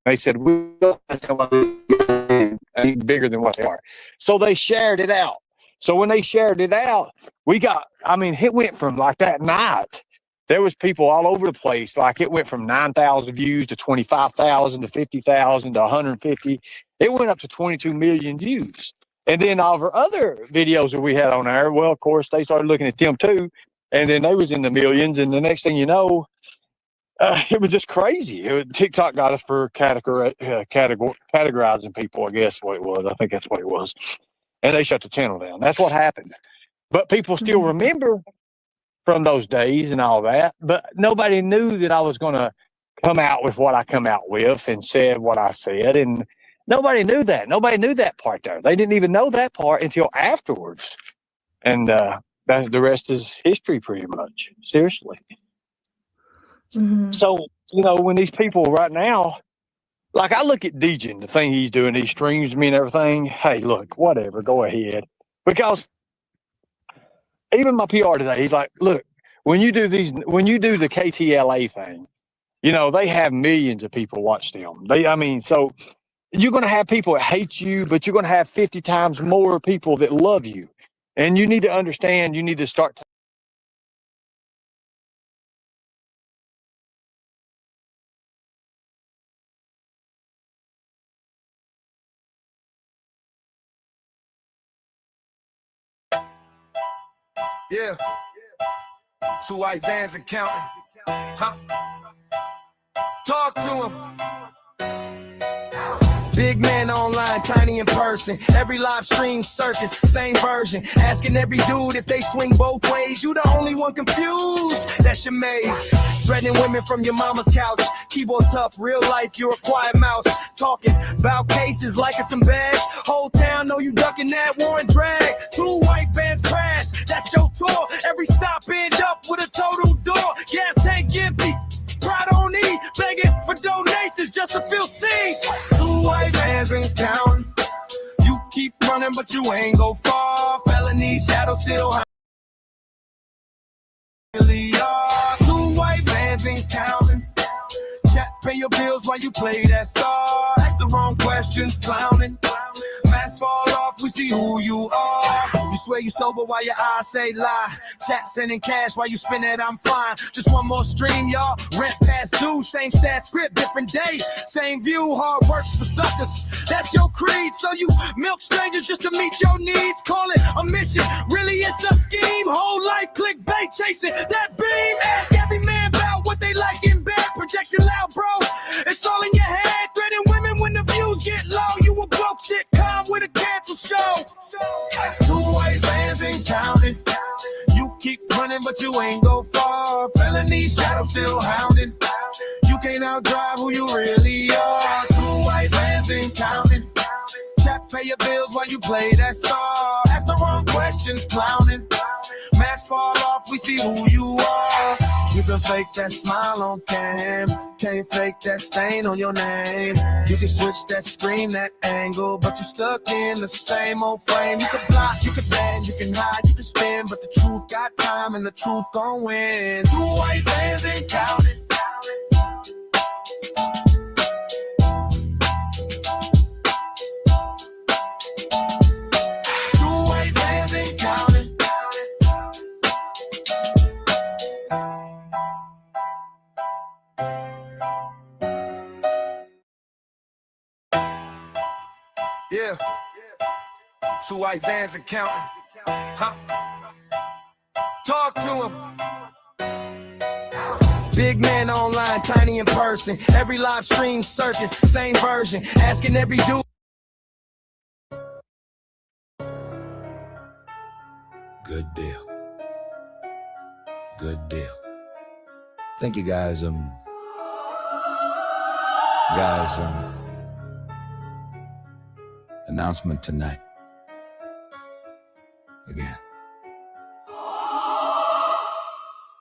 They said, we don't any bigger than what they are. So they shared it out. So when they shared it out, it went from like that night. There was people all over the place. Like it went from 9,000 views to 25,000 to 50,000 to 150. It went up to 22 million views. And then all of our other videos that we had on there, well, of course, they started looking at them too. And then they was in the millions. And the next thing you know, it was just crazy. TikTok got us for categorizing people, I guess what it was. I think that's what it was. And they shut the channel down. That's what happened. But people still remember from those days and all that. But nobody knew that I was going to come out with what I come out with and said what I said. And nobody knew that. Nobody knew that part there. They didn't even know that part until afterwards. And the rest is history pretty much. Seriously. Mm-hmm. So, when these people right now, like I look at Dejan, the thing he's doing, he streams me and everything. Hey, look, whatever, go ahead. Because even my PR today, he's like, look, when you do the KTLA thing, they have millions of people watch them. So you're going to have people that hate you, but you're going to have 50 times more people that love you. And you need to understand, you need to start. Yeah. 2 white vans and counting. Huh? Talk to him. Big man online, tiny in person. Every live stream circus, same version. Asking every dude if they swing both ways. You the only one confused. That's your maze. Threatening women from your mama's couch. Keyboard tough, real life, you're a quiet mouse. Talking about cases like it's some badge. Whole town know you ducking that war and drag. 2 white vans crash, that's your tour. Every stop end up with a total door. Gas tank empty. Pride on E, begging for donations just to feel seen. 2 white vans and counting. You keep running, but you ain't go far. Felony shadow still really are. 2 white vans and counting. Chat, pay your bills while you play that star. Ask the wrong questions, clowning. Mask fall off, we see who you are. You swear you sober while your eyes say lie. Chat sending cash while you spin it, I'm fine. Just one more stream, y'all. Rent past due, same sad script, different day. Same view, hard works for suckers. That's your creed, so you milk strangers just to meet your needs. Call it a mission, really it's a scheme. Whole life clickbait, chasing that beam. Ask every man about what they like in bed. Projection loud, bro. It's all in your head. Threatening women when the views get low. You a broke shit, calm with a canceled show. 2 white vans and counting. You keep running, but you ain't go far. Felony shadow still hounding. You can't outdrive who you really are. 2 white vans and counting. Chat, pay your bills while you play that star. Ask the wrong questions, clowning. Masks fall off, we see who you are. You can fake that smile on cam. Can't fake that stain on your name. You can switch that screen, that angle, but you're stuck in the same old frame. You can block, you can bend, you can hide, you can spin, but the truth got time and the truth gon' win. 2 white vans and counting. Yeah. 2 white vans and counting. Huh? Talk to him. Big man online, tiny in person. Every live stream circus, same version. Asking every dude. Good deal. Good deal. Thank you guys. Announcement tonight. Again.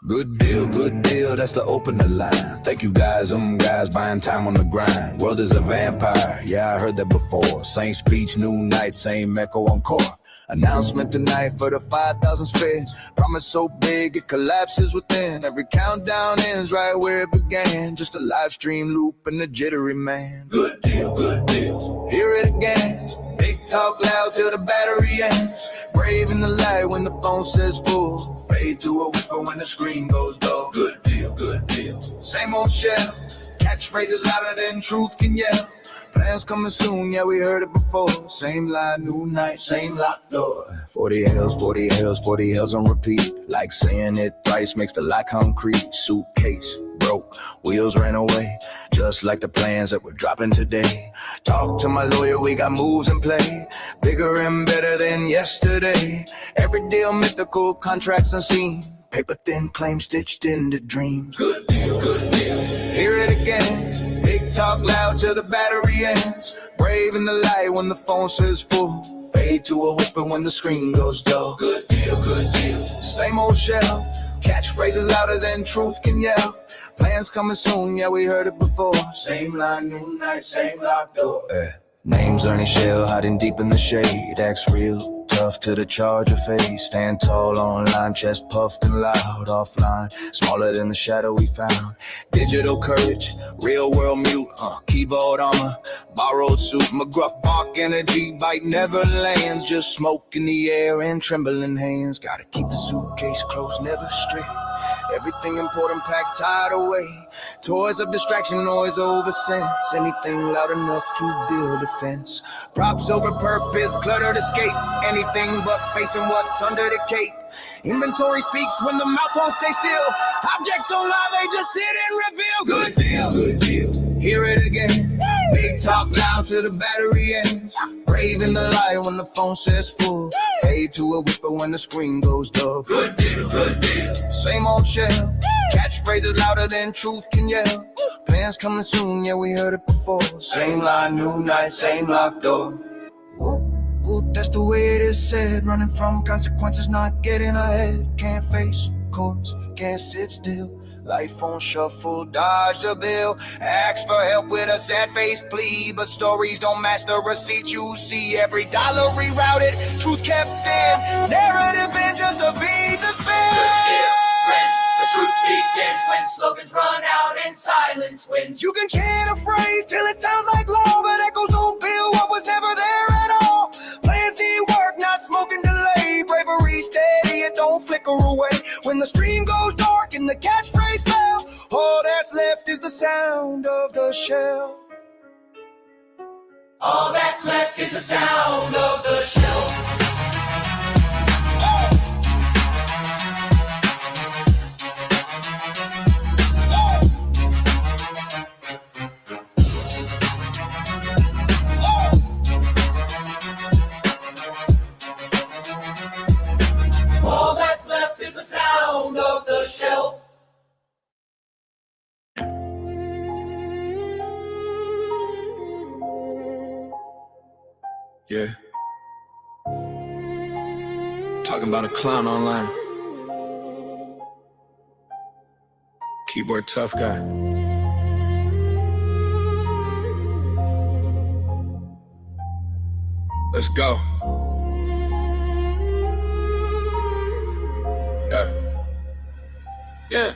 Good deal, that's the opening line. Thank you guys buying time on the grind. World is a vampire, yeah, I heard that before. Same speech, new night, same echo encore. Announcement tonight for the 5,000 spins. Promise so big it collapses within. Every countdown ends right where it began. Just a live stream loop and a jittery man. Good deal, good deal. Hear it again. Big talk loud till the battery ends. Brave in the light when the phone says full. Fade to a whisper when the screen goes dull. Good deal, good deal. Same old shell. Catchphrases louder than truth can yell. Plans coming soon, yeah, we heard it before. Same line, new night, same locked door. 40 hells, 40 hells, 40 hells on repeat. Like saying it thrice makes the lie concrete. Suitcase broke, wheels ran away. Just like the plans that we're dropping today. Talk to my lawyer, we got moves in play. Bigger and better than yesterday. Every deal mythical, contracts unseen. Paper thin, claim stitched into dreams. Good deal, good deal. Hear it again. Big talk loud till the battery ends. Brave in the light when the phone says full. Fade to a whisper when the screen goes dull. Good deal, good deal. Same old shell. Catchphrases louder than truth can yell. Plans coming soon, yeah, we heard it before. Same line, new night, same locked door. Names Ernie Shell, hiding deep in the shade. Acts real tough to the charge of face. Stand tall online, chest puffed and loud. Offline, smaller than the shadow we found. Digital courage, real world mute. Keyboard armor, borrowed suit. McGruff bark energy, bite never lands. Just smoke in the air and trembling hands. Gotta keep the suitcase close, never stray. Everything important packed, tied away. Toys of distraction, noise over sense. Anything loud enough to build a fence. Props over purpose, cluttered escape. Anything but facing what's under the cape. Inventory speaks when the mouth won't stay still. Objects don't lie, they just sit and reveal. Good deal, good deal. Hear it again. Big talk loud till the battery ends. Brave in the light when the phone says full. Fade to a whisper when the screen goes dull. Good deal, good deal. Same old shell. Catchphrases louder than truth can yell. Plans coming soon, yeah, we heard it before. Same line, new night, same locked door. Whoop, whoop, that's the way it is said. Running from consequences, not getting ahead. Can't face courts, can't sit still. Life on shuffle, dodge the bill. Ask for help with a sad face plea. But stories don't match the receipt you see. Every dollar rerouted, truth kept in. Narrative been just to feed the spin. The truth begins when slogans run out and silence wins. You can chant a phrase till it sounds like law, but echoes don't build what was never there at all. Plans need work, not smoke and delay. Bravery steady, it don't flicker away. When the stream goes dark and the catchphrase fell, all that's left is the sound of the shell. All that's left is the sound of the shell. All that's left is the sound of the shell. Yeah. Talking about a clown online. Keyboard tough guy. Let's go. Yeah.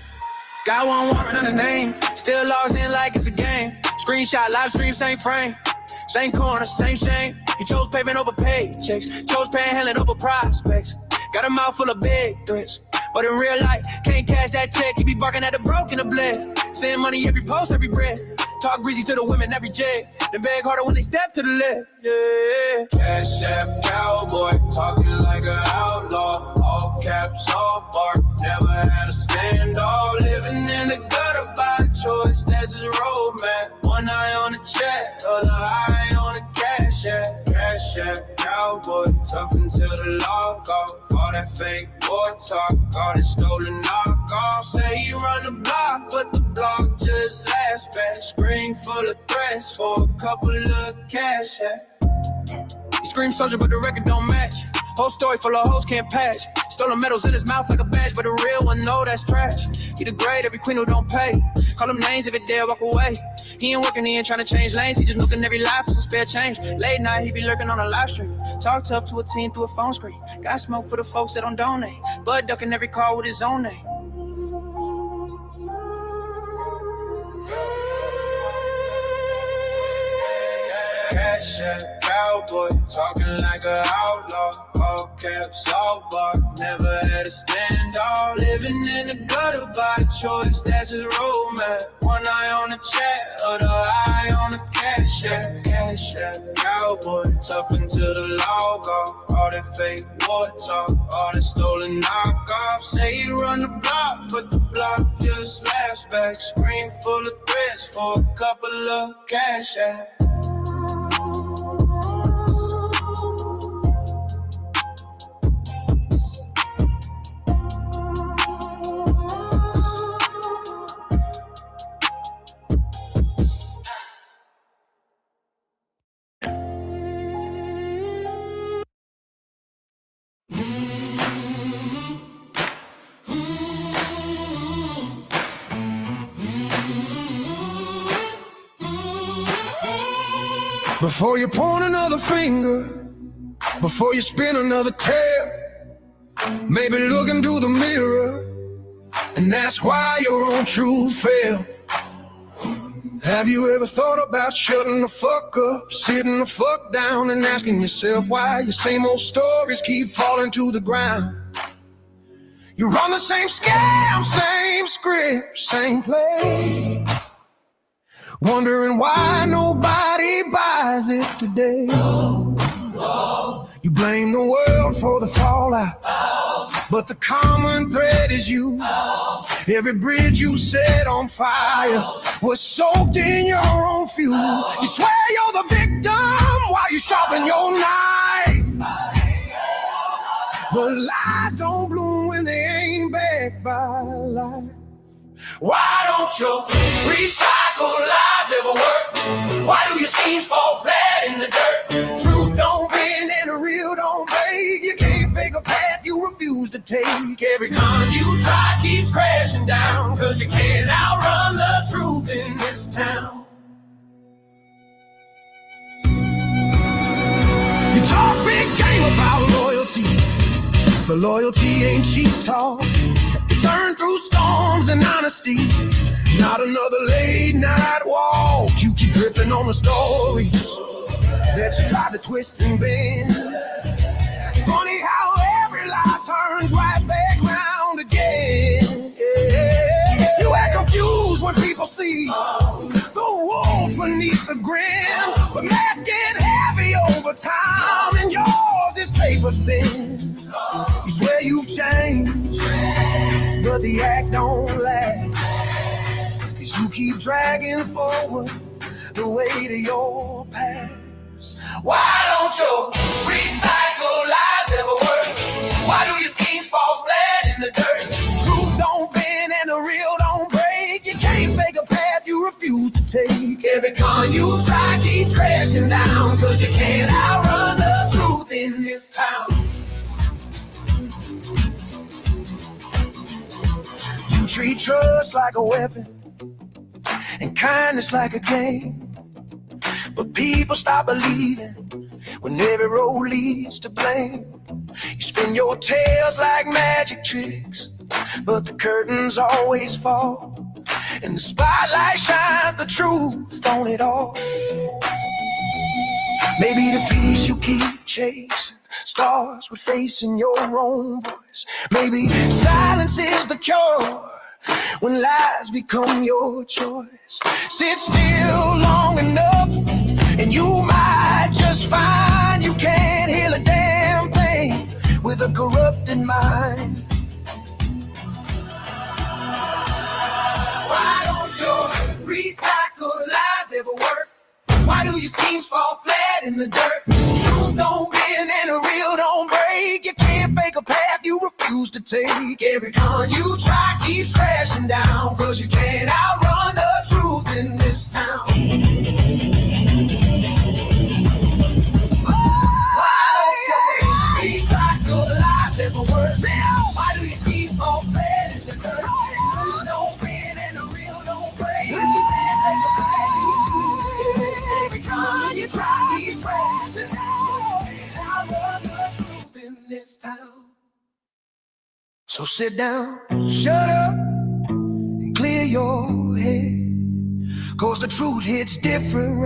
Got one warrant on his name. Still lost in like it's a game. Screenshot, live stream, same frame. Same corner, same shame. He chose payment over paychecks. Chose panhandling over prospects. Got a mouth full of big threats. But in real life, can't cash that check. He be barking at the broke and the blessed. Saying money every post, every breath. Talk greasy to the women every jet. Then beg harder when they step to the left. Yeah. Cash app cowboy, talking like an outlaw. All caps, all bark. Never had a standoff. Living in the gutter by choice. That's his roadmap. One eye on the chat, other eye on the cash app. Cash app cowboy, tough until the log off. All that fake boy talk, all that stolen knockoff. Say he run the block, but the block just last back. Screen full of threats for a couple of cash app. He scream soldier, but the record don't match. Whole story full of hoes can't patch. Stolen medals in his mouth like a badge, but the real one, no, that's trash. He degrade every queen who don't pay. Call him names if it dare, walk away. He ain't working, he ain't trying to change lanes. He just looking every life for some spare change. Late night, he be lurking on a live stream. Talk tough to a teen through a phone screen. Got smoke for the folks that don't donate. Bud ducking every call with his own name. Cash app, cowboy, talking like an outlaw. All caps, all bar, never had a standoff. Living in the gutter by choice, that's his roadmap. One eye on the chat, other eye on the cash app. Cash app, cowboy, tough until the log off. All that fake war talk, all that stolen knockoff. Say you run the block, but the block just laughs back. Screen full of threats for a couple of cash apps. Before you point another finger, before you spin another tale, maybe look into the mirror and ask why your own truth failed. Have you ever thought about shutting the fuck up, sitting the fuck down and asking yourself why your same old stories keep falling to the ground? You run the same scam, same script, same play, wondering why nobody buys it today. You blame the world for the fallout, but the common thread is you. Every bridge you set on fire was soaked in your own fuel. You swear you're the victim while you sharpen your knife, but lies don't bloom when they ain't backed by life. Why don't your recycled lies ever work? Why do your schemes fall flat in the dirt? Truth don't bend and the real don't break. You can't fake a path you refuse to take. Every con you try keeps crashing down, cause you can't outrun the truth in this town. You talk big game about loyalty, but loyalty ain't cheap talk. Earned through storms and honesty, not another late night walk. You keep dripping on the stories that you tried to twist and bend. Funny how every lie turns right back round again. Yeah. You act confused when people see the wolf beneath the grin, but masks get heavy over time and yours is paper thin. You swear you've changed, but the act don't last, cause you keep dragging forward the weight of your past. Why don't your recycled lies ever work? Why do your schemes fall flat in the dirt? Truth don't bend and the real don't break. You can't fake a path you refuse to take. Every con you try keeps crashing down, cause you can't outrun the truth in this town. You treat trust like a weapon and kindness like a game, but people stop believing when every road leads to blame. You spin your tales like magic tricks, but the curtains always fall and the spotlight shines the truth on it all. Maybe the peace you keep chasing starts with facing your own voice. Maybe silence is the cure when lies become your choice. Sit still long enough and you might just find you can't heal a damn thing with a corrupted mind. Why don't your recycled lies ever work? Why do your schemes fall flat in the dirt? Truth don't bend and the real don't break. You can't fake a path you refuse to take. Every con you try keeps crashing down, cause you can't outrun the truth in this town. Why don't your recycled lies ever work? Why do your schemes fall flat in the dirt? Truth don't bend and the real don't break. You can't fake a path you you try to keep crashing down, outrun the truth in this town. So sit down, shut up, and clear your head, cause the truth hits different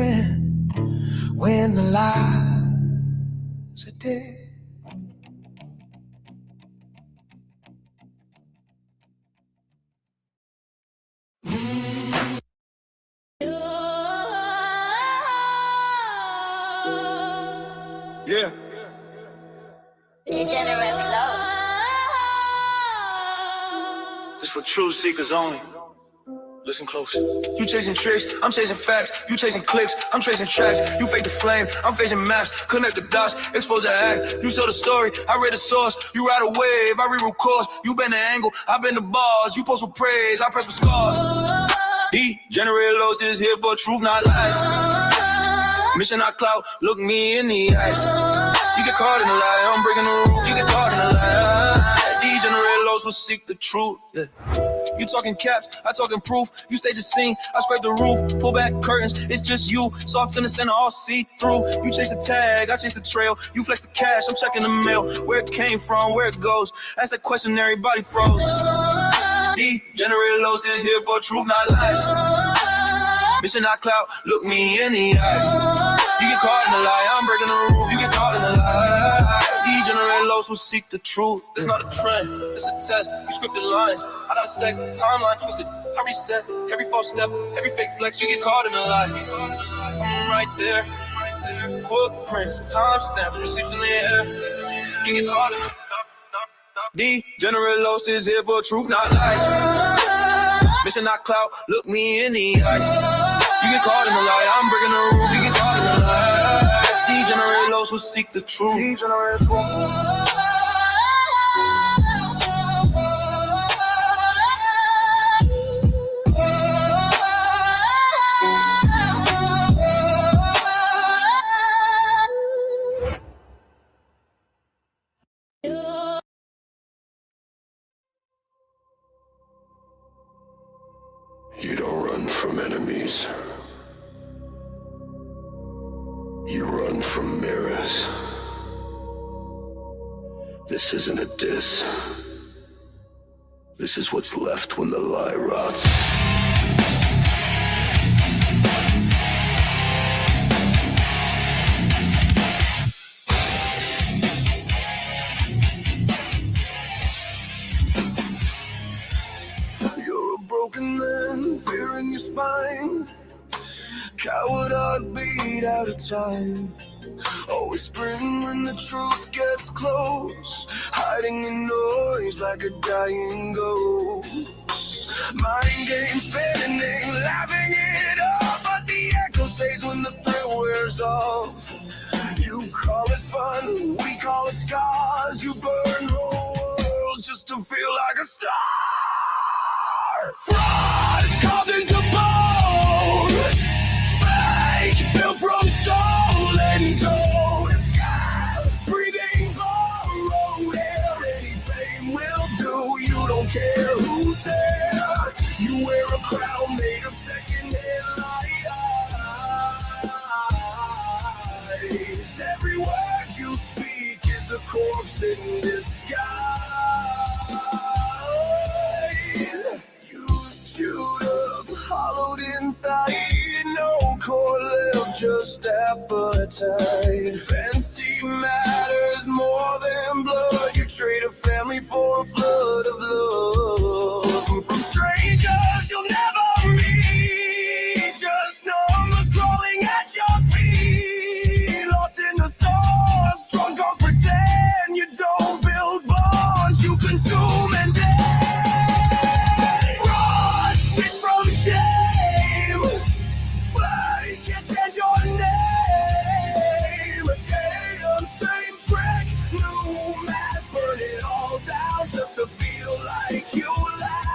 when the lies are dead. Yeah. Degenerate close. This for truth seekers only. Listen close. You chasing tricks, I'm chasing facts. You chasing clicks, I'm chasing tracks. You fake the flame, I'm facing maps. Connect the dots, expose the act. You tell the story, I read the source. You ride a wave, I reroute course. You bend the angle, I bend the bars. You post with praise, I press with scars. Degenerate lows is here for truth, not lies. Mission not clout, look me in the eyes. You get caught in a lie, I'm breaking the roof. You get caught in a lie. Degenerate lows will seek the truth. Yeah. You talking caps, I talking proof. You stage a scene, I scrape the roof. Pull back curtains, it's just you. Soft in the center, all see through. You chase the tag, I chase the trail. You flex the cash, I'm checking the mail. Where it came from, where it goes. Ask that question, everybody froze. Degenerate lows is here for truth, not lies. Mission not clout, look me in the eyes. You get caught in the lie, I'm breaking the roof. You get caught in the lie. Degenerate lows will seek the truth. It's not a trend, it's a test. You scripted lines, I dissect, timeline twisted. I reset, every false step, every fake flex. You get caught in the lie. I'm right there. Footprints, timestamps, receipts in the air. You get caught in the Degenerate lows is here for truth, not lies. Mission not clout, look me in the eyes. You get caught in the lie, I'm breaking the roof. You get caught in the lie. Degenerate lows will seek the truth. Degenerate You don't run from enemies. You run from mirrors. This isn't a diss. This is what's left when the lie rots. You're a broken man, fear in your spine. Coward heartbeat out of time. Always spring when the truth gets close. Hiding in noise like a dying ghost. Mind game spinning, laughing it up. But the echo stays when the thrill wears off. You call it fun, we call it scars. You burn whole worlds just to feel like a star. Fraud carved into bone, fake built from stolen gold. A sky breathing borrowed air. Any fame will do. You don't care who's there. You wear a crown made of second-hand lies. Every word you speak is a corpse in disguise. Chewed up, hollowed inside. No core left, just appetite. Fancy matters more than blood. You trade a family for a flood of love. From strangers you'll never meet. Just numbers crawling at your feet. Lost in the sauce, drunk on pretend. You don't build bonds, you consume and dead. Just to feel like you laugh.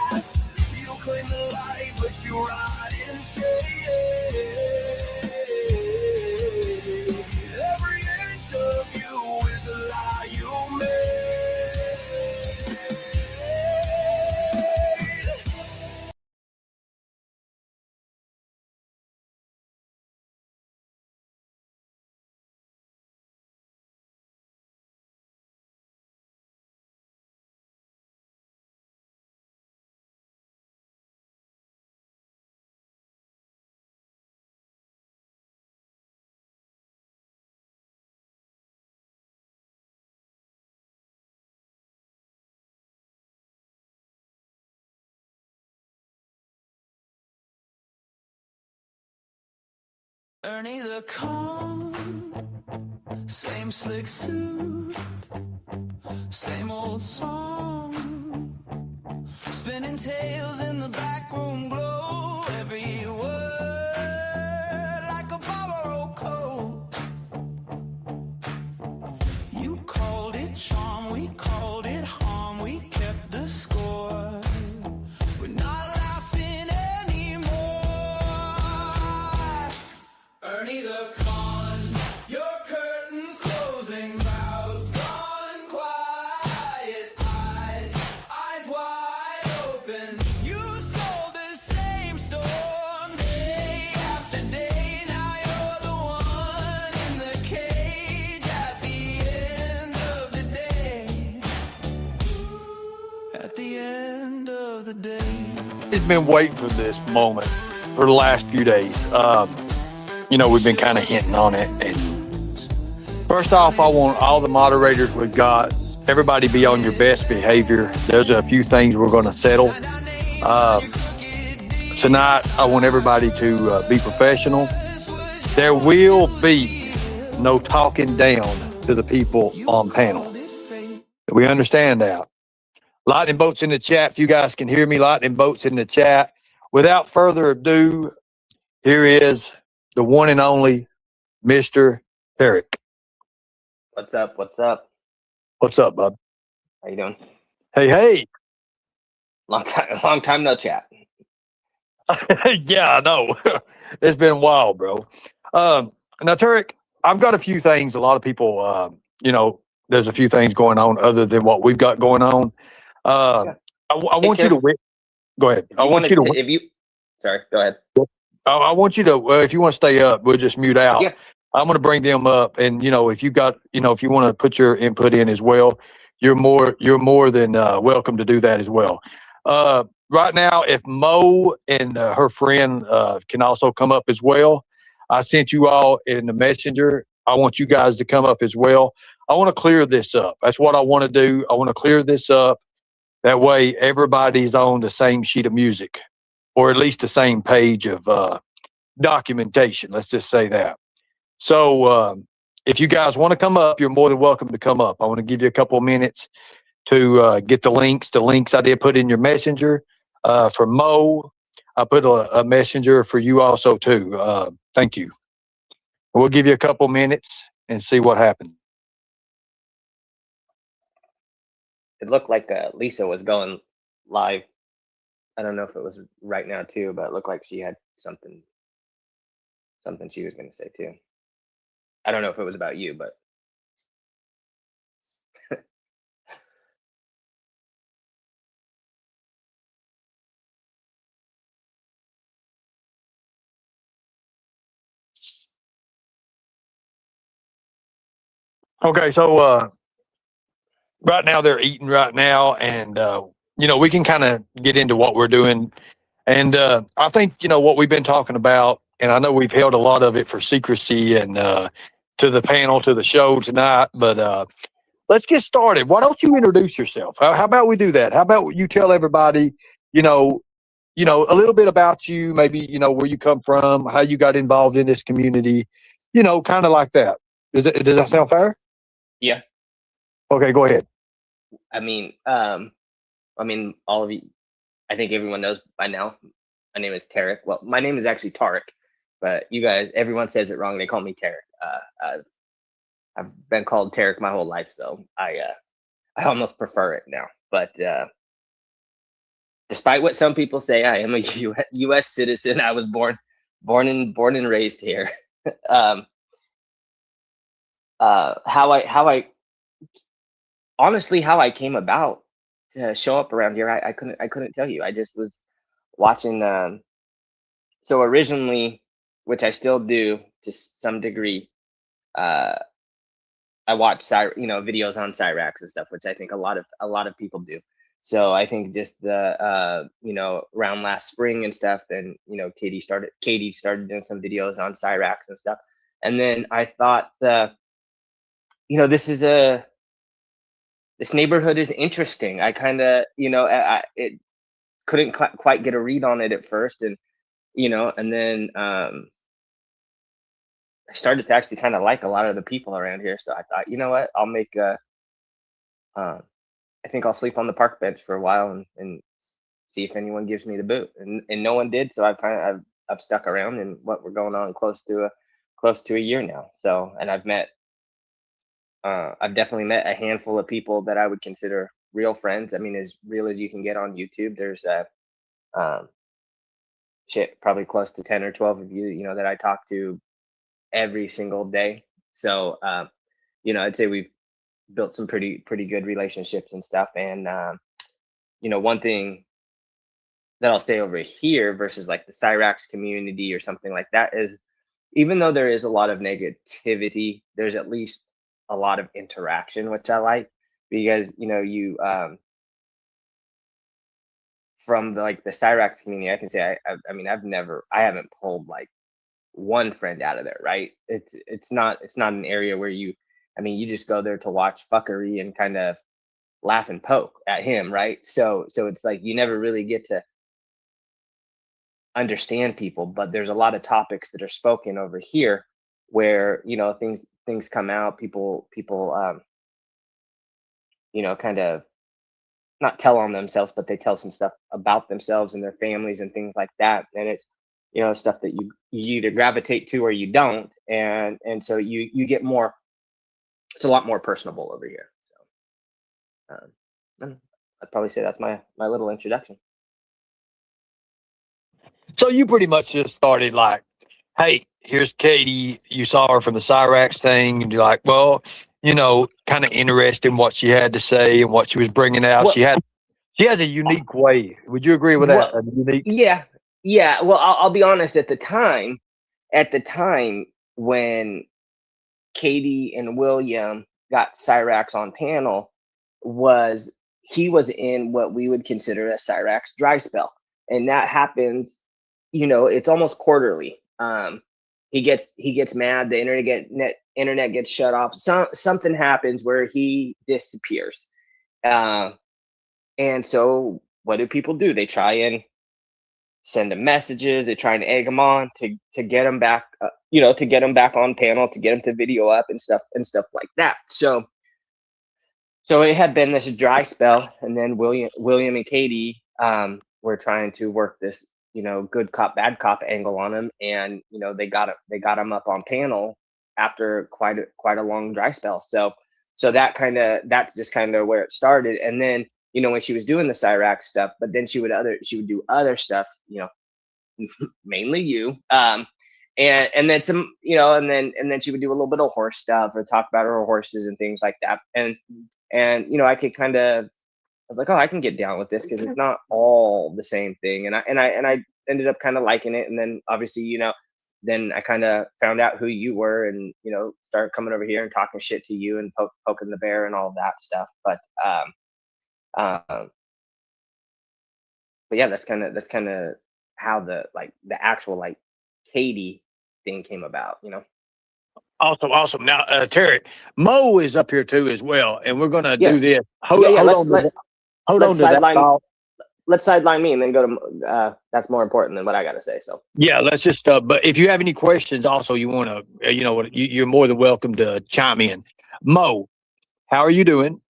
Ernie the calm, same slick suit, same old song, spinning tales in the back room glow, every word like a borrowed coat. You called it charm, we called it harm, we kept the score. We're not laughing anymore. Ernie the con, your curtains closing, mouths gone quiet, eyes wide open. You sold the same storm day after day. Now you're the one in the cage at the end of the day. At the end of the day. It's been waiting for this moment for the last few days. You know, we've been kind of hinting on it. And first off, I want all the moderators we've got, everybody be on your best behavior. There's a few things we're going to settle. Tonight, I want everybody to be professional. There will be no talking down to the people on panel. We understand that. Lightning bolts in the chat. If you guys can hear me, lightning bolts in the chat. Without further ado, here is the one and only Mr. Tarek. What's up? What's up? What's up, bud? How you doing? Hey. Long time no chat. Yeah, I know. It's been a while, bro. Now, Tarek, I've got a few things. A lot of people, you know, there's a few things going on other than what we've got going on. Yeah. I want you to go ahead. I want you to. Sorry, go ahead. I want you to. If you want to stay up, we'll just mute out. Yeah. I'm going to bring them up, and you know, if you got, you know, if you want to put your input in as well, you're more than welcome to do that as well. Right now, if Mo and her friend can also come up as well, I sent you all in the messenger. I want you guys to come up as well. I want to clear this up. That's what I want to do. I want to clear this up. That way, everybody's on the same sheet of music, or at least the same page of documentation. Let's just say that. So if you guys want to come up, you're more than welcome to come up. I want to give you a couple of minutes to get the links. The links I did put in your messenger. For Mo, I put a messenger for you also too. Thank you. We'll give you a couple minutes and see what happens. It looked like Lisa was going live. I don't know if it was right now too, but it looked like she had something she was going to say too. I don't know if it was about you, but Okay, so right now they're eating right now, and you know, we can kind of get into what we're doing. And I think, you know, what we've been talking about, and I know we've held a lot of it for secrecy and to the panel, to the show tonight, but let's get started. Why don't you introduce yourself? How about we do that? How about you tell everybody, you know, a little bit about you, maybe, you know, where you come from, how you got involved in this community, you know, kind of like that. Does that sound fair? yeah. Okay, go ahead. I mean, all of you. I think everyone knows by now. My name is Tarek. Well, my name is actually Tarek, but everyone says it wrong. They call me Tarek. I've been called Tarek my whole life, so I almost prefer it now. But despite what some people say, I am a U.S. citizen. I was born and raised here. How I honestly how I came about to show up around here, I couldn't tell you. I just was watching. So originally, which I still do to some degree, I watch videos on Cyrax and stuff, which I think a lot of people do. So I think just the around last spring and stuff, then Katie started doing some videos on Cyrax and stuff, and then I thought this neighborhood is interesting. I kind of it couldn't quite get a read on it at first, and and then started to actually kind of like a lot of the people around here. So I thought, you know what, I'll make I think I'll sleep on the park bench for a while and see if anyone gives me the boot. And no one did. So I've stuck around, and what we're going on close to a year now. So, and I've definitely met a handful of people that I would consider real friends. I mean, as real as you can get on YouTube. There's probably close to 10 or 12 of you, that I talk to every single day. So, I'd say we've built some pretty good relationships and stuff. And, one thing that I'll say over here versus like the Cyrax community or something like that is, even though there is a lot of negativity, there's at least a lot of interaction, which I like, because, from the Cyrax community, I can say, I mean, I haven't pulled like one friend out of there, right? It's not an area where you just go there to watch fuckery and kind of laugh and poke at him, right? So it's like you never really get to understand people, but there's a lot of topics that are spoken over here where, things come out, people kind of not tell on themselves, but they tell some stuff about themselves and their families and things like that. And it's, stuff that you either gravitate to or you don't. And so you get more, it's a lot more personable over here. So I'd probably say that's my little introduction. So you pretty much just started like, hey, here's Katie. You saw her from the Cyrax thing, and you're like, well, kind of interested in what she had to say and what she was bringing out. Well, she has a unique way. Would you agree with that? Well, yeah. Well, I'll be honest. At the time when Katie and William got Cyrax on panel, he was in what we would consider a Cyrax dry spell, and that happens. It's almost quarterly. He gets mad. The internet gets shut off. Something happens where he disappears. And so what do people do? They try and send him messages. They try and egg him on to get him back, to get him back on panel, to get him to video up and stuff like that. So it had been this dry spell, and then William and Katie were trying to work this, good cop, bad cop angle on him, and they got him up on panel after quite a long dry spell. So that's just kind of where it started. And then when she was doing the Cyrax stuff, but then she would do other stuff, mainly you, and then some, and then she would do a little bit of horse stuff or talk about her horses and things like that. And I could I was like, oh, I can get down with this because it's not all the same thing. And I ended up kind of liking it. And then obviously, then I kind of found out who you were, and started coming over here and talking shit to you and poking the bear and all of that stuff. But yeah, that's kind of how the actual Katie thing came about. Awesome. Now, Tarek, Mo is up here too as well, and we're gonna do this. Hold on to that. Let's sideline me and then go to that's more important than what I got to say. So yeah, let's just. But if you have any questions, also you want to, you're more than welcome to chime in. Mo, how are you doing?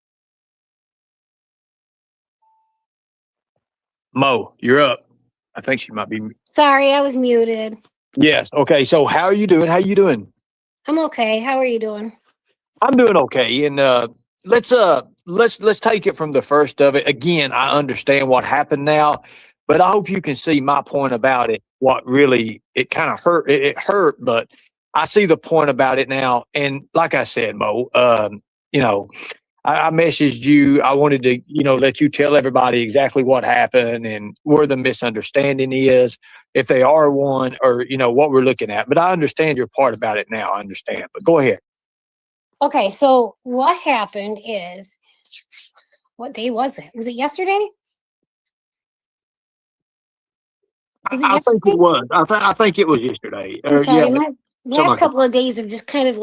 Mo, you're up. I think she might be. Sorry, I was muted. Yes. Okay. So how are you doing? How you doing? I'm okay. How are you doing? I'm doing okay. And let's take it from the first of it. Again, I understand what happened now, but I hope you can see my point about it. What really it kind of hurt. It hurt, but I see the point about it now. And like I said, Mo, I messaged you. I wanted to, let you tell everybody exactly what happened and where the misunderstanding is, if they are one, or, what we're looking at. But I understand your part about it now. I understand. But go ahead. Okay, so what happened is, what day was it? Was it yesterday? I think it was. I think it was yesterday. I'm sorry, my last couple of days have just kind of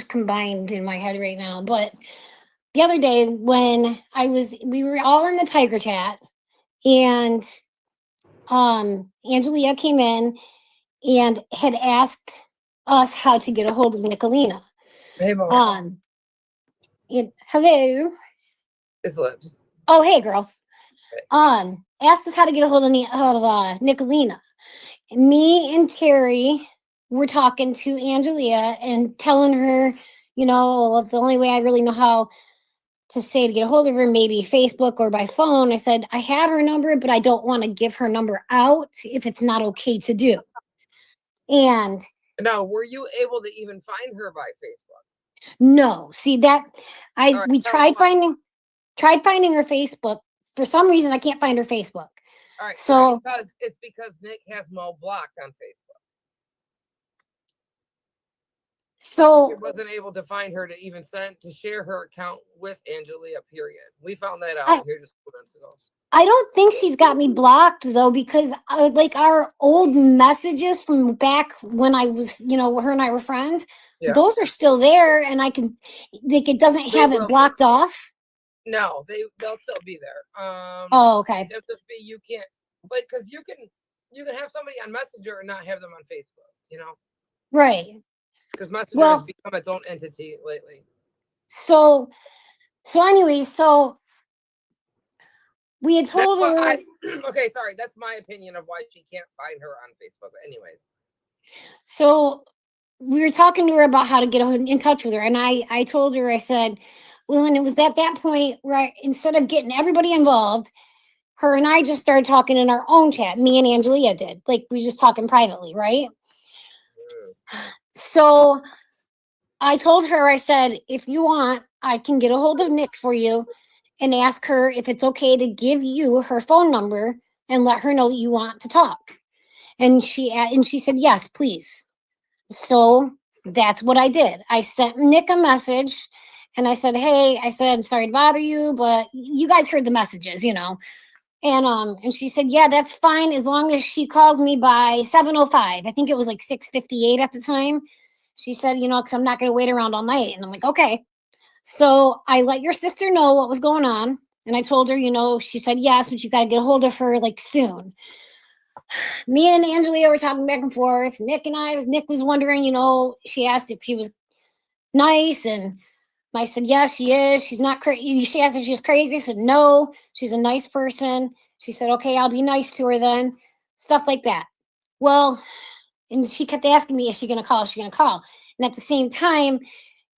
combined in my head right now. But the other day when we were all in the Tiger chat, and Angelia came in and had asked us how to get a hold of Nicolina. Hey, Mom. Hello. It's Lips. Oh, hey, girl. Asked us how to get a hold of Nicolina. Me and Terry were talking to Angelia and telling her, the only way I really know how to say to get a hold of her, maybe Facebook or by phone. I said, I have her number, but I don't want to give her number out if it's not okay to do. And now, were you able to even find her by Facebook? No. See that we tried finding her Facebook. For some reason, I can't find her Facebook. All right. So it's because Nick has Mo blocked on Facebook. So he wasn't able to find her to even share her account with Angelia, period. We found that out here just a few minutes ago. I don't think she's got me blocked though, because like our old messages from back when I was, her and I were friends, those are still there, and I can, like, it doesn't have it blocked off. No, they'll still be there. Oh, okay. It'll just be you can't, like, because you can have somebody on Messenger and not have them on Facebook, Right. Because Messenger has become its own entity lately. So anyway, we had told her. Okay, sorry. That's my opinion of why she can't find her on Facebook. Anyways. So we were talking to her about how to get in touch with her. And I told her, I said, well, and it was at that point where instead of getting everybody involved, her and I just started talking in our own chat. Me and Angelia did. Like, we just talking privately, right? So I told her, I said, if you want, I can get a hold of Nick for you and ask her if it's okay to give you her phone number and let her know that you want to talk. And she said, yes, please. So that's what I did. I sent Nick a message and I said, hey, sorry to bother you, but you guys heard the messages, And she said, yeah, that's fine as long as she calls me by 7:05. I think it was like 6:58 at the time. She said, because I'm not going to wait around all night. And I'm like, okay. So I let your sister know what was going on. And I told her, she said, yes, but you got to get a hold of her like soon. Me and Angelia were talking back and forth. Nick was wondering, she asked if she was nice. And I said, yeah, she is. She's not crazy. She asked if she was crazy. I said, no, she's a nice person. She said, okay, I'll be nice to her then. Stuff like that. Well, and she kept asking me, is she going to call? Is she going to call? And at the same time,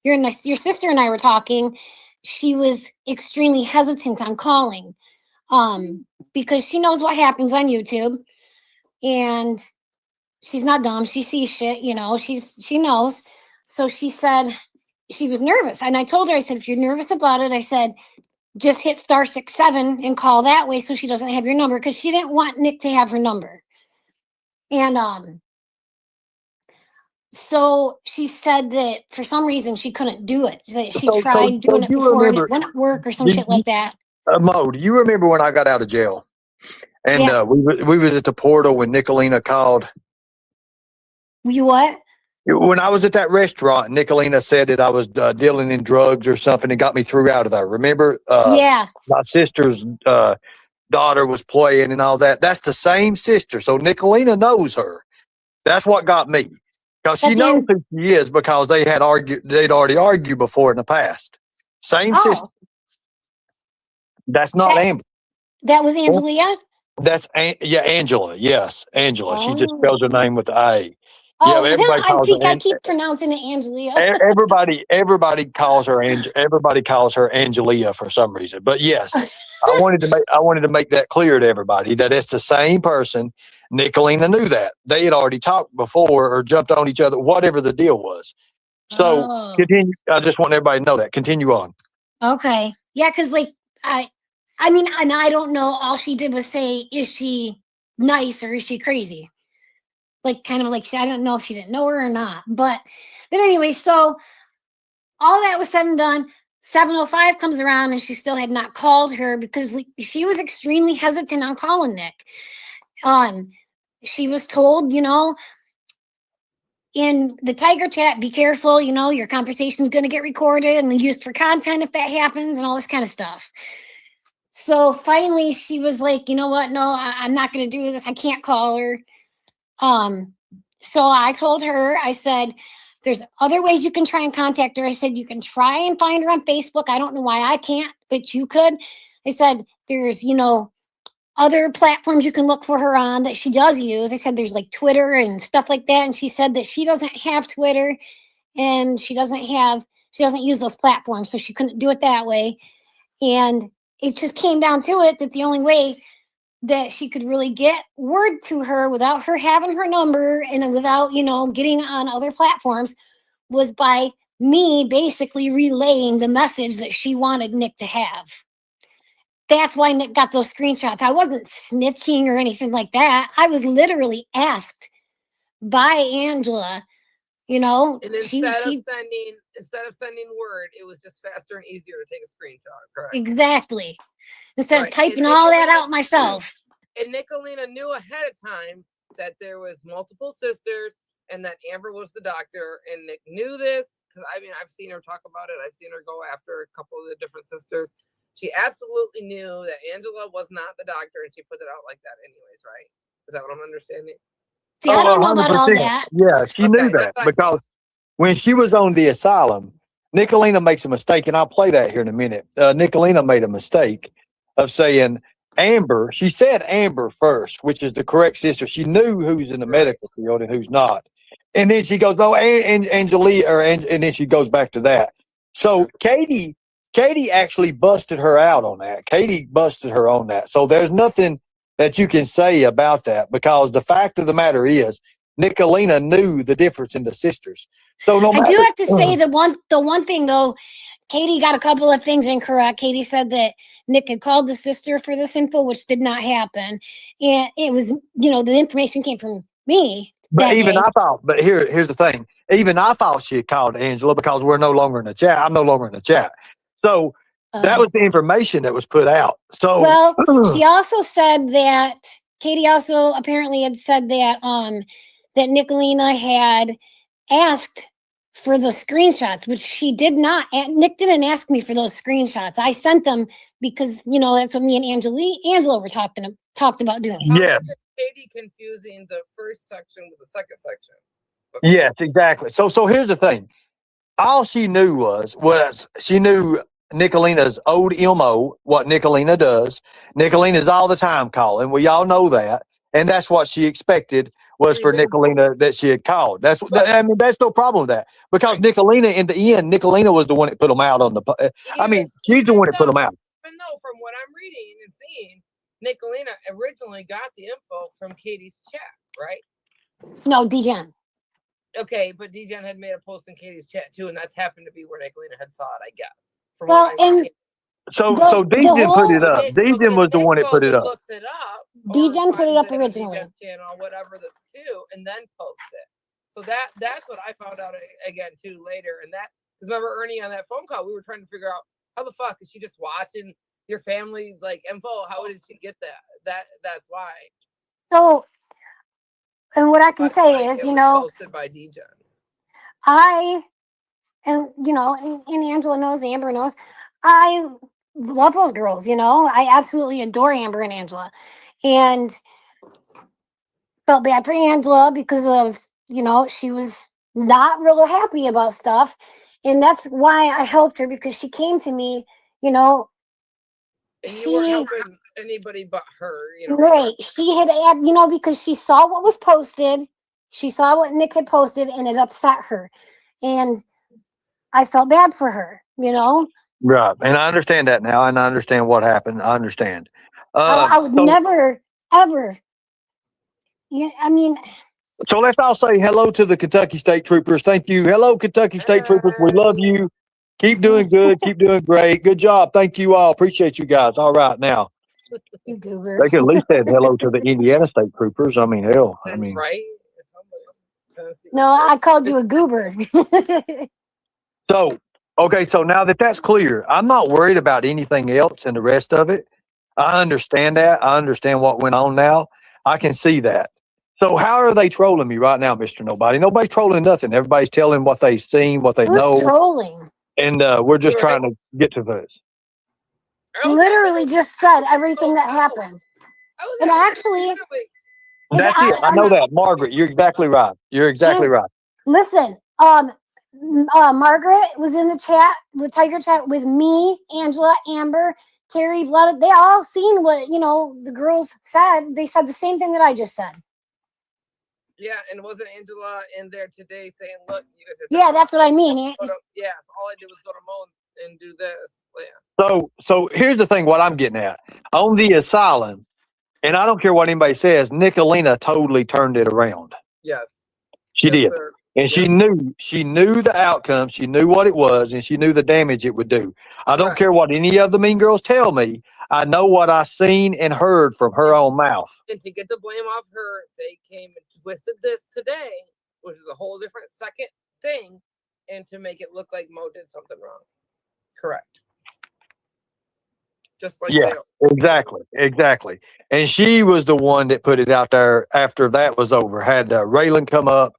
your sister and I were talking. She was extremely hesitant on calling because she knows what happens on YouTube. And she's not dumb. She sees shit, she knows. So she said she was nervous. And I told her, I said, if you're nervous about it, I said, just hit *67 and call that way so she doesn't have your number, because she didn't want Nick to have her number. And so she said that for some reason she couldn't do it. She tried doing it before and it wouldn't work or some shit like that. Mo, do you remember when I got out of jail? And we was at the portal when Nicolina called. You what? When I was at that restaurant, Nicolina said that I was dealing in drugs or something and got me through out of there. Remember? My sister's daughter was playing and all that. That's the same sister. So Nicolina knows her. That's what got me. Because she knows who she is, because they'd already argued before in the past. Same sister. That's not Amber. That was Angelia? That's Angela. Yes, Angela. She just spells her name with the A. Oh, yeah, I keep pronouncing it Angelia. everybody calls her everybody calls her Angelia for some reason. But yes, I wanted to make that clear to everybody that it's the same person. Nicolina knew that. They had already talked before or jumped on each other, whatever the deal was. So continue. I just want everybody to know that. Continue on. Okay. Yeah, because I mean, and I don't know. All she did was say, is she nice or is she crazy? Like, kind of like, I don't know if she didn't know her or not. But anyway, so all that was said and done. 7:05 comes around and she still had not called her because she was extremely hesitant on calling Nick. She was told, in the Tiger chat, be careful, your conversation is going to get recorded and used for content if that happens and all this kind of stuff. So finally she was like, you know what? No, I'm not going to do this. I can't call her. so I told her, I said, there's other ways you can try and contact her. I said, you can try and find her on Facebook. I don't know why I can't, but you could. I said, there's, other platforms you can look for her on that she does use. I said, there's like Twitter and stuff like that. And she said that she doesn't have Twitter and she doesn't use those platforms. So she couldn't do it that way. And it just came down to it that the only way that she could really get word to her without her having her number and without, getting on other platforms was by me basically relaying the message that she wanted Nick to have. That's why Nick got those screenshots. I wasn't snitching or anything like that. I was literally asked by Angela, And instead of sending word, it was just faster and easier to take a screenshot, correct? Exactly. Instead of typing all that out myself. And Nicolina knew ahead of time that there was multiple sisters and that Amber was the doctor, and Nick knew this because I've seen her talk about it. I've seen her go after a couple of the different sisters. She absolutely knew that Angela was not the doctor, and she put it out like that anyways, right? Is that what I'm understanding? See, I don't know about all 100%. that. Yeah, she knew that because when she was on the asylum, Nicolina makes a mistake, and I'll play that here in a minute. Nicolina made a mistake of saying Amber. She said Amber first, which is the correct sister. She knew who's in the medical field and who's not. And then she goes, and then she goes back to that. So Katie actually busted her out on that. Katie busted her on that. So there's nothing that you can say about that because the fact of the matter is Nicolina knew the difference in the sisters. So I do have to say the one thing though, Katie got a couple of things incorrect. Katie said that Nick had called the sister for this info, which did not happen. And it was, the information came from me. But here's the thing. Even I thought she had called Angela because we're no longer in the chat. I'm no longer in the chat. So that was the information that was put out. So she also said that Katie also apparently had said that that Nicolina had asked for the screenshots, which she did not. Nick didn't ask me for those screenshots. I sent them because that's what me and Angela were talked about doing. Yeah. Katie confusing the first section with the second section. Okay. Yes, exactly. So here's the thing. All she knew was she knew Nicolina's old MO, what Nicolina does. Nicolina's all the time calling. We all know that. And that's what she expected was for Nicolina that she had called. That's no problem with that. Because Nicolina, in the end, Nicolina was the one that put them out on the she's the one that put them out. Even though from what I'm reading and seeing, Nicolina originally got the info from Katie's chat, right? No, Degen. Okay, but Degen had made a post in Katie's chat too, and that's happened to be where Nicolina had saw it, I guess. So Degen put it up. Degen was the one that put it up. Looks it up. Degen put it up originally. Channel, whatever the two, and then post it. So that's what I found out again too later. And that because remember Ernie on that phone call, we were trying to figure out how the fuck is she just watching your family's info? How did she get that? That's why. So, and what I can say is, posted by Degen. And Angela knows, Amber knows, I love those girls. I absolutely adore Amber and Angela, and felt bad for Angela because of she was not real happy about stuff, and that's why I helped her because she came to me, And you weren't helping anybody but her, Right. She had, because she saw what was posted. She saw what Nick had posted and it upset her. And I felt bad for her, Right. And I understand that now. And I understand what happened. I understand. I would never, ever. So let's all say hello to the Kentucky State Troopers. Thank you. Hello, Kentucky State Troopers. We love you. Keep doing good. Keep doing great. Good job. Thank you all. Appreciate you guys. All right. Now, you goober. they could at least say hello to the Indiana State Troopers. Hell. Right? No, I called you a goober. So now that's clear, I'm not worried about anything else and the rest of it. I understand that. I understand what went on now. I can see that. So how are they trolling me right now, Mr. Nobody? Nobody's trolling nothing. Everybody's telling what they've seen, what they know. Trolling? And we're just trying to get to this. Literally just said everything that happened. And actually, That's it. I know that, Margaret. You're exactly right. You're exactly right. Listen, Margaret was in the Tiger chat with me, Angela, Amber, Terry, Beloved. They all seen what the girls said. They said the same thing that I just said. Yeah, and wasn't Angela in there today saying, "Look, you guys." Yeah, that's what I mean. Yes, all I did was go to Mo and do this. Yeah. So here's the thing. What I'm getting at on the asylum, and I don't care what anybody says. Nicolina totally turned it around. Yes. She did. Sir. And she knew the outcome. She knew what it was, and she knew the damage it would do. I don't care what any of the mean girls tell me. I know what I seen and heard from her own mouth. And to get the blame off her, they came and twisted this today, which is a whole different second thing, and to make it look like Mo did something wrong. Correct. Just like exactly. And she was the one that put it out there after that was over. Had Raylan come up.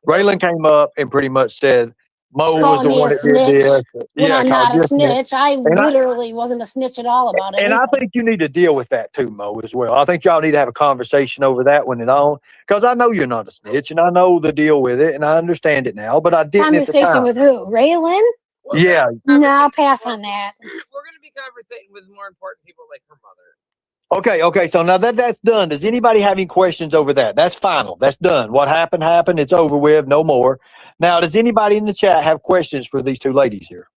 Raylan came up and pretty much said Mo was the one that did this. When I'm not a snitch. I literally wasn't a snitch at all about it. And I think you need to deal with that too, Mo, as well. I think y'all need to have a conversation over that one and on, because I know you're not a snitch and I know the deal with it and I understand it now, but I didn't. Conversation with who? Raylan? Yeah. No, I'll pass on that. We're going to be conversating with more important people like her mother. Okay. So now that's done. Does anybody have any questions over that? That's final. That's done. What happened, happened. It's over with. No more. Now, does anybody in the chat have questions for these two ladies here?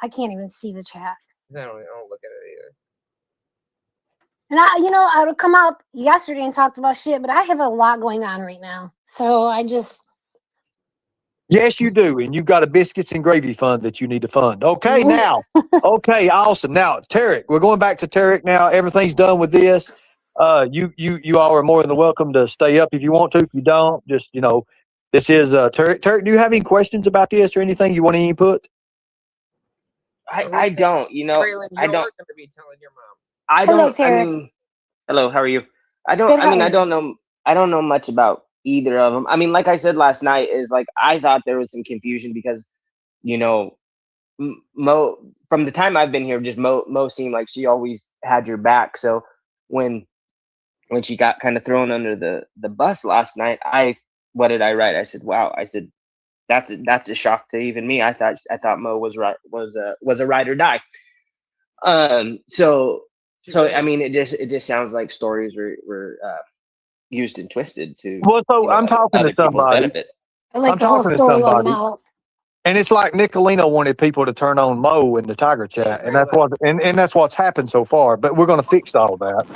I can't even see the chat. I don't look at it either. And I would come up yesterday and talked about shit, but I have a lot going on right now. So I just. Yes, you do. And you've got a biscuits and gravy fund that you need to fund. Okay, now. Okay, awesome. Now, Tarek, we're going back to Tarek now. Everything's done with this. You all are more than welcome to stay up if you want to. If you don't, just, this is Tarek. Tarek, do you have any questions about this or anything you want to input? I don't, Raylan, I don't. Going to be telling your mom. I don't. Hello, Tarek. I mean, hello. How are you? I don't. I don't know. I don't know much about either of them. I mean, like I said last night, is like I thought there was some confusion because, Mo, from the time I've been here, just Mo seemed like she always had your back. So when she got kind of thrown under the bus last night, what did I write? I said, wow. I said, that's a shock to even me. I thought Mo was a ride or die. So I mean, it just sounds like stories were used and twisted to. Well, so I'm talking to somebody. Benefit. Like the whole story wasn't out. And it's like Nicolina wanted people to turn on Mo in the Tiger chat, and that's what's happened so far. But we're going to fix all that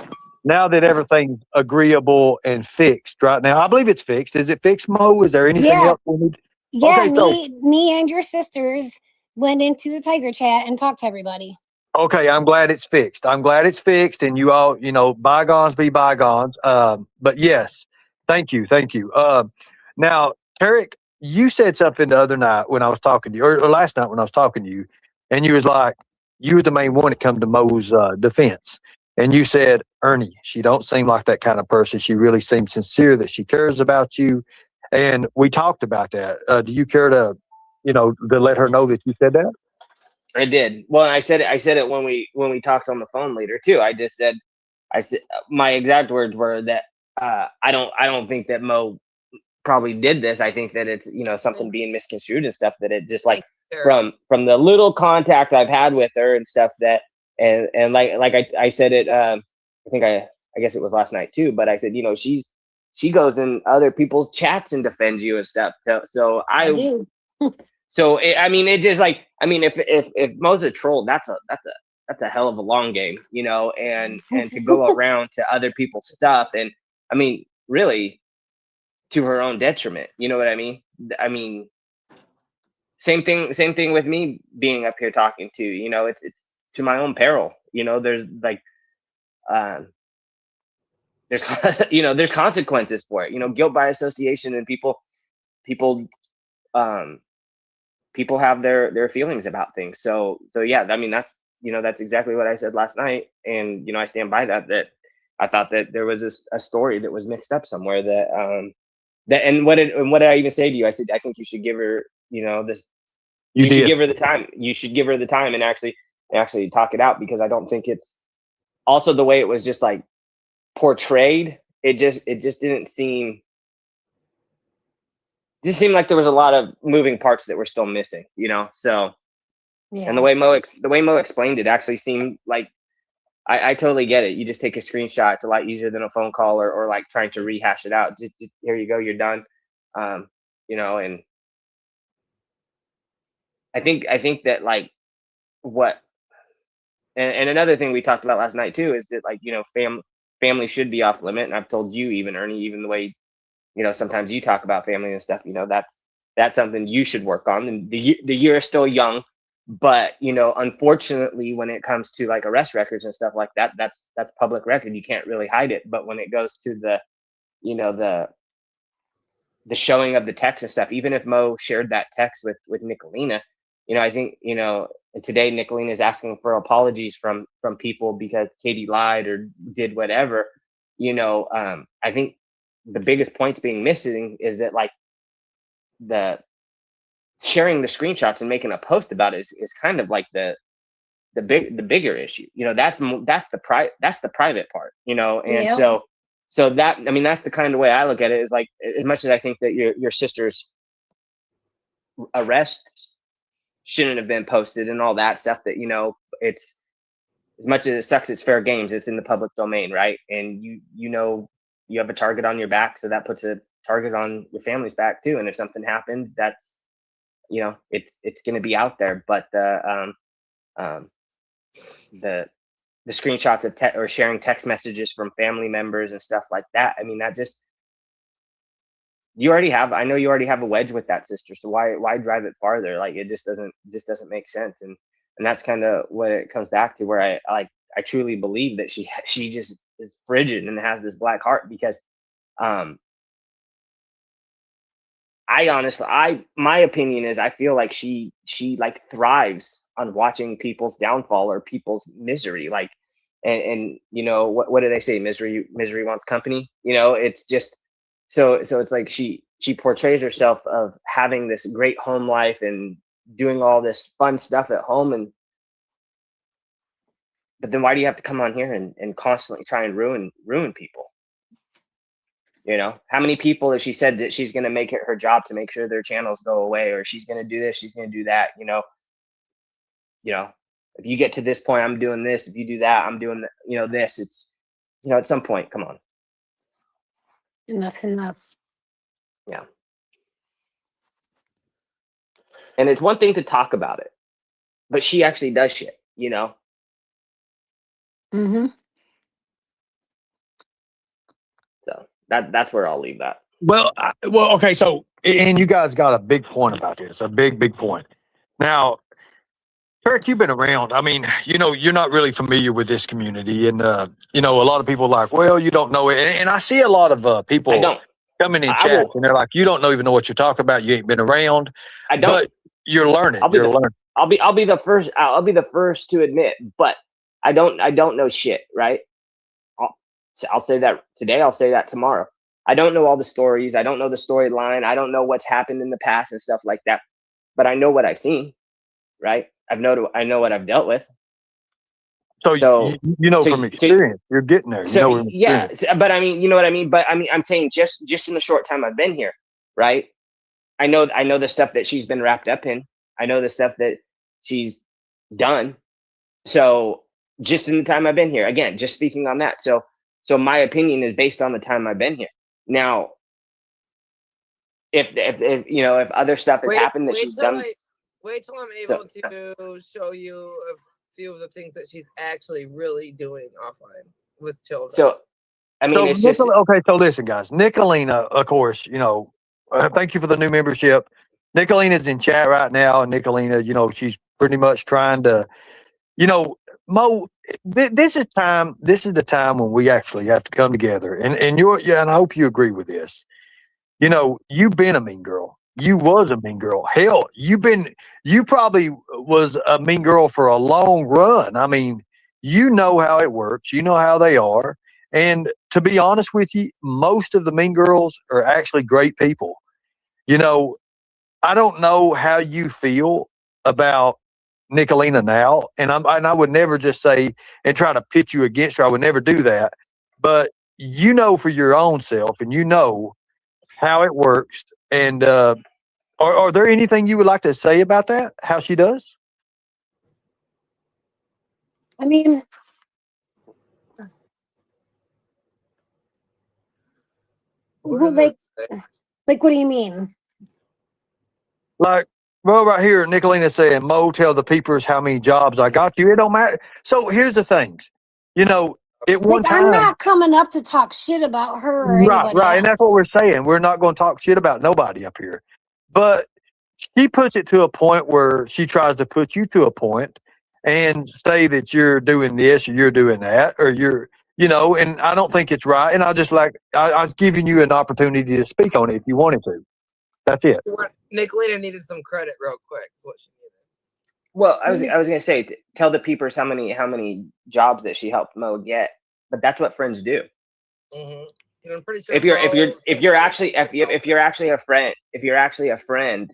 now that everything's agreeable and fixed. Right now, I believe it's fixed. Is it fixed, Mo? Is there anything else we need? Yeah, okay, me and your sisters went into the Tiger chat and talked to everybody. Okay, I'm glad it's fixed. And you all, bygones be bygones. But yes, thank you. Now, Tarek, you said something the other night when I was talking to you, or last night when I was talking to you, and you was like, you were the main one that come to Mo's defense. And you said, Ernie, she don't seem like that kind of person. She really seems sincere that she cares about you. And we talked about that. Do you care to let her know that you said that? I did. Well, I said it when we talked on the phone later too. I said my exact words were that I don't think that Mo probably did this. I think that it's something being misconstrued and stuff, that it just like from the little contact I've had with her and stuff, that and like I said it I guess it was last night too, but I said she goes in other people's chats and defends you and stuff. So I do. So it just like, if Mo's a troll, that's a hell of a long game, and to go around to other people's stuff, and really to her own detriment. You know what I mean? Same thing with me being up here talking to it's to my own peril. There's like there's consequences for it. Guilt by association, and people have their feelings about things. So yeah, that's exactly what I said last night, and I stand by that I thought that there was a story that was mixed up somewhere, and what did I even say to you? I said I think you should give her this. You should give her the time. You should give her the time and actually talk it out, because I don't think it's also the way it was just like portrayed. it just didn't seem. Just seemed like there was a lot of moving parts that were still missing, So, and the Yeah. way Mo explained it actually seemed like I totally get it. You just take a screenshot; it's a lot easier than a phone call or like trying to rehash it out. Just here you go, you're done. And I think that like what and another thing we talked about last night too is that like family should be off limit, and I've told you even Ernie, even the way sometimes you talk about family and stuff, that's something you should work on. And the year is still young, but unfortunately, when it comes to like arrest records and stuff like that, that's public record. You can't really hide it. But when it goes to the the showing of the text and stuff, even if Mo shared that text with Nicolina, I think and today Nicolina is asking for apologies from people because Katie lied or did whatever. I think the biggest points being missing is that like the sharing the screenshots and making a post about it is kind of like the bigger issue. That's the private part. And Yep. so that, I mean, that's the kind of way I look at it, is like, as much as I think that your sister's arrest shouldn't have been posted and all that stuff, that it's, as much as it sucks, it's fair games. It's in the public domain, right? And you have a target on your back, so that puts a target on your family's back too. And if something happens, that's it's going to be out there. But the screenshots of or sharing text messages from family members and stuff like that, I mean, that just, I know you already have a wedge with that sister, so why drive it farther? Like, it just doesn't make sense. And that's kind of what it comes back to, where I truly believe that she just is frigid and has this black heart, because my opinion is, I feel like she like thrives on watching people's downfall or people's misery. Like, and what do they say? Misery wants company. It's just, so it's like she portrays herself of having this great home life and doing all this fun stuff at home, but then why do you have to come on here and constantly try and ruin people? How many people has she said that she's going to make it her job to make sure their channels go away, or she's going to do this, she's going to do that? If you get to this point, I'm doing this. If you do that, I'm doing this. It's, at some point, come on. Enough's enough. Yeah. And it's one thing to talk about it, but she actually does shit, Mm-hmm. So that's where I'll leave that. Well, okay. So, and you guys got a big point about this, a big point. Now, Tarek, you've been around. I mean, you're not really familiar with this community, and a lot of people are like, well, you don't know it, and I see a lot of people coming in chats, and they're like, you don't even know what you're talking about. You ain't been around. I don't. But you're learning. I'll be the first. I'll be the first to admit, but I don't know shit, right? I'll say that today. I'll say that tomorrow. I don't know all the stories. I don't know the storyline. I don't know what's happened in the past and stuff like that. But I know what I've seen, right? I know what I've dealt with. So from experience, you're getting there. Yeah, but I mean, you know what I mean. But I mean, I'm saying just in the short time I've been here, right? I know the stuff that she's been wrapped up in. I know the stuff that she's done. So just in the time I've been here, again, just speaking on that. So my opinion is based on the time I've been here. Now, if other stuff has happened that she's done. Wait till I'm able to show you a few of the things that she's actually really doing offline with children. So, I mean, it's just okay. So listen, guys. Nicolina, of course, thank you for the new membership. Nicolina's in chat right now, and Nicolina, she's pretty much trying to, Mo, this is the time when we actually have to come together, and I hope you agree with this. You've been a mean girl. You was a mean girl. Hell, you probably was a mean girl for a long run. I mean, you know how it works. You know how they are. And to be honest with you, most of the mean girls are actually great people. I don't know how you feel about Nicolina now, and I would never just say and try to pit you against her. I would never do that. But you know for your own self, and you know how it works. And are there anything you would like to say about that? How she does? I mean, What well, is it? like, what do you mean? Like, well, right here, Nicolina saying, Mo, tell the peepers how many jobs I got you. It don't matter. So here's the things. You know, at one Like, I'm time, not coming up to talk shit about her or right, anybody right. And that's what we're else. saying. We're not going to talk shit about nobody up here. But she puts it to a point where she tries to put you to a point and say that you're doing this or you're doing that or you're, you know, and I don't think it's right. And I was giving you an opportunity to speak on it if you wanted to. That's it. Nicolina needed some credit real quick. That's what she needed. Well, I was gonna say, tell the peepers how many jobs that she helped Mo get, but that's what friends do. And I'm pretty sure If you're actually a friend,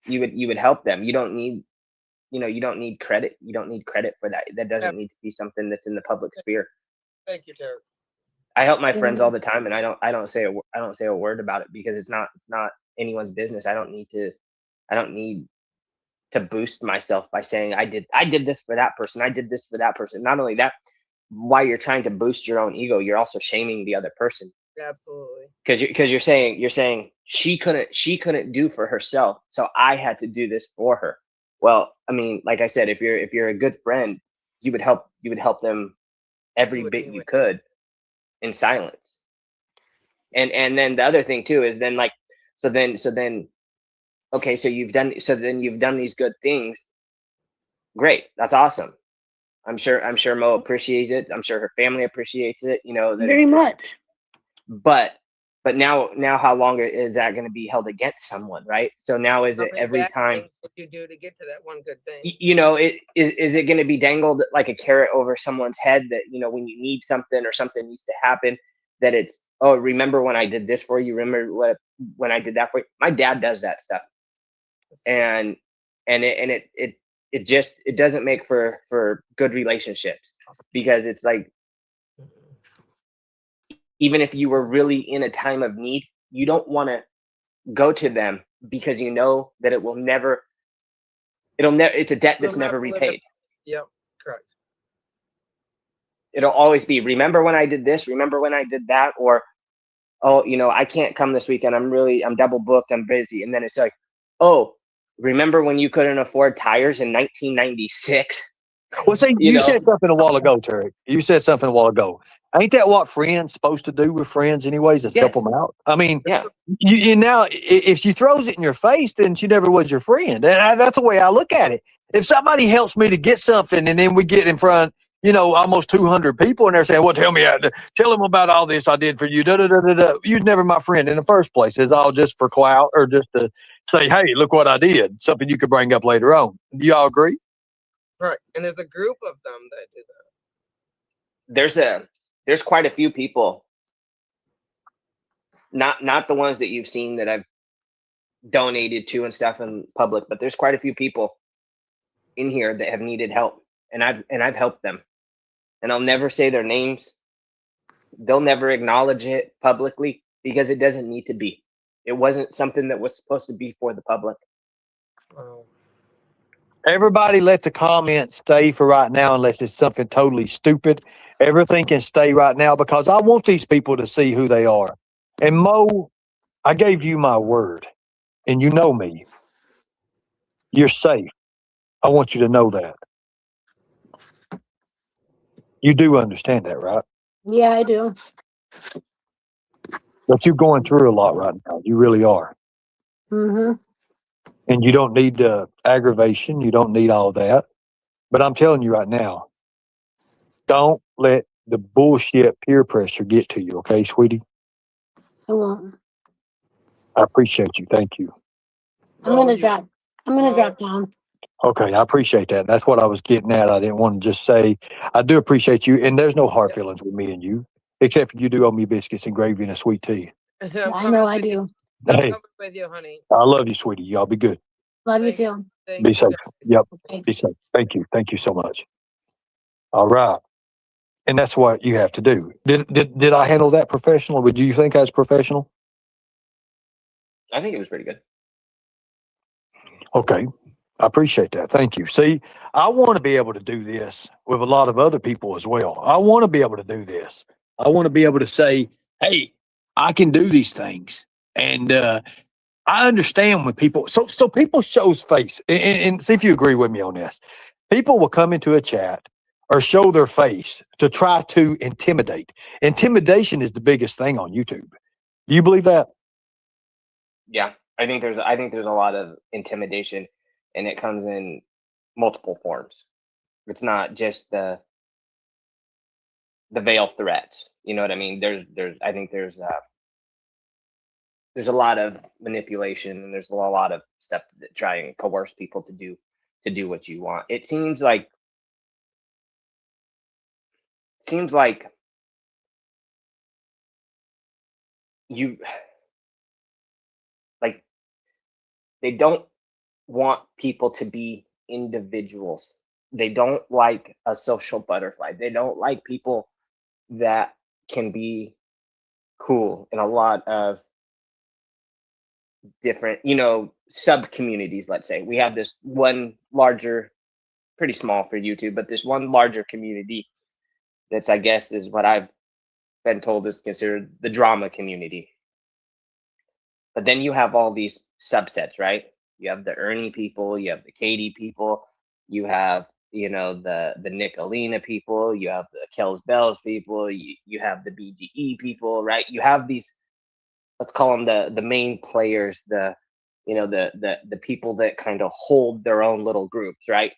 you would help them. You don't need credit. You don't need credit for that. That doesn't need to be something that's in the public sphere. Thank you, Tarek. I help my friends all the time, and I don't say a word about it because it's not anyone's business. I don't need to boost myself by saying I did this for that person. I did this for that person. Not only that, while you're trying to boost your own ego, you're also shaming the other person. Absolutely. Because you're saying she couldn't do for herself, so I had to do this for her. Well, I mean, like I said, if you're a good friend, you would help them every bit you could in silence. And then the other thing too is then so then okay, so you've done these good things. Great, that's awesome. I'm sure Mo appreciates it. I'm sure her family appreciates it. You know, Very much. But now how long is that going to be held against someone, right? So now is it every time you do to get to that one good thing? You know, is it going to be dangled like a carrot over someone's head that, you know, when you need something or something needs to happen, that it's, oh, remember when I did this for you? Remember when I did that for you? My dad does that stuff, and it just doesn't make for good relationships, because it's like, even if you were really in a time of need, you don't want to go to them because you know that it's a debt that's never repaid. Yep, correct. It'll always be, remember when I did this, remember when I did that, or, oh, you know, I can't come this weekend. I'm double booked, I'm busy. And then it's like, oh, remember when you couldn't afford tires in 1996? Well, see, you said something a while ago, Tarek. You said something a while ago. Ain't that what friends supposed to do with friends anyways, is help them out? I mean, yeah. You now, if she throws it in your face, then she never was your friend. And that's the way I look at it. If somebody helps me to get something and then we get in front, you know, almost 200 people and they're saying, well, tell them about all this I did for you. You're never my friend in the first place. It's all just for clout or just to say, hey, look what I did. Something you could bring up later on. Do y'all agree? Right. And there's a group of them that do that. There's quite a few people, not the ones that you've seen that I've donated to and stuff in public, but there's quite a few people in here that have needed help, and I've helped them, and I'll never say their names. They'll never acknowledge it publicly because it doesn't need to be. It wasn't something that was supposed to be for the public. Wow. Everybody let the comments stay for right now unless it's something totally stupid. Everything can stay right now because I want these people to see who they are. And Mo, I gave you my word, and you know me. You're safe. I want you to know that. You do understand that, right? Yeah, I do. But you're going through a lot right now. You really are. Mm-hmm. And you don't need aggravation. You don't need all that. But I'm telling you right now, don't let the bullshit peer pressure get to you, okay, sweetie? I won't. I appreciate you. Thank you. I'm gonna drop down. Okay, I appreciate that. That's what I was getting at. I didn't want to just say, I do appreciate you. And there's no hard feelings with me and you, except for you do owe me biscuits and gravy and a sweet tea. I know I do. I'm Hey, coming with you, honey. I love you, sweetie. Y'all be good. Love you too. Be safe. Yep. Okay. Be safe. Thank you. Thank you so much. All right. And that's what you have to do. Did I handle that professional? Would you think I was professional? I think it was pretty good. Okay. I appreciate that. Thank you. See, I want to be able to do this with a lot of other people as well. I want to be able to do this. I want to be able to say, hey, I can do these things. And I understand when people, so people shows face, and see if you agree with me on this. People will come into a chat or show their face to try to intimidate. Intimidation is the biggest thing on YouTube. Do you believe that? Yeah, I think there's a lot of intimidation, and it comes in multiple forms. It's not just the veiled threats. You know what I mean? I think there's a lot of manipulation, and there's a lot of stuff that try and coerce people to do what you want. It seems like you like they don't want people to be individuals. They don't like a social butterfly. They don't like people that can be cool in a lot of different, sub communities. Let's say we have this one larger, pretty small for YouTube, but this one larger community that's, I guess, is what I've been told is considered the drama community. But then you have all these subsets, right? You have the Ernie people, you have the Katie people, you have, the Nicolina people, you have the Kells Bells people, you have the BGE people, right? You have these, let's call them the main players, the people that kind of hold their own little groups, right?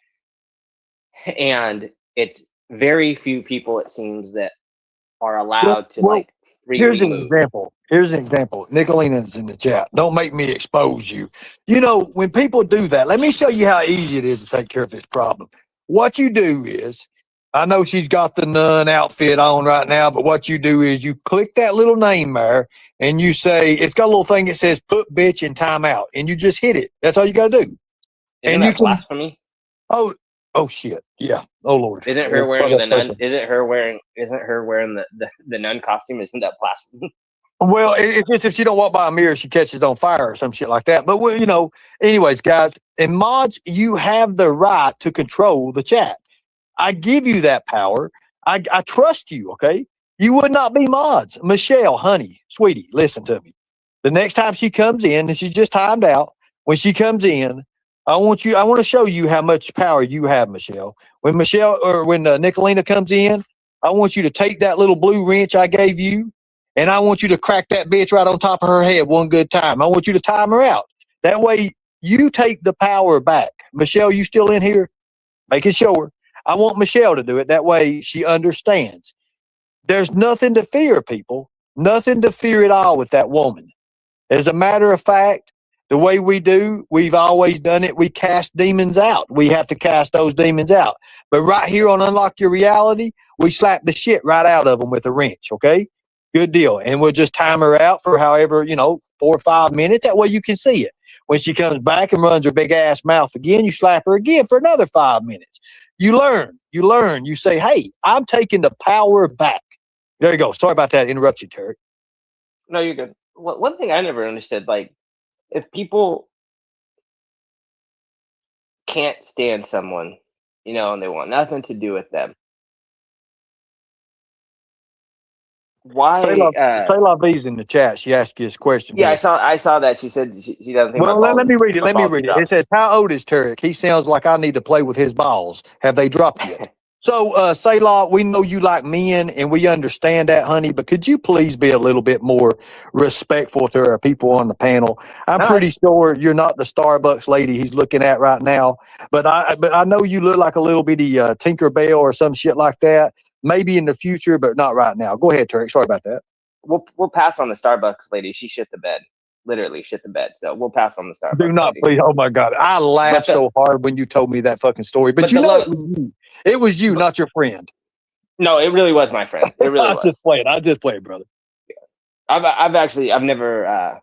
And it's very few people, it seems, that are allowed to Well, freely here's an move. example. Nicolina's in the chat. Don't make me expose you. When people do that, let me show you how easy it is to take care of this problem. What you do is, I know she's got the nun outfit on right now, but what you do is you click that little name there and you say, it's got a little thing that says put bitch in timeout, and you just hit it. That's all you got to do. Isn't that blasphemy? Oh shit. Yeah. Oh Lord. Isn't her wearing the nun? Isn't her wearing the nun costume? Isn't that blasphemy? Well, it's just if she don't walk by a mirror, she catches on fire or some shit like that. But anyways, guys, in mods, you have the right to control the chat. I give you that power. I trust you. Okay, you would not be mods. Michelle, honey, sweetie, listen to me. The next time she comes in, and she just timed out. When she comes in, I want to show you how much power you have, Michelle. When Nicolina comes in, I want you to take that little blue wrench I gave you, and I want you to crack that bitch right on top of her head one good time. I want you to time her out. That way, you take the power back. Michelle, you still in here? Make it sure. I want Michelle to do it. That way, she understands. There's nothing to fear, people. Nothing to fear at all with that woman. As a matter of fact, the way we've always done it, we cast demons out. We have to cast those demons out. But right here on Unlock Your Reality, we slap the shit right out of them with a wrench, okay? Good deal. And we'll just time her out for however, 4 or 5 minutes. That way you can see it. When she comes back and runs her big ass mouth again, you slap her again for another 5 minutes. You learn. You say, hey, I'm taking the power back. There you go. Sorry about that. Interrupt you, Tarek. No, you're good. One thing I never understood, if people can't stand someone, and they want nothing to do with them, why? Sayla V's in the chat. She asked you this question. Yeah, I saw that. She said she doesn't think. Well, let me read it. It says, "How old is Tarek? He sounds like I need to play with his balls. Have they dropped yet?" So, Sayla, we know you like men, and we understand that, honey. But could you please be a little bit more respectful to our people on the panel? I'm pretty sure you're not the Starbucks lady he's looking at right now. But I know you look like a little bitty Tinkerbell or some shit like that. Maybe in the future, but not right now. Go ahead, Tarek. Sorry about that. We'll pass on the Starbucks lady. She shit the bed. Literally shit the bed. So we'll pass on the Starbucks. Do not, lady. Please. Oh my God. I laughed so hard when you told me that fucking story. But it was you, not your friend. No, it really was my friend. It really was. I just played, brother. I've never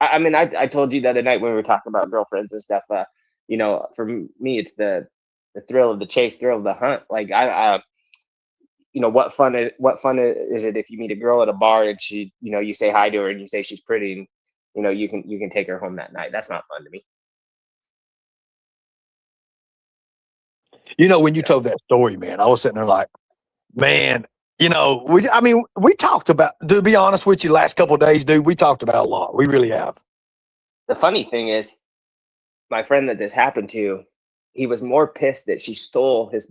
I told you the other night when we were talking about girlfriends and stuff, for me it's the thrill of the chase, thrill of the hunt. what fun is it if you meet a girl at a bar and she, you say hi to her and you say she's pretty, and you can take her home that night. That's not fun to me. When you told that story, man, I was sitting there like, man, we talked about, to be honest with you, last couple of days, dude, we talked about a lot. We really have. The funny thing is, my friend that this happened to, he was more pissed that she stole his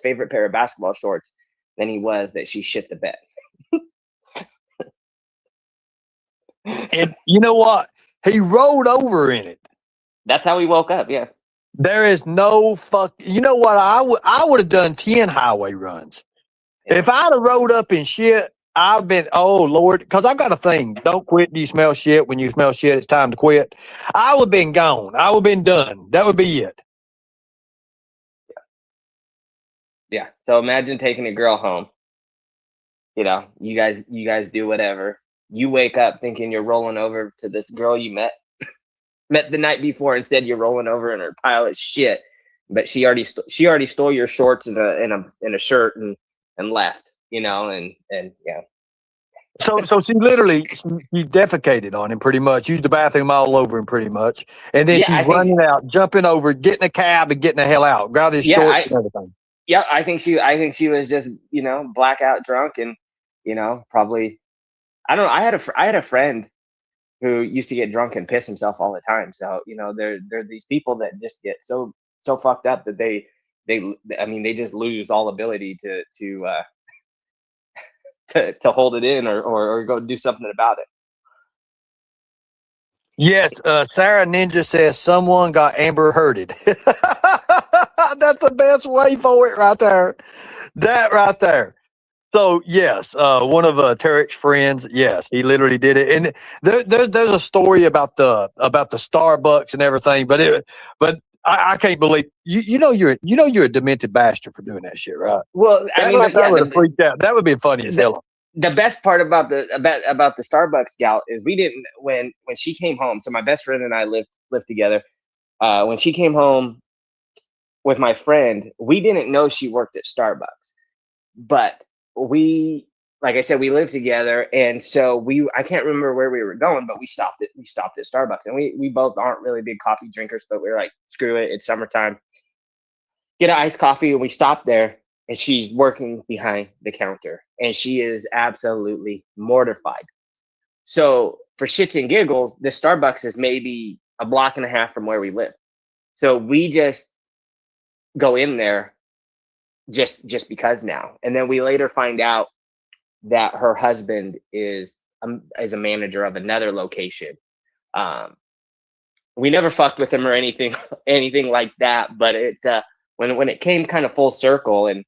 favorite pair of basketball shorts than he was that she shit the bed. And you know what? He rolled over in it. That's how he woke up. Yeah. There is no you know what? I would have done 10 highway runs. Yeah. If I'd have rolled up in shit, I've been, oh Lord, because I've got a thing. Don't quit. Do you smell shit? When you smell shit, it's time to quit. I would have been gone. I would have been done. That would be it. Yeah. So imagine taking a girl home. You guys do whatever. You wake up thinking you're rolling over to this girl you met the night before. Instead, you're rolling over in her pile of shit. But she already stole your shorts and a shirt and left. And yeah. So she literally she defecated on him pretty much. Used the bathroom all over him pretty much, and then she's running out, jumping over, getting a cab, and getting the hell out. Got his shorts and everything. Yeah, I think she was just blackout drunk and probably, I don't know. I had a friend who used to get drunk and piss himself all the time. So there are these people that just get so fucked up that they just lose all ability to hold it in or go do something about it. Yes, Sarah Ninja says someone got Amber Hearded. That's the best way for it right there. That right there. So yes, one of Tarek's friends, yes, he literally did it. And there's a story about the Starbucks and everything, but I can't believe you're a demented bastard for doing that shit, right? Well, I mean, that would have freaked out. That would be funny as hell. The best part about the Starbucks gal is we didn't when she came home. So my best friend and I lived together. When she came home with my friend, we didn't know she worked at Starbucks, but like I said, we lived together, and so I can't remember where we were going, but we stopped at Starbucks, and we both aren't really big coffee drinkers, but we were like, screw it, it's summertime. Get an iced coffee, and we stopped there. And she's working behind the counter, and she is absolutely mortified. So for shits and giggles, the Starbucks is maybe a block and a half from where we live. So we just go in there just because now. And then we later find out that her husband is a manager of another location. We never fucked with him or anything like that, but it when it came kind of full circle, and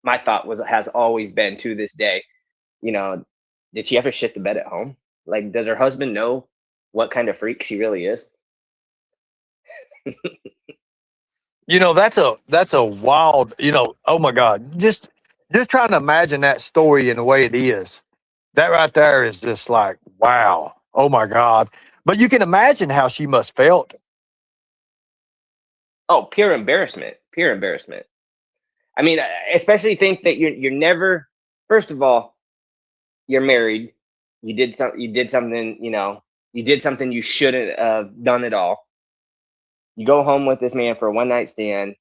my thought has always been to this day, did she ever shit the bed at home? Like, does her husband know what kind of freak she really is? That's a wild, oh my God. Just trying to imagine that story in the way it is. That right there is just like, wow. Oh my God. But you can imagine how she must felt. Oh, pure embarrassment. I mean, especially think that you're never. First of all, you're married. You did something. You did something you shouldn't have done at all. You go home with this man for a one night stand.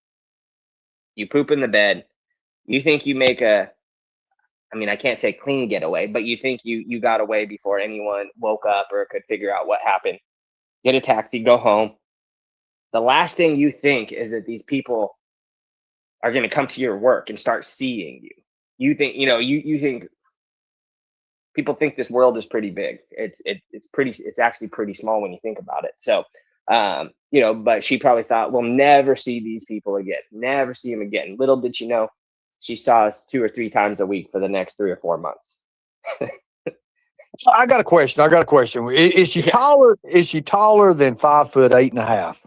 You poop in the bed. You think you make I can't say clean getaway, but you think you got away before anyone woke up or could figure out what happened. Get a taxi, go home. The last thing you think is that these people are going to come to your work and start seeing you. You think, you think people think this world is pretty big. It's actually pretty small when you think about it. So, but she probably thought, we'll never see these people again, never see them again. Little did she know, she saw us 2 or 3 times a week for the next 3 or 4 months. I got a question. Is she taller? Is she taller than 5'8.5"?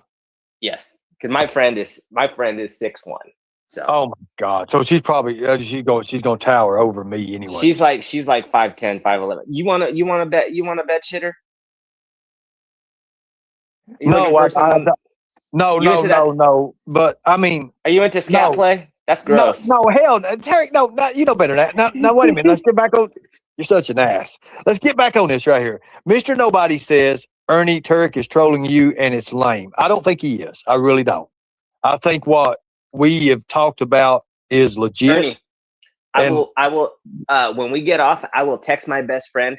Yes, because my friend is 6'1". So. Oh my God! So she's probably she's gonna tower over me anyway. She's like 5'10", 5'11". You wanna bet shitter? No. But I mean, are you into scat play? That's gross. No, hell, Tarek, no, you know better than that. Now, wait a minute. Let's get back on. You're such an ass. Let's get back on this right here. Mr. Nobody says Ernie Tarek is trolling you, and it's lame. I don't think he is. I really don't. I think what we have talked about is legit. Ernie, I will. When we get off, I will text my best friend,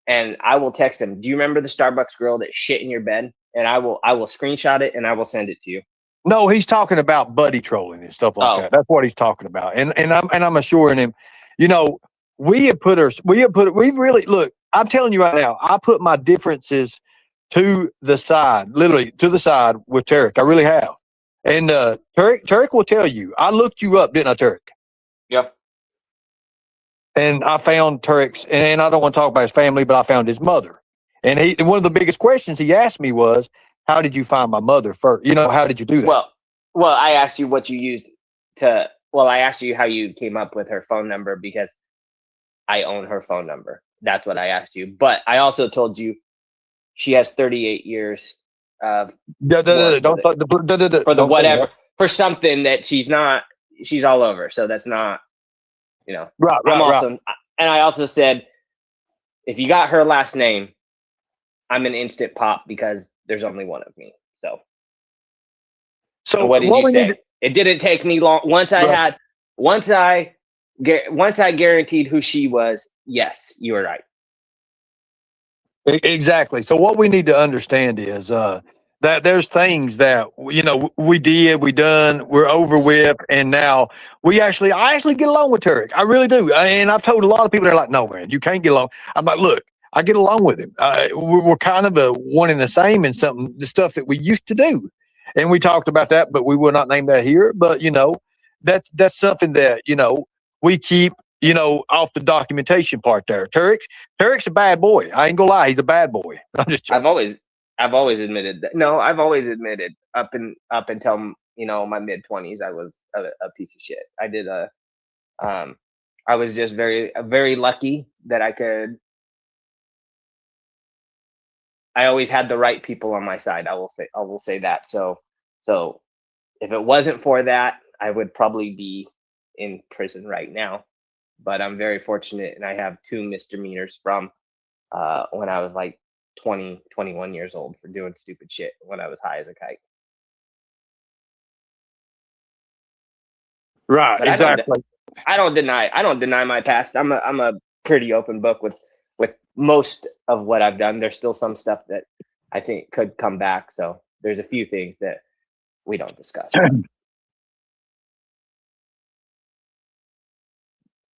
and I will text him. Do you remember the Starbucks girl that shit in your bed? And I will screenshot it and I will send it to you. No, he's talking about buddy trolling and stuff like that. That's what he's talking about. And I'm assuring him, you know, we've really, look, I'm telling you right now, I put my differences to the side, literally to the side with Tarek. I really have. And Tarek will tell you, I looked you up, didn't I, Tarek? Yep. And I found Tarek's, and I don't want to talk about his family, but I found his mother. And one of the biggest questions he asked me was, how did you find my mother first? You know, how did you do that? Well, I asked you what you used to. Well, I asked you how you came up with her phone number because I own her phone number. That's what I asked you. But I also told you she has 38 years of for the whatever for something that she's not. She's all over. So that's not. You know. Right. And I also said, if you got her last name, I'm an instant pop because there's only one of me. So what did you say? It didn't take me long. Once I guaranteed who she was, yes, you were right. Exactly. So what we need to understand is that there's things that, you know, we done, we're over with, and now I actually get along with Tarek. I really do. And I've told a lot of people, they're like, no, man, you can't get along. I'm like, look, I get along with him. We're kind of the one and the same in the stuff that we used to do. And we talked about that, but we will not name that here. But, you know, that's something that, you know, we keep, you know, off the documentation part there. Tarek's a bad boy. I ain't gonna lie. He's a bad boy. I'm just joking. I've always admitted that. No, I've always admitted up until, you know, my mid-20s, I was a piece of shit. I was just very lucky that I always had the right people on my side. I will say that. So if it wasn't for that, I would probably be in prison right now. But I'm very fortunate, and I have 2 misdemeanors from when I was like 20, 21 years old for doing stupid shit when I was high as a kite. Right, but exactly. I don't deny my past. I'm a pretty open book with most of what I've done. There's still some stuff that I think could come back. So there's a few things that we don't discuss.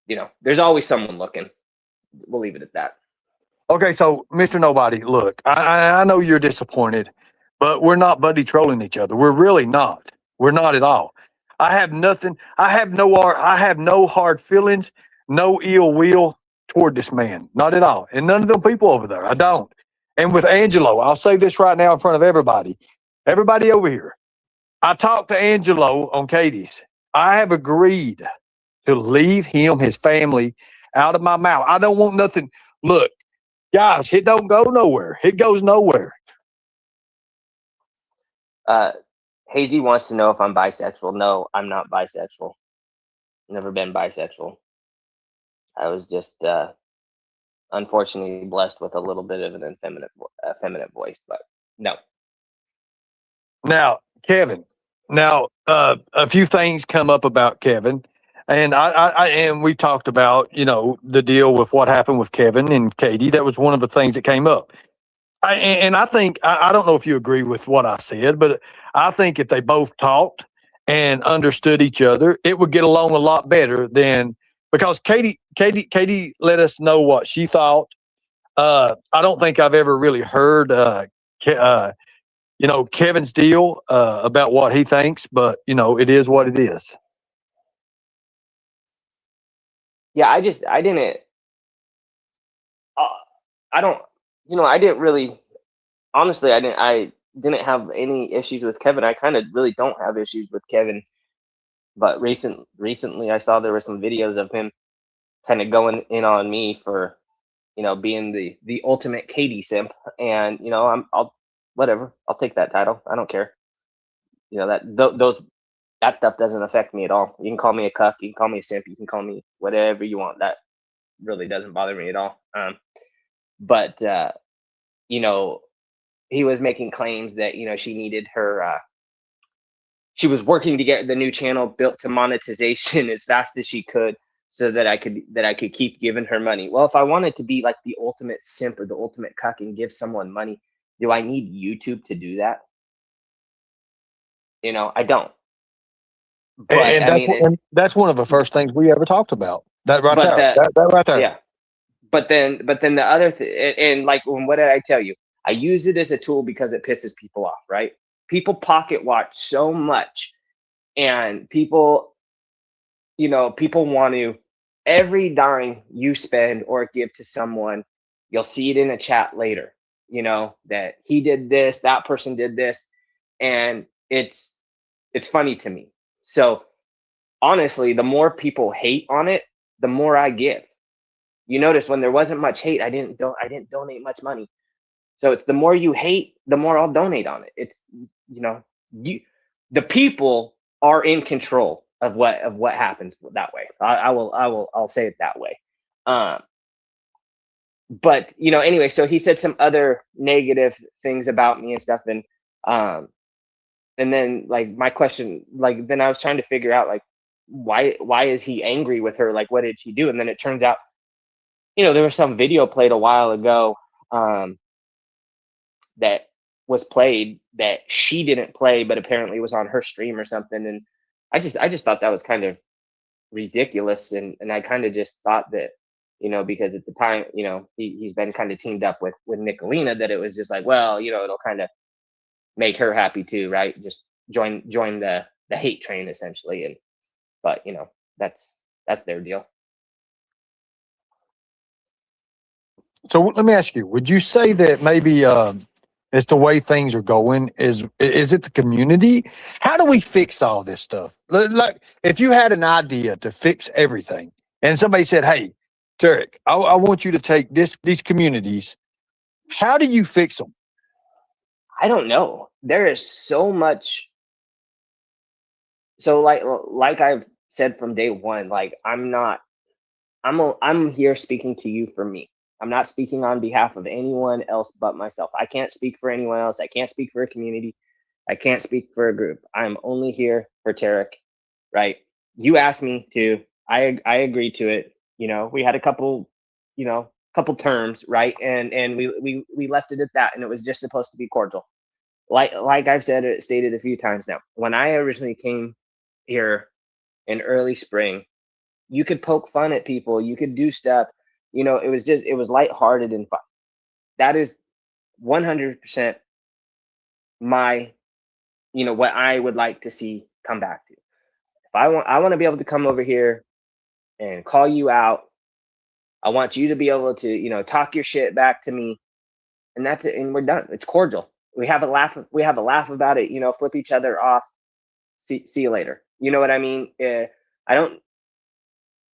You know, there's always someone looking. We'll leave it at that. Okay, so Mr. Nobody, look, I know you're disappointed, but we're not buddy trolling each other. We're really not. We're not at all. I have nothing. I have no hard feelings, no ill will toward this man. Not at all. And none of them people over there. I don't. And with Angelo, I'll say this right now in front of everybody. Everybody over here. I talked to Angelo on Katie's. I have agreed to leave his family out of my mouth. I don't want nothing. Look, guys, it don't go nowhere. It goes nowhere. Hazy wants to know if I'm bisexual. No, I'm not bisexual. Never been bisexual. I was just unfortunately blessed with a little bit of an effeminate voice, but no. Now, Kevin. Now, a few things come up about Kevin, and and we talked about, you know, the deal with what happened with Kevin and Katie. That was one of the things that came up. I think I don't know if you agree with what I said, but I think if they both talked and understood each other, it would get along a lot better than, because Katie let us know what she thought. I don't think I've ever really heard you know, Kevin's deal about what he thinks, but you know, it is what it is. Yeah, I didn't really, honestly, I didn't have any issues with Kevin. I kind of really don't have issues with Kevin, but recently I saw there were some videos of him kind of going in on me for, you know, being the ultimate Katie simp, and you know, I'll take that title. I don't care. You know, that those that stuff doesn't affect me at all. You can call me a cuck, you can call me a simp, you can call me whatever you want. That really doesn't bother me at all. But you know, he was making claims that, you know, she needed her she was working to get the new channel built to monetization as fast as she could so that I could keep giving her money. Well, if I wanted to be like the ultimate simp or the ultimate cuck and give someone money, do I need YouTube to do that? You know, I don't. But And I mean, that's one of the first things we ever talked about. That right but there. the That right there. yeah, but then the other and like what did I tell you? I use it as a tool because it pisses people off, right? People pocket watch so much, and people, you know, people want to, every dime you spend or give to someone, you'll see it in a chat later, you know, that he did this, that person did this, and it's funny to me. So honestly, the more people hate on it, the more I give. You notice when there wasn't much hate, I didn't donate much money. So it's the more you hate, the more I'll donate on it. It's, you know, the people are in control of what happens that way. I'll say it that way. But you know, anyway, so he said some other negative things about me and stuff, and then like my question, like then I was trying to figure out like why is he angry with her? Like what did she do? And then it turns out, you know, there was some video played a while ago that was played that she didn't play, but apparently was on her stream or something. And I just thought that was kind of ridiculous. And I kind of just thought that, you know, because at the time, you know, he's been kind of teamed up with Nicolina, that it was just like, well, you know, it'll kind of make her happy too, right? Just join the hate train essentially. And but you know, that's their deal. So let me ask you: would you say that maybe it's the way things are going? Is it the community? How do we fix all this stuff? Like, if you had an idea to fix everything, and somebody said, "Hey, Tarek, I want you to take these communities," how do you fix them? I don't know. There is so much. So like I've said from day one, like I'm here speaking to you for me. I'm not speaking on behalf of anyone else but myself. I can't speak for anyone else. I can't speak for a community. I can't speak for a group. I'm only here for Tarek, right? You asked me to. I agreed to it. You know, we had a couple, you know, couple terms, right? And we left it at that, and it was just supposed to be cordial. Like I've stated a few times now. When I originally came here in early spring, you could poke fun at people, you could do stuff, you know, it was lighthearted and fun. That is 100% my, you know, what I would like to see come back to. If I want to be able to come over here and call you out. I want you to be able to, you know, talk your shit back to me, and that's it, and we're done. It's cordial. We have a laugh about it, you know, flip each other off. See you later. You know what I mean? I don't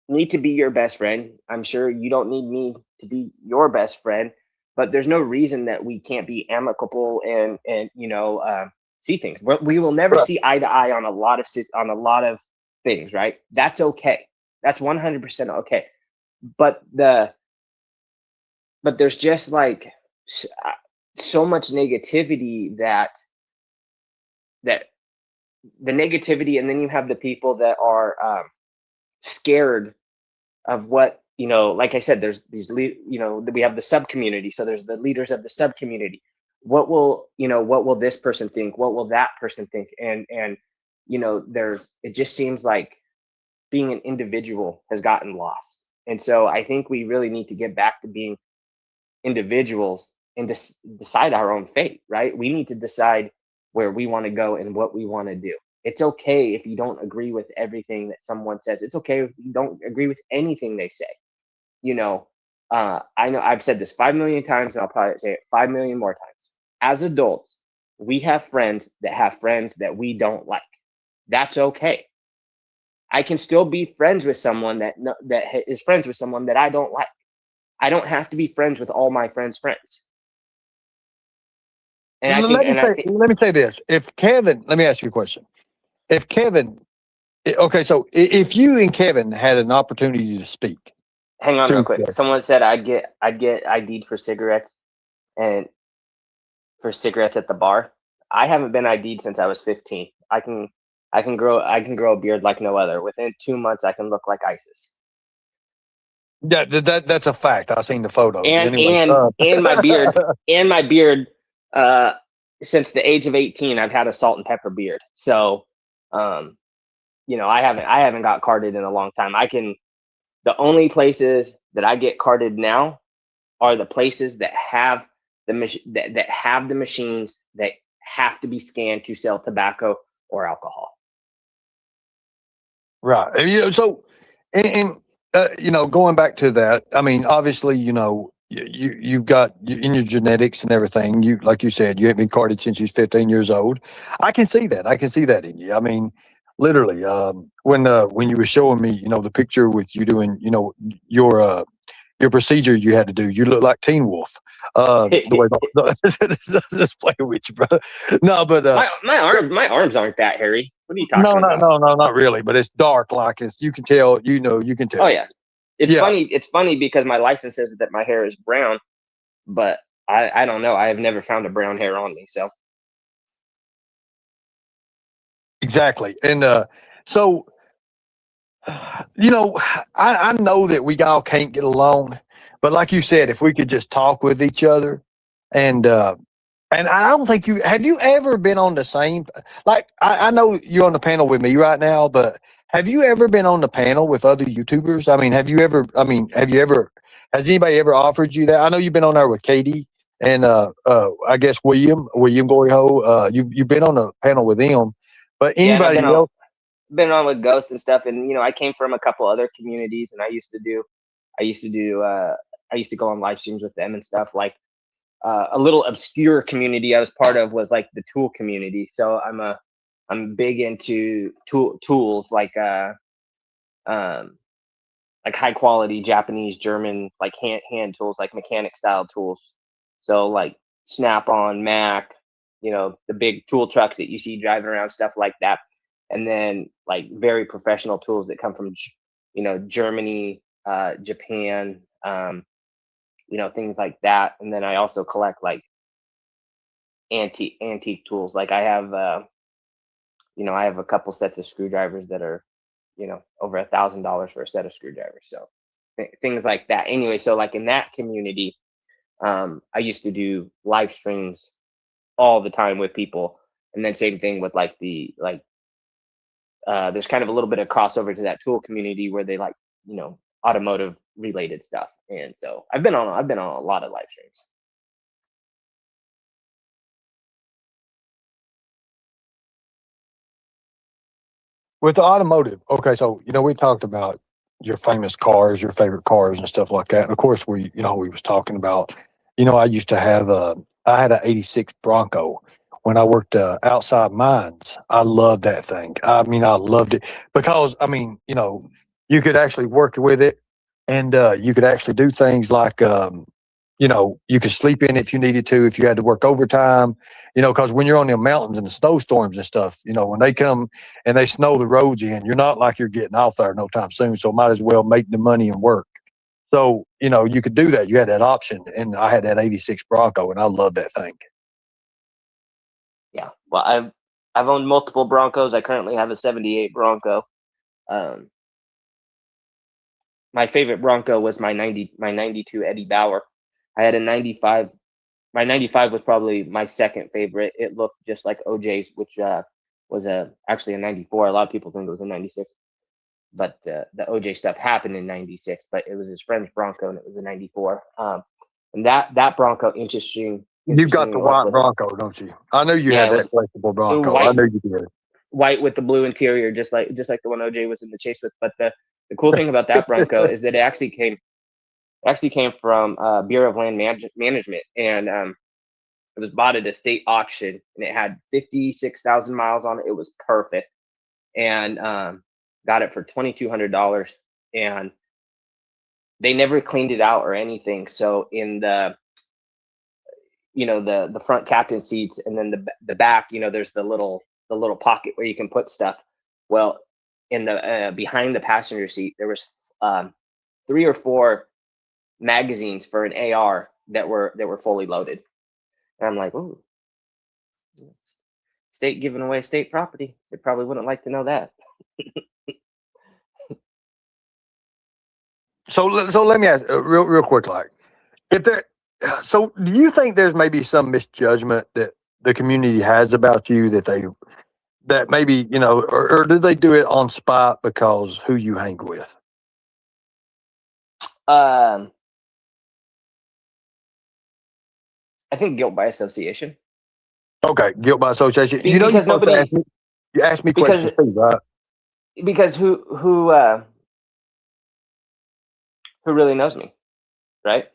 need to be your best friend. I'm sure you don't need me to be your best friend, but there's no reason that we can't be amicable and you know, see things. We will never see eye to eye on a lot of things, right? That's okay. That's 100% okay. But there's just like so much negativity that the negativity, and then you have the people that are scared of what, you know, like I said, there's these you know, we have the sub community, so there's the leaders of the sub community. What will this person think? What will that person think? And you know, it just seems like being an individual has gotten lost. And so I think we really need to get back to being individuals and decide our own fate, right? We need to decide where we want to go and what we want to do. It's okay if you don't agree with everything that someone says. It's okay if you don't agree with anything they say. You know, I know I've said this 5 million times, and I'll probably say it 5 million more times. As adults, we have friends that we don't like. That's okay. I can still be friends with someone that is friends with someone that I don't like. I don't have to be friends with all my friends' friends. And Let me say this. If Kevin, let me ask you a question. if Kevin, okay, so if you and Kevin had an opportunity to speak, Hang on to real each quick. other, Someone said I'd get ID'd for cigarettes and for cigarettes at the bar. I haven't been ID'd since I was 15. I can grow a beard like no other. Within 2 months, I can look like ISIS. yeah, that's a fact. I've seen the photos. And Anyway, and my beard and my beard. Since the age of 18, I've had a salt and pepper beard. So, I haven't got carded in a long time. The only places that I get carded now are the places that have that have the machines that have to be scanned to sell tobacco or alcohol. right. So, and going back to that, I mean, obviously, you've got in your genetics and everything. You, like you said, you haven't been carded since you was 15 years old. I can see that. I can see that in you. I mean, literally, when you were showing me, the picture with you doing, your procedure you had to do, you look like Teen Wolf. The way just playing with you, bro. No, but my arms aren't that hairy. What are you no, talking about? no, not really. But it's dark, like you can tell. You can tell. Oh yeah, it's Yeah. funny. It's funny because my license says that my hair is brown, but I don't know. I have never found a brown hair on me. So Exactly. And so, I know that we all can't get along, but like you said, if we could just talk with each other, and I don't think have you ever been on the same, like, I know you're on the panel with me right now, but have you ever been on the panel with other YouTubers? I mean, has anybody ever offered you that? I know you've been on there with Katie and I guess William Glory Hole. You've been on a panel with them, but yeah, and I've anybody else? been on with Ghost and stuff, and I came from a couple other communities, and I used to go on live streams with them and stuff. Like a little obscure community I was part of was like the tool community. So I'm big into tools like high quality Japanese, German, like hand tools, like mechanic style tools. So like Snap on, Mac, the big tool trucks that you see driving around, stuff like that. And then like very professional tools that come from, Germany, Japan, things like that. And then I also collect like antique tools. Like I have, I have a couple sets of screwdrivers that are, over $1,000 for a set of screwdrivers. So things like that. Anyway, so like in that community, I used to do live streams all the time with people, and then same thing with like there's kind of a little bit of crossover to that tool community where they like automotive related stuff, and so I've been on a lot of live streams. With the automotive, okay, so we talked about your famous cars, your favorite cars, and stuff like that. And of course, we was talking about, I used to have I had an '86 Bronco when I worked outside mines. I loved that thing. I mean, I loved it because you could actually work with it, and you could actually do things like you could sleep in it if you needed to, if you had to work overtime, because when you're on the mountains and the snowstorms and stuff, when they come and they snow the roads in, you're not like you're getting off there no time soon. So might as well make the money and work. So, you could do that. You had that option. And I had that '86 Bronco and I love that thing. Yeah, well, I've owned multiple Broncos. I currently have a '78 Bronco. Um, my favorite Bronco was my '92 Eddie Bauer. I had a '95. My '95 was probably my second favorite. It looked just like OJ's, which was actually a '94. A lot of people think it was a '96, but the OJ stuff happened in '96. But it was his friend's Bronco, and it was a '94. And that Bronco, interesting. You've got the Interestingly, white Bronco, don't you? I knew you yeah, had it that was flexible Bronco. I white, knew you did. white with the blue interior, just like the one OJ was in the chase with. But the cool thing about that Bronco is that it actually came from Bureau of Land Management, and it was bought at a state auction, and it had 56,000 miles on it. It was perfect, and got it for $2,200, and they never cleaned it out or anything. So in the the front captain seats, and then the back, there's the little little pocket where you can put stuff. Well, in the behind the passenger seat, there was 3 or 4 magazines for an AR that were fully loaded. And I'm like, ooh, state giving away state property. They probably wouldn't like to know that. So let me ask real quick, like, if there, so do you think there's maybe some misjudgment that the community has about you that maybe, you know, or do they do it on spot because who you hang with? I think guilt by association. Okay, guilt by association. You know, Because nobody, you ask me because questions too, right? because who really knows me, right?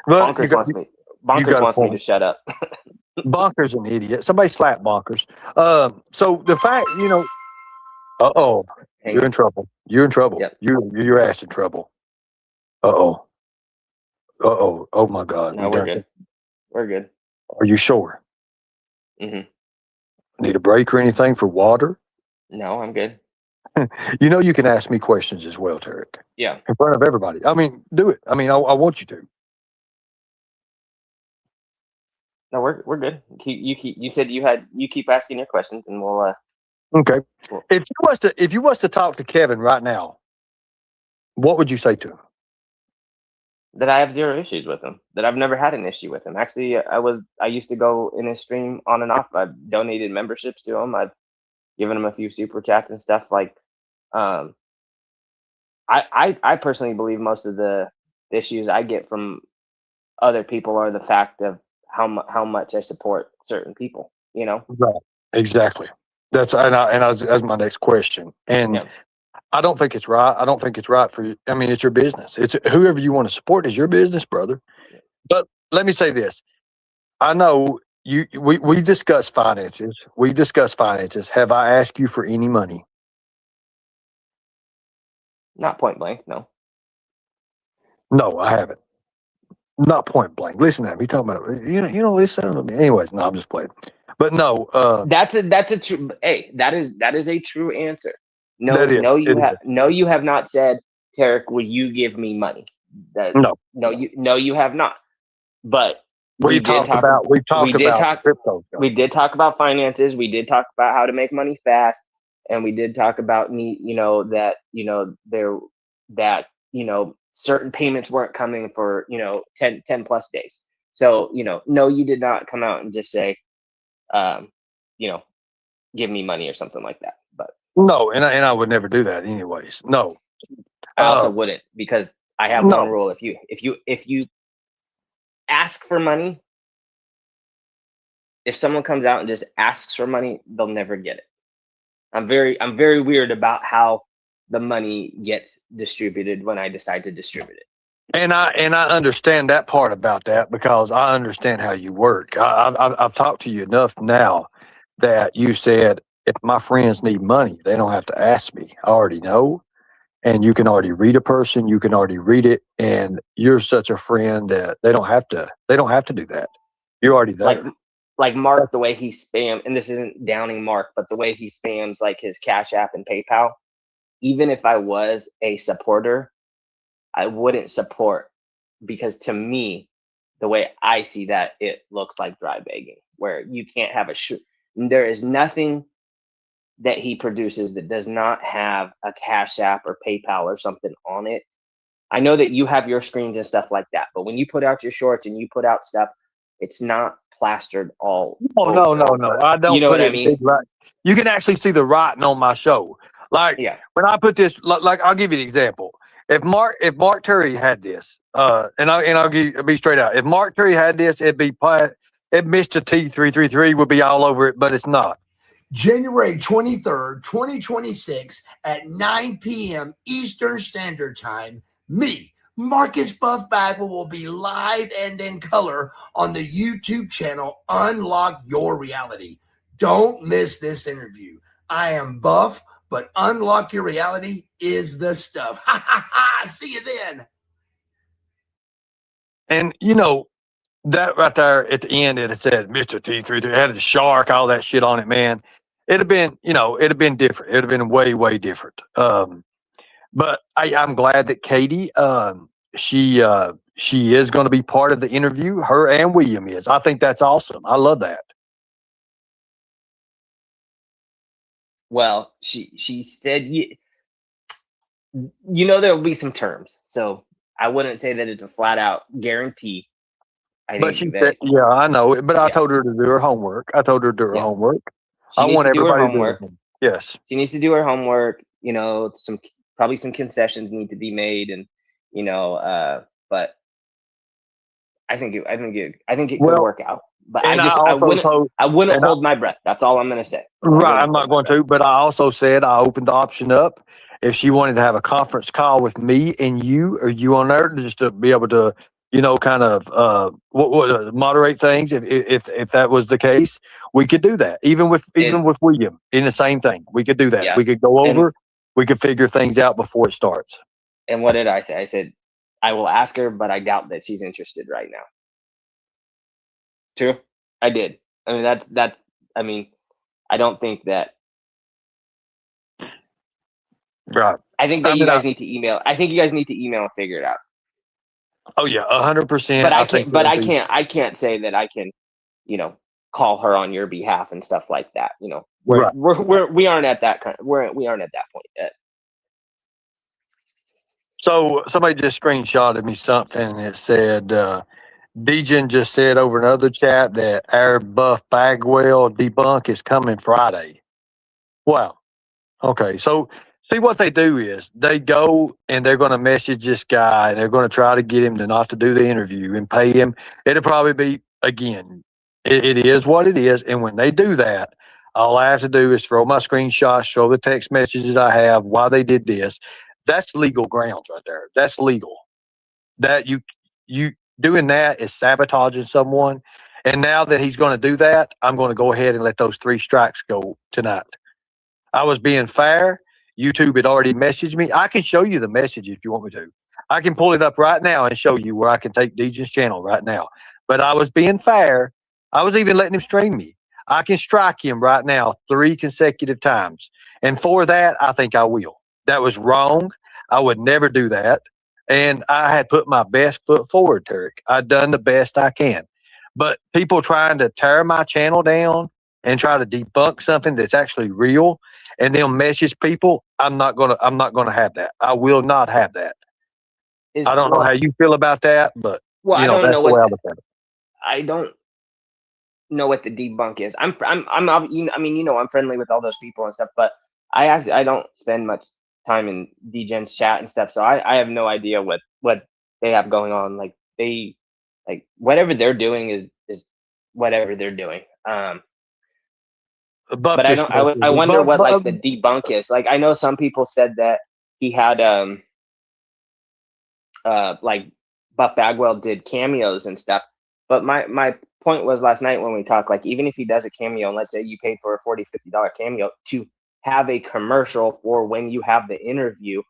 But Bonkers wants me. you Bonkers got a wants me to point. shut up. Bonkers an idiot. Somebody slap Bonkers. So the fact, you know, Hang you're on. in trouble. You're in trouble. Yep. Your ass in trouble. Oh my God. No, we're good. We're good. Are you sure? Mhm. Need a break or anything for water? No, I'm good. You know, you can ask me questions as well, Tarek, Yeah. in front of everybody. I mean, do it. I mean, I want you to. No, we're good. You said you keep asking your questions, and we'll Okay. Well- If you was to talk to Kevin right now, what would you say to him? that I have 0 issues with him. That I've never had an issue with him. Actually, I used to go in his stream on and off. I've donated memberships to him. I've given him a few super chats and stuff. Like, I personally believe most of the issues I get from other people are the fact of how much I support certain people. You know. Right. Exactly. That's my next question. And Yeah. I don't think it's right. I don't think it's right for you. I mean, it's your business. It's whoever you want to support is your business, brother. But let me say this. I know we discuss finances. We discuss finances. Have I asked you for any money? Not point blank. No. No, I haven't. Not point blank. Listen to me. Talking about you know, listen to me. Anyways, no, I'm just playing. But no, That's a true. Hey, that is a true answer. No, that is, no, it is. you have not said, Tarek, will you give me money? No. You have not. But We've talked about crypto. we did talk about finances. We did talk about how to make money fast, and we did talk about certain payments weren't coming for 10 plus days. So no, you did not come out and just say, give me money or something like that. But No, and I would never do that anyways. No. I also wouldn't, because I have no. one rule. If you ask for money, if someone comes out and just asks for money, they'll never get it. I'm very weird about how the money gets distributed when I decide to distribute it. And I understand that part about that, because I understand how you work. I've talked to you enough now that you said, if my friends need money, they don't have to ask me. I already know. And you can already read a person, you can already read it, and you're such a friend that they don't have to do that. You're already there. Like Mark, the way he spam, and this isn't downing Mark, but the way he spams like his Cash App and PayPal, even if I was a supporter, I wouldn't support, because to me, the way I see that, it looks like dry begging, where you can't have there is nothing that he produces that does not have a Cash App or PayPal or something on it. I know that you have your screens and stuff like that, but when you put out your shorts and you put out stuff, it's not plastered all. Oh, no. I don't. You know put what I it mean? right. You can actually see the writing on my show. Like, when I put this, like I'll give you an example. If Mark Terry had this, and I'll be straight out. If Mark Terry had this, it'd be Mr. T333 would be all over it, but it's not. January 23rd, 2026 at 9 p.m. Eastern Standard Time, me, Marcus Buff Bagwell, will be live and in color on the YouTube channel Unlock Your Reality. Don't miss this interview. I am Buff, but Unlock Your Reality is the stuff. Ha ha ha! See you then. And That right there at the end, it said Mr. T33. It had the shark, all that shit on it, man. It'd have been, it'd have been different. It'd have been way, way different. But I'm glad that Katie, she is going to be part of the interview. Her and William is. I think that's awesome. I love that. Well, she said, there will be some terms, so I wouldn't say that it's a flat out guarantee. But she said, yeah, I know it. But I told her to do her homework. I told her to do her homework. I want everybody to do it. Yes. She needs to do her homework. Probably some concessions need to be made, and but I think it could work out. But I wouldn't hold my breath. That's all I'm going to say. Right, I'm not going to. But I also said I opened the option up if she wanted to have a conference call with me and you, or you on there, just to be able to, kind of moderate things. If that was the case, we could do that. Even with William, in the same thing, we could do that. Yeah. We could go over. We could figure things out before it starts. And what did I say? I said I will ask her, but I doubt that she's interested right now. True, I did. I mean, that's. I mean, I don't think that. Right. I think that you guys need to email. I think you guys need to email and figure it out. Oh yeah, 100%. But I can't. But I can't. I can't say that I can, call her on your behalf and stuff like that. We aren't at that kind. We aren't at that point yet. So somebody just screenshotted me something, and it said. Dejan just said over another chat that our Buff Bagwell debunk is coming Friday. Wow. Okay. So see what they do is they go and they're going to message this guy and they're going to try to get him to not to do the interview and pay him. It'll probably be, again, it is what it is. And when they do that, all I have to do is throw my screenshots, show the text messages I have, why they did this. That's legal grounds right there. That's legal. That you doing that is sabotaging someone. And now that he's going to do that, I'm going to go ahead and let those 3 strikes go tonight. I was being fair. YouTube had already messaged me. I can show you the message if you want me to. I can pull it up right now and show you where I can take Dejan's channel right now. But I was being fair. I was even letting him stream me. I can strike him right now 3 consecutive times. And for that, I think I will. That was wrong. I would never do that. And I had put my best foot forward, Tarek. I'd done the best I can. But people trying to tear my channel down and try to debunk something that's actually real and then message people, I'm not gonna have that. I will not have that. I don't know how you feel about that, but I don't know what I don't know what the debunk is. I'm friendly with all those people and stuff, but I don't spend much time in Dejan's chat and stuff, so I have no idea what they have going on. Like whatever they're doing is whatever they're doing. But I don't. I wonder what the debunk is. Like I know some people said that he had Buff Bagwell did cameos and stuff. But my point was last night when we talked, like even if he does a cameo, and let's say you pay for a $40, $50 cameo to have a commercial for when you have the interview,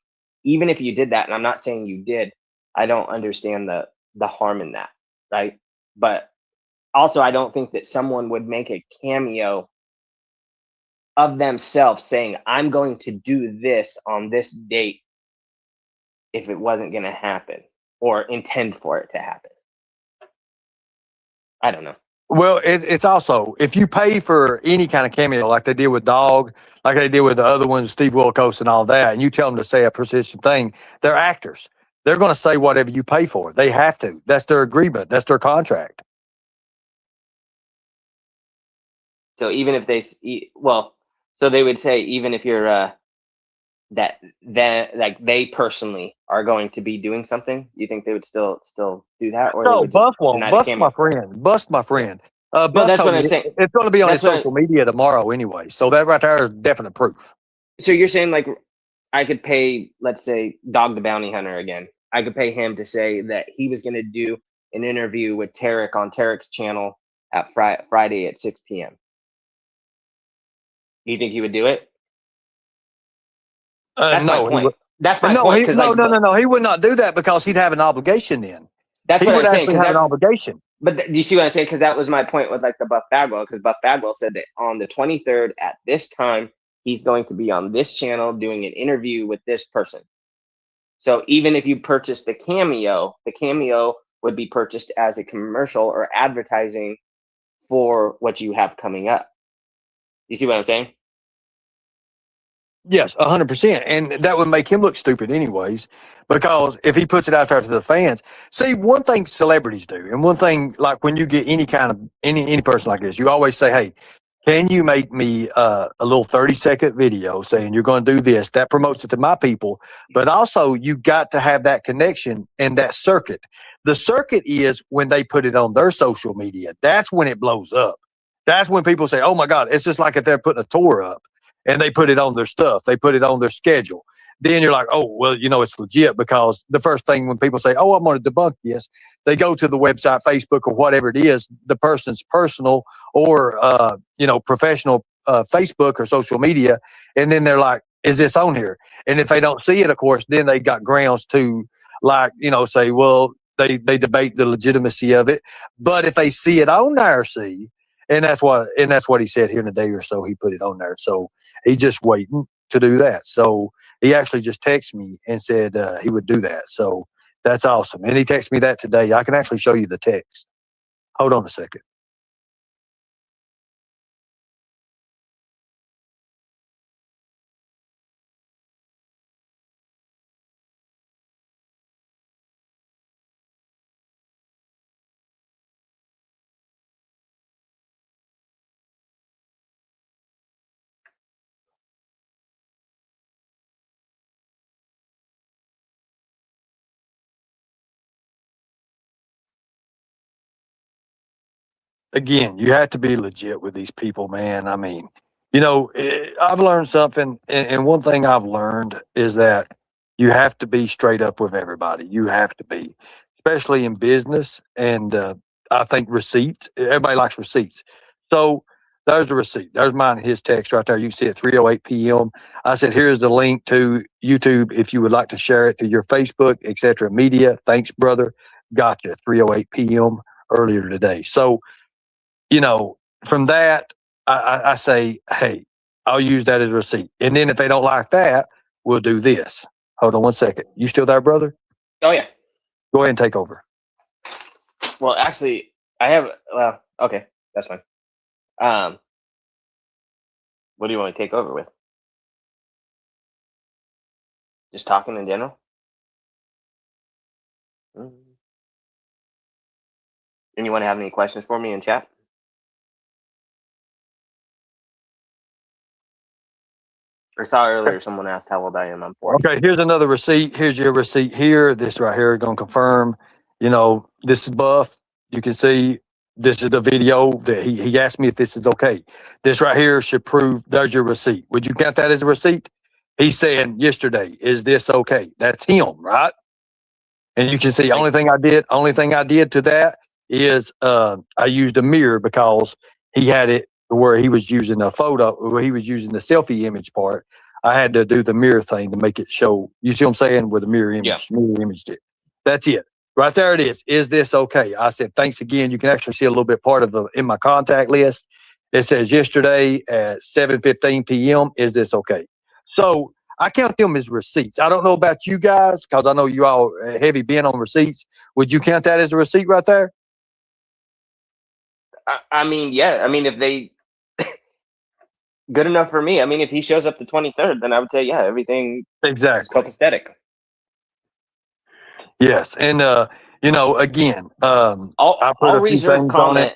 even if you did that, and I'm not saying you did, I don't understand the harm in that, right? But also, I don't think that someone would make a cameo of themselves saying, I'm going to do this on this date if it wasn't going to happen or intend for it to happen. I don't know. Well, it's also, if you pay for any kind of cameo, like they did with Dog, like they did with the other ones, Steve Wilkos and all that, and you tell them to say a persistent thing, they're actors. They're going to say whatever you pay for. They have to. That's their agreement. That's their contract. So even if so they would say, even if you're, that like they personally are going to be doing something, you think they would still do that? Or no, Buff won't. Bust my friend. Bust my friend. No, that's what I'm saying. It's going to be on his social media tomorrow anyway. So that right there is definite proof. So you're saying like I could pay, let's say, Dog the Bounty Hunter again. I could pay him to say that he was going to do an interview with Tarek on Tarek's channel at Friday at 6 p.m. You think he would do it? That's no, my point. That's my point. No. He would not do that because he'd have an obligation then. That's what I'm saying. He would have an obligation. But do you see what I'm saying? Because that was my point with like the Buff Bagwell. Because Buff Bagwell said that on the 23rd at this time, he's going to be on this channel doing an interview with this person. So even if you purchase the cameo would be purchased as a commercial or advertising for what you have coming up. You see what I'm saying? Yes, 100%. And that would make him look stupid anyways, because if he puts it out there to the fans, see, one thing celebrities do, and one thing, like when you get any kind of, any person like this, you always say, hey, can you make me a little 30-second video saying you're going to do this? That promotes it to my people. But also you got to have that connection and that circuit. The circuit is when they put it on their social media. That's when it blows up. That's when people say, oh my God, it's just like if they're putting a tour up and they put it on their stuff, they put it on their schedule. Then you're like, oh, well, you know, it's legit, because the first thing when people say, oh, I'm going to debunk this, they go to the website, Facebook, or whatever it is, the person's personal or, professional Facebook or social media. And then they're like, is this on here? And if they don't see it, of course, then they got grounds to say, well, they debate the legitimacy of it. But if they see it on there, and that's what he said here in a day or so, he put it on there. So he's just waiting to do that. So he actually just texted me and said he would do that. So that's awesome. And he texted me that today. I can actually show you the text. Hold on a second. Again, you have to be legit with these people, man. I mean, I've learned something, and one thing I've learned is that you have to be straight up with everybody. You have to be, especially in business. And I think receipts, everybody likes receipts. So there's the receipt. There's mine, his text right there. You can see it 3:08 p.m. I said, here's the link to YouTube if you would like to share it to your Facebook, etc. media. Thanks, brother. Gotcha. 3:08 p.m. earlier today. So, from that, I say, hey, I'll use that as a receipt. And then if they don't like that, we'll do this. Hold on one second. You still there, brother? Oh, yeah. Go ahead and take over. Well, actually, okay, that's fine. What do you want to take over with? Just talking in general? Anyone have any questions for me in chat? I saw earlier someone asked how old I am. I'm 40. Okay, here's another receipt. Here's your receipt here. This right here is going to confirm, this is Buff. You can see this is the video that he asked me if this is okay. This right here should prove there's your receipt. Would you count that as a receipt? He's saying yesterday, is this okay? That's him, right? And you can see only thing I did to that is I used a mirror because he had it where he was using a photo, where he was using the selfie image part. I had to do the mirror thing to make it show. You see what I'm saying? Where the mirror imaged it. That's it. Right there it is. Is this okay? I said, thanks again. You can actually see a little bit part of in my contact list. It says yesterday at 7:15 p.m. Is this okay? So I count them as receipts. I don't know about you guys, because I know you all heavy being on receipts. Would you count that as a receipt right there? I mean, yeah. I mean, if they good enough for me. I mean, if he shows up the 23rd, then I would say, yeah, everything exactly is copacetic. Yes, and again, I'll reserve comment.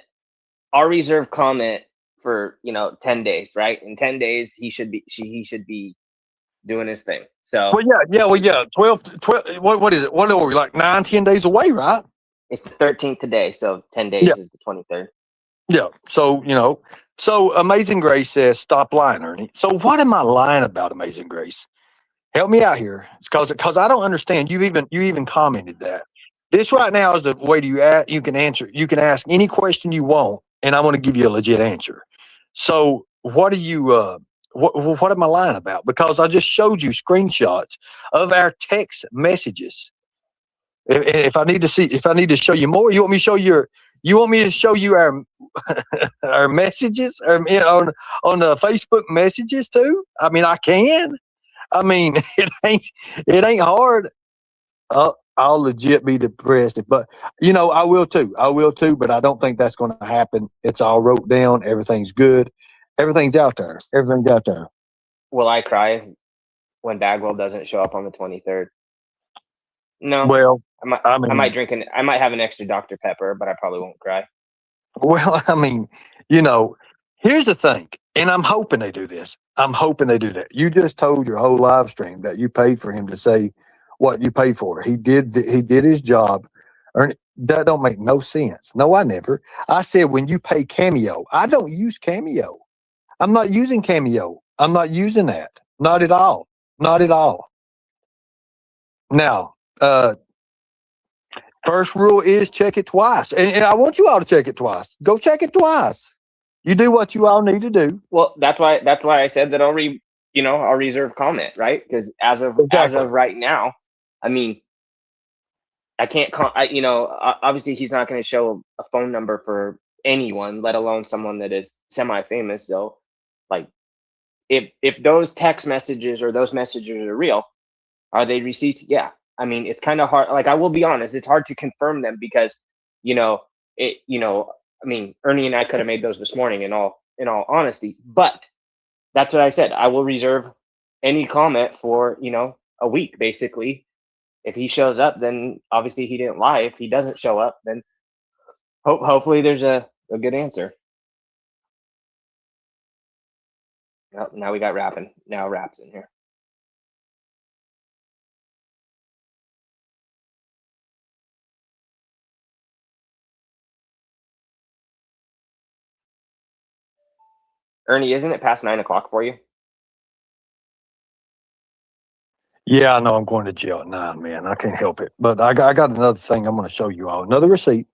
I'll reserve comment for 10 days, right? In 10 days, he should be doing his thing. So 12. What is it? What are we, like 9-10 days away, right? It's the 13th today, so 10 days is the 23rd. Yeah. So so Amazing Grace says, "Stop lying, Ernie." So what am I lying about, Amazing Grace? Help me out here. It's because I don't understand. You even commented that. This right now is the way you can answer. You can ask any question you want, and I want to give you a legit answer. So what are you? What am I lying about? Because I just showed you screenshots of our text messages. If I need to show you more, you want me to show You want me to show you our our messages on the Facebook messages too? I mean, I can. I mean, it ain't hard. I'll legit be depressed, but I will too. I will too, but I don't think that's going to happen. It's all wrote down. Everything's good. Everything's out there. Everything's out there. Will I cry when Bagwell doesn't show up on the 23rd? No. Well, I might I might have an extra Dr. Pepper, but I probably won't cry. Well, I mean, here's the thing, and I'm hoping they do this. I'm hoping they do that. You just told your whole live stream that you paid for him to say what you paid for. He did his job. That don't make no sense. No, I never. I said when you pay Cameo, I don't use Cameo. I'm not using Cameo. I'm not using that. Not at all. Not at all. Now, first rule is check it twice. And I want you all to check it twice. Go check it twice. You do what you all need to do. Well, that's why I said that I'll reserve comment, right? Because as of right now, I mean, I can't obviously he's not going to show a phone number for anyone, let alone someone that is semi-famous. So like if those text messages or those messages are real, are they receipts? Yeah. I mean, it's kind of hard. Like, I will be honest, it's hard to confirm them because, I mean, Ernie and I could have made those this morning in all honesty, but that's what I said. I will reserve any comment for, a week, basically. If he shows up, then obviously he didn't lie. If he doesn't show up, then hopefully there's a good answer. Oh, now we got Raps in here. Ernie, isn't it past 9 o'clock for you? Yeah, I know I'm going to jail at 9, man. I can't help it. But I got another thing I'm going to show you all. Another receipt.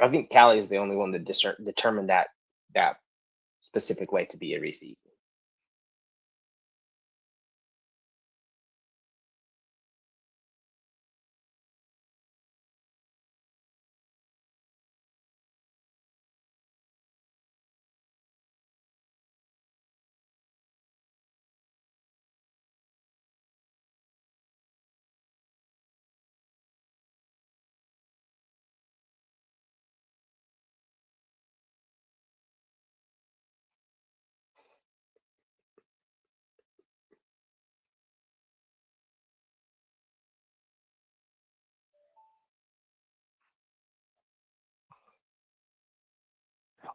I think Callie is the only one that determined that specific way to be a receipt.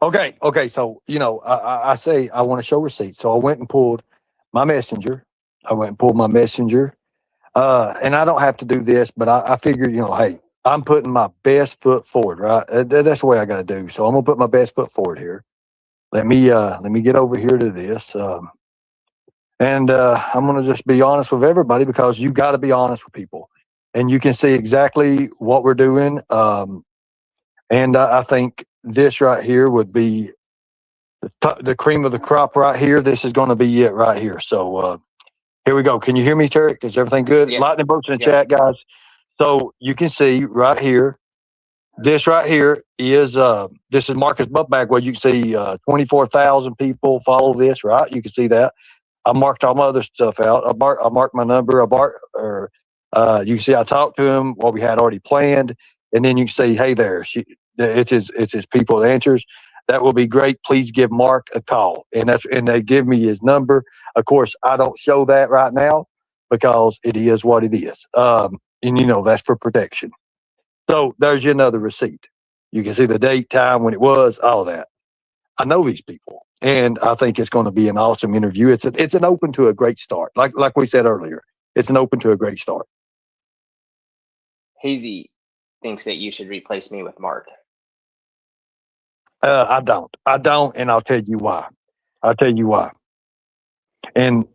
Okay. So, I say I want to show receipts. So I went and pulled my messenger. And I don't have to do this, but I figured, hey, I'm putting my best foot forward, right? That's the way I got to do. So I'm going to put my best foot forward here. Let me get over here to this. And I'm going to just be honest with everybody because you got to be honest with people. And you can see exactly what we're doing. And I think this right here would be the cream of the crop right here. This is going to be it right here. So here we go. Can you hear me, Tarek? Is everything good? Yeah. Lightning bolts in the chat, guys. So you can see right here, this right here is this is Marcus Buffbag. Well, you can see 24,000 people follow this, right? You can see that. I marked all my other stuff out. I marked my number. You can see I talked to him, what we had already planned, and then you can see, hey there, it's his people that answers. That will be great. Please give Mark a call, and they give me his number. Of course, I don't show that right now because it is what it is, and that's for protection. So there's your another receipt. You can see the date, time, when it was, all that. I know these people, and I think it's going to be an awesome interview. It's an open to a great start. Like we said earlier, it's an open to a great start. Hazy thinks that you should replace me with Mark. I don't, and I'll tell you why. And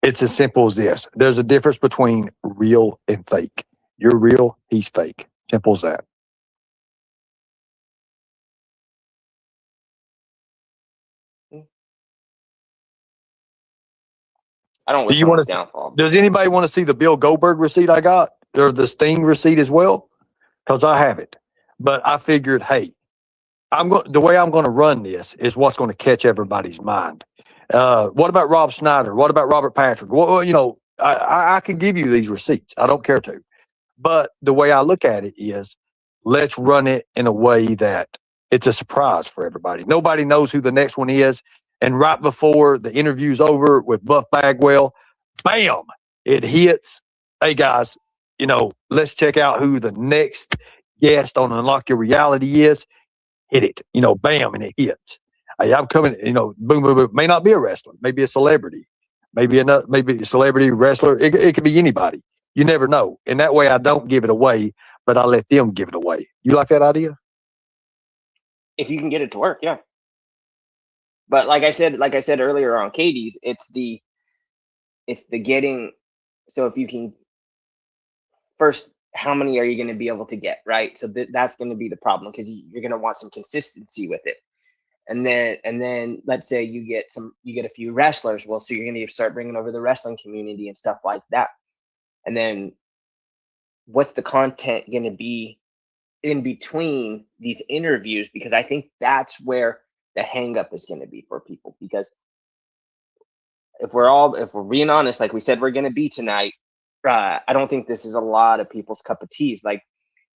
it's as simple as this. There's a difference between real and fake. You're real, he's fake. Simple as that. I don't Do wish you him want his to? downfall. Does anybody want to see the Bill Goldberg receipt I got, or the Sting receipt as well? Because I have it. But I figured, hey, the way I'm going to run this is what's going to catch everybody's mind. What about Rob Schneider? What about Robert Patrick? Well, you know, I can give you these receipts. I don't care to. But the way I look at it is, let's run it in a way that it's a surprise for everybody. Nobody knows who the next one is. And right before the interview's over with Buff Bagwell, bam, it hits. Hey, guys, you know, let's check out who the next guest on Unlock Your Reality is. Hit it, you know, bam, and it hits. Hey, I'm coming, you know, boom, boom, boom. May not be a wrestler, maybe a celebrity, maybe a celebrity wrestler. It could be anybody. You never know. And that way I don't give it away, but I let them give it away. You like that idea? If you can get it to work, yeah. But like I said earlier on Katie's, it's the getting. So if you can first, how many are you going to be able to get, right? So that's going to be the problem, because you're going to want some consistency with it. And then let's say you get a few wrestlers. Well, so you're going to start bringing over the wrestling community and stuff like that. And then what's the content going to be in between these interviews? Because I think that's where the hang up is going to be for people. Because if we're being honest, like we said, we're going to be tonight, I don't think this is a lot of people's cup of teas. Like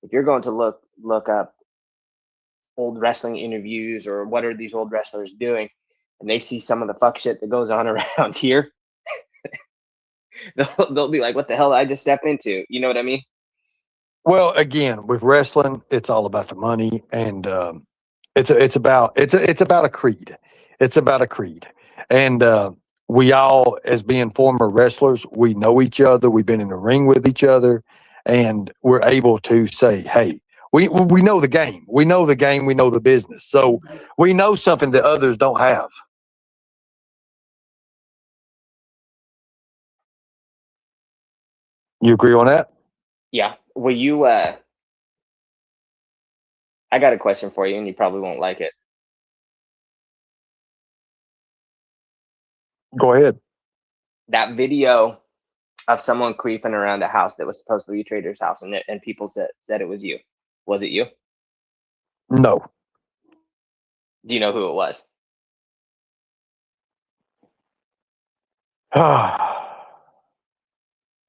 if you're going to look up old wrestling interviews or what are these old wrestlers doing, and they see some of the fuck shit that goes on around here, they'll be like, what the hell did I just step into? You know what I mean? Well, again, with wrestling, it's all about the money, and it's about a creed. It's about a creed, and we all, as being former wrestlers, we know each other. We've been in the ring with each other, and we're able to say, "Hey, we know the game. We know the game. We know the business. So we know something that others don't have." You agree on that? Yeah. Well, I got a question for you, and you probably won't like it. Go ahead. That video of someone creeping around a house that was supposed to be Trader's house, and people said it was you. Was it you? No. Do you know who it was?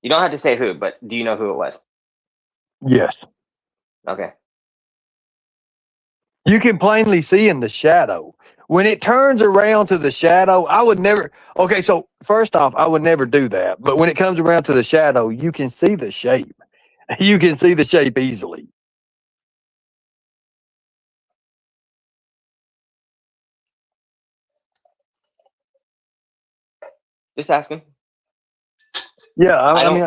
You don't have to say who, but do you know who it was? Yes. Okay. You can plainly see in the shadow. When it turns around to the shadow, I would never. Okay, so first off, I would never do that. But when it comes around to the shadow, you can see the shape. You can see the shape easily. Just asking. Yeah, I don't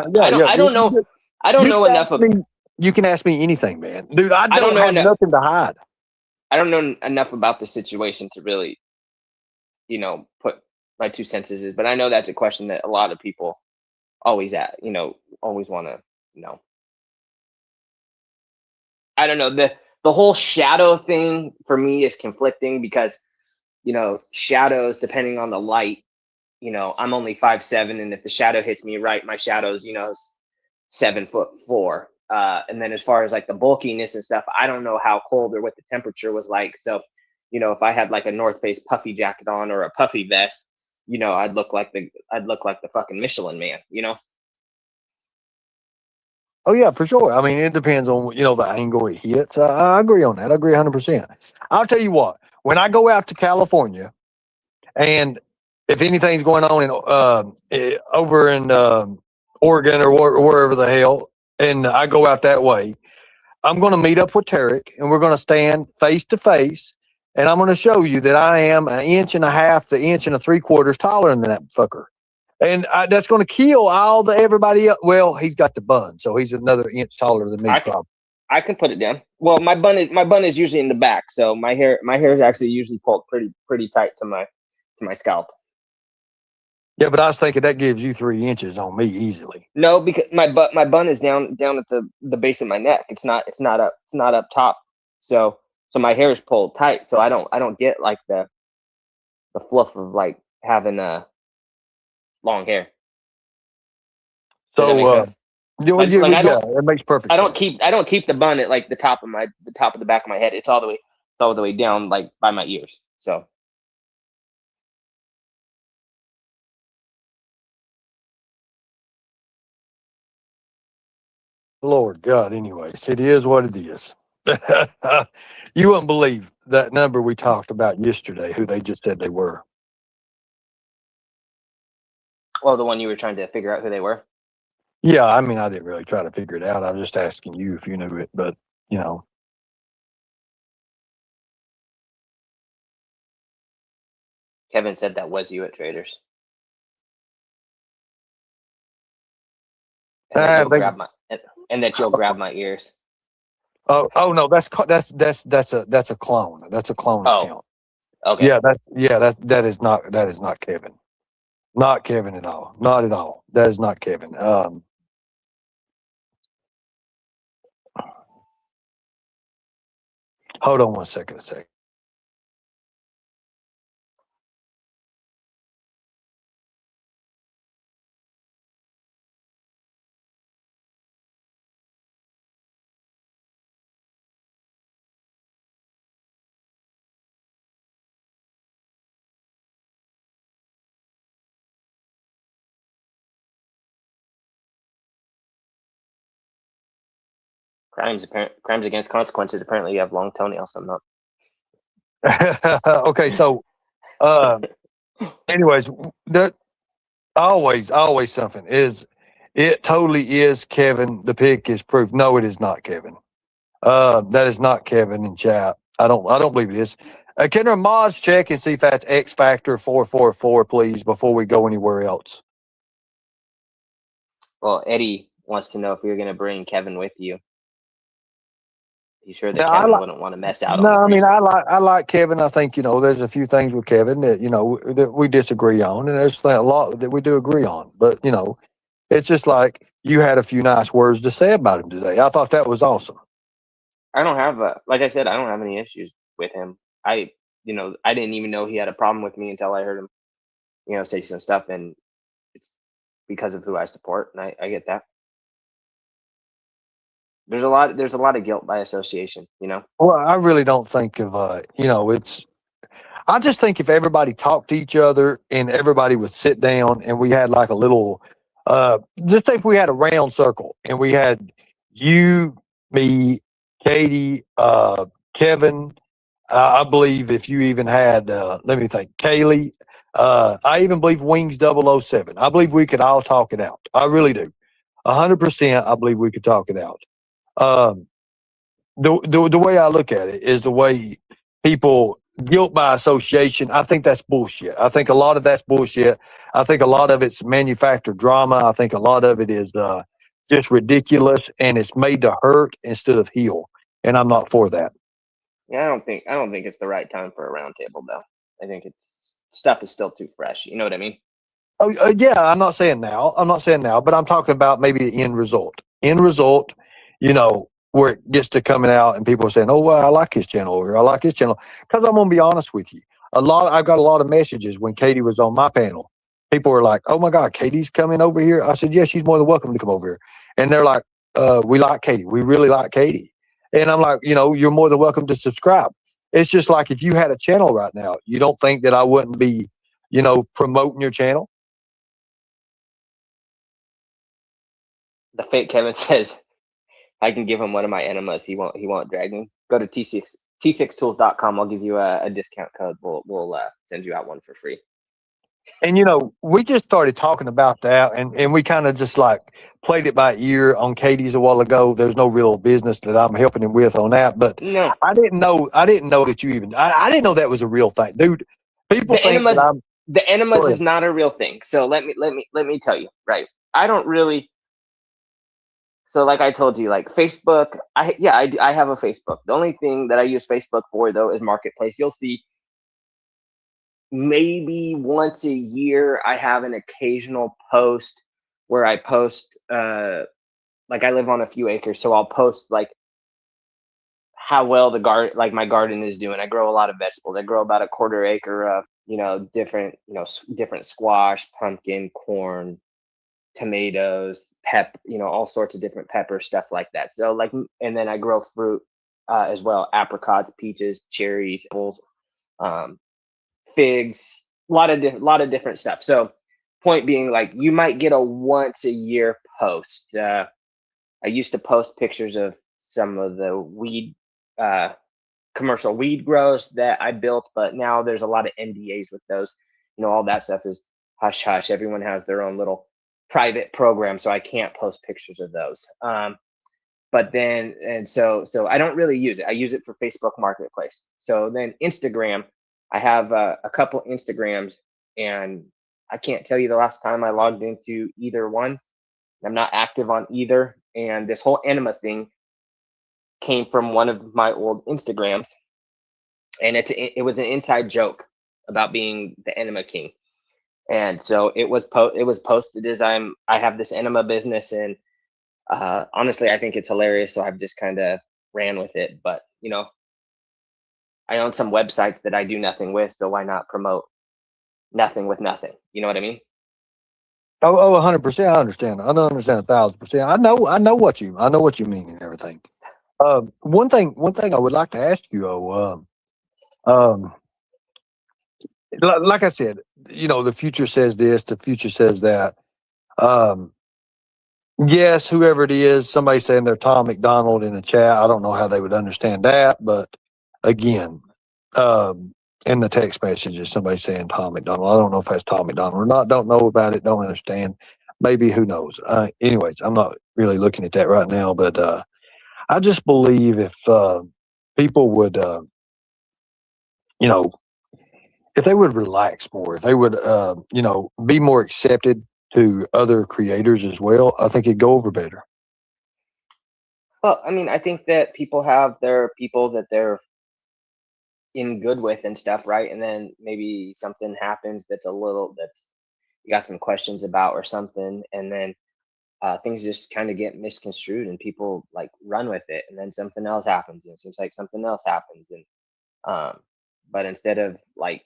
know. I don't know enough of. You can ask me anything, man. Dude, I don't have nothing to hide. I don't know enough about the situation to really, put my 2 cents in. But I know that's a question that a lot of people always always want to know. I don't know. The whole shadow thing for me is conflicting because, shadows, depending on the light, I'm only 5'7", and if the shadow hits me right, my shadow's, 7'4". And then as far as like the bulkiness and stuff, I don't know how cold or what the temperature was like. So, if I had like a North Face puffy jacket on or a puffy vest, I'd look like the fucking Michelin Man, Oh yeah, for sure. I mean, it depends on the angle it hits. I agree on that. I agree 100%. I'll tell you what. When I go out to California, and if anything's going on over in Oregon or wherever the hell, and I go out that way, I'm going to meet up with Tarek, and we're going to stand face to face, and I'm going to show you that I am 1.5 inches to 1 3/4 inches taller than that fucker. And that's going to kill all the everybody else. Well, he's got the bun, so he's another inch taller than me. I can put it down. Well, my bun is usually in the back, so my hair is actually usually pulled pretty tight to my scalp. Yeah, but I was thinking that gives you 3 inches on me easily. No, because my bun is down at the base of my neck. It's not up top. So my hair is pulled tight. So I don't get like the fluff of like having long hair. Does that make sense? It makes perfect sense. I don't keep the bun at like the top of the back of my head. It's all the way down like by my ears. So Lord God, anyways, it is what it is. You wouldn't believe that number we talked about yesterday, who they just said they were. Oh, the one you were trying to figure out who they were? Yeah, I mean, I didn't really try to figure it out. I was just asking you if you knew it, but, you know. Kevin said that was you at Traders. And that you'll grab my ears. Oh no, that's a clone. That's a clone account. Okay. Yeah, that is not Kevin. Not Kevin at all. Not at all. That is not Kevin. Hold on a second. Crimes against consequences. Apparently, you have long toenails. I'm not. Okay, so, anyways, that always something is. It totally is Kevin. The pick is proof. No, it is not Kevin. That is not Kevin in chat. I don't believe it is. Can our mods check and see if that's X Factor 444, please, before we go anywhere else? Well, Eddie wants to know if you're going to bring Kevin with you. He's sure that Yeah, Kevin wouldn't want to mess out on No, the I mean, threesome. I like Kevin. I think, there's a few things with Kevin that, that we disagree on, and there's a lot that we do agree on. But, it's just like you had a few nice words to say about him today. I thought that was awesome. I don't have like I said, I don't have any issues with him. I didn't even know he had a problem with me until I heard him, say some stuff, and it's because of who I support, and I get that. There's a lot of guilt by association, Well, I really don't think of, I just think if everybody talked to each other and everybody would sit down and we had like a little, just say if we had a round circle and we had you, me, Katie, Kevin, I believe if you even had, let me think, Kaylee, I even believe Wings 007. I believe we could all talk it out. I really do. 100%, I believe we could talk it out. The way I look at it is the way people guilt by association. I think that's bullshit. I think a lot of that's bullshit. I think a lot of it's manufactured drama. I think a lot of it is just ridiculous, and it's made to hurt instead of heal. And I'm not for that. Yeah, I don't think it's the right time for a round table, though. I think stuff is still too fresh. You know what I mean? Oh, yeah. I'm not saying now, but I'm talking about maybe the end result. Where it gets to coming out and people are saying, "Oh, well, I like his channel over here. I like his channel." Because I'm gonna be honest with you, I've got a lot of messages when Katie was on my panel. People were like, "Oh my God, Katie's coming over here." I said, "Yeah, she's more than welcome to come over here." And they're like, "We like Katie. We really like Katie." And I'm like, "You're more than welcome to subscribe." It's just like if you had a channel right now, you don't think that I wouldn't be, promoting your channel? The fake Kevin says, I can give him one of my enemas. He won't drag me. Go to t6tools.com. I'll give you a discount code. We'll send you out one for free. And we just started talking about that, and we kind of just like played it by ear on Katie's a while ago. There's no real business that I'm helping him with on that, but no, I didn't know that you even. I didn't know that was a real thing, dude. People think that the enemas Go is ahead. not a real thing. So let me tell you, right? I don't really. So like I told you, like Facebook, I have a Facebook. The only thing that I use Facebook for though is marketplace. You'll see maybe once a year I have an occasional post where I post like I live on a few acres, so I'll post like how well the garden, like my garden is doing. I grow a lot of vegetables. I grow about a quarter acre of, different, different squash, pumpkin, corn, tomatoes, all sorts of different peppers, stuff like that. So like, and then I grow fruit as well, apricots, peaches, cherries, apples, figs, a lot of different stuff. So point being, like, you might get a once a year post. I used to post pictures of some of the weed, commercial weed grows that I built, but now there's a lot of NDAs with those. All that stuff is hush hush. Everyone has their own little private program, so I can't post pictures of those. But then, and so I don't really use it. I use it for Facebook Marketplace. So then Instagram, I have a couple Instagrams, and I can't tell you the last time I logged into either one. I'm not active on either. And this whole enema thing came from one of my old Instagrams, and it was an inside joke about being the enema king. And so it was posted as I have this enema business, and honestly, I think it's hilarious. So I've just kind of ran with it. But I own some websites that I do nothing with, so why not promote nothing with nothing? You know what I mean? Oh, 100%. I understand. I don't understand 1,000%. I know what you mean and everything. One thing I would like to ask you, like I said, the future says this, the future says that. Yes, whoever it is, somebody saying they're Tom McDonald in the chat. I don't know how they would understand that, but again, in the text messages, somebody saying Tom McDonald. I don't know if that's Tom McDonald or not. Don't know about it. Don't understand. Maybe, who knows? Anyways, I'm not really looking at that right now, but I just believe if people would, if they would relax more, if they would, be more accepted to other creators as well, I think it'd go over better. Well, I mean, I think that people have their people that they're in good with and stuff, right? And then maybe something happens that's you got some questions about or something, and then things just kind of get misconstrued, and people like run with it, and then something else happens, and it seems like something else happens, and but instead of like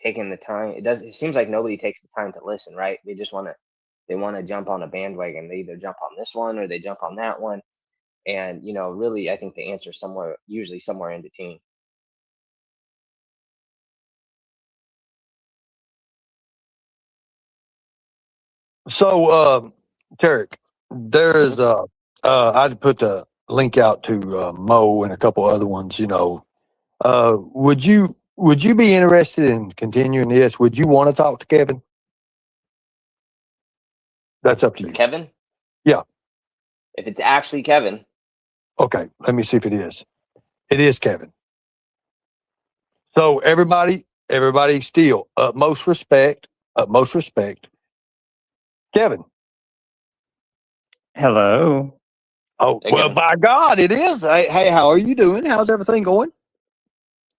taking the time, it seems like nobody takes the time to listen, right? They just want to jump on a bandwagon. They either jump on this one or they jump on that one, and really, I think the answer is usually somewhere in between. So, Tarek, there is I'd put the link out to Mo and a couple other ones. Would you be interested in continuing this? Would you want to talk to Kevin? That's up to you. Kevin? Yeah. If it's actually Kevin. Okay, let me see if it is. It is Kevin. So everybody still utmost respect. Kevin. Hello. Oh, Hey, well, Kevin. by God, it is. Hey, how are you doing? How's everything going?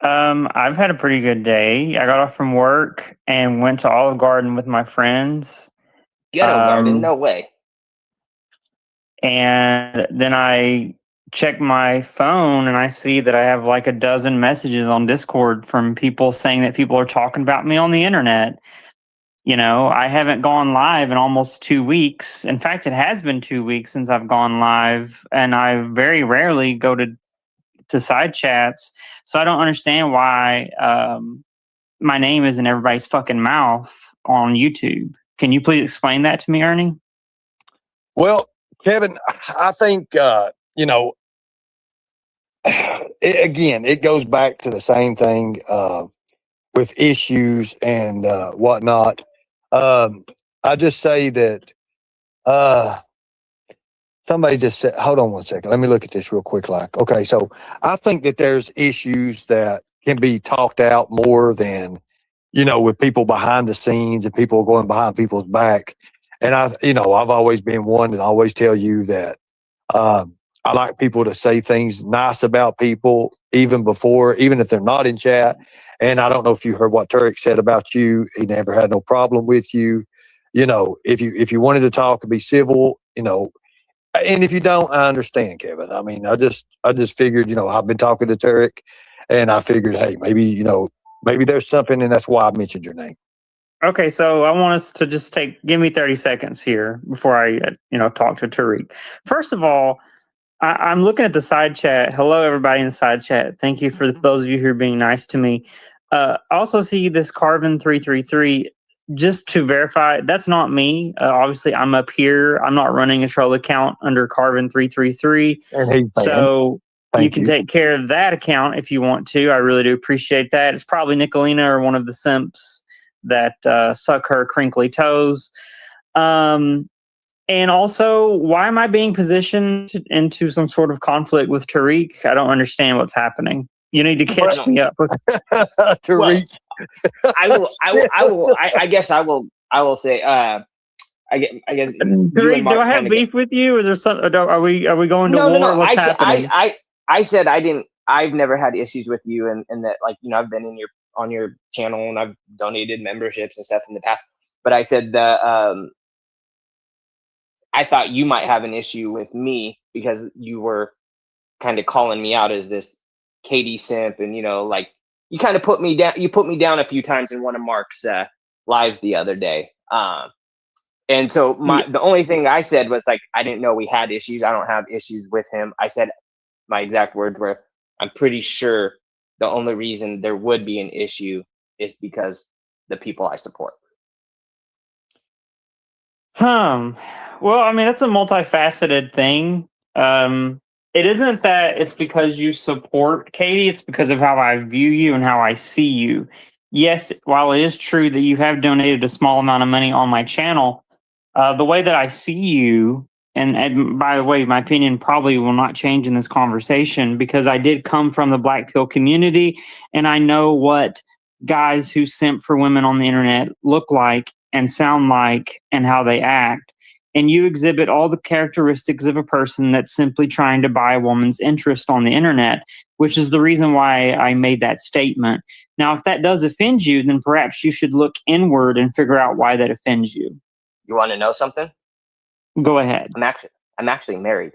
I've had a pretty good day. I got off from work and went to Olive Garden with my friends. Ghetto Garden? No way. And then I check my phone and I see that I have like a dozen messages on Discord from people saying that people are talking about me on the internet. I haven't gone live in almost 2 weeks. In fact, it has been 2 weeks since I've gone live, and I very rarely go to side chats. So I don't understand why my name is in everybody's fucking mouth on YouTube. Can you please explain that to me, Ernie? Well, Kevin, I think, it goes back to the same thing with issues and whatnot. I just say that somebody just said, hold on one second. Let me look at this real quick. Okay, so I think that there's issues that can be talked out more than with people behind the scenes and people going behind people's back. And I've always been one that always tell you that I like people to say things nice about people, even if they're not in chat. And I don't know if you heard what Tarek said about you. He never had no problem with you. If you wanted to talk and be civil, and if you don't, I understand, Kevin. I mean, I just figured, I've been talking to Tarek, and I figured, hey, maybe there's something, and that's why I mentioned your name. Okay, so I want us to just give me 30 seconds here before I, talk to Tarek. First of all, I'm looking at the side chat. Hello, everybody in the side chat. Thank you for those of you who are being nice to me. I also see this Carvin 333. Just to verify, that's not me. Obviously, I'm up here. I'm not running a troll account under Carvin 333. So you can take care of that account if you want to. I really do appreciate that. It's probably Nicolina or one of the simps that suck her crinkly toes. And also, why am I being positioned into some sort of conflict with Tarek? I don't understand what's happening. You need to catch me up. Tarek. I guess I will say, I guess. Tarek, do I have beef with you? Is there something? Are we going to war? No. What's happening? I said I didn't. I've never had issues with you, and that, like, I've been on your channel and I've donated memberships and stuff in the past. But I said that I thought you might have an issue with me because you were kind of calling me out as this Katie simp, and like, you kind of put me down. You put me down a few times in one of Mark's lives the other day. And so the only thing I said was, like, I didn't know we had issues. I don't have issues with him. I said, my exact words were, I'm pretty sure the only reason there would be an issue is because the people I support. Well, I mean, that's a multifaceted thing. It isn't that it's because you support Katie, it's because of how I view you and how I see you. Yes, while it is true that you have donated a small amount of money on my channel, the way that I see you, and by the way, my opinion probably will not change in this conversation because I did come from the Black Pill community, and I know what guys who simp for women on the internet look like and sound like and how they act. And you exhibit all the characteristics of a person that's simply trying to buy a woman's interest on the internet, which is the reason why I made that statement. Now, if that does offend you, then perhaps you should look inward and figure out why that offends you. You want to know something? Go ahead. I'm actually married.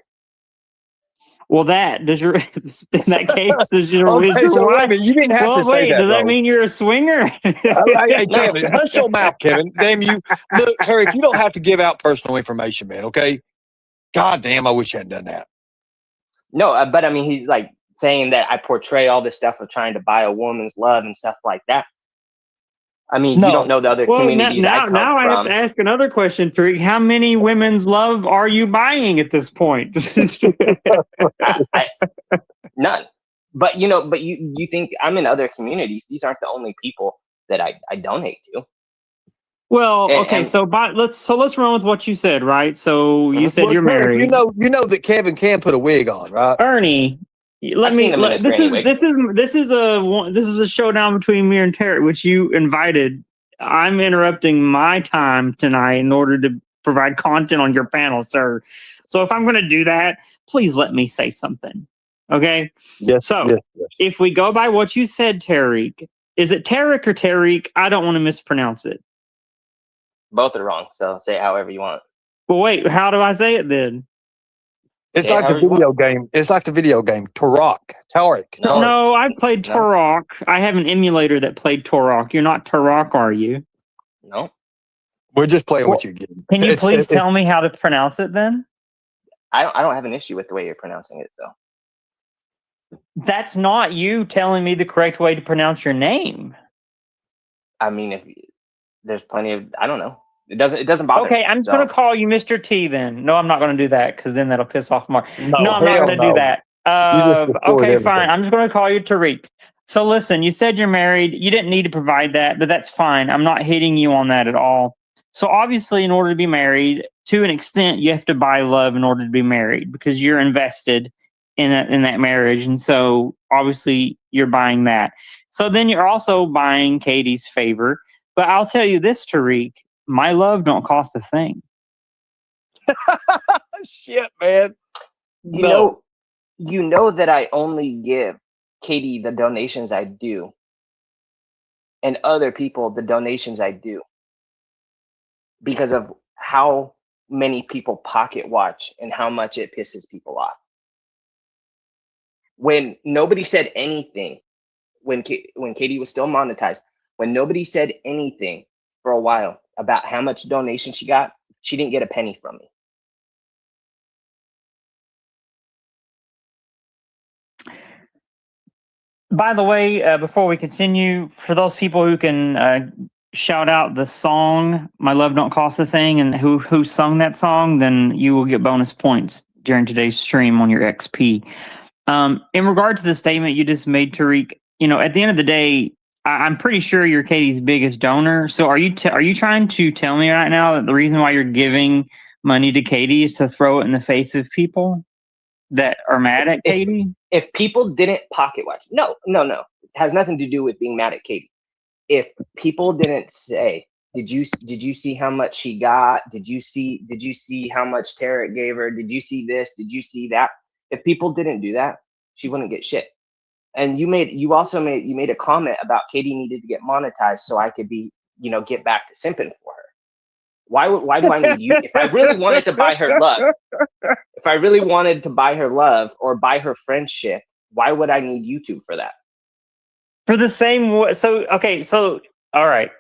Well, in that case, does your okay, so wife? You didn't have to say that. Does that mean you're a swinger? Hey, Kevin, hush your mouth, Kevin. Damn you. Look, Tarek, you don't have to give out personal information, man, okay? God damn, I wish I hadn't done that. No, but I mean, he's like saying that I portray all this stuff of trying to buy a woman's love and stuff like that. I mean, you don't know the other communities now I have to ask another question, Tarek. How many women's love are you buying at this point? None. But you think I'm in other communities. These aren't the only people that I donate to. Well, let's run with what you said, right? So you said you're married. You know that Kevin can put a wig on, right? Ernie, this is a showdown between me and Tarek, which you invited. I'm interrupting my time tonight in order to provide content on your panel, sir. So if I'm going to do that, please let me say something. Okay? Yes. So yes. If we go by what you said, Tarek, is it Tarek or Tarek? I don't want to mispronounce it. Both are wrong, so say it however you want. Well, wait, how do I say it then? It's like the video game. It's like the video game. Tarek. No, I've played Turok. I have an emulator that played Turok. You're not Turok, are you? No. We're just playing what you get. Can you please tell me how to pronounce it then? I don't have an issue with the way you're pronouncing it, so. That's not you telling me the correct way to pronounce your name. I mean, if there's plenty of, I don't know. It doesn't bother me. Okay, I'm going to call you Mr. T then. No, I'm not going to do that because then that'll piss off Mark. No, I'm not going to do that. Okay, fine. I'm just going to call you Tarek. So listen, you said you're married. You didn't need to provide that, but that's fine. I'm not hating you on that at all. So obviously, in order to be married, to an extent, you have to buy love in order to be married because you're invested in that marriage. And so obviously, you're buying that. So then you're also buying Katie's favor. But I'll tell you this, Tarek, my love don't cost a thing. Shit, man. You know that I only give Katie the donations I do, and other people the donations I do, because of how many people pocket watch and how much it pisses people off. When nobody said anything, when Katie was still monetized, when nobody said anything for a while about how much donation she got, she didn't get a penny from me. By the way, before we continue, for those people who can shout out the song "My Love Don't Cost a Thing" and who sung that song, then you will get bonus points during today's stream on your XP. In regard to the statement you just made, Tarek, at the end of the day, I'm pretty sure you're Katie's biggest donor. So are you trying to tell me right now that the reason why you're giving money to Katie is to throw it in the face of people that are mad at Katie? If people didn't pocket watch, no, it has nothing to do with being mad at Katie. If people didn't say, did you see how much she got? Did you see how much Tarek gave her? Did you see this? Did you see that? If people didn't do that, she wouldn't get shit. And you made a comment about Katie needed to get monetized so I could be, get back to simping for her. Why do I need you? If I really wanted to buy her love, or buy her friendship, why would I need YouTube for that? For the same, all right.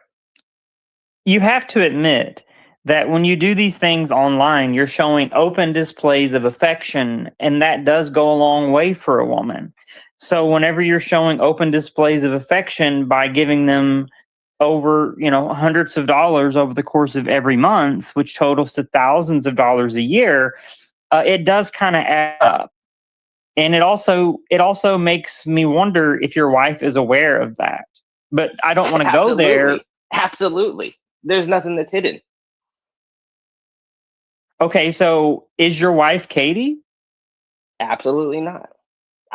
You have to admit that when you do these things online, you're showing open displays of affection, and that does go a long way for a woman. So whenever you're showing open displays of affection by giving them over, hundreds of dollars over the course of every month, which totals to thousands of dollars a year, it does kind of add up. And it also makes me wonder if your wife is aware of that. But I don't want to go there. Absolutely. There's nothing that's hidden. Okay, so is your wife Katie? Absolutely not.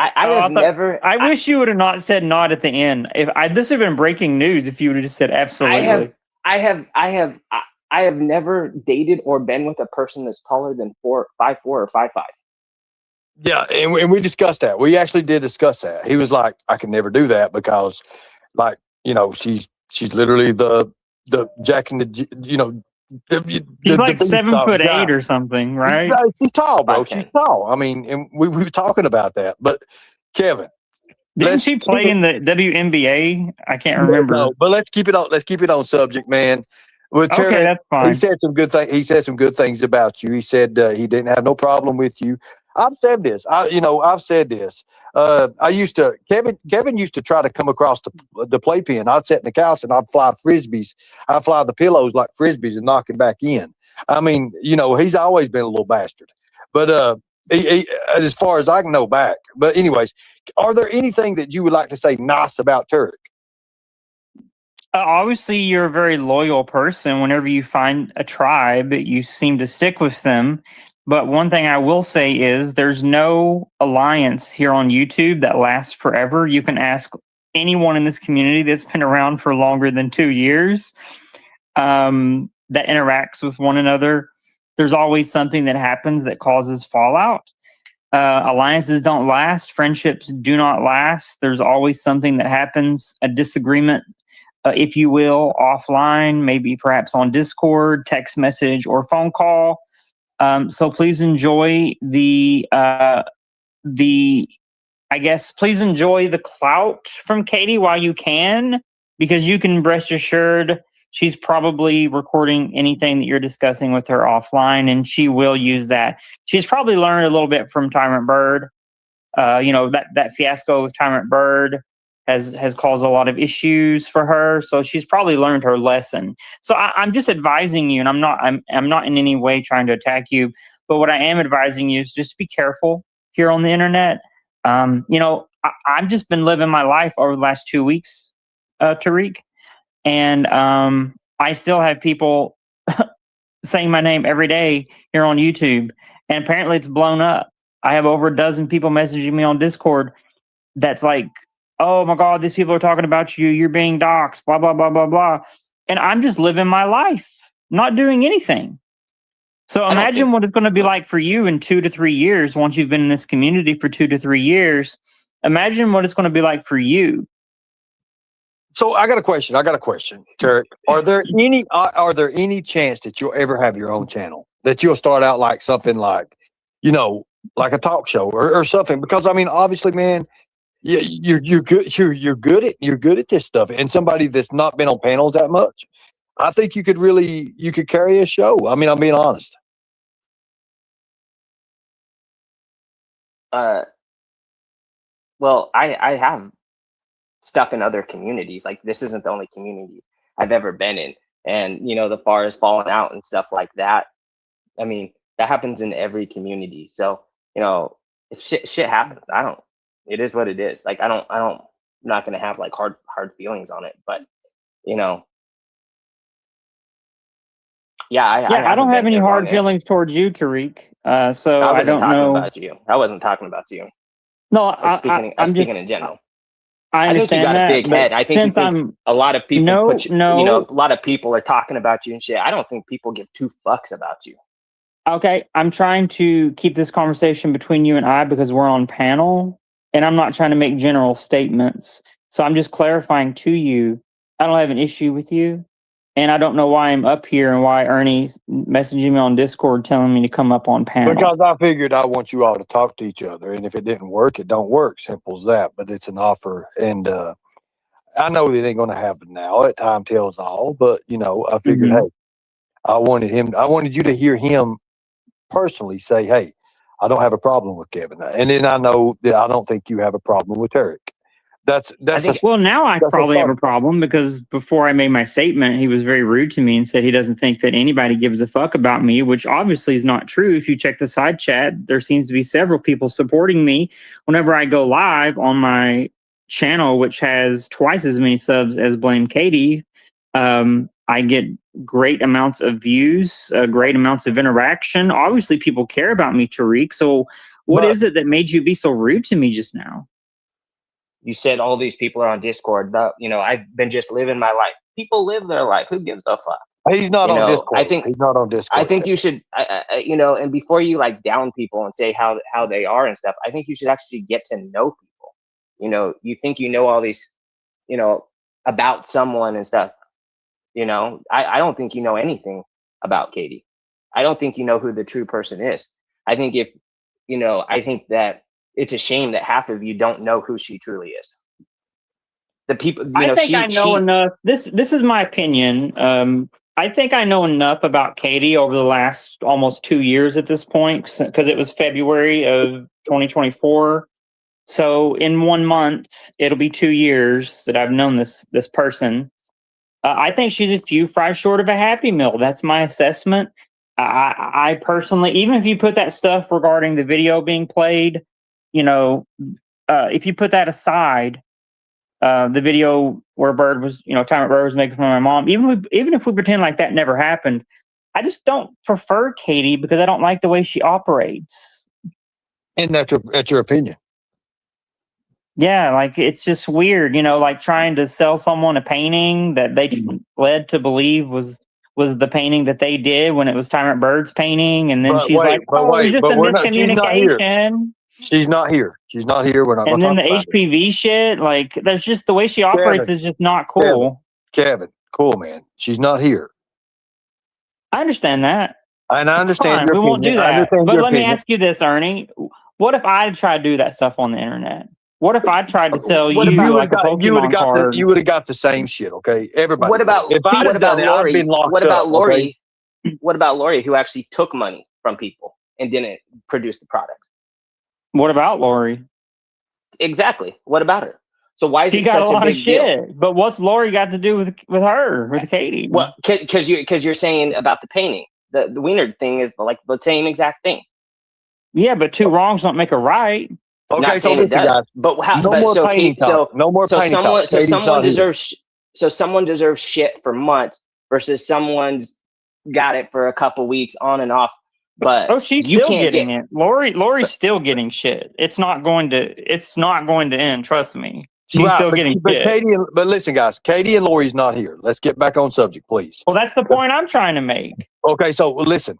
I wish you would have not said not at the end. This would have been breaking news if you would have just said absolutely. I have never dated or been with a person that's taller than 5'4" or 5'5". Yeah, and we discussed that. We actually did discuss that. He was like, I can never do that because, she's literally the Jack and the She's like 7'8" or something, right? She's tall, bro. She's tall. I mean, and we were talking about that. But Kevin, didn't she play in the WNBA? I can't remember. No, but let's keep it on. Let's keep it on subject, man. Well, Tarek, okay, that's fine. He said some good things. He said some good things about you. He said he didn't have no problem with you. I've said this. I've said this. Kevin used to try to come across the playpen. I'd sit in the couch and I'd fly frisbees. I'd fly the pillows like frisbees and knock him back in. I mean, he's always been a little bastard. But he, as far as I can know back. But anyways, are there anything that you would like to say nice about Tarek? Obviously, you're a very loyal person. Whenever you find a tribe, you seem to stick with them. But one thing I will say is there's no alliance here on YouTube that lasts forever. You can ask anyone in this community that's been around for longer than 2 years that interacts with one another. There's always something that happens that causes fallout. Alliances don't last. Friendships do not last. There's always something that happens, a disagreement, if you will, offline, maybe perhaps on Discord, text message, or phone call. So please enjoy please enjoy the clout from Katie while you can, because you can rest assured she's probably recording anything that you're discussing with her offline, and she will use that. She's probably learned a little bit from Tyrant Bird. That fiasco with Tyrant Bird has caused a lot of issues for her. So she's probably learned her lesson. So I'm just advising you, and I'm not in any way trying to attack you, but what I am advising you is just be careful here on the internet. I've just been living my life over the last 2 weeks, Tarek, and I still have people saying my name every day here on YouTube, and apparently it's blown up. I have over a dozen people messaging me on Discord that's like oh my God, these people are talking about you. You're being doxxed, blah, blah, blah, blah, blah. And I'm just living my life, not doing anything. So imagine what it's going to be like for you in 2 to 3 years once you've been in this community for 2 to 3 years. Imagine what it's going to be like for you. So I got a question. Tarek. Are there any chance that you'll ever have your own channel? That you'll start out like something like, like a talk show or something? Because I mean, obviously, man, you're good. You're good at this stuff. And somebody that's not been on panels that much, I think you could carry a show. I mean, I'm being honest. Well, I have stuff in other communities. Like, this isn't the only community I've ever been in. And, the FAR has fallen out and stuff like that. I mean, that happens in every community. So, if shit happens, it is what it is. Like, I'm not going to have like hard feelings on it, but, yeah, I don't have any hard feelings towards you, Tarek. So I don't know. I wasn't talking about you. No, I'm speaking in general. I think you got a big head. I think a lot of people a lot of people are talking about you and shit. I don't think people give two fucks about you. Okay, I'm trying to keep this conversation between you and I because we're on panel, and I'm not trying to make general statements. So I'm just clarifying to you, I don't have an issue with you, and I don't know why I'm up here and why Ernie's messaging me on Discord telling me to come up on panel. Because I figured I want you all to talk to each other, and if it didn't work, it don't work. Simple as that. But it's an offer, and I know it ain't going to happen now. At time tells all, but I figured, hey, I wanted you to hear him personally say, hey, I don't have a problem with Kevin, and then I know that I don't think you have a problem with Tarek. Now I probably have a problem because before I made my statement, he was very rude to me and said he doesn't think that anybody gives a fuck about me, which obviously is not true. If you check the side chat, there seems to be several people supporting me whenever I go live on my channel, which has twice as many subs as Blame Katie. I get great amounts of views, great amounts of interaction. Obviously, people care about me, Tarek. So what is it that made you be so rude to me just now? You said all these people are on Discord. I've been just living my life. People live their life. Who gives a fuck? He's not on Discord. He's not on Discord. I think you should, and before you like down people and say how they are and stuff, I think you should actually get to know people. You think you know all these, about someone and stuff. I don't think you know anything about Katie. I don't think you know who the true person is. I think I think that it's a shame that half of you don't know who she truly is. The people, I think I know enough. This is my opinion. I think I know enough about Katie over the last almost 2 years at this point, because it was February of 2024. So in 1 month, it'll be 2 years that I've known this person. I think she's a few fries short of a Happy Meal. That's my assessment. I personally, even if you put that stuff regarding the video being played, if you put that aside, the video where Bird was, time Bird was making fun of my mom, even if we pretend like that never happened, I just don't prefer Katie because I don't like the way she operates. And that's your opinion. Yeah, like it's just weird, like trying to sell someone a painting that they led to believe was the painting that they did when it was Tyrant Bird's painting, and then it's just a miscommunication. She's not here. We're not. And then the HPV shit, like there's just the way she operates is just not cool. Kevin, cool man. She's not here. I understand that. And I understand. We won't do that. But let me ask you this, Ernie. What if I tried to do that stuff on the internet? What if I tried to sell you like a Pokemon card? You would have got the same shit, okay? Everybody. What about Lori? What about Lori? What about Lori, who actually took money from people and didn't produce the product? What about Lori? Exactly. What about her? So why is she it got such a lot big of shit? Deal? But what's Lori got to do with her, with Katie? Well, because you're saying about the painting, the wiener thing is like the same exact thing. Yeah, but two wrongs don't make a right. Okay, so it does. But how? No more painting talk. No more painting talk. So someone deserves. So someone deserves shit for months versus someone's got it for a couple weeks on and off. But she's still getting it. Lori's still getting shit. It's not going to end. Trust me. She's still getting but shit. But listen, guys, Katie and Lori's not here. Let's get back on subject, please. Well, that's the point I'm trying to make. Okay, so listen.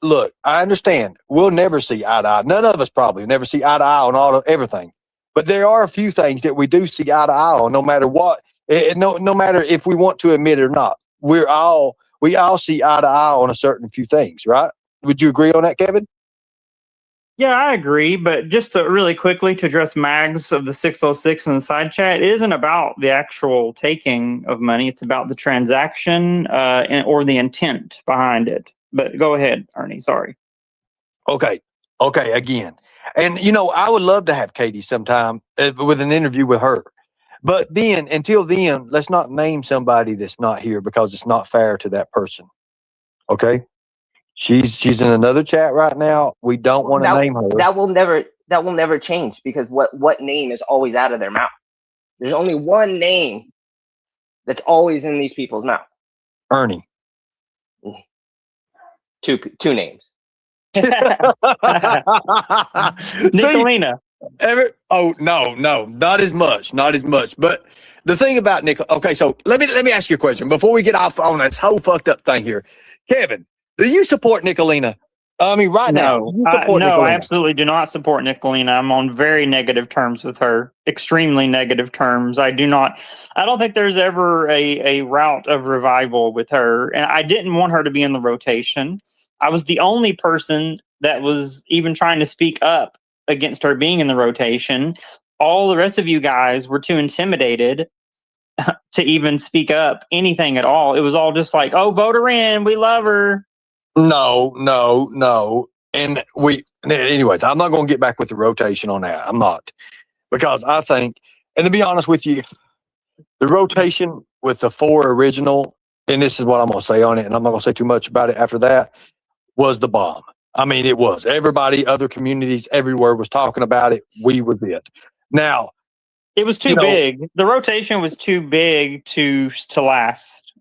Look, I understand. We'll never see eye to eye. None of us probably never see eye to eye on everything. But there are a few things that we do see eye to eye on, no matter what. No matter if we want to admit it or not. We all see eye to eye on a certain few things, right? Would you agree on that, Kevin? Yeah, I agree. But just to really quickly to address Mags of the 606 in the side chat, it isn't about the actual taking of money. It's about the transaction or the intent behind it. But go ahead, Ernie. Sorry. Okay. Again. And, I would love to have Katie sometime with an interview with her. But until then, let's not name somebody that's not here because it's not fair to that person. Okay? She's in another chat right now. We don't want to name her. That will never change because what name is always out of their mouth? There's only one name that's always in these people's mouth. Ernie. Two names. Nicolina. No, not as much. But the thing about Nick, okay, so let me ask you a question before we get off on this whole fucked up thing here. Kevin, do you support Nicolina? I mean, now. No, I absolutely do not support Nicolina. I'm on very negative terms with her. Extremely negative terms. I don't think there's ever a route of revival with her. And I didn't want her to be in the rotation. I was the only person that was even trying to speak up against her being in the rotation. All the rest of you guys were too intimidated to even speak up anything at all. It was all just like, oh, vote her in. We love her. No. And anyways, I'm not going to get back with the rotation on that. I'm not. Because I think, and to be honest with you, the rotation with the 4 original, and this is what I'm going to say on it, and I'm not going to say too much about it after that, was the bomb. I mean, it was. Everybody, other communities, everywhere was talking about it. We was it. Now, it was too big. The rotation was too big to last.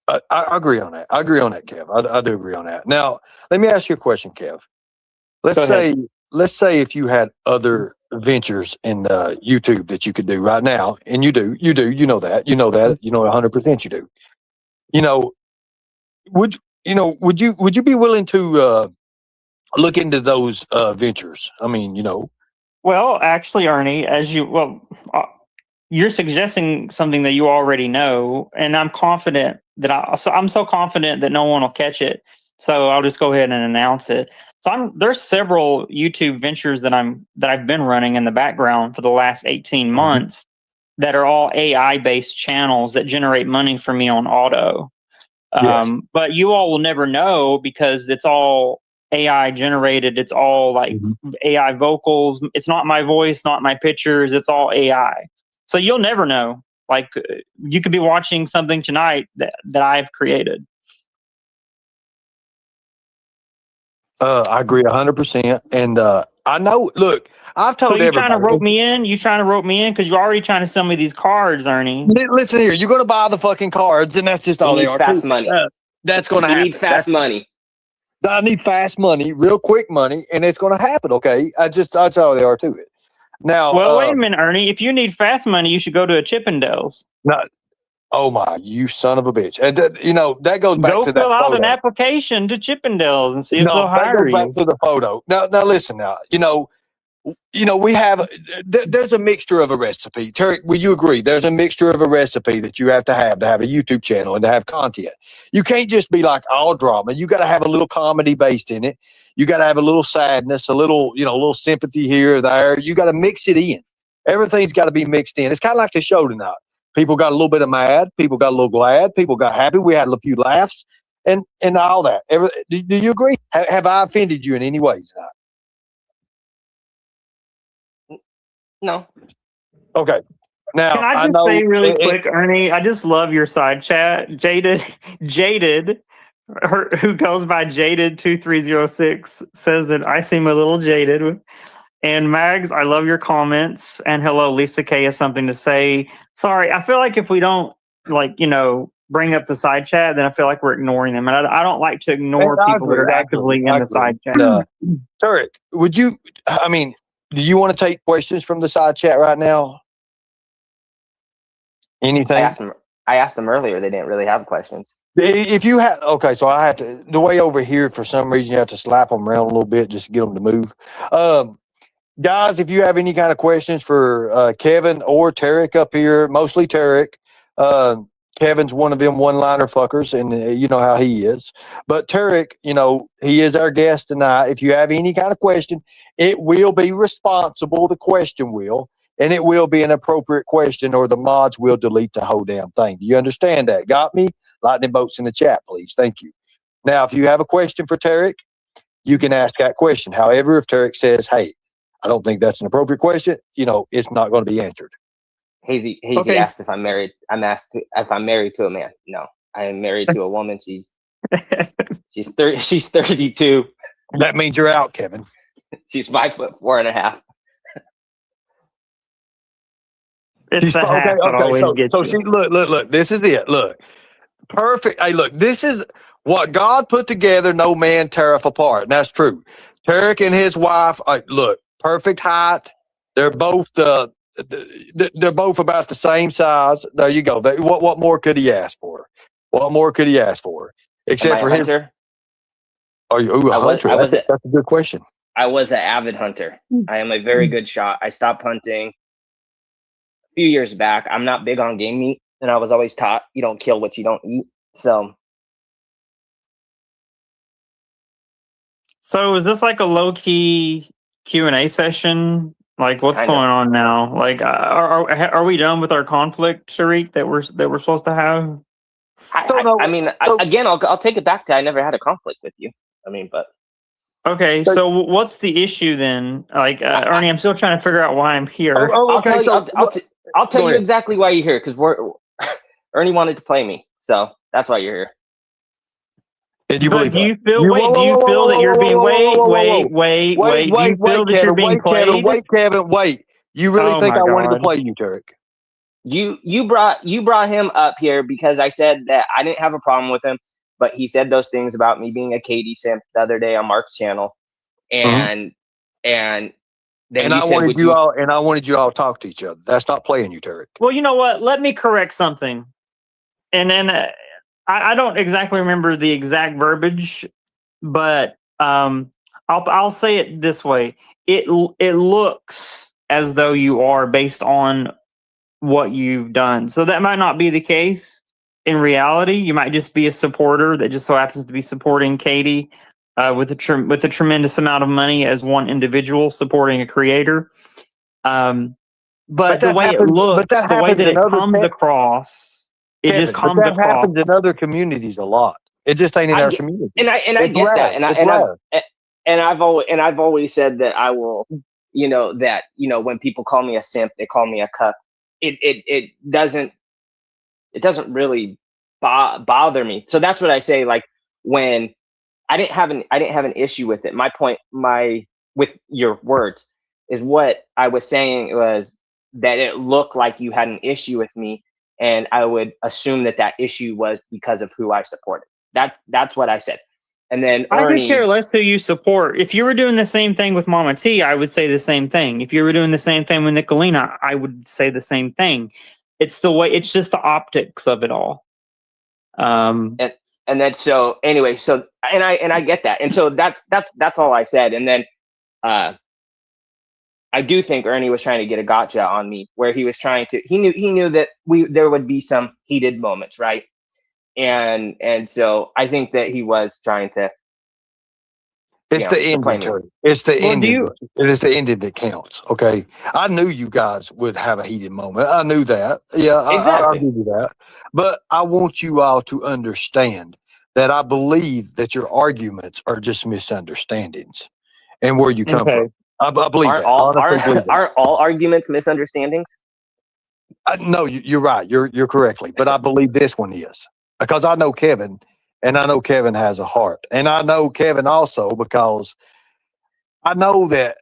I agree on that. Kev. I do agree on that. Now, let me ask you a question, Kev. Let's say if you had other ventures in YouTube that you could do right now, and you know that, 100% you do. Would you be willing to look into those ventures? I mean, Well, actually, Ernie, you're suggesting something that you already know, and I'm confident that I'm so confident that no one will catch it. So I'll just go ahead and announce it. So there's several YouTube ventures that I've been running in the background for the last 18 months that are all AI based channels that generate money for me on auto. Yes. But you all will never know because it's all AI generated. It's all like AI vocals. It's not my voice, not my pictures. It's all AI. So you'll never know. Like you could be watching something tonight that I've created. I agree 100%. And I know, look, I've told everybody. So you trying to rope me in? You trying to rope me in? Because you're already trying to sell me these cards, Ernie. Listen here, you're going to buy the fucking cards, and that's just all they are. Fast money. That's going to happen. You need fast money. I need fast money, real quick money, and it's going to happen, okay? That's all they are to it. Now, well, wait a minute, Ernie. If you need fast money, you should go to a Chippendales. No, oh my, you son of a bitch! That goes back to that. Go fill out an application to Chippendales and see if they'll hire you. Back to the photo. Now listen. Now we have. There's a mixture of a recipe. Tarek, will you agree? There's a mixture of a recipe that you have to have a YouTube channel and to have content. You can't just be like all drama. You got to have a little comedy based in it. You got to have a little sadness, a little sympathy here or there. You got to mix it in. Everything's got to be mixed in. It's kind of like the show tonight. People got a little bit of mad. People got a little glad. People got happy. We had a few laughs and all that. Do you agree? Have I offended you in any way tonight? No. Okay. Now, can I just say really quick, Ernie? I just love your side chat. Jaded, who goes by Jaded2306, says that I seem a little jaded. And Mags, I love your comments. And hello, Lisa K has something to say. Sorry, I feel like if we don't bring up the side chat, then I feel like we're ignoring them. And I don't like to ignore people that are actively in the side chat. Tarek, would you? I mean, do you want to take questions from the side chat right now? Anything? I asked them earlier. They didn't really have questions. If you have, okay, so I have to, the way over here, for some reason, you have to slap them around a little bit just to get them to move. Guys, if you have any kind of questions for Kevin or Tarek up here, mostly Tarek, Kevin's one of them one-liner fuckers, and you know how he is. But Tarek, you know, he is our guest tonight. If you have any kind of question, it will be responsible, the question will, and it will be an appropriate question, or the mods will delete the whole damn thing. Do you understand that? Got me? Lightning bolts in the chat, please. Thank you. Now, if you have a question for Tarek, you can ask that question. However, if Tarek says, hey, I don't think that's an appropriate question, you know, it's not going to be answered. Hazy Okay. asked if I'm married. I'm asked if I'm married to a man. No, I am married to a woman. She's 32. That means you're out, Kevin. She's 5'4.5". It's a half that always gets So you. see, look, this is it. Look, perfect. Hey, look, this is what God put together. No man teareth apart. And that's true. Tarek and his wife, look, perfect height. They're both they're both about the same size. There you go. What more could he ask for? What more could he ask for? Except for his. Are you a hunter? That's a good question. I was an avid hunter. I am a very good shot. I stopped hunting a few years back. I'm not big on game meat, and I was always taught you don't kill what you don't eat. So is this like a low key Q&A session? Like, what's going on now? Like, are we done with our conflict, Tarek, that we're supposed to have? Again, I'll take it back to I never had a conflict with you. I mean, but okay. So what's the issue then? Like, Ernie, I'm still trying to figure out why I'm here. I'll tell you exactly why you're here, because Ernie wanted to play me, so that's why you're here. And you believe do you feel that you're being Wait, Kevin, wait. You really think I wanted to play you, Tarek? You brought him up here because I said that I didn't have a problem with him, but he said those things about me being a Katie simp the other day on Mark's channel, and then I wanted you all to talk to each other. That's not playing you, Tarek. Well, you know what? Let me correct something, and then. I don't exactly remember the exact verbiage, but I'll say it this way: it looks as though you are based on what you've done. So that might not be the case in reality. You might just be a supporter that just so happens to be supporting Katie with a tremendous amount of money as one individual supporting a creator. But the way it looks, the way that it comes across. It Kevin, just comes that happens in other communities a lot. It just ain't in our community. And I get that. And I've always said that I will, when people call me a simp, they call me a cuck. It doesn't really bother me. So that's what I say. Like, when I didn't have an issue with it. My point, with your words, is what I was saying was that it looked like you had an issue with me. And I would assume that issue was because of who I supported. That's what I said. And then I could care less who you support. If you were doing the same thing with Mama T, I would say the same thing. If you were doing the same thing with Nicolina, I would say the same thing. It's the way. It's just the optics of it all. And then so anyway, and I get that. And so that's all I said. And then I do think Ernie was trying to get a gotcha on me, where he was trying to. He knew that there would be some heated moments, right? And so I think that he was trying to. It's the ending. It's the ending. It is the ending that counts. Okay, I knew you guys would have a heated moment. I knew that. Yeah, I'll give you that. But I want you all to understand that I believe that your arguments are just misunderstandings, and where you come from. I believe aren't all arguments misunderstandings? No, you're right. You're correctly, but I believe this one is, because I know Kevin, and I know Kevin has a heart, and I know Kevin also because I know that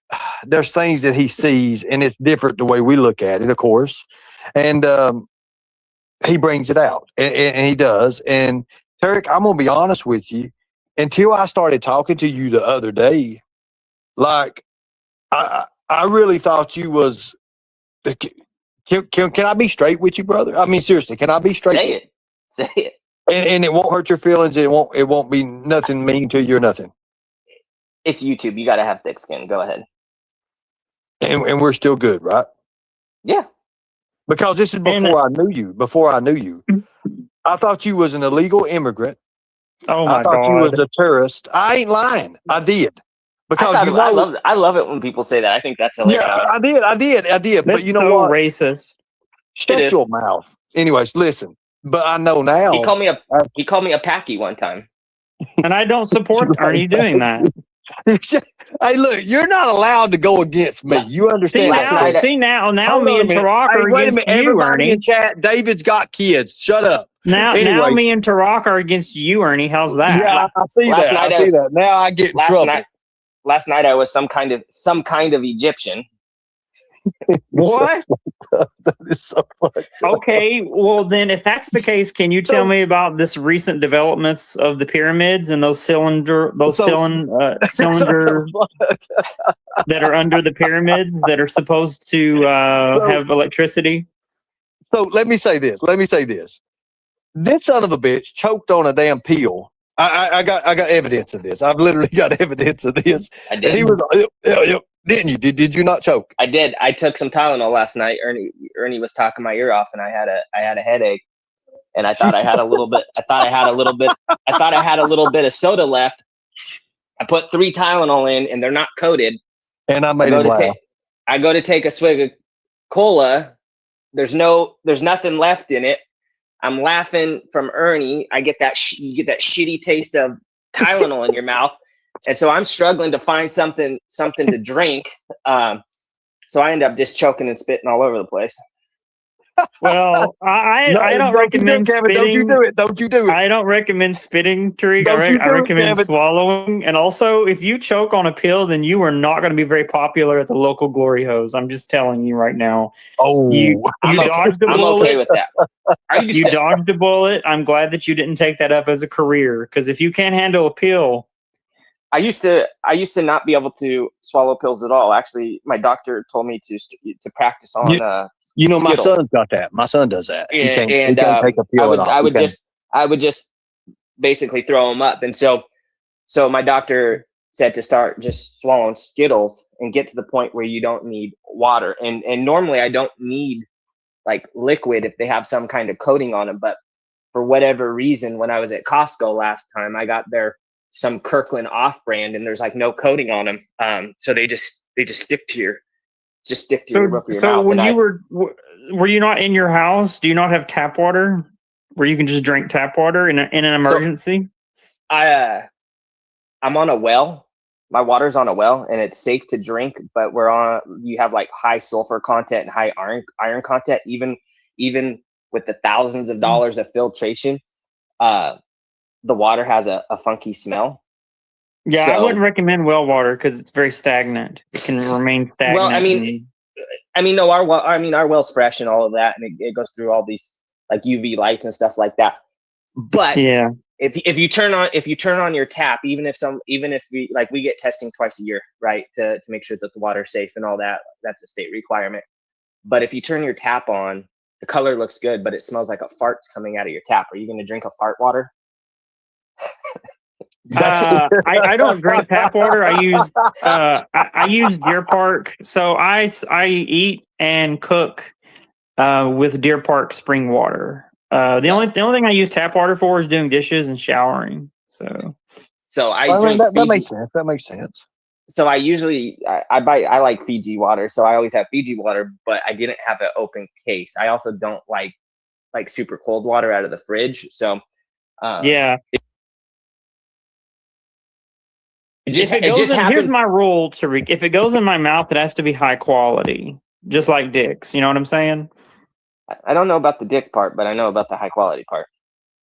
there's things that he sees, and it's different the way we look at it, of course, and he brings it out, and he does. And Tarek, I'm gonna be honest with you. Until I started talking to you the other day, like. I I really thought you was. Can I be straight with you, brother? I mean, seriously, can I be straight? Say it. Say it. And it won't hurt your feelings. It won't be nothing mean to you or nothing. It's YouTube. You got to have thick skin. Go ahead. And we're still good, right? Yeah. Because this is before I knew you. Before I knew you, I thought you was an illegal immigrant. Oh my I thought God. you was a terrorist. I ain't lying. I did. Because I love it when people say that. I think that's hilarious. Yeah, I did. That's But you know so what? racist. Shut your mouth. Anyways, listen. But I know now. He called me a packy one time. And I don't support Ernie doing that. Hey, look, you're not allowed to go against me. You understand that? Now Hold me on and a minute. Tarek Hey, are wait a against minute. you, Everybody Ernie. in chat, David's got kids. Shut up. Now Anyways. me and Tarek are against you, Ernie. How's that? Yeah, I see that. I see that. Now I get in trouble. Last night I was some kind of Egyptian. What? That is so fucked up. Okay, well then, if that's the case, can you tell me about this recent developments of the pyramids and those cylinders that are under the pyramids that are supposed to have electricity? So let me say this. This son of a bitch choked on a damn peel. I got evidence of this. I've literally got evidence of this. I did. And he was, didn't you? Did you not choke? I did. I took some Tylenol last night. Ernie was talking my ear off, and I had a headache, and I thought I had a little bit. I thought I had a little bit of soda left. I put 3 Tylenol in, and they're not coated. And I made him laugh. I go to take a swig of cola. There's nothing left in it. I'm laughing from Ernie. I get that you get that shitty taste of Tylenol in your mouth, and so I'm struggling to find something to drink. So I end up just choking and spitting all over the place. Well, I don't recommend spitting. Don't you do it. Don't you do it. I don't recommend spitting, Tarek. I recommend swallowing. And also, if you choke on a pill, then you are not going to be very popular at the local glory hose. I'm just telling you right now. Oh, you dodged a bullet. I'm okay with that. You dodged a bullet. I'm glad that you didn't take that up as a career, because if you can't handle a pill. I used to not be able to swallow pills at all. Actually, my doctor told me to practice on my Skittles. son's got that. My son does that. He can't take a pill at all. I would just basically throw them up. And so my doctor said to start just swallowing Skittles and get to the point where you don't need water. And normally I don't need like liquid if they have some kind of coating on them. But for whatever reason, when I was at Costco last time, I got some Kirkland off-brand, and there's like no coating on them. So they just stick to your roof of your mouth. So when were you not in your house? Do you not have tap water where you can just drink tap water in an emergency? I'm on a well. My water's on a well, and it's safe to drink, but you have like high sulfur content and high iron content, even with the thousands of dollars of filtration. The water has a funky smell. Yeah, I wouldn't recommend well water because it's very stagnant. It can remain stagnant. Well, our well's fresh and all of that, and it goes through all these like UV lights and stuff like that. But yeah, if you turn on your tap, even if we get testing twice a year, right, to make sure that the water's safe and all that, that's a state requirement. But if you turn your tap on, the color looks good, but it smells like a fart's coming out of your tap. Are you going to drink a fart water? I don't drink tap water. I use Deer Park. So I eat and cook with Deer Park spring water. The only thing I use tap water for is doing dishes and showering. So that makes sense. That makes sense. So I usually I like Fiji water, so I always have Fiji water, but I didn't have an open case. I also don't like super cold water out of the fridge. So yeah. Here's my rule, Tarek. If it goes in my mouth, it has to be high quality, just like dicks. You know what I'm saying? I don't know about the dick part, but I know about the high quality part.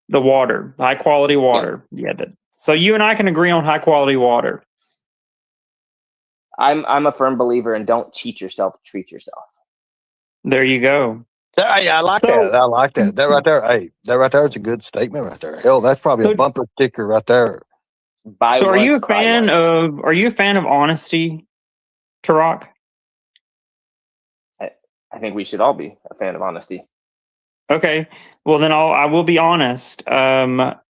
The water, high quality water. Yeah. So you and I can agree on high quality water. I'm a firm believer in don't cheat yourself, treat yourself. There you go. Hey, I like that. I like that. That right there. Hey, that right there is a good statement right there. Hell, that's probably a bumper sticker right there. Are you a fan of honesty, Tarek? I think we should all be a fan of honesty. Okay. Well, then I will be honest. Whenever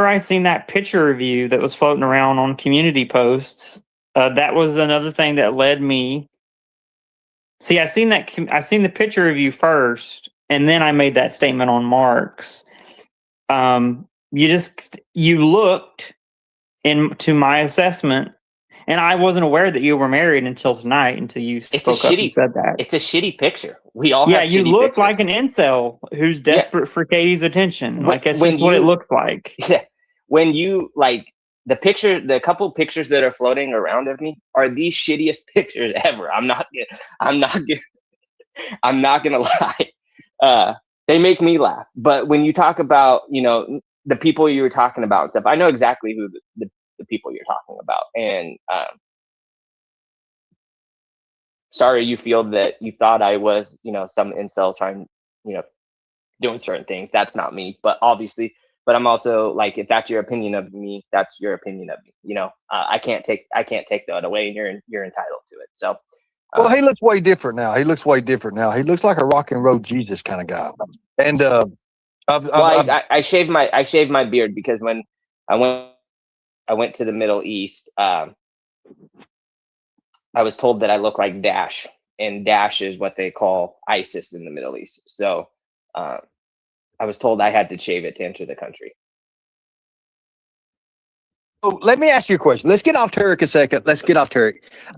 I seen that picture of you that was floating around on community posts, that was another thing that led me. See, I seen the picture of you first, and then I made that statement on Mark's. You looked into my assessment, and I wasn't aware that you were married until tonight, until you spoke up and said that. It's a shitty picture. We all yeah, have you shitty look pictures. like an incel who's desperate for Katie's attention. Like that's when just what it you- looks like. Yeah. When you like the couple pictures that are floating around of me are the shittiest pictures ever. I'm not gonna lie. They make me laugh. But when you talk about, the people you were talking about and stuff, I know exactly who the people you're talking about. And sorry you feel that you thought I was, some incel trying, doing certain things. That's not me. But I'm also like, if that's your opinion of me, that's your opinion of me. I can't take that away, and you're entitled to it. So well, he looks way different now. He looks like a rock and roll Jesus kind of guy. And I shaved my beard because when I went to the Middle East, I was told that I look like Daesh, and Daesh is what they call ISIS in the Middle East. So I was told I had to shave it to enter the country. Oh, let me ask you a question. Let's get off Tarek a second.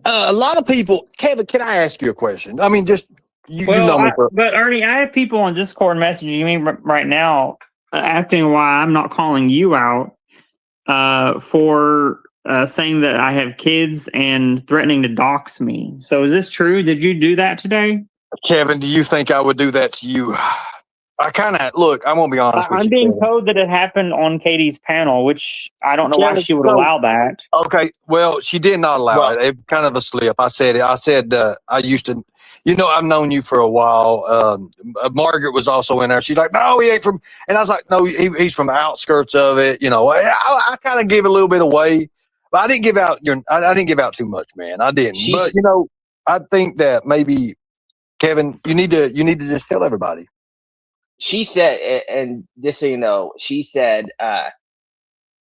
A lot of people, Kevin, can I ask you a question? I mean, just you know me. But Ernie, I have people on Discord messaging me right now asking why I'm not calling you out for saying that I have kids and threatening to dox me. So is this true? Did you do that today? Kevin, do you think I would do that to you? I kind of look. I'm gonna be honest with you. I'm being told that it happened on Katie's panel, which I don't know why she would allow that. Okay, well, she did not allow it. It was kind of a slip. I said it. I said I used to. I've known you for a while. Margaret was also in there. She's like, no, he ain't from. And I was like, no, he's from the outskirts of it. I kind of gave a little bit away, but I didn't give out. I didn't give out too much, man. I didn't. But I think that maybe Kevin, you need to just tell everybody. She said, and just so you know, she said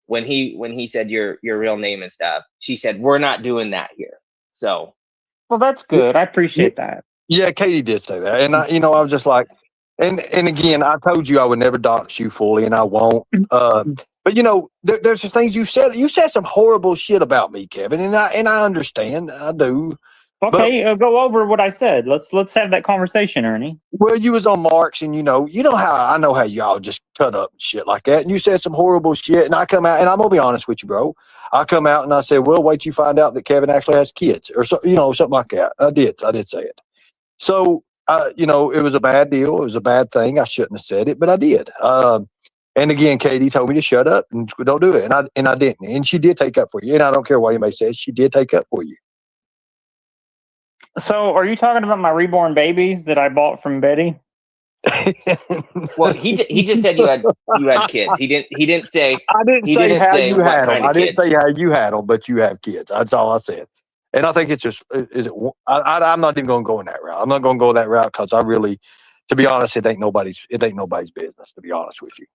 when he said your real name and stuff, she said, we're not doing that here. So, well, that's good. I appreciate that. Yeah, Katie did say that, and I was just like, and again, I told you I would never dox you fully, and I won't. But there's just things you said. You said some horrible shit about me, Kevin, and I understand. I do. Okay, go over what I said. Let's have that conversation, Ernie. Well, you was on Marks, and you know how I know how y'all just cut up and shit like that. And you said some horrible shit, and I come out, and I'm gonna be honest with you, bro. I come out and I said, "Well, wait till you find out that Kevin actually has kids," or something like that. I did say it. So, it was a bad deal. It was a bad thing. I shouldn't have said it, but I did. And again, Katie told me to shut up and don't do it, and I didn't. And she did take up for you, and I don't care what anybody says. She did take up for you. So, are you talking about my reborn babies that I bought from Betty? Well, he just said you had kids. He didn't say. I didn't say how you had them. I didn't kids. say how you had them, but you have kids. That's all I said. And I think it's just. I'm not even going to go in that route. I'm not going to go that route because I really, to be honest, it ain't nobody's business. To be honest with you.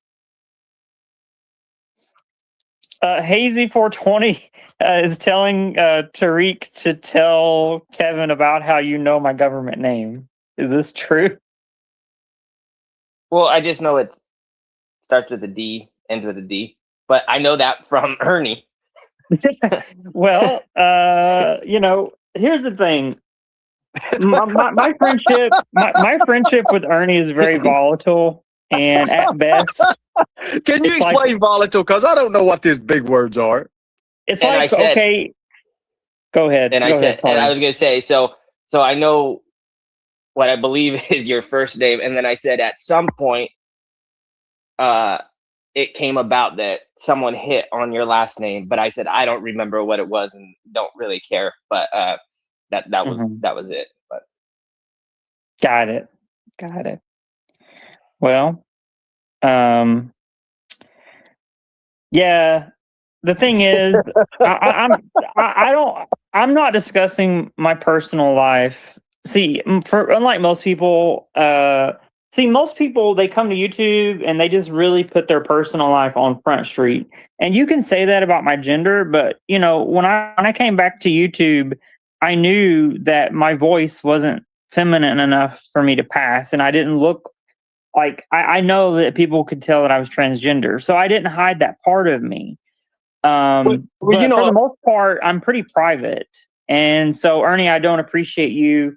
Hazy 420 is telling Tarek to tell Kevin about how you know my government name. Is this true? Well, I just know it starts with a D, ends with a D, but I know that from Ernie. Well, here's the thing. My friendship, my friendship with Ernie is very volatile, and at best. Can you explain volatile? Because I don't know what these big words are. It's and like, okay, go ahead. And I was going to say, so I know what I believe is your first name. And then I said, at some point, it came about that someone hit on your last name, but I said, I don't remember what it was and don't really care. But that was it. But got it. Well, yeah, the thing is, I I'm not discussing my personal life. See, unlike most people, most people, they come to YouTube and they just really put their personal life on Front Street. And you can say that about my gender, but you know, when I came back to YouTube, I knew that my voice wasn't feminine enough for me to pass, and I didn't look like I know that people could tell that I was transgender, so I didn't hide that part of me. But you know, for the most part, I'm pretty private. And so, Ernie, I don't appreciate you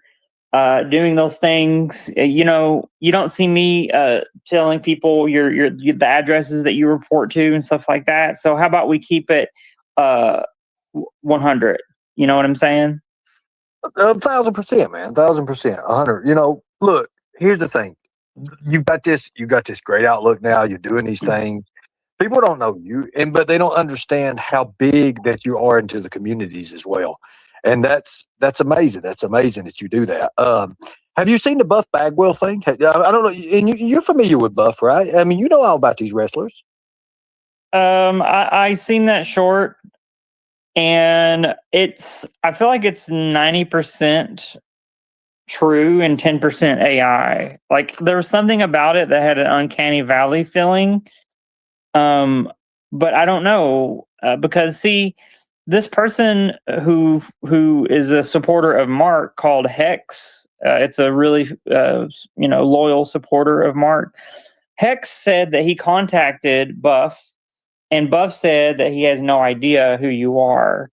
doing those things. You know, you don't see me telling people the addresses that you report to and stuff like that. So how about we keep it 100? You know what I'm saying? 1,000%, man. 1,000%. 100. You know, look, here's the thing. You got this great outlook now. You're doing these things. People don't know you, but they don't understand how big that you are into the communities as well. And that's amazing. That's amazing that you do that. Have you seen the Buff Bagwell thing? I don't know. And you're familiar with Buff, right? I mean, you know all about these wrestlers. I seen that short, and I feel like it's 90% true and 10% AI. Like there was something about it that had an uncanny valley feeling. But I don't know because see, this person who is a supporter of Mark called Hex. It's a really loyal supporter of Mark. Hex said that he contacted Buff, and Buff said that he has no idea who you are.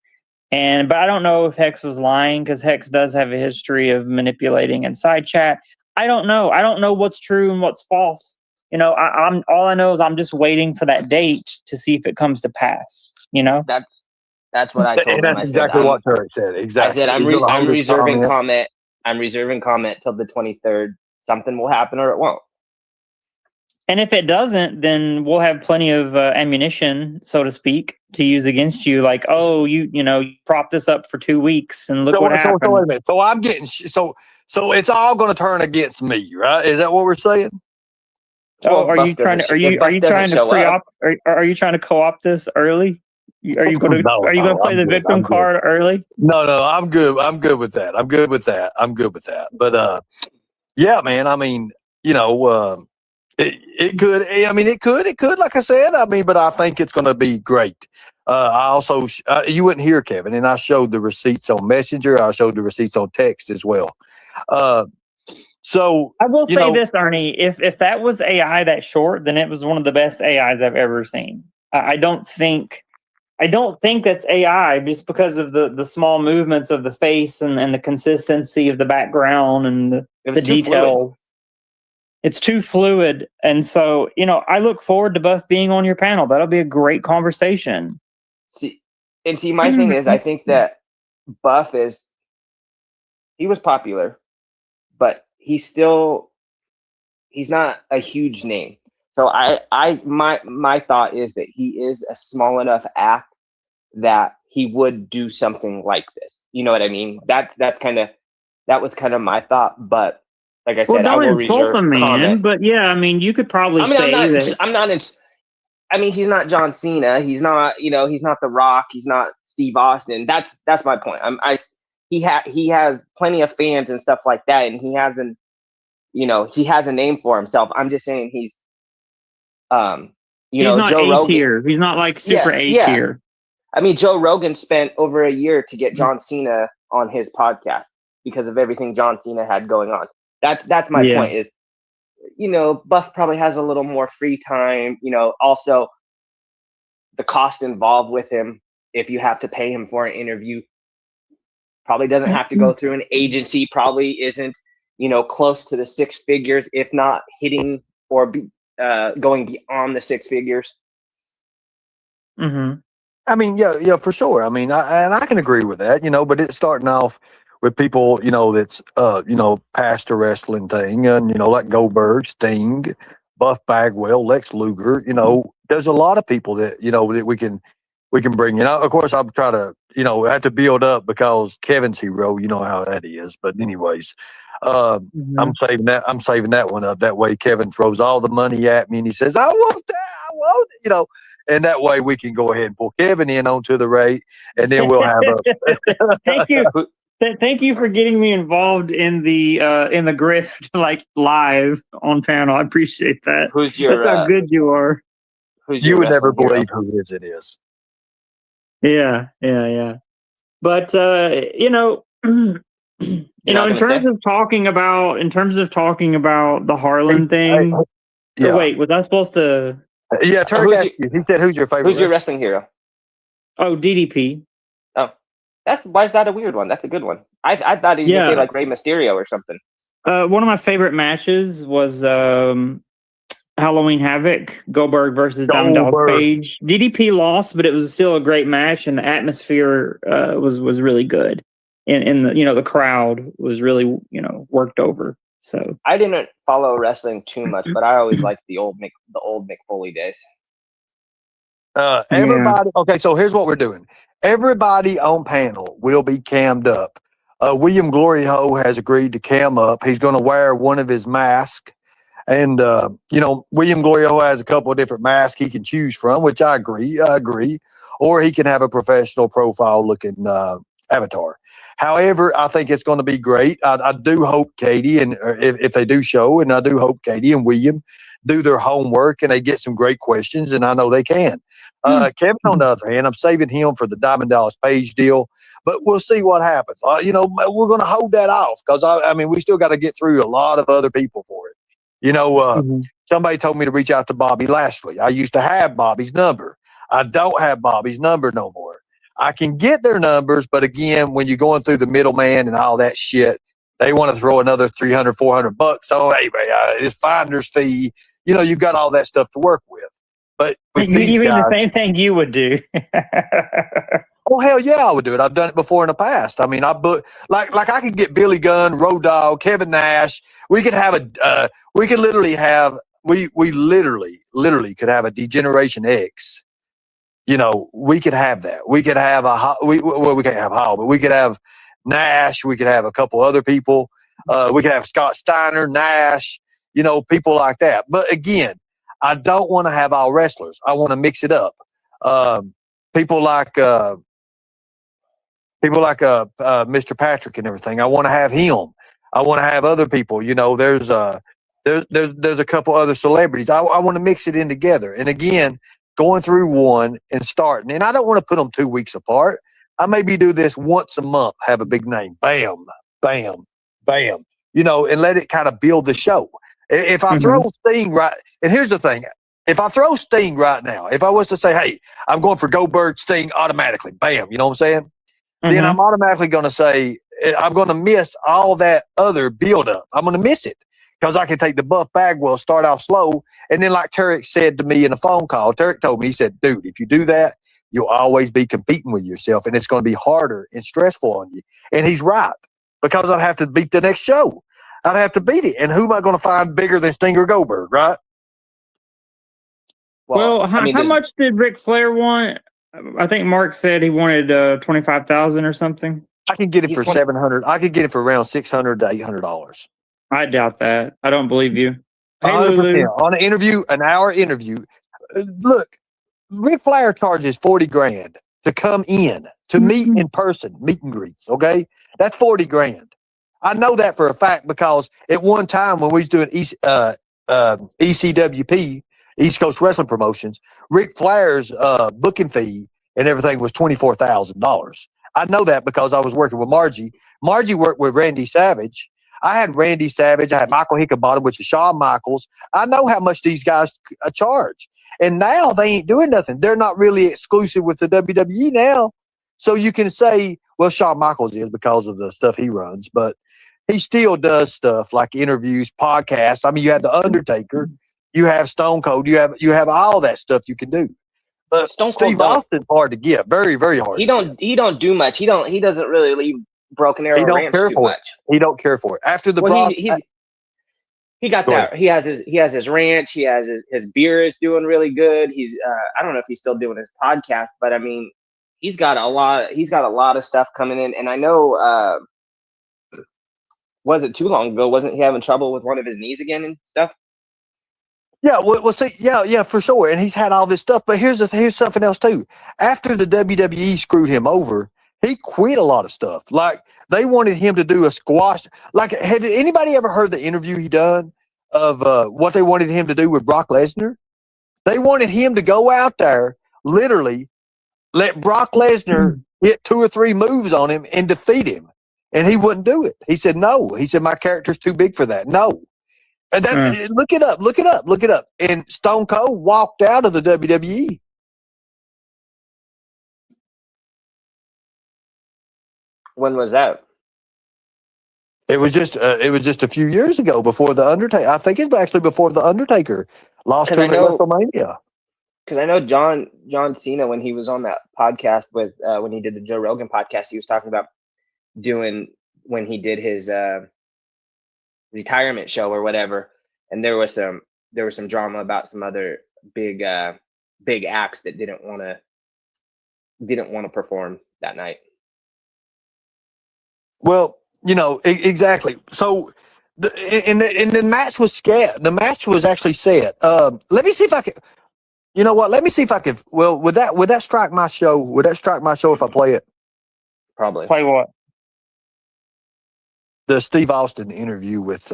But I don't know if Hex was lying, because Hex does have a history of manipulating in side chat. I don't know. I don't know what's true and what's false. You know, I'm all I know is I'm just waiting for that date to see if it comes to pass. You know, that's what I told him. That's exactly what Tarek said. Exactly. I said I'm reserving comment. I'm reserving comment till the 23rd. Something will happen or it won't. And if it doesn't, then we'll have plenty of ammunition, so to speak, to use against you. Like, oh, you prop this up for 2 weeks and look what happened. So wait a minute. So I'm getting so it's all going to turn against me, right? Is that what we're saying? Oh, are you trying to co-opt this early? Are you going to play the victim card early? No, I'm good. I'm good with that. But yeah, man. I mean, it could. I mean, it could. Like I said, I mean, but I think it's going to be great. I also you wouldn't hear Kevin, and I showed the receipts on Messenger. I showed the receipts on text as well. So I will say this, Ernie, if that was AI that short, then it was one of the best AIs I've ever seen. I don't think that's AI just because of the small movements of the face and the consistency of the background and the details. Fluid. It's too fluid. And so, I look forward to Buff being on your panel. That'll be a great conversation. See, my thing is, I think that Buff he was popular, but he's not a huge name. So my thought is that he is a small enough act that he would do something like this. You know what I mean? That was kind of my thought. But like I said, I will reserve comment. But yeah, I mean, you could probably he's not John Cena. He's not, he's not The Rock. He's not Steve Austin. That's my point. He has plenty of fans and stuff like that, and he has a name for himself. I'm just saying he's not Joe Rogan. He's not like super A tier. I mean, Joe Rogan spent over a year to get John Cena on his podcast because of everything John Cena had going on. That's my point is, Buff probably has a little more free time, also the cost involved with him. If you have to pay him for an interview, probably doesn't have to go through an agency, probably isn't, close to the 6 figures, if not hitting or going beyond the 6 figures. Mm-hmm. I mean, yeah, for sure. I mean, I can agree with that, but it's starting off with people, that's, past the wrestling thing and, like Goldberg, Sting, Buff Bagwell, Lex Luger, there's a lot of people that, that we can bring, of course I'm trying to, have to build up because Kevin's hero, you know how that is. But anyways, I'm saving that one up. That way Kevin throws all the money at me and he says, I want that, and that way we can go ahead and pull Kevin in onto the rate, and then we'll have a. Thank you. Thank you for getting me involved in the grift, like live on panel. I appreciate that. Who's your That's how good you are. Who's You your would never wrestling hero? believe who it is. Yeah. But you know, in terms of talking about the Harlan thing. Yeah. Oh, wait, was I supposed to? Yeah, Tarek asked you. He said, "Who's your favorite?" Who's your wrestling hero? Oh, DDP. Oh, why is that a weird one? That's a good one. I thought he was gonna say like Rey Mysterio or something. One of my favorite matches was Halloween Havoc, Goldberg versus Diamond Dallas Page. DDP lost, but it was still a great match, and the atmosphere was really good, and the crowd was really worked over. So I didn't follow wrestling too much, but I always liked the old Mick Foley days. Everybody. Okay, so here's what we're doing. Everybody on panel will be cammed up. William Glory Ho has agreed to cam up. He's going to wear one of his masks. And, William Glory Ho has a couple of different masks he can choose from, which I agree. Or he can have a professional profile looking avatar. However, I think it's going to be great. I do hope Katie, and if they do show, and I do hope Katie and William do their homework and they get some great questions, and I know they can. Kevin, on the other hand, I'm saving him for the Diamond Dallas Page deal, but we'll see what happens. We're going to hold that off because, we still got to get through a lot of other people for it. Somebody told me to reach out to Bobby Lashley. I used to have Bobby's number. I don't have Bobby's number no more. I can get their numbers, but again, when you're going through the middleman and all that shit, they want to throw another $300, $400 on. Hey, it's finder's fee. You've got all that stuff to work with. But with you these mean guys, the same thing you would do? oh hell yeah, I would do it. I've done it before in the past. I mean, I book like I could get Billy Gunn, Road Dogg, Kevin Nash. We could have we could literally have we literally could have a Degeneration X. We could have that. We could have we can't have Hall, but we could have Nash. We could have a couple other people. We could have Scott Steiner, Nash. People like that. But again, I don't want to have all wrestlers. I want to mix it up. People like Mr. Patrick and everything. I want to have him. I want to have other people. There's a couple other celebrities. I want to mix it in together. And again, going through one and starting. And I don't want to put them 2 weeks apart. I maybe do this once a month. Have a big name. Bam, bam, bam. And let it kind of build the show. If I throw Sting right, and here's the thing. If I throw Sting right now, if I was to say, hey, I'm going for Goldberg, Sting automatically, bam, you know what I'm saying? Then I'm automatically going to say, I'm going to miss all that other buildup. I'm going to miss it because I can take the Buff Bagwell, start off slow. And then like Tarek said to me in a phone call, Tarek told me, he said, dude, if you do that, you'll always be competing with yourself and it's going to be harder and stressful on you. And he's right because I'd have to beat the next show. I'd have to beat it. And who am I going to find bigger than Sting or Goldberg, right? Well, how much did Ric Flair want? I think Mark said he wanted $25,000 or something. I can get it for $700. I could get it for around $600 to $800. I doubt that. I don't believe you. Hey, 100%. On an hour interview. Look, Ric Flair charges $40,000 to come in to meet in person, meet and greets. Okay, that's $40,000. I know that for a fact because at one time when we was doing ECWP, East Coast Wrestling Promotions, Ric Flair's booking fee and everything was $24,000. I know that because I was working with Margie. Margie worked with Randy Savage. I had Randy Savage. I had Michael Hickenbottom, which is Shawn Michaels. I know how much these guys charge. And now they ain't doing nothing. They're not really exclusive with the WWE now. So you can say, well, Shawn Michaels is because of the stuff he runs, but he still does stuff like interviews, podcasts. I mean, you have The Undertaker, you have Stone Cold, you have all that stuff you can do. But Steve Austin's hard to get, very, very hard. He don't do much. He doesn't really leave Broken Arrow Ranch too much. He don't care for it. After the he got that. He has his ranch. He has his beer is doing really good. He's I don't know if he's still doing his podcast, but I mean, he's got a lot of stuff coming in. And I know wasn't too long ago, wasn't he having trouble with one of his knees again and stuff? Yeah, well, see, yeah, for sure. And he's had all this stuff. But here's something else too. After the WWE screwed him over, he quit a lot of stuff. Like they wanted him to do a squash. Like, had anybody ever heard the interview he done of what they wanted him to do with Brock Lesnar? They wanted him to go out there, literally, let Brock Lesnar hit 2 or 3 moves on him and defeat him, and he wouldn't do it. He said no. He said my character's too big for that. No. And that look it up. And Stone Cold walked out of the WWE. When was that? It was just a few years ago before the Undertaker. I think it's actually before the Undertaker lost to him at WrestleMania. Because I know John Cena, when he was on that podcast with when he did the Joe Rogan podcast, he was talking about doing when he did his retirement show or whatever, and there was some drama about some other big acts that didn't want to perform that night. Well, exactly. So, and the match was scared. The match was actually set. Let me see if I can. You know what? Let me see if I could. Well, would that strike my show? Would that strike my show if I play it? Probably. Play what? The Steve Austin interview with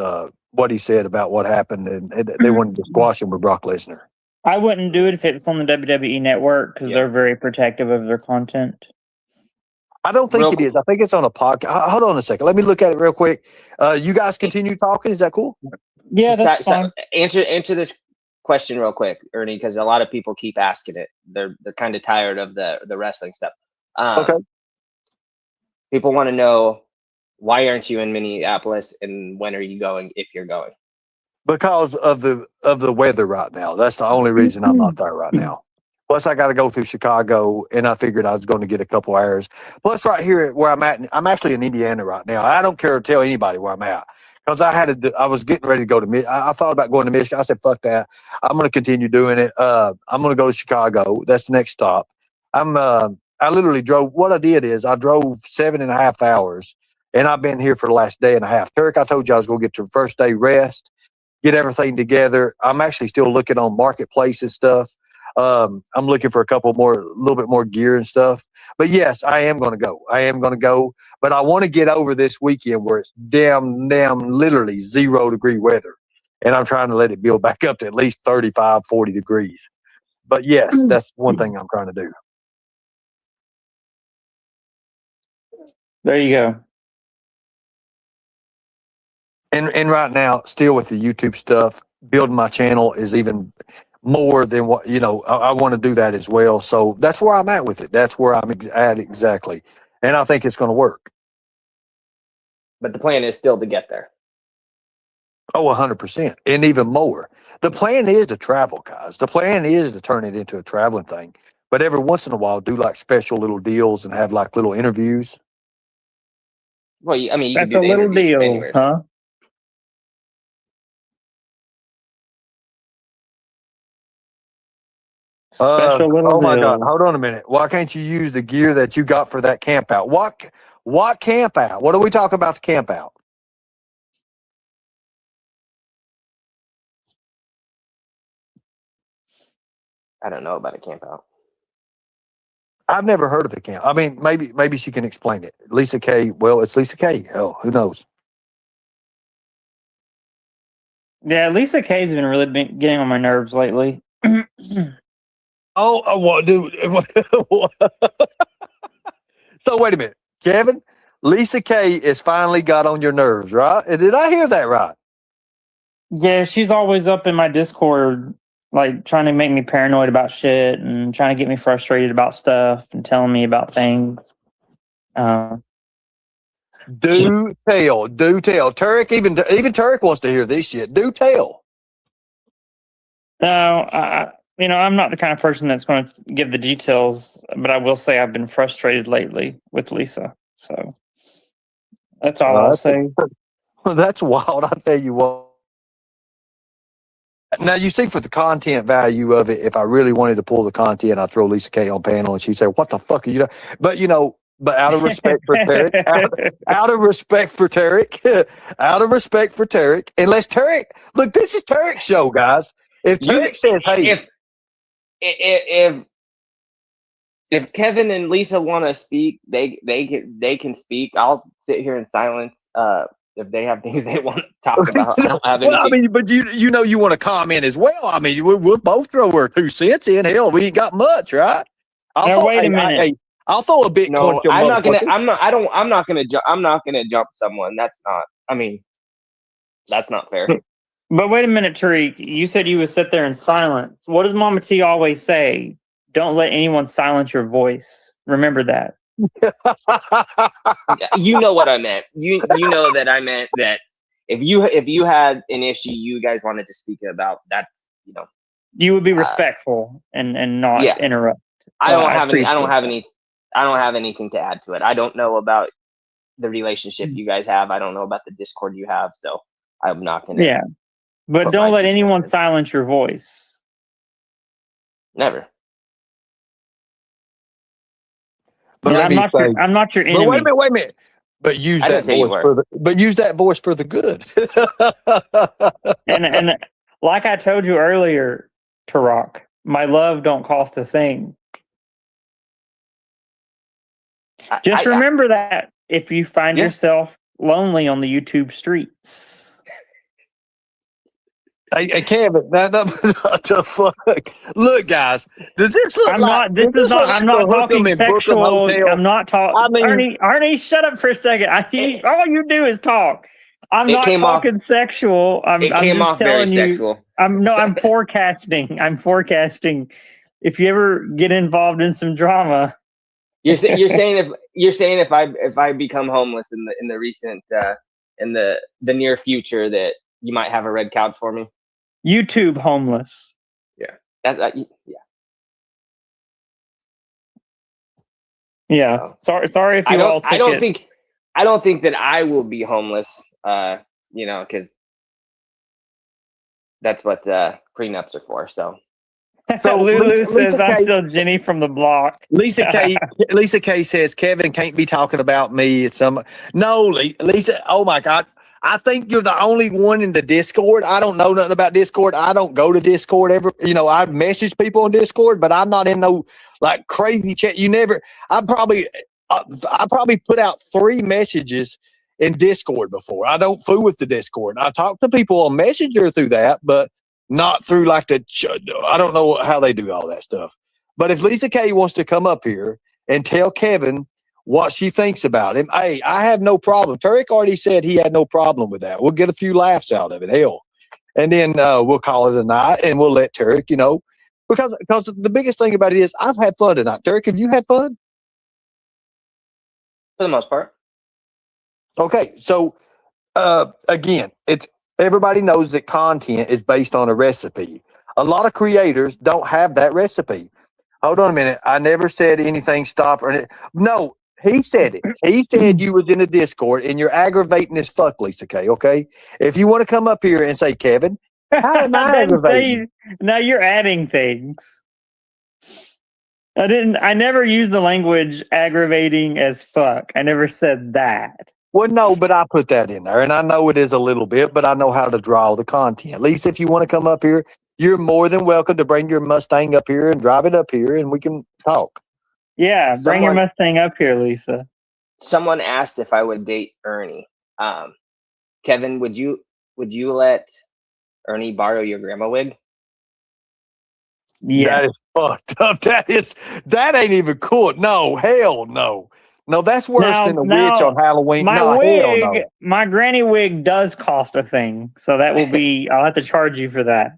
what he said about what happened, and they wanted to squash him with Brock Lesnar. I wouldn't do it if it was on the WWE Network because they're very protective of their content. I don't think it is. I think it's on a podcast. Hold on a second. Let me look at it real quick. You guys continue talking. Is that cool? Yeah, that's fine. Answer this question real quick, Ernie, because a lot of people keep asking it. They're kind of tired of the wrestling stuff. Okay. People want to know, why aren't you in Minneapolis, and when are you going, if you're going? Because of the weather right now. That's the only reason I'm not there right now. Plus, I got to go through Chicago, and I figured I was going to get a couple hours. Plus, right here where I'm at, I'm actually in Indiana right now. I don't care to tell anybody where I'm at because I was getting ready to go to I thought about going to Michigan. I said, fuck that. I'm going to continue doing it. I'm going to go to Chicago. That's the next stop. I literally drove. What I did is I drove 7.5 hours, and I've been here for the last day and a half. Tarek, I told you I was going to get to the first day rest, get everything together. I'm actually still looking on marketplace and stuff. I'm looking for a little bit more gear and stuff. But yes, I am going to go. But I want to get over this weekend where it's damn literally 0 degree weather. And I'm trying to let it build back up to at least 35, 40 degrees. But yes, that's one thing I'm trying to do. There you go. And right now, still with the YouTube stuff, building my channel is even more than what, I want to do that as well. So that's where I'm at with it. That's where I'm at exactly. And I think it's going to work. But the plan is still to get there. Oh, 100%. And even more. The plan is to travel, guys. The plan is to turn it into a traveling thing. But every once in a while, do like special little deals and have like little interviews. Well, you can That's do a the little interviews deal, anywhere. huh? Special little oh my deal. God. Hold on a minute. Why can't you use the gear that you got for that camp out? What camp out? What are we talking about the camp out? I don't know about a camp out. I've never heard of the camp. I mean, maybe she can explain it. Lisa K. Well, it's Lisa K. Hell, who knows? Yeah, Lisa K's been really getting on my nerves lately. Oh, what, dude? So wait a minute, Kevin. Lisa K is finally got on your nerves, right? Did I hear that right? Yeah, she's always up in my Discord, like trying to make me paranoid about shit and trying to get me frustrated about stuff and telling me about things. Do tell. Tarek, even Tarek wants to hear this shit. Do tell. No, I'm not the kind of person that's going to give the details, but I will say I've been frustrated lately with Lisa. So that's all I'll say. That's wild. I tell you what. Now, you see, for the content value of it, if I really wanted to pull the content, I'd throw Lisa K on panel and she'd say, what the fuck are you doing? But out of respect for Tarek, out of respect for Tarek, unless Tarek, look, this is Tarek's show, guys. If Tarek says, "Hey," if Kevin and Lisa want to speak, they can speak. I'll sit here in silence. If they have things they want to talk about, I don't have anything. well, I mean, but you want to comment as well. I mean, we'll both throw our 2 cents in. Hell, we ain't got much, right? Now, wait a minute. I'll throw a Bitcoin. No, I'm not gonna. I'm not gonna jump someone. That's not. I mean, that's not fair. But wait a minute, Tarek. You said you would sit there in silence. What does Mama T always say? Don't let anyone silence your voice. Remember that. You know what I meant. You know that I meant that if you had an issue you guys wanted to speak about, that's you would be respectful and not interrupt. I don't have anything to add to it. I don't know about the relationship you guys have. I don't know about the Discord you have, so I'm not gonna. Yeah, but don't let anyone silence your voice. Never. But I'm not your enemy. But wait a minute. But use that voice for the good. and like I told you earlier, Tarek, my love don't cost a thing. Just remember that if you find yourself lonely on the YouTube streets. Hey, Kevin, what the fuck? Look, guys, does this look I'm not talking sexual. I'm not talking. Arnie, shut up for a second. All you do is talk. I'm not talking sexual. I'm just telling you. I'm forecasting. I'm forecasting. If you ever get involved in some drama, you're saying if I become homeless in the recent in the near future that you might have a red couch for me. YouTube homeless. Yeah. Yeah. Sorry if you all took it. I don't think that I will be homeless. Because that's what prenups are for. So Lulu says I'm still Jenny from the block. Lisa K says Kevin can't be talking about me. Lisa. Oh my God. I think you're the only one in the Discord. I don't know nothing about Discord. I don't go to Discord ever. I message people on Discord, but I'm not in no like crazy chat. I probably put out 3 messages in Discord before. I don't fool with the Discord. I talk to people on Messenger through that, but not through like I don't know how they do all that stuff. But if Lisa K wants to come up here and tell Kevin what she thinks about him, hey, I have no problem. Tarek already said he had no problem with that. We'll get a few laughs out of it, hell. And then we'll call it a night and we'll let Tarek, because the biggest thing about it is I've had fun tonight. Tarek, have you had fun? For the most part. Okay, so again, everybody knows that content is based on a recipe. A lot of creators don't have that recipe. Hold on a minute. I never said anything. Stop. No, he said it. He said you was in a Discord and you're aggravating as fuck, Lisa K. Okay, if you want to come up here and say, Kevin, how am I aggravating? Now you're adding things. I never used the language aggravating as fuck. I never said that. Well, no, but I put that in there, and I know it is a little bit, but I know how to draw the content. Lisa, if you want to come up here, you're more than welcome to bring your Mustang up here and drive it up here, and we can talk. Yeah, bring your Mustang up here, Lisa. Someone asked if I would date Ernie. Kevin, would you let Ernie borrow your grandma wig? Yeah, that is fucked up. That ain't even cool. No, hell no. No, that's worse than a witch on Halloween. My granny wig does cost a thing, so that will be. I'll have to charge you for that.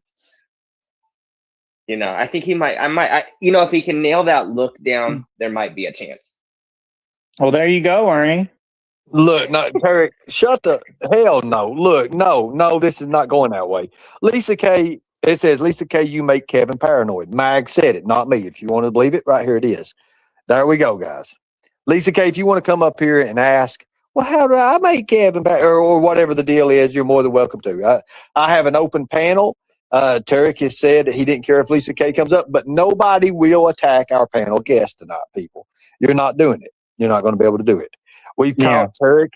I think he might. If he can nail that look down, there might be a chance. Well, there you go, Ernie. Look, no, Tarek, shut the hell no. Look, no, this is not going that way. Lisa K. It says, Lisa K, you make Kevin paranoid. Mag said it, not me. If you want to believe it, right here it is. There we go, guys. Lisa K, if you want to come up here and ask, well, how do I make Kevin or whatever the deal is, you're more than welcome to. I have an open panel. Tarek has said that he didn't care if Lisa K comes up, but nobody will attack our panel guest tonight, people. You're not doing it. You're not going to be able to do it. We've called Tarek.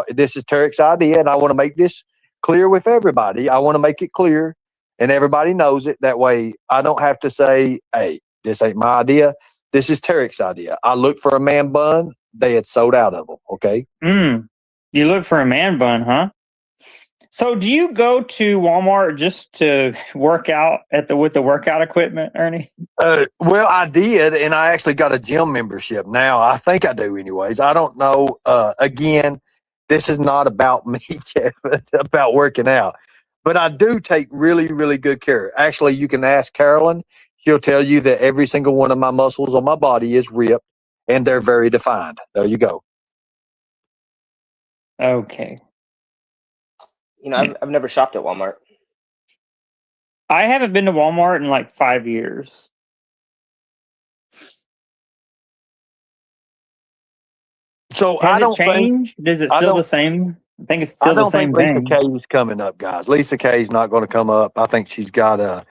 This is Tarek's idea, and I want to make this clear with everybody. I want to make it clear and everybody knows it. That way, I don't have to say, "Hey, this ain't my idea. This is Tarek's idea." I looked for a man bun. They had sold out of them. Okay. You look for a man bun, huh? So, do you go to Walmart just to work out with the workout equipment, Ernie? Well, I did, and I actually got a gym membership now. I think I do, anyways. I don't know. Again, this is not about me, Kevin. It's about working out. But I do take really, really good care. Actually, you can ask Carolyn. She'll tell you that every single one of my muscles on my body is ripped, and they're very defined. There you go. Okay. You know, I've never shopped at Walmart. I haven't been to Walmart in like 5 years. So Has I it don't think changed? Is it I still don't the same? I think it's I still the don't same think Lisa thing. Kay's coming up, guys. Lisa Kay's not going to come up. I think she's got a.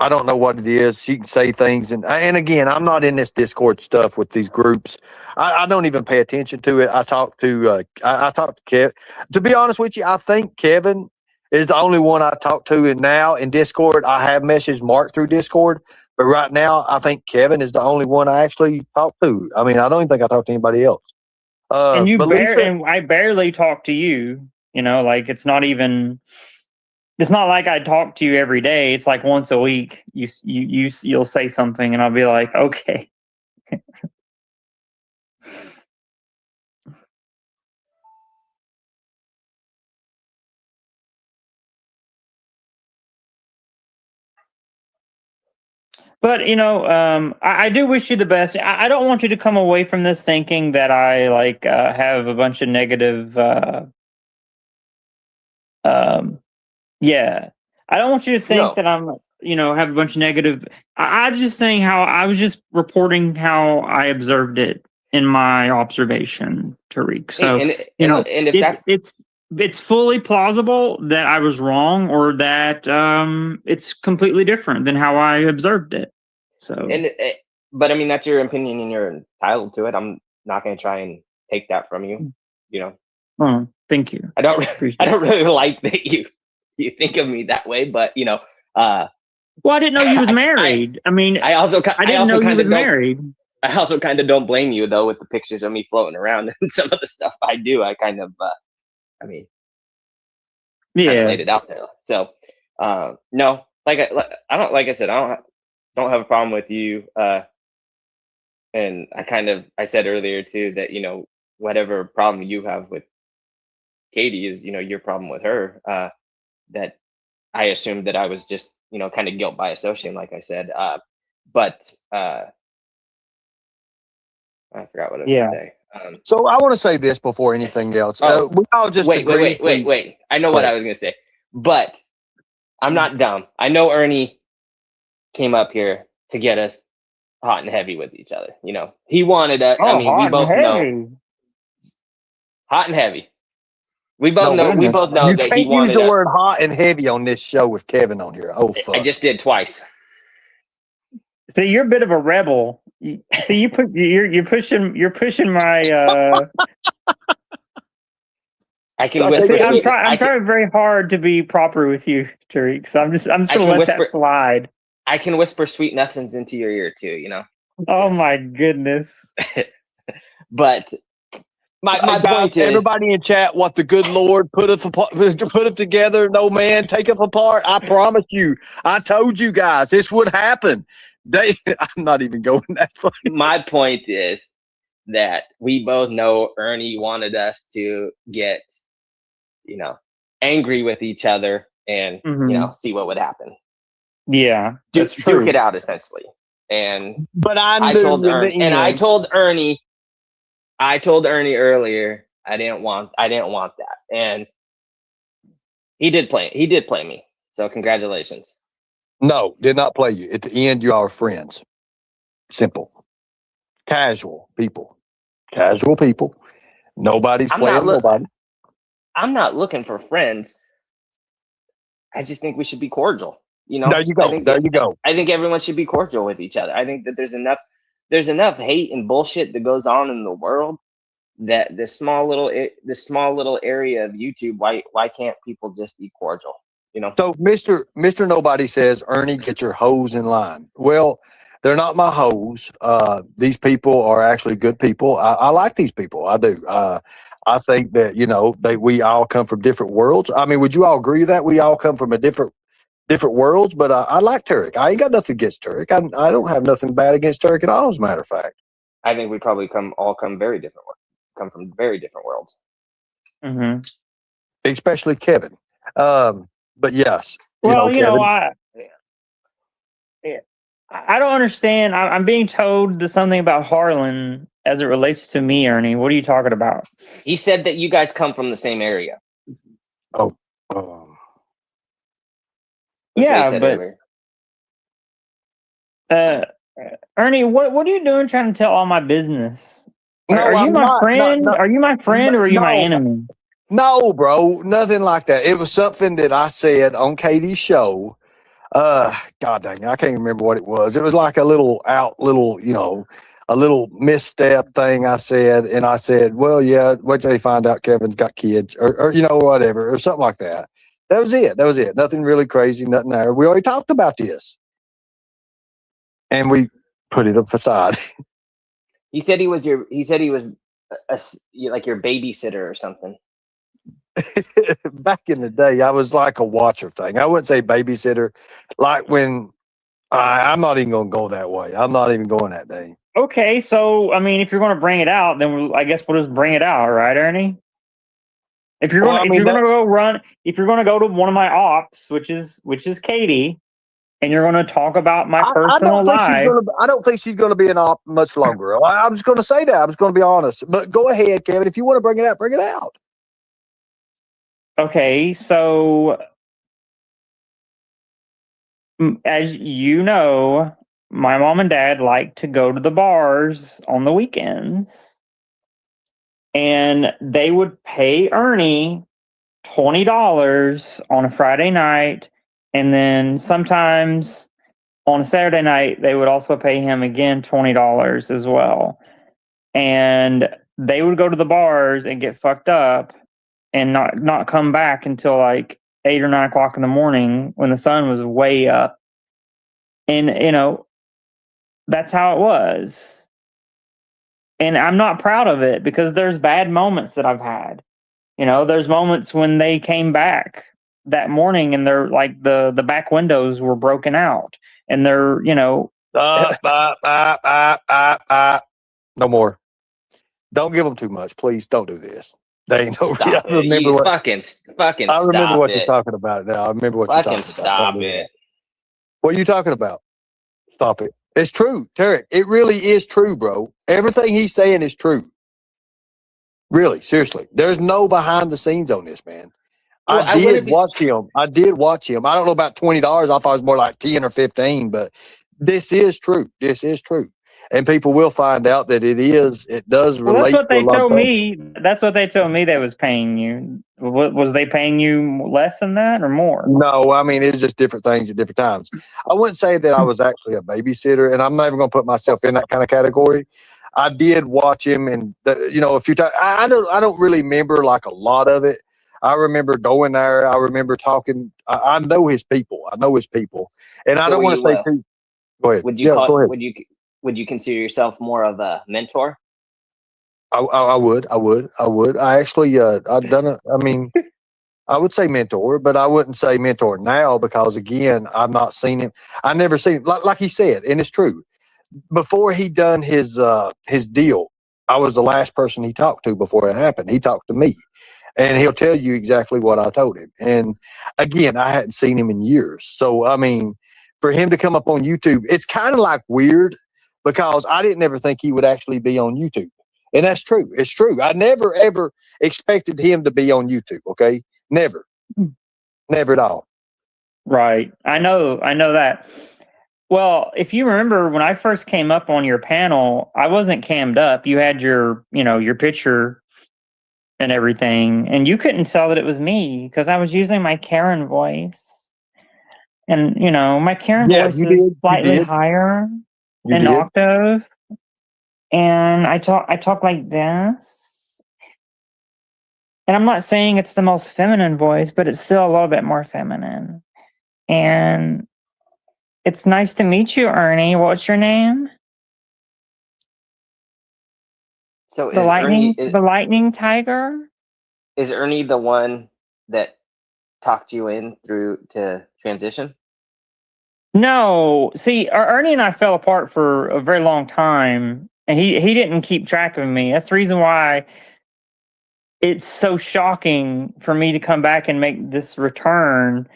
I don't know what it is. She can say things, and again, I'm not in this Discord stuff with these groups. I don't even pay attention to it. I talk to I talk to Kevin. To be honest with you, I think Kevin is the only one I talk to, and now in Discord, I have messaged Mark through Discord. But right now, I think Kevin is the only one I actually talk to. I mean, I don't even think I talk to anybody else. And Lisa, and I barely talk to you. You know, like it's not like I talk to you every day. It's like once a week. You'll say something, and I'll be like, okay. But you know, I do wish you the best. I don't want you to come away from this thinking that I like have a bunch of negative. Yeah, I don't want you to think No. that I'm, have a bunch of negative. I'm just saying how I was just reporting how I observed it in my observation, Tariq. So and if it's fully plausible that I was wrong or that it's completely different than how I observed it. So but I mean that's your opinion and you're entitled to it. I'm not going to try and take that from you. You know. Oh, thank you. I don't really like that you think of me that way, but you know. Well, I didn't know you was married. I didn't know you was married. I also kind of don't blame you though with the pictures of me floating around and some of the stuff I do. I kind of, kind of laid it out there. So, no, I said, I don't have a problem with you. And I said earlier too that whatever problem you have with Katie is your problem with her. That I assumed that I was just kind of guilt by association, like I said. But I forgot what I was going to say. So I want to say this before anything else. We all just wait. I know what I was going to say, but I'm not dumb. I know Ernie came up here to get us hot and heavy with each other. He wanted us. Oh, we both know hot and heavy. We both know. We both know that he wanted us. You can't use the word hot and heavy on this show with Kevin on here. Oh, fuck! I just did twice. So you're a bit of a rebel. So you're pushing my. I can whisper. I'm trying very hard to be proper with you, Tariq. So I'm just gonna let that slide. I can whisper sweet nothings into your ear too. Oh my goodness! But my point is, everybody in chat, what the good Lord put it together. No man take it apart. I promise you. I told you guys this would happen. I'm not even going that far. My point is that we both know Ernie wanted us to get, angry with each other and see what would happen. Yeah, duke it out essentially. But I told Ernie earlier I didn't want that, and he did play me. So congratulations. No, did not play you. At the end, you are friends. Simple. Casual people. Nobody's playing nobody. I'm not looking for friends. I just think we should be cordial. There you go. I think everyone should be cordial with each other. I think that there's enough hate and bullshit that goes on in the world that this small little area of YouTube, why can't people just be cordial? So Mr. Nobody says, Ernie, get your hoes in line. Well, they're not my hoes. These people are actually good people. I like these people. I do. I think that, we all come from different worlds. I mean, would you all agree that we all come from a different worlds? But I like Tarek. I ain't got nothing against Tarek. I don't have nothing bad against Tarek at all, as a matter of fact. I think we probably come from very different worlds. Mm-hmm. Especially Kevin. But yes. Well, Kevin. I don't understand. I'm being told something about Harlan as it relates to me, Ernie. What are you talking about? He said that you guys come from the same area. Oh. Yeah, but Ernie, what are you doing trying to tell all my business? No, are you I'm my not. friend? No, are you my friend or are you my no. enemy? No, bro, nothing like that. It was something that I said on Katie's show. God dang, I can't remember what it was. It was like a little misstep thing I said. And I said, well, yeah, wait till they find out Kevin's got kids or whatever, or something like that. That was it. Nothing really crazy, nothing there. We already talked about this. And we put it up aside. He said he was like your babysitter or something. Back in the day, I was like a watcher thing. I wouldn't say babysitter. Like when I'm not even going to go that way. I'm not even going that day. Okay, so I mean, if you're going to bring it out, then I guess we'll just bring it out, right, Ernie? If you're going to go to one of my ops, which is Katie, and you're going to talk about my personal life. I don't think she's going to be an op much longer. I'm just going to say that. I'm just going to be honest. But go ahead, Kevin. If you want to bring it out, bring it out. Okay, so as you know, my mom and dad like to go to the bars on the weekends. And they would pay Ernie $20 on a Friday night. And then sometimes on a Saturday night, they would also pay him again $20 as well. And they would go to the bars and get fucked up and not come back until like 8 or 9 o'clock in the morning when the sun was way up. And, that's how it was. And I'm not proud of it because there's bad moments that I've had. There's moments when they came back that morning and they're like the back windows were broken out and they're, No more. Don't give them too much. Please don't do this. They ain't no. Stop it. You fucking I remember what stop you're talking about now. I remember what you're talking about. Stop it. What are you talking about? Stop it. It's true, Tarek. It really is true, bro. Everything he's saying is true. Really, seriously. There's no behind the scenes on this, man. Well, I did watch him. I don't know about $20. I thought it was more like 10 or 15, but this is true. And people will find out that it does relate. Well, that's what they told me. That's what they told me they was paying you. Was they paying you less than that or more? No, I mean, it's just different things at different times. I wouldn't say that I was actually a babysitter, and I'm never going to put myself in that kind of category. I did watch him, and a few times. I don't really remember like a lot of it. I remember going there. I remember talking. I know his people. And I don't want to say too. Go ahead. Go ahead. Would you consider yourself more of a mentor? I would. I actually, I've done it. I mean, I would say mentor, but I wouldn't say mentor now because again, I've not seen him. I never seen him. Like he said, and it's true. Before he done his deal, I was the last person he talked to before it happened. He talked to me, and he'll tell you exactly what I told him. And again, I hadn't seen him in years. So I mean, for him to come up on YouTube, it's kind of like weird because I didn't ever think he would actually be on YouTube. And that's true. It's true. I never, ever expected him to be on YouTube. Okay. Never at all. Right. I know that. Well, if you remember when I first came up on your panel, I wasn't cammed up. You had your picture and everything, and you couldn't tell that it was me because I was using my Karen voice. And, my Karen voice is slightly higher than octave. And I talk like this. And I'm not saying it's the most feminine voice, but it's still a little bit more feminine. And it's nice to meet you, Ernie. What's your name? So The lightning tiger? Is Ernie the one that talked you in through to transition? No. See, Ernie and I fell apart for a very long time, and he didn't keep track of me. That's the reason why it's so shocking for me to come back and make this return,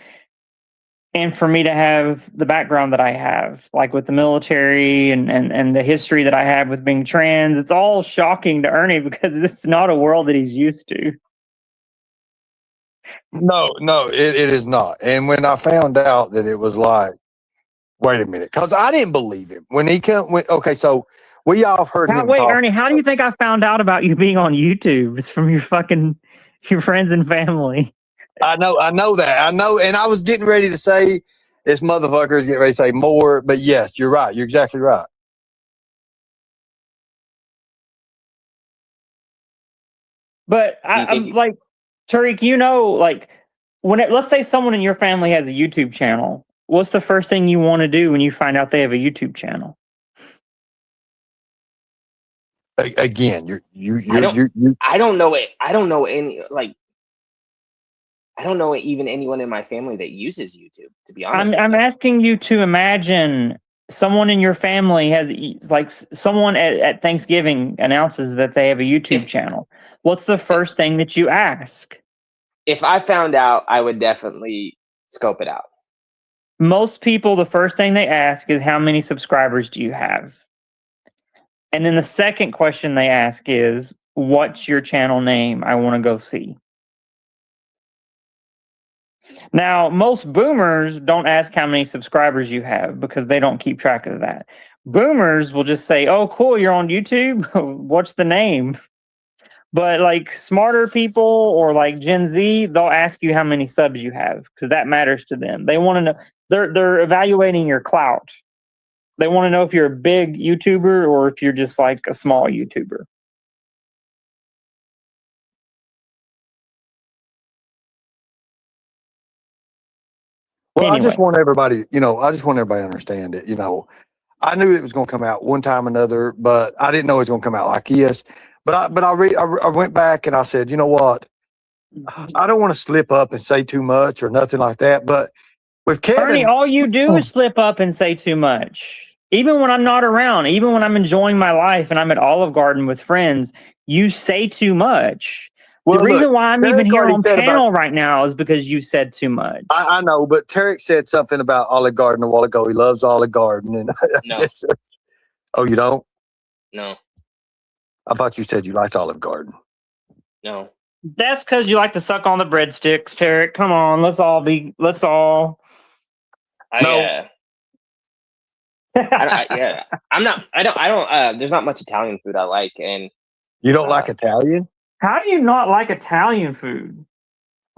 and for me to have the background that I have, like with the military and the history that I have with being trans. It's all shocking to Ernie because it's not a world that he's used to. No, it is not. And when I found out that it was like, wait a minute, because I didn't believe him when he came. Okay, so we all have heard him. Wait, talk. Ernie, how do you think I found out about you being on YouTube? It's from your friends and family. I know that. I know, and I was getting ready to say this motherfucker is getting ready to say more, but yes, you're right. You're exactly right. But I'm like, Tarek, like let's say someone in your family has a YouTube channel. What's the first thing you want to do when you find out they have a YouTube channel? Again, I don't know it. I don't know any I don't know even anyone in my family that uses YouTube, to be honest. I'm asking you to imagine someone in your family has, like, someone at Thanksgiving announces that they have a YouTube channel. What's the first thing that you ask? If I found out, I would definitely scope it out. Most people, the first thing they ask is, how many subscribers do you have? And then the second question they ask is, what's your channel name? I want to go see. Now, most boomers don't ask how many subscribers you have because they don't keep track of that. Boomers will just say, oh, cool, you're on YouTube. What's the name? But like smarter people or like Gen Z, they'll ask you how many subs you have because that matters to them. They want to know, they're evaluating your clout. They want to know if you're a big YouTuber or if you're just like a small YouTuber. Well, anyway. I just want everybody to understand it. I knew it was going to come out one time or another, but I didn't know it was going to come out like this. But I went back and I said, you know what? I don't want to slip up and say too much or nothing like that. But with Kevin, Ernie, all you do is slip up and say too much. Even when I'm not around, even when I'm enjoying my life and I'm at Olive Garden with friends, you say too much. Well, the reason why I'm even here on panel right now is because you said too much. I know, but Tarek said something about Olive Garden a while ago. He loves Olive Garden. And no. Oh, you don't? No. I thought you said you liked Olive Garden. No. That's because you like to suck on the breadsticks, Tarek. Come on, let's all. I'm not. I don't. There's not much Italian food I like, and you don't like Italian. How do you not like Italian food?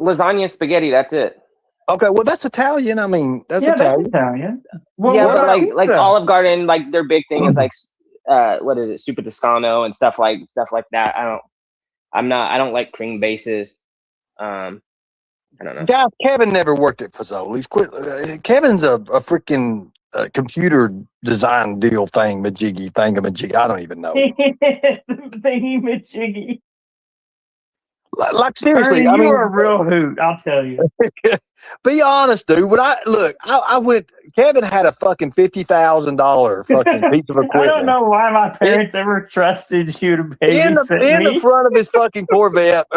Lasagna and spaghetti. That's it. Okay, well that's Italian. I mean, that's Italian. That's Italian. Well, yeah, but like Olive Garden, like their big thing is like what is it, Super Toscano and stuff like that. I don't like cream bases. I don't know. Guys, Kevin never worked at Fazoli's. Quit. Kevin's a freaking computer design deal thingamajiggy. I don't even know. Thingamajiggy. Like seriously, Ernie, you're a real hoot. I'll tell you. Be honest, dude. When I went. Kevin had a fucking $50,000 fucking piece of equipment. I don't know why my parents ever trusted you to babysit in the front of his fucking Corvette,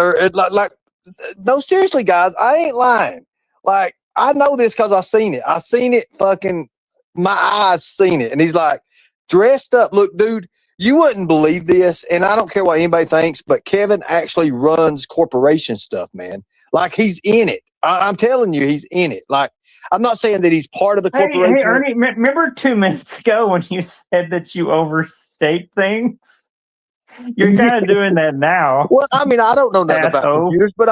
no, seriously, guys, I ain't lying. Like, I know this because I seen it. I seen it. Fucking, my eyes seen it, and he's like dressed up. Look, dude. You wouldn't believe this, and I don't care what anybody thinks, but Kevin actually runs corporation stuff, man. Like, he's in it. I'm telling you, he's in it. Like, I'm not saying that he's part of the corporation. Hey, Ernie, remember 2 minutes ago when you said that you overstate things? You're kind of doing that now. Well, I mean, I don't know nothing about computers, but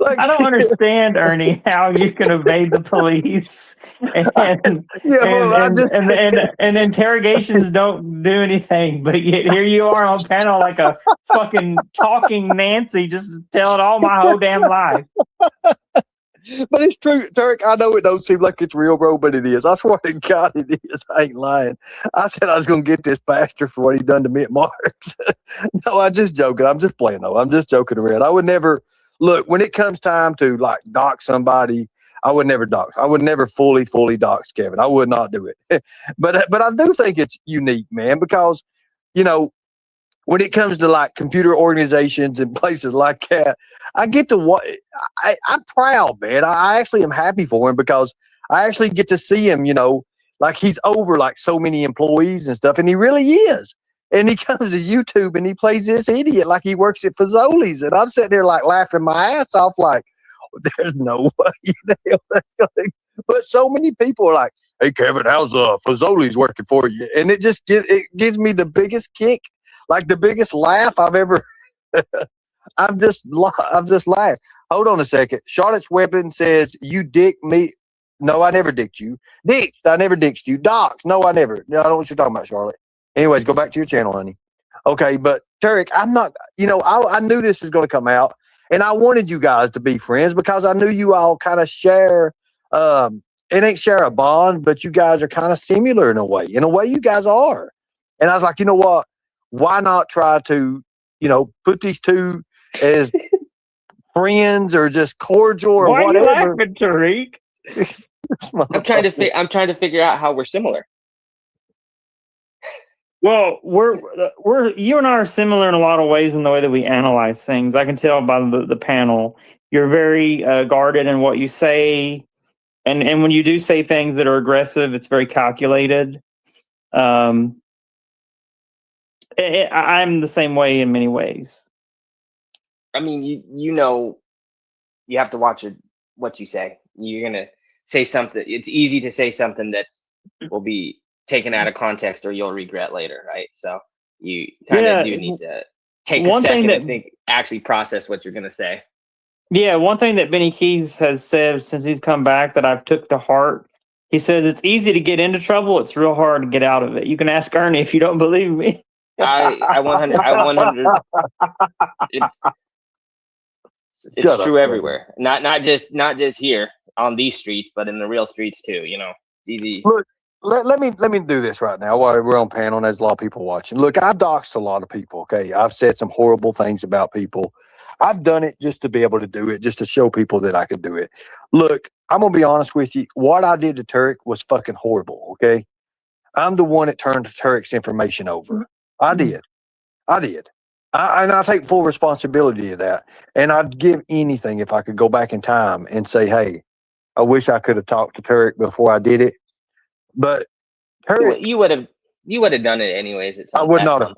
Like, I don't understand, Ernie, how you can evade the police and yeah, well, and interrogations don't do anything, but yet here you are on panel like a fucking talking Nancy, just telling all my whole damn life. but it's true, Tarek. I know it don't seem like it's real, bro, but it is. I swear to God, it is. I ain't lying. I said I was gonna get this pastor for what he done to me at Mark's. No, I'm just joking. I'm just playing though. I'm just joking around. I would never look when it comes time to like dox somebody. I would never dox. I would never fully dox Kevin. I would not do it. but I do think it's unique, man, because you know when it comes to like computer organizations and places like that, I get to what I'm proud, man. I actually am happy for him because I actually get to see him, like he's over like so many employees and stuff, and he really is. And he comes to YouTube and he plays this idiot like he works at Fazoli's, and I'm sitting there like laughing my ass off, like there's no way in hell that's gonna. But so many people are like, "Hey Kevin, how's Fazoli's working for you?" And it gives me the biggest kick. Like the biggest laugh I've ever. I've just laughed. Hold on a second. Charlotte's Weapon says you dick me. No, I never dicked you. Dicked. I never dicked you. Docs. No, I never. No, I don't know what you're talking about, Charlotte. Anyways, go back to your channel, honey. Okay, but Tarek, I'm not. I knew this was going to come out, and I wanted you guys to be friends because I knew you all kind of share. It ain't share a bond, but you guys are kind of similar in a way. In a way, you guys are. And I was like, you know what? Why not try to, put these two as friends or just cordial or Why whatever? Why are you laughing, Tarek? I'm trying to figure out how we're similar. Well, we're you and I are similar in a lot of ways in the way that we analyze things. I can tell by the panel. You're very guarded in what you say, and when you do say things that are aggressive, it's very calculated. I'm the same way in many ways. I mean, you have to watch what you say. You're gonna say something. It's easy to say something that will be taken out of context or you'll regret later, right? So you kind of do need to take a second to think, actually process what you're gonna say. Yeah, one thing that Benny Keys has said since he's come back that I've took to heart. He says it's easy to get into trouble. It's real hard to get out of it. You can ask Ernie if you don't believe me. I 100. It's true everywhere. Not just here on these streets, but in the real streets too. It's easy. Look, let me do this right now while we're on panel and there's a lot of people watching. Look, I've doxed a lot of people. Okay, I've said some horrible things about people. I've done it just to be able to do it, just to show people that I could do it. Look, I'm gonna be honest with you. What I did to Tarek was fucking horrible. Okay, I'm the one that turned Tarek's information over. I did. And I take full responsibility of that. And I'd give anything if I could go back in time and say, hey, I wish I could have talked to Tarek before I did it. But Tarek, you would have done it anyways. I would not have.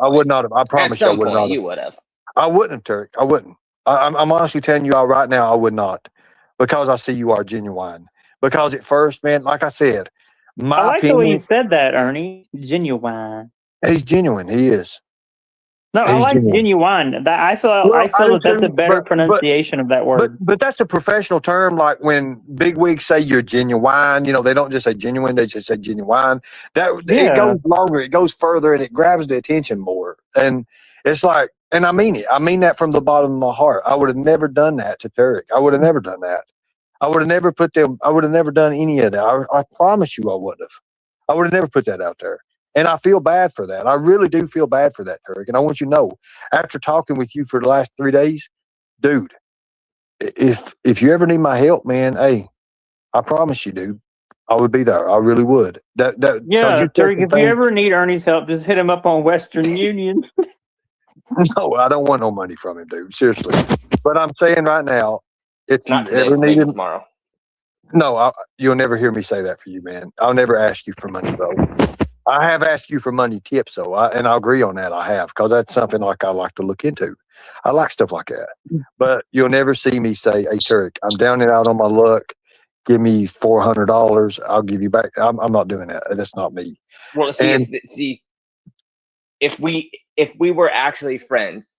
I promise you, I would not. You would have. I wouldn't have, Tarek. I wouldn't. I'm honestly telling you all right now, I would not, because I see you are genuine. Because at first, man, like I said, I like the way you said that, Ernie. Genuine. He's genuine. He is. No, I like genuine. That I feel that's a better pronunciation of that word. But that's a professional term. Like when bigwigs say you're genuine, they don't just say genuine; they just say genuine. It goes longer, it goes further, and it grabs the attention more. And it's like, and I mean it. I mean that from the bottom of my heart. I would have never done that to Tarek. I would have never done that. I would have never I would have never done any of that. I promise you, I wouldn't have. I would have never put that out there. And I feel bad for that. I really do feel bad for that, Tarek. And I want you to know, after talking with you for the last 3 days, dude, if you ever need my help, man, hey, I promise you, dude, I would be there. I really would. Tarek, if you ever need Ernie's help, just hit him up on Western Union. No, I don't want no money from him, dude. Seriously. But I'm saying right now, if you ever need him tomorrow. No, you'll never hear me say that for you, man. I'll never ask you for money, bro. I have asked you for money tips, though, and I agree on that. I have, because that's something like I like to look into. I like stuff like that. But you'll never see me say, hey, Tarek, I'm down and out on my luck. Give me $400. I'll give you back. I'm not doing that. That's not me. Well, see, if we were actually friends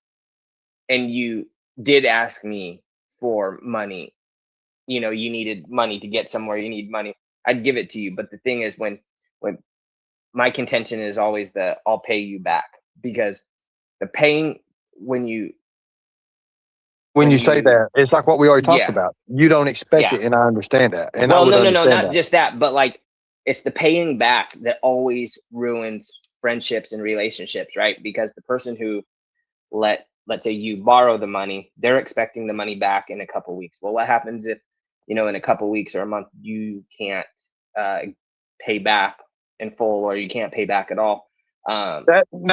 and you did ask me for money, you know, you needed money to get somewhere, you need money, I'd give it to you. But the thing is, when my contention is always the I'll pay you back, because the paying when you say that, it's like what we already talked yeah, about. You don't expect yeah. it, and I understand that. And I Well, would no, understand not that. just that, but like it's the paying back that always ruins friendships and relationships, right? Because the person who let's say you borrow the money, they're expecting the money back in a couple weeks. Well, what happens if, you know, in a couple weeks or a month you can't pay back in full, or you can't pay back at all? Now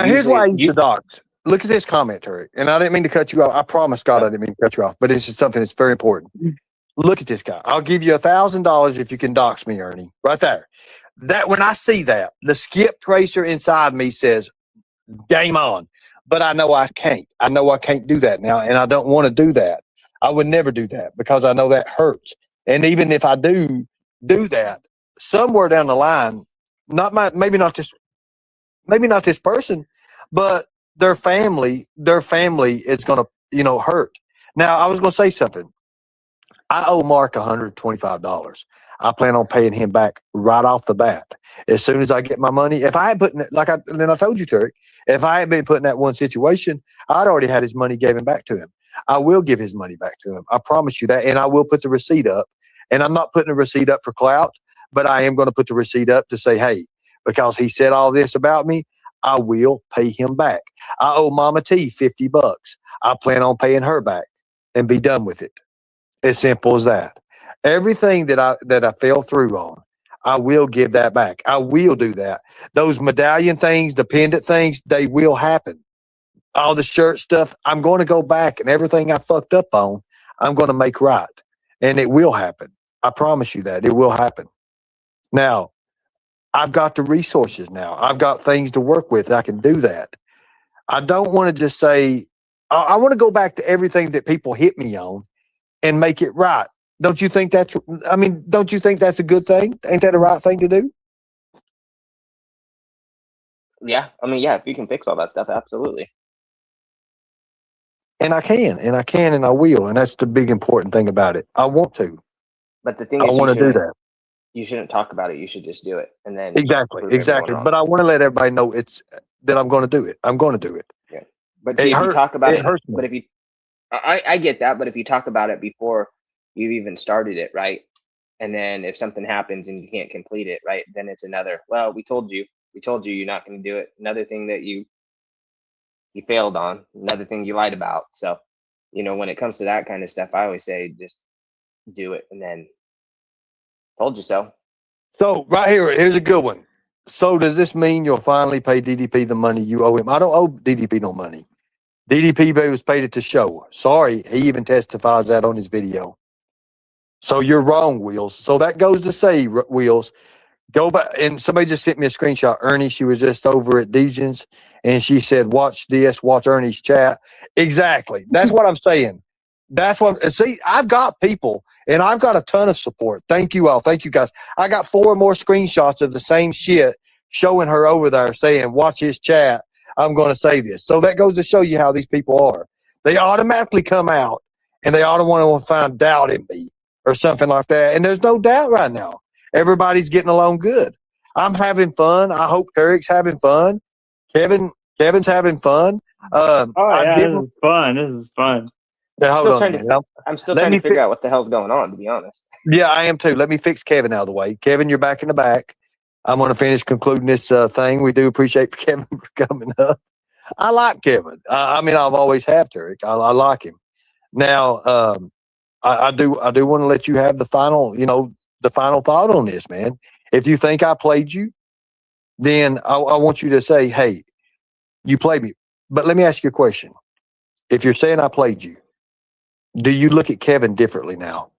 here's why I use the docs. Look at this comment, Tarek, and I didn't mean to cut you off. I promise God I didn't mean to cut you off, but it's just something that's very important. Look at this guy. I'll give you $1,000 if you can dox me, Ernie. Right there. That when I see that, the skip tracer inside me says, game on. But I know I can't. I know I can't do that now, and I don't want to do that. I would never do that because I know that hurts. And even if I do that, somewhere down the line, maybe not this person, but their family is going to, you know, hurt. Now, I was going to say something. I owe Mark $125. I plan on paying him back right off the bat. As soon as I get my money, if I had put in, I told you, Tarek, if I had been put in that one situation, I'd already had his money given back to him. I will give his money back to him. I promise you that. And I will put the receipt up. And I'm not putting a receipt up for clout, but I am going to put the receipt up to say, hey, because he said all this about me, I will pay him back. I owe Mama T $50. I plan on paying her back and be done with it. As simple as that. Everything that I fell through on, I will give that back. I will do that. Those medallion things, the pendant things, they will happen. All the shirt stuff, I'm going to go back, and everything I fucked up on, I'm going to make right. And it will happen. I promise you that. It will happen. Now, I've got the resources now. I've got things to work with. I can do that. I don't want to just say, I want to go back to everything that people hit me on and make it right. Don't you think that's a good thing? Ain't that a right thing to do? Yeah. I mean, yeah, if you can fix all that stuff, absolutely. And I can, and I will. And that's the big important thing about it. I want to. But the thing I is, want to do that. You shouldn't talk about it. You should just do it. And then Exactly. But I want to let everybody know that I'm going to do it. I'm going to do it. Yeah. But see, if you talk about it, but if you, I get that. But if you talk about it before you've even started it, right? And then if something happens and you can't complete it, right? Then it's another, well, we told you you're not going to do it. Another thing that you failed on, another thing you lied about. So, you know, when it comes to that kind of stuff, I always say just do it, and then told you so. So right here's a good one. So does this mean you'll finally pay DDP the money you owe him? I don't owe DDP no money. DDP was paid at the show. Sorry, he even testifies that on his video. So you're wrong, Wheels. So that goes to say, Wheels, go back. And somebody just sent me a screenshot. Ernie, she was just over at Dejan's, and she said, watch Ernie's chat. Exactly. That's what I'm saying. That's what, see, I've got people, and I've got a ton of support. Thank you all. Thank you, guys. I got 4 more screenshots of the same shit showing her over there saying, watch his chat. I'm going to say this. So that goes to show you how these people are. They automatically come out, and they ought to want to find doubt in me or something like that. And there's no doubt right now. Everybody's getting along good. I'm having fun. I hope Tarek's having fun. Kevin's having fun. This is fun. This is fun. I'm still trying to figure out what the hell's going on, to be honest. Yeah, I am too. Let me fix Kevin out of the way. Kevin, you're back in the back. I'm going to finish concluding this thing. We do appreciate Kevin for coming up. I like Kevin. I've always have Tarek. I like him. Now, I do want to let you have the final thought on this, man. If you think I played you, then I want you to say, hey, you played me. But let me ask you a question. If you're saying I played you, do you look at Kevin differently now?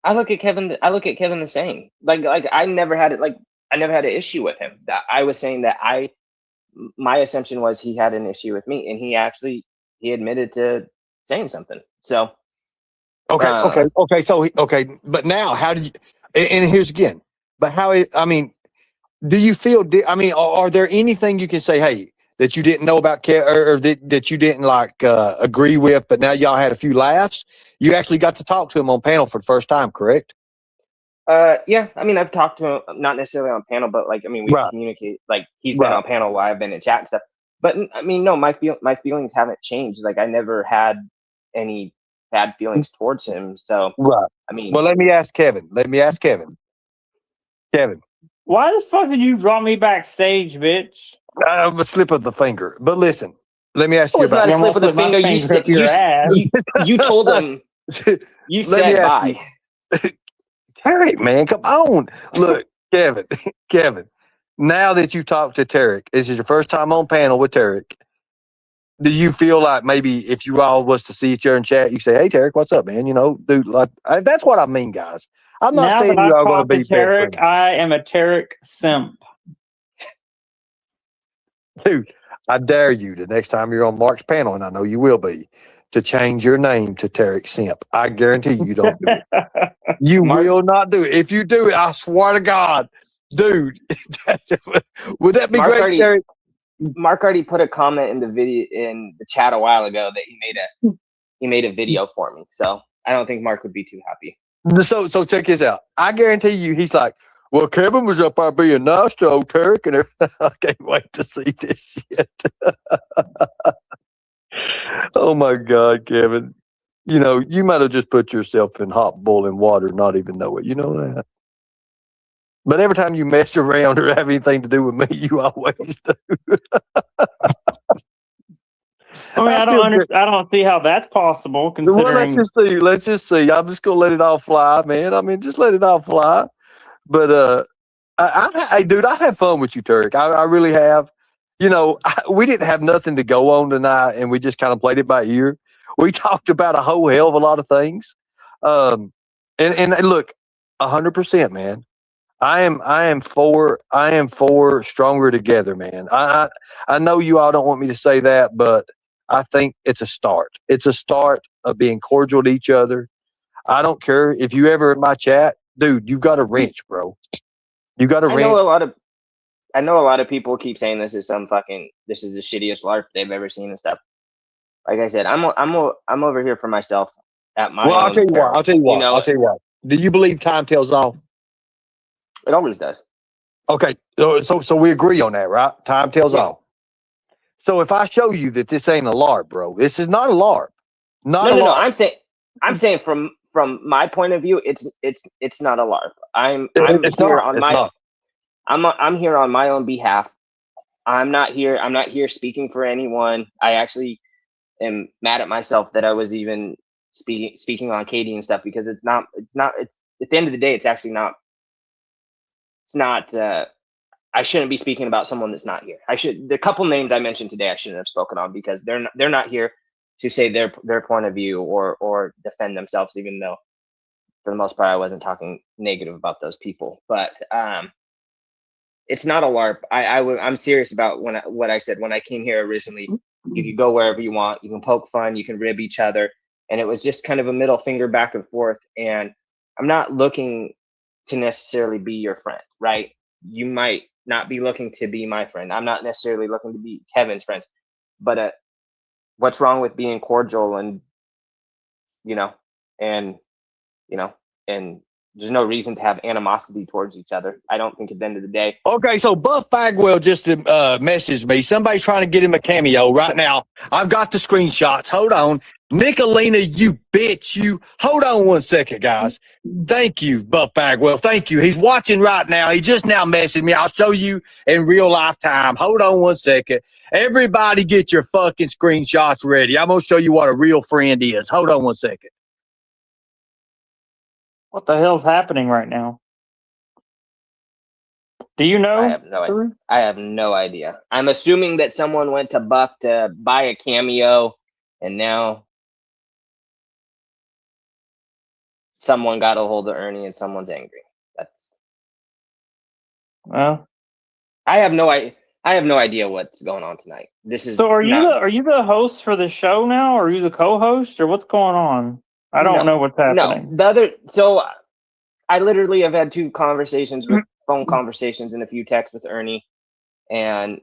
I look at Kevin the same. Like I never had an issue with him. I was saying that my assumption was he had an issue with me, and he admitted to saying something. So okay. But now, how do you? And here's again. But how? Do you feel? Are there anything you can say? Hey, that you didn't know about or that you didn't like agree with, but now y'all had a few laughs. You actually got to talk to him on panel for the first time, correct? Yeah, I mean, I've talked to him, not necessarily on panel, but like, I mean, we Right. communicate. Like, he's been Right. on panel while I've been in chat and stuff. But I mean, no, my feelings haven't changed. Like, I never had any bad feelings towards him. So, Right. I mean, Well, let me ask Kevin. Kevin, Why the fuck did you draw me backstage, bitch? a slip of the finger. But listen, let me ask it you was not about. a I'm slip gonna of the slip my finger. You finger said up your ass. you told him. You Let me said ask you. bye. Tarek, man, come on. Look, Kevin. Now that you talked to Tarek, this is your first time on panel with Tarek. Do you feel like maybe if you all was to see each other in chat, you say, "Hey, Tarek, what's up, man?" You know, dude, like that's what I mean, guys. I'm not Now saying that you I've all going to talked to be best Tarek, friends, I am a Tarek simp. dude. I dare you the next time you're on Mark's panel, and I know you will be, to change your name to Tarek Simp. I guarantee you don't do it. You Mark- will not do it. If you do it, I swear to God, dude, would that be great, Tarek? Mark already put a comment in the video in the chat a while ago that he made a video for me. So I don't think Mark would be too happy. So check this out. I guarantee you, he's like, well, Kevin was up there being nice to old Tarek, and I can't wait to see this shit. Oh my God, Kevin. You know, you might have just put yourself in hot boiling water and not even know it. You know that. But every time you mess around or have anything to do with me, you always do. I mean, I don't see how that's possible. Considering, well, let's just see. I'm just gonna let it all fly, man. I mean, just let it all fly. But hey, dude, I had fun with you, Tarek. I really have. You know, we didn't have nothing to go on tonight, and we just kind of played it by ear. We talked about a whole hell of a lot of things. And look, 100%, man. I am for stronger together, man. I know you all don't want me to say that, but I think it's a start. It's a start of being cordial to each other. I don't care if you ever in my chat, dude. You've got a wrench, bro. You got a wrench. I know a lot of people keep saying this is the shittiest LARP they've ever seen and stuff. Like I said, I'm over here for myself at my Well, own I'll tell you peril. what. I'll tell you what. You know, I'll tell you what. Do you believe time tells all? It always does. Okay, so we agree on that, right? Time tells Yeah. all. So if I show you that this ain't a LARP, bro, this is not a LARP. Not a No. LARP. I'm saying from my point of view, it's not a LARP. I'm It's here not. on It's my not. I'm here on my own behalf. I'm not here speaking for anyone. I actually am mad at myself that I was even speaking on Katie and stuff, because it's at the end of the day, it's actually not. It's not. I shouldn't be speaking about someone that's not here. The couple names I mentioned today, I shouldn't have spoken on, because they're not here to say their point of view or defend themselves, even though for the most part I wasn't talking negative about those people. But it's not a LARP. I'm serious about what I said when I came here originally. You can go wherever you want. You can poke fun. You can rib each other, and it was just kind of a middle finger back and forth. And I'm not looking to necessarily be your friend, right? You might not be looking to be my friend. I'm not necessarily looking to be Kevin's friend. But what's wrong with being cordial and and there's no reason to have animosity towards each other. I don't think at the end of the day. Okay, so Buff Bagwell just messaged me. Somebody's trying to get him a cameo right now. I've got the screenshots. Hold on. Nicolina, you bitch, you. Hold on one second, guys. Thank you, Buff Bagwell. Thank you. He's watching right now. He just now messaged me. I'll show you in real life time. Hold on one second. Everybody get your fucking screenshots ready. I'm going to show you what a real friend is. Hold on one second. what the hell's happening right now? Do you know? I have no idea. I'm assuming that someone went to Buff to buy a cameo, and now someone got a hold of Ernie and someone's angry. Well, I have no idea what's going on tonight. So are you the host for the show now? Or are you the co-host, or what's going on? I don't know what's happening. So I literally have had 2 conversations with phone conversations and a few texts with Ernie, and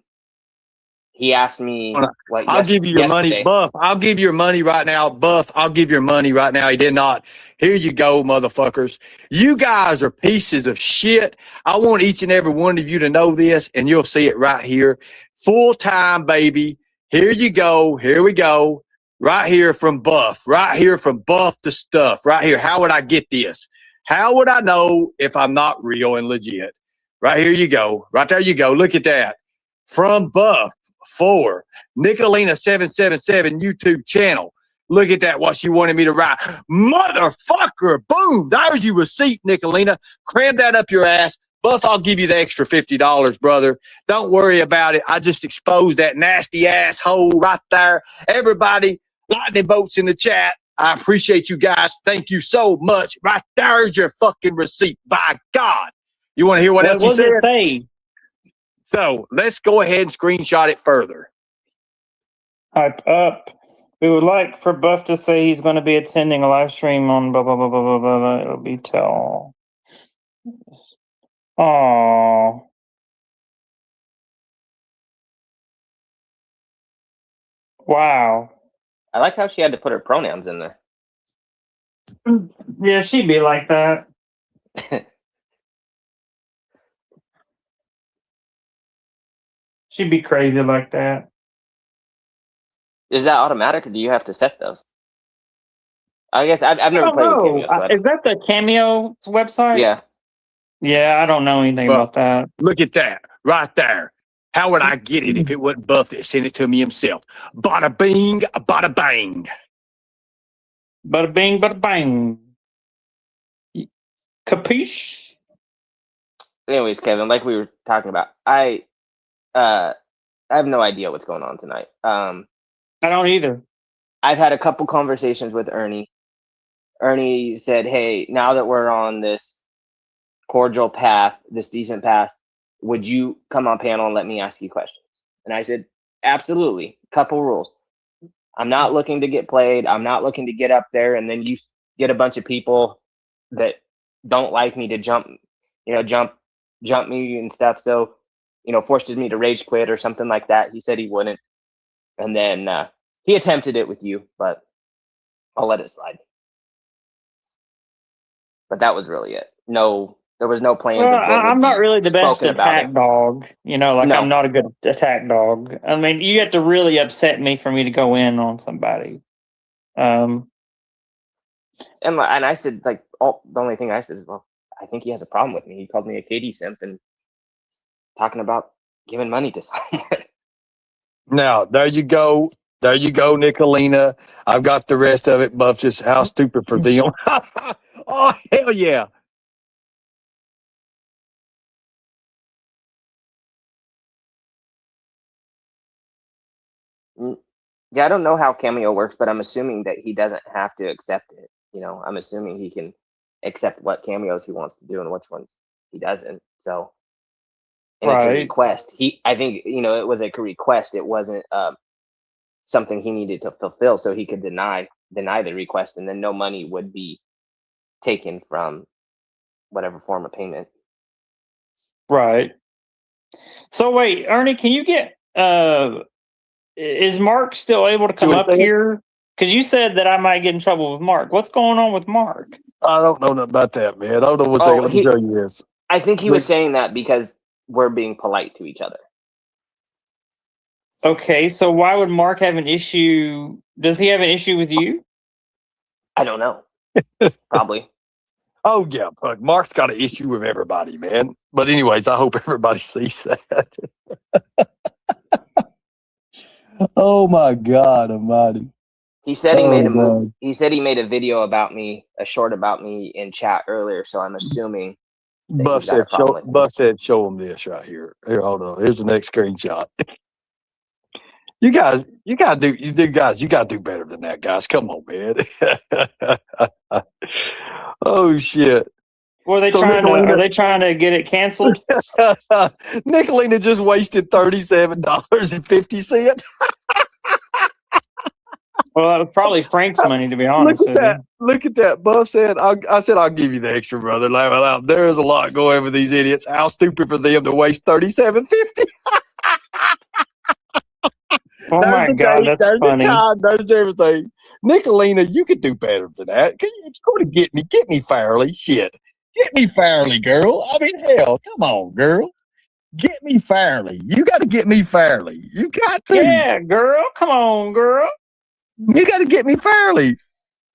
he asked me what I'll give you your money, yesterday. Buff. I'll give you your money right now, Buff. I'll give you your money right now. He did not. Here you go, motherfuckers. You guys are pieces of shit. I want each and every one of you to know this, and you'll see it right here. Full time, baby. Here you go. Here we go. Right here from Buff. Right here from Buff to Stuff. Right here. How would I get this? How would I know if I'm not real and legit? Right here you go. Right there you go. Look at that. From Buff for Nicolina 777 YouTube channel. Look at that. What she wanted me to write. Motherfucker. Boom. There's your receipt, Nicolina. Cram that up your ass. Buff, I'll give you the extra $50, brother. Don't worry about it. I just exposed that nasty asshole right there. Everybody, lightning bolts in the chat. I appreciate you guys. Thank you so much. Right there's your fucking receipt. By God. You want to hear what else he said? What does it say? So let's go ahead and screenshot it further. Hype up. We would like for Buff to say he's going to be attending a live stream on blah, blah, blah, blah, blah, blah, blah. It'll be tell. Oh. Wow. I like how she had to put her pronouns in there. Yeah, she'd be like that. She'd be crazy like that. Is that automatic, or do you have to set those? I guess I've never played with Cameo. So Is that the Cameo website? Yeah. Yeah, I don't know anything about that. Look at that right there. How would I get it if it wasn't Buff that sent it to me himself? Bada bing, bada bang. Bada bing, bada bang. Capiche? Anyways, Kevin, like we were talking about, I have no idea what's going on tonight. I don't either. I've had a couple conversations with Ernie. Ernie said, hey, now that we're on this cordial path, this decent path, would you come on panel and let me ask you questions? And I said, absolutely. Couple rules. I'm not looking to get played. I'm not looking to get up there and then you get a bunch of people that don't like me to jump me and stuff. So, forces me to rage quit or something like that. He said he wouldn't. And then he attempted it with you, but I'll let it slide. But that was really it. No, there was no plans. Well, of what I'm would not be really the best spoken about attack it. dog. No. I'm not a good attack dog. I mean, you have to really upset me for me to go in on somebody. And I said, the only thing I said is, well, I think he has a problem with me. He called me a Katie simp and talking about giving money to someone. Now, there you go. There you go, Nicolina. I've got the rest of it, Buff. Just how stupid for them. Oh, hell yeah. Yeah, I don't know how Cameo works, but I'm assuming that he doesn't have to accept it. I'm assuming he can accept what cameos he wants to do and which ones he doesn't. So, and it's a request. I think, it was a request. It wasn't something he needed to fulfill, so he could deny the request, and then no money would be taken from whatever form of payment. Right. So wait, Ernie, can you get is Mark still able to come up here? Because you said that I might get in trouble with Mark. What's going on with Mark? I don't know nothing about that, man. I don't know what's going to show you this. I think he was saying that because we're being polite to each other. Okay, so why would Mark have an issue? Does he have an issue with you? I don't know. Probably. Oh, yeah. But Mark's got an issue with everybody, man. But anyways, I hope everybody sees that. Oh, my God almighty. He said he made a movie. He said he made a video about me, a short about me in chat earlier. So I'm assuming. Buff said, show him this right here. Here, hold on. Here's the next screenshot. You gotta do better than that, guys. Come on, man. Oh shit. Are they trying to get it canceled? Nicolina just wasted $37.50. Well, that was probably Frank's money, to be honest. Look at that. Buff said, I said, I'll give you the extra, brother. There is a lot going with these idiots. How stupid for them to waste $37.50. Oh There's my the God, date, that's there's the funny. time, there's everything. Nicolina, you could do better than that. It's going to get me fairly. Shit. Get me fairly, girl. I mean, hell, come on, girl. Get me fairly. You got to get me fairly. You got to. Yeah, girl. Come on, girl. You got to get me fairly.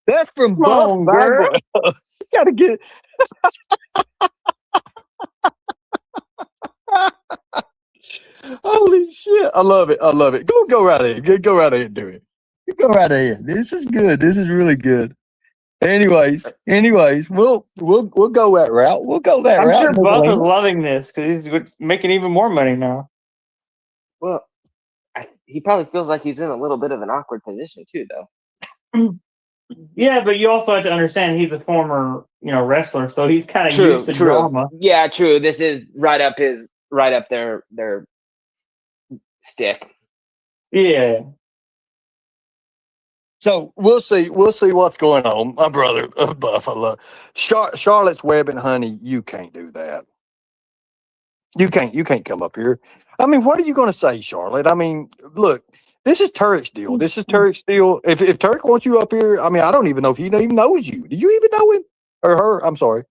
That's from Come Buff on, girl. Bagwell. You got to get. Holy shit. I love it. I love it. Go right ahead. Go right ahead and do it. Go right ahead. This is good. This is really good. Anyways, we'll go that route. We'll go that I'm route. sure Buff is Nicolina. loving this because he's making even more money now. Well, he probably feels like he's in a little bit of an awkward position too, though. Yeah, but you also have to understand he's a former, wrestler, so he's kind of used to drama. Yeah, true. This is right up their stick. Yeah. So we'll see what's going on. My brother, Buffalo, Charlotte's Web, and honey, you can't do that. You can't come up here. I mean, what are you going to say, Charlotte? I mean, look, this is Tarek's deal. This is Tarek's deal. If Tarek wants you up here, I mean, I don't even know if he even knows you. Do you even know him or her? I'm sorry.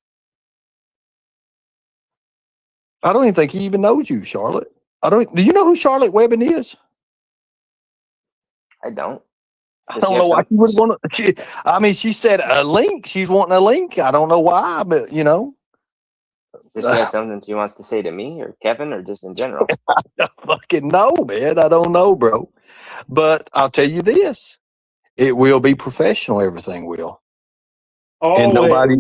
I don't even think he even knows you, Charlotte. Do you know who Charlotte Webbing is? I don't. I don't know why she would want to. I mean, she said a link. She's wanting a link. I don't know why, but Does she have something she wants to say to me or Kevin or just in general? I don't fucking know, man. I don't know, bro. But I'll tell you this: it will be professional. Everything will, and nobody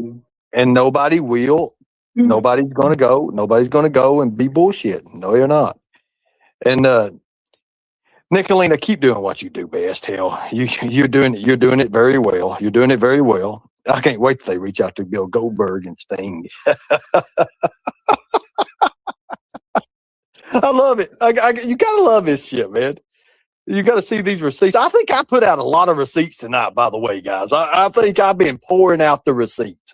will. Nobody's gonna go. Nobody's gonna go and be bullshit. No, you're not. And Nicolina, keep doing what you do best. Hell, you're doing it very well. You're doing it very well. I can't wait till they reach out to Bill Goldberg and Sting. I love it. You gotta love this shit, man. You got to see these receipts. I think I put out a lot of receipts tonight, by the way, guys. I think I've been pouring out the receipts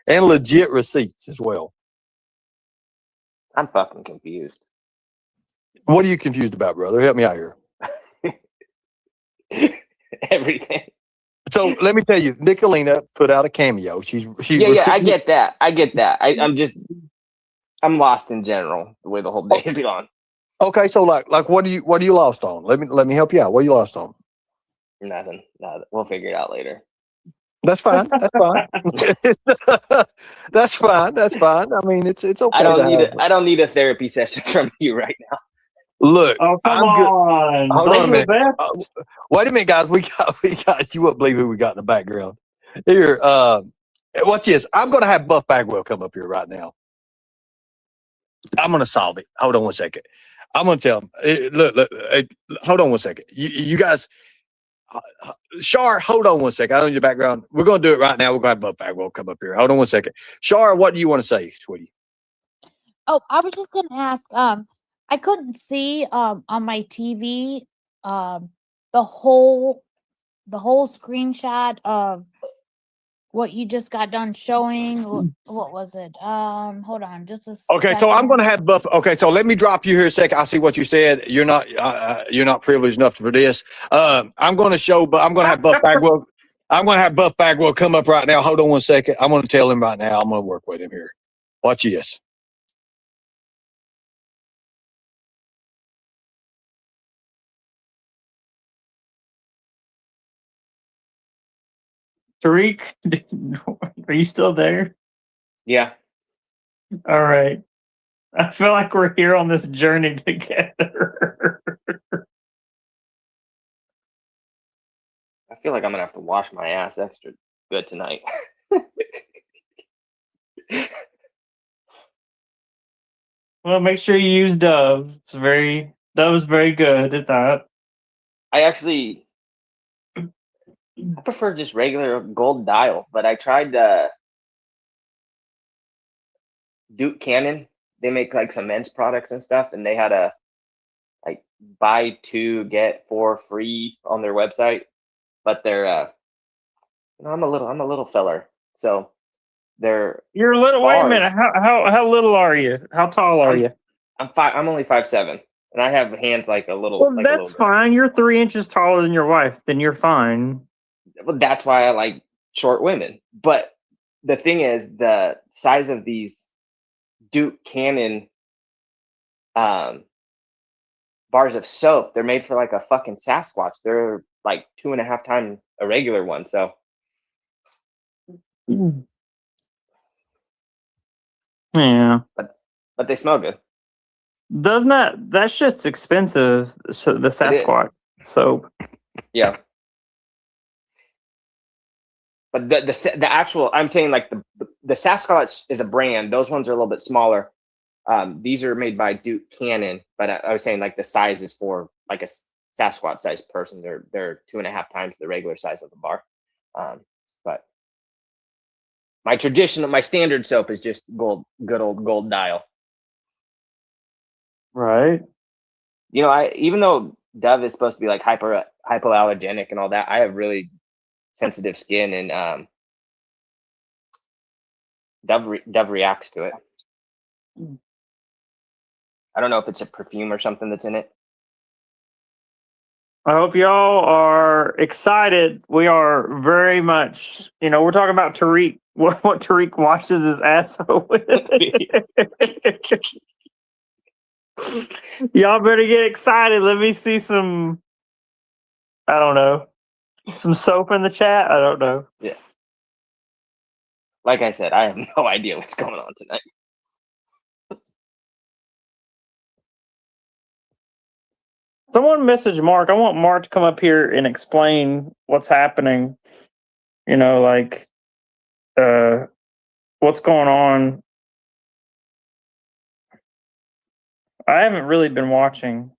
and legit receipts as well. I'm fucking confused. What are you confused about, brother? Help me out here. Everything. So let me tell you, Nicolina put out a cameo. She's yeah. I get that. I'm lost in general the way the whole day is gone. Okay, so like what are you lost on? Let me help you out. What are you lost on? Nothing. We'll figure it out later. That's fine. That's fine. That's fine. That's fine. I mean, it's okay. I don't need a therapy session from you right now. Look, oh come on! Hold on a minute. Wait a minute, guys. We got. You won't believe who we got in the background here. Watch this. I'm going to have Buff Bagwell come up here right now. I'm going to solve it. Hold on one second. I'm going to tell him. Look. Hold on one second. You guys. Shar, hold on one second. I know your background. We're going to do it right now. We're going to have Buff Bagwell come up here. Hold on one second. Shar, what do you want to say, sweetie? Oh, I was just going to ask. I couldn't see on my TV the whole screenshot of what you just got done showing. What was it? Hold on, just a Okay, second. so I'm going to have Buff. Okay, so let me drop you here a second. I see what you said. You're not privileged enough for this. I'm going to show, but I'm going to have Buff Bagwell. I'm going to have Buff Bagwell come up right now. Hold on one second. I'm going to tell him right now. I'm going to work with him here. Watch this. Tarek, are you still there? Yeah. All right. I feel like we're here on this journey together. I feel like I'm gonna have to wash my ass extra good tonight. Well, make sure you use Dove. Dove's very good at that. I prefer just regular gold dial, but I tried Duke Cannon. They make like some men's products and stuff, and they had a like buy 2 get 4 free on their website. But they're I'm a little feller, so they're You're a little. bars. Wait a minute. How little are you? How tall are you? I'm only 5'7", and I have hands like a little. Well, like a that's little fine. You're 3 inches taller than your wife. Then you're fine. Well, that's why I like short women. But the thing is, the size of these Duke Cannon bars of soap, they're made for like a fucking Sasquatch. They're like 2.5 times a regular one. So Yeah. but they smell good. Doesn't that shit's expensive? So the It is. Sasquatch soap. Yeah. But the actual, I'm saying like the Sasquatch is a brand. Those ones are a little bit smaller. These are made by Duke Cannon, but I was saying like the size is for like a Sasquatch sized person. They're 2.5 times the regular size of the bar. But my standard soap is just good old gold dial. Right. You know, even though Dove is supposed to be like hypoallergenic and all that, I have really sensitive skin, and Dove reacts to it. I don't know if it's a perfume or something that's in it. I hope y'all are excited. We are very much, we're talking about Tarek, what Tarek washes his asshole with. Y'all better get excited. Let me see some, I don't know, some soap in the chat. I don't know. Yeah. Like I said, I have no idea what's going on tonight. Someone message Mark. I want Mark to come up here and explain what's happening. Like what's going on. I haven't really been watching.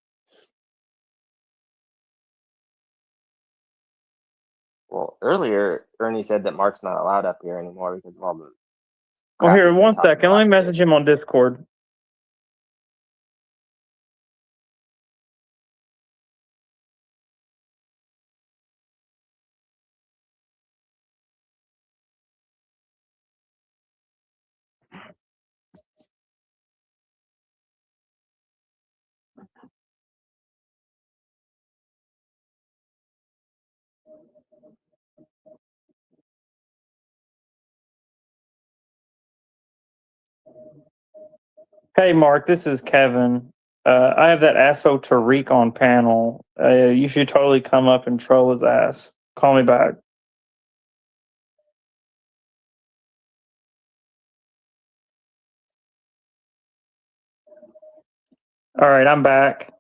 Well, earlier Ernie said that Mark's not allowed up here anymore because of all the. Well, here, one second. Let me message him on Discord. Hey, Mark, this is Kevin. I have that asshole Tariq on panel. You should totally come up and troll his ass. Call me back. All right, I'm back.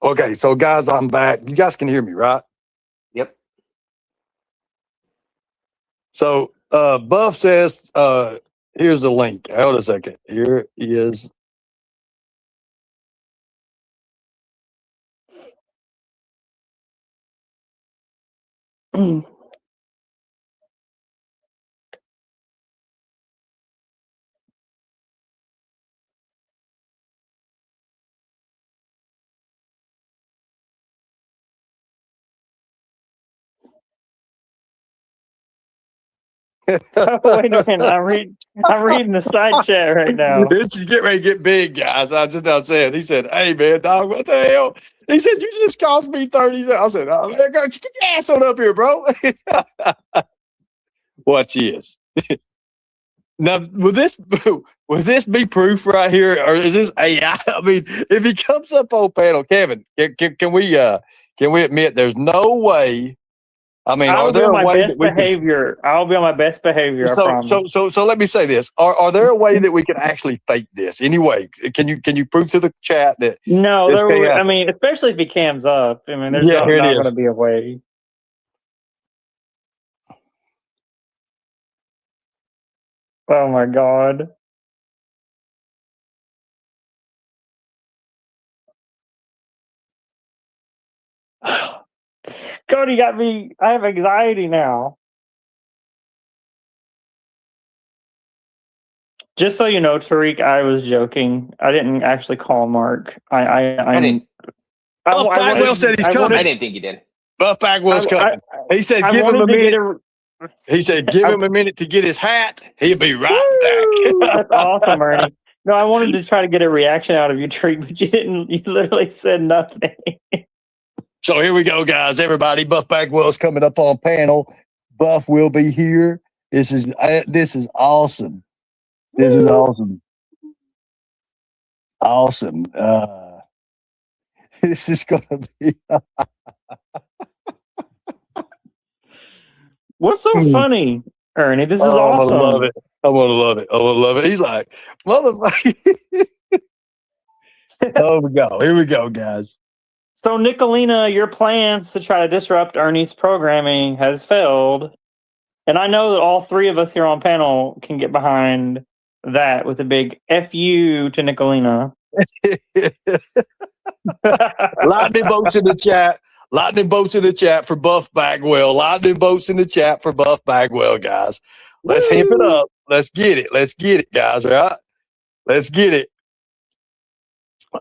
Okay, so guys, I'm back. You guys can hear me, right? Yep. So Buff says, here's the link. Hold a second. Here is. Wait a minute. I'm reading the side chat right now. This is getting ready to get big, guys. I just now said. He said, "Hey, man, dog, what the hell?" He said, "You just cost me 30." I said, "Oh, man, go get your ass on up here, bro." Watch this. Now, will this be proof right here, or is this AI? I mean, if he comes up on panel, Kevin, can we admit there's no way? I mean, I'll are be there on a my way best behavior. I'll be on my best behavior. I promise. So let me say this: Are there a way that we can actually fake this? Anyway, can you prove to the chat that? No, this can't I happen? mean, especially if he cams up. I mean, there's Yeah, not here it going is. to be a way. Oh my god. Cody got me. I have anxiety now. Just so you know, Tariq, I was joking. I didn't actually call Mark. I didn't. Buff Bagwell said he's coming. I didn't think you did. Buff Bagwell's coming. He said, I give him a wanted to get minute. He said, give him a minute to get his hat. He'll be right Woo! back. That's awesome, Ernie. No, I wanted to try to get a reaction out of you, Tree, but you didn't. You literally said nothing. So here we go, guys. Everybody, Buff Bagwell's coming up on panel. Buff will be here. This is awesome. This is awesome. Awesome. This is gonna be. What's so funny, Ernie? This is I'm awesome. gonna love it. I'm gonna love it. I'm gonna love it. He's like, motherfucker. Oh, we go. Here we go, guys. So, Nicolina, your plans to try to disrupt Ernie's programming has failed. And I know that all three of us here on panel can get behind that with a big FU to Nicolina. Lightning bolts in the chat. Lightning bolts in the chat for Buff Bagwell. Lightning bolts in the chat for Buff Bagwell, guys. Let's amp it up. Let's get it. Let's get it, guys. All right? Let's get it.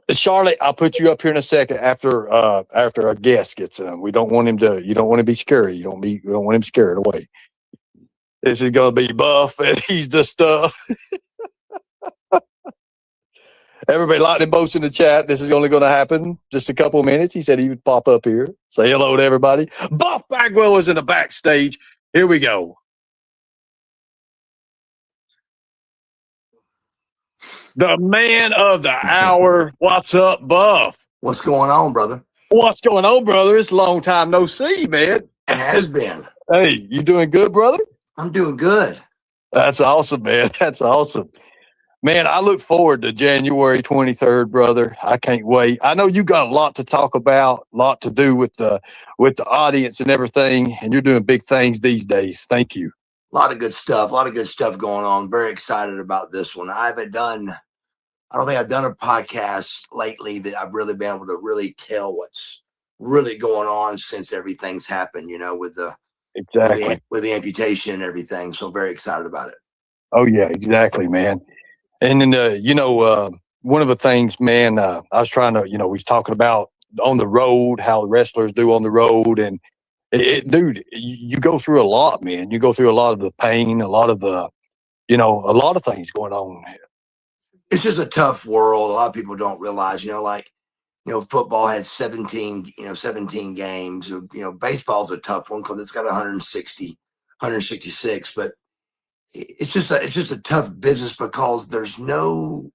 Charlotte, I'll put you up here in a second after our guest gets in. We don't want him to. You don't want to be scary. You don't want him scared away. This is gonna be Buff, and he's the stuff. Everybody, lightning bolts in the chat. This is only going to happen just a couple of minutes. He said he would pop up here. Say hello to everybody. Buff Bagwell is in the backstage. Here we go. The man of the hour. What's up, Buff? What's going on, brother? What's going on, brother? It's a long time no see, man. It has been. Hey, you doing good, brother? I'm doing good. That's awesome, man. That's awesome. Man, I look forward to January 23rd, brother. I can't wait. I know you got a lot to talk about, a lot to do with the audience and everything, and you're doing big things these days. Thank you. A lot of good stuff. A lot of good stuff going on. Very excited about this one. I don't think I've done a podcast lately that I've really been able to really tell what's really going on since everything's happened, with the with the amputation and everything. So very excited about it. Oh yeah, exactly, man. And then, one of the things, man, I was trying to, we was talking about on the road, how the wrestlers do on the road. And dude, you go through a lot, man. You go through a lot of the pain, a lot of the, a lot of things going on. It's just a tough world. A lot of people don't realize, football has 17 games. Baseball's a tough one because it's got 166, but it's just a tough business because there's no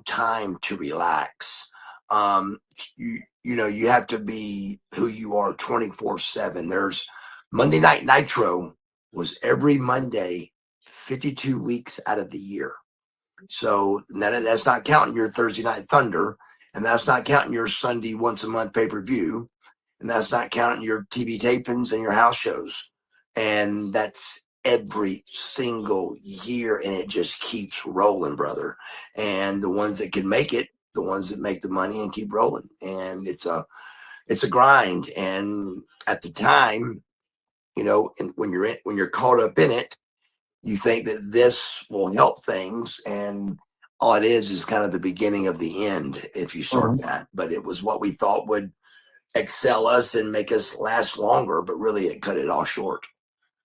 time to relax. You have to be who you are 24/7. There's Monday Night Nitro was every Monday, 52 weeks out of the year. So that's not counting your Thursday Night Thunder, and that's not counting your Sunday once a month pay-per-view, and that's not counting your TV tapings and your house shows. And that's every single year, and it just keeps rolling, brother. And the ones that can make it, the ones that make the money and keep rolling. And it's a grind. And at the time, and when you're caught up in it, you think that this will help things, and all it is kind of the beginning of the end if you start that. But it was what we thought would excel us and make us last longer, but really it cut it all short.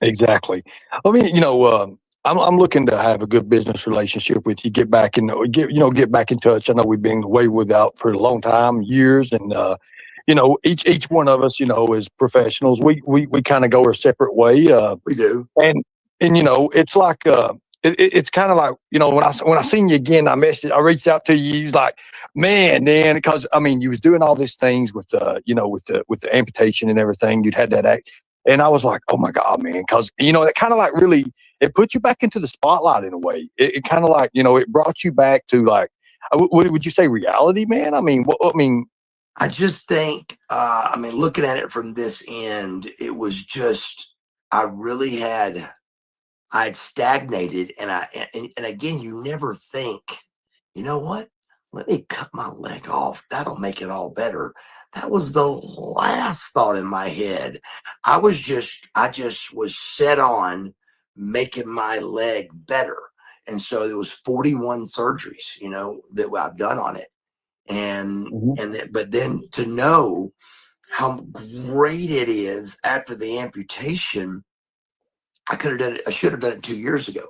Exactly. I mean, I'm looking to have a good business relationship with you. Get back in touch. I know we've been away without for a long time, years, and each one of us, as professionals, we kind of go our separate way. We do, and it's like it's kind of like when I seen you again, I reached out to you. He's like, man, because you was doing all these things with with the amputation and everything. You'd had that act. And I was like, oh my God, man, because, it kind of like really, it put you back into the spotlight in a way. It kind of like, it brought you back to like, would you say reality, man? I just think, looking at it from this end, it was just, I'd stagnated, and again, you never think, you know what? Let me cut my leg off. That'll make it all better. That was the last thought in my head. I just was set on making my leg better. And so there was 41 surgeries, that I've done on it. But then to know how great it is after the amputation. I could have done it. I should have done it 2 years ago.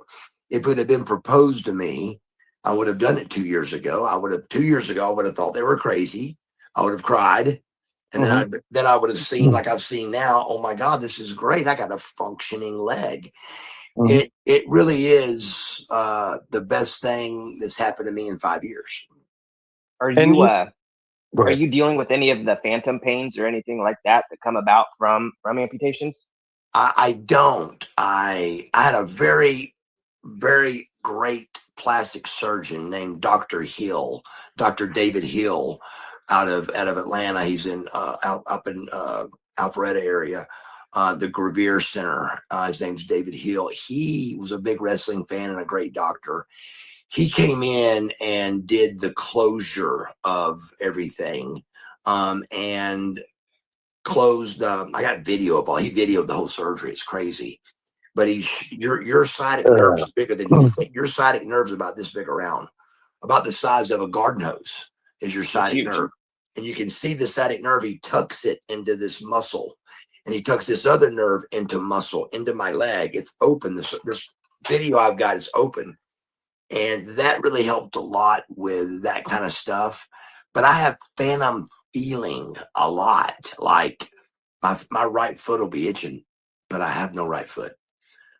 If it would have been proposed to me, I would have done it 2 years ago. 2 years ago, I would have thought they were crazy. I would have cried. And then I would have seen, like I've seen now, oh my God, this is great. I got a functioning leg. It really is the best thing that's happened to me in 5 years. Are And you you- Go are ahead. you dealing with any of the phantom pains or anything like that come about from amputations? I don't. I had a very, very great plastic surgeon named Dr. Hill, Dr. David Hill, out of Atlanta. He's in up in Alpharetta area, the Grevier Center. His name's David Hill. He was a big wrestling fan and a great doctor. He came in and did the closure of everything, and closed. I got video of all. He videoed the whole surgery. It's crazy. But your sciatic nerve is bigger than you think. Your sciatic nerve is about this big around, about the size of a garden hose is your sciatic nerve. And you can see the sciatic nerve. He tucks it into this muscle, and he tucks this other nerve into muscle, into my leg. It's open. This video I've got is open. And that really helped a lot with that kind of stuff. But I have phantom feeling a lot. Like my right foot will be itching, but I have no right foot.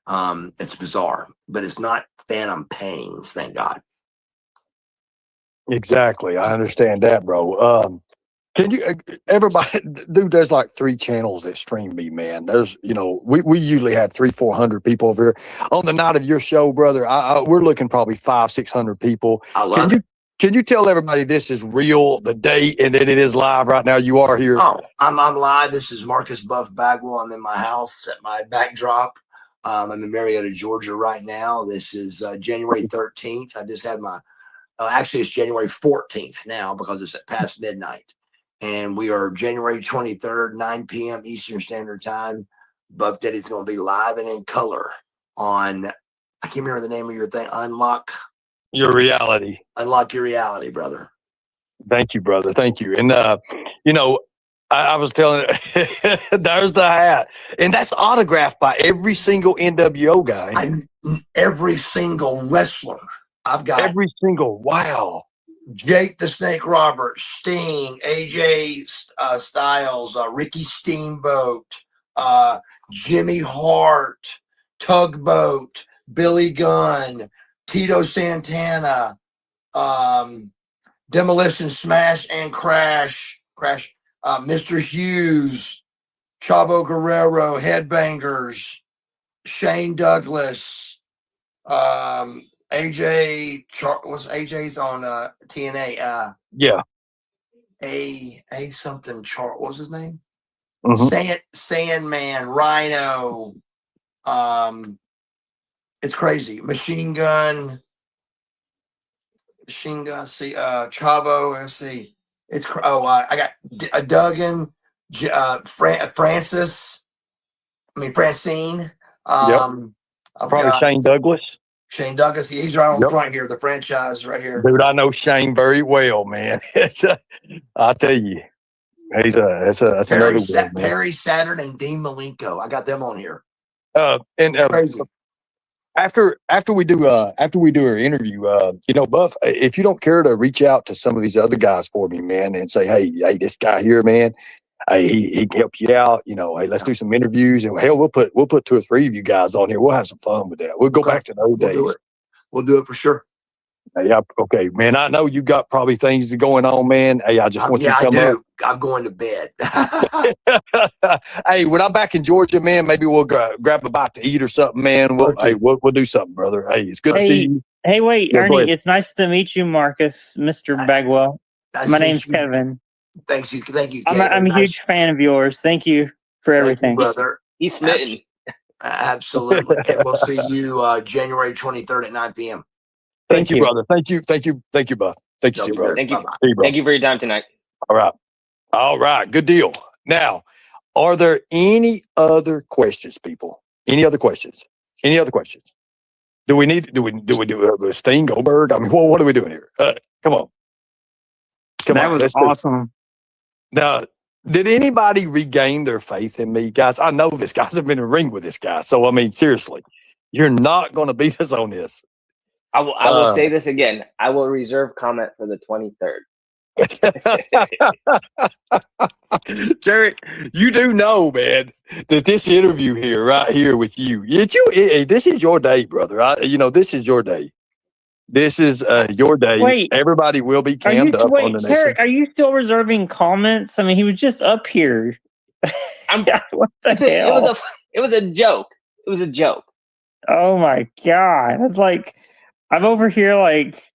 It's bizarre, but it's not phantom pains, thank God. Exactly. I understand that, bro. Can you, everybody, dude, there's like 3 channels that stream me, man. There's, we usually have 400 people over here. On the night of your show, brother, we're looking probably 500-600 people. I love it. Can you tell everybody this is real, the date, and that it is live right now? You are here. Oh, I'm live. This is Marcus Buff Bagwell. I'm in my house at my backdrop. I'm in Marietta, Georgia right now. This is January 13th. I just had my, actually it's January 14th now because it's past midnight. And we are January 23rd, 9 p.m. Eastern Standard Time. Buff Daddy's going to be live and in color on, I can't remember the name of your thing, Unlock Your reality. Unlock Your Reality, brother. Thank you, brother. Thank you. And, I was telling there's the hat. And that's autographed by every single NWO guy. Every single wrestler. I've got every single, wow. Jake the Snake Roberts, Sting, AJ Styles, Ricky Steamboat, Jimmy Hart, Tugboat, Billy Gunn, Tito Santana, Demolition Smash and Crash, Mr. Hughes, Chavo Guerrero, Headbangers, Shane Douglas, AJ, what's AJ's on TNA? Yeah. A something chart. What's his name? Mm-hmm. Sandman, Rhino. It's crazy. Machine Gun. See, Chavo. Let's see. It's I got Duggan, Francis. Francine. Probably Shane Douglas. Shane Douglas, he's right on front here, the franchise right here. Dude, I know Shane very well, man. I'll tell you, that's another one, Perry Saturn and Dean Malenko. I got them on here. Crazy. After we do our interview, Buff, if you don't care to reach out to some of these other guys for me, man, and say, hey, this guy here, man, hey, he can help you out. Hey, let's do some interviews, and hell, we'll put 2 or 3 of you guys on here. We'll have some fun with that. We'll go back to the old days. We'll do it for sure. Yeah, okay, man. I know you got probably things going on, man. Hey, I just want you to come up. I'm going to bed. Hey, when I'm back in Georgia, man, maybe we'll grab a bite to eat or something, man. We'll do something, brother. Hey, it's good to see you. Hey, wait, Ernie, it's nice to meet you, Marcus, Mr. Bagwell. My name's Kevin. Thank you, Kevin. I'm a huge fan of yours. Thank you for everything, brother. He's smitten. Absolutely. And we'll see you January 23rd at 9 p.m. Thank you, brother. Thank you, Buff. Thank you, brother. Thank you. Thank you for your time tonight. All right. Good deal. Now, are there any other questions, people? Any other questions? Do we do a Sting Goldberg? I mean, what are we doing here? Come on. That was awesome. Now, Did anybody regain their faith in me, guys? I know this, guys. I've been in a ring with this guy. So, I mean, seriously, you're not going to beat us on this. I will say this again. I will reserve comment for the 23rd. Tarek, you do know, man, that this interview here, right here with you, this is your day, brother. This is your day. This is your day. Wait, everybody will be cammed up on the next. Tarek, are you still reserving comments? I mean, he was just up here. What the hell? It was a joke. It was a joke. Oh my God. It's like, I'm over here like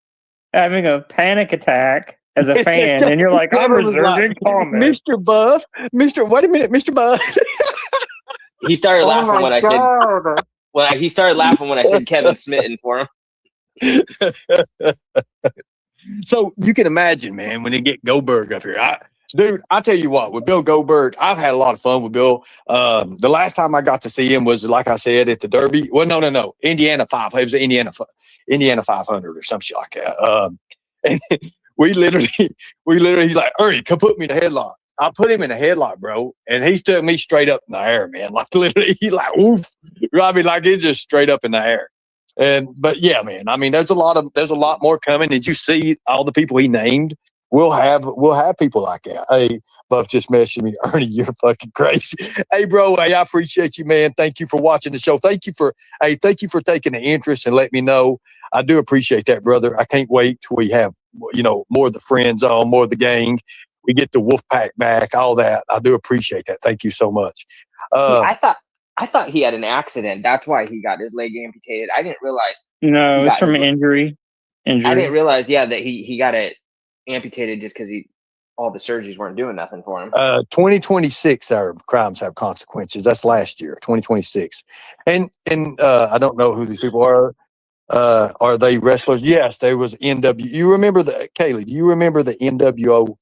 having a panic attack as a fan, and you're like, I'm reserving comments. Mr. Buff, wait a minute, Mr. Buff. He started laughing when I said, he started laughing when I said Kevin Smitten for him. So you can imagine, man, when they get Goldberg up here. Dude, I tell you what, with Bill Goldberg, I've had a lot of fun with Bill. The last time I got to see him was, like I said, at the Derby. Well, no, Indiana 5. It was Indiana 500 or some shit like that. And we literally, he's like, Ernie, come put me in a headlock. I put him in a headlock, bro, and he stood me straight up in the air, man. Like literally, he's like, oof. I mean, like it's just straight up in the air. But yeah, man. I mean, there's a lot more coming. Did you see all the people he named? We'll have people like that. Hey, Buff just messaged me. Ernie, you're fucking crazy. Hey, bro. Hey, I appreciate you, man. Thank you for watching the show. Thank you for taking the interest and letting me know. I do appreciate that, brother. I can't wait till we have, more of the friends on, more of the gang. We get the wolf pack back, all that. I do appreciate that. Thank you so much. I thought he had an accident. That's why he got his leg amputated. I didn't realize. No, it's from injury. I didn't realize, that he got it amputated just because all the surgeries weren't doing nothing for him. 2026, our crimes have consequences. That's last year, 2026. And I don't know who these people are. Are they wrestlers? Yes, there was NW. You remember Kaylee? Do you remember the NWO,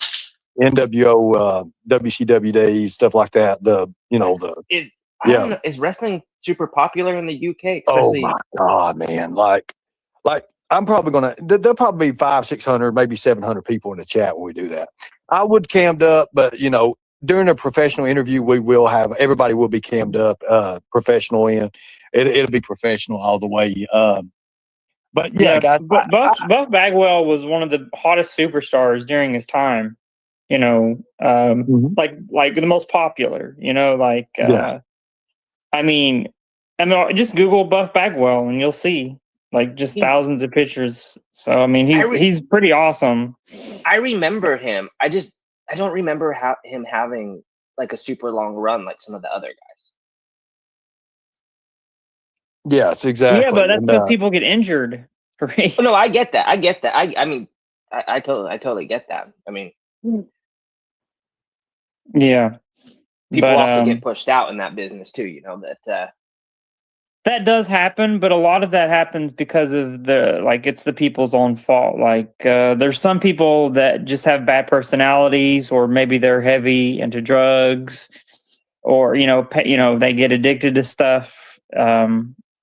WCW days, stuff like that? I don't know, is wrestling super popular in the UK? Oh my God, man! Like I'm probably there'll probably be 500-600, maybe 700 people in the chat when we do that. I would cammed up, but during a professional interview, everybody will be cammed up, professional it'll be professional all the way. But yeah, guys, Buff Bagwell was one of the hottest superstars during his time. Like the most popular. I mean, just Google Buff Bagwell and you'll see just thousands of pictures. So I mean, he's pretty awesome. I remember him. I don't remember him having like a super long run like some of the other guys. Yes, exactly. Yeah, but that's because people get injured. No, I get that. I mean, I totally get that. I mean, yeah. People also get pushed out in that business too. That does happen, but a lot of that happens because of it's the people's own fault. There's some people that just have bad personalities, or maybe they're heavy into drugs, or they get addicted to stuff.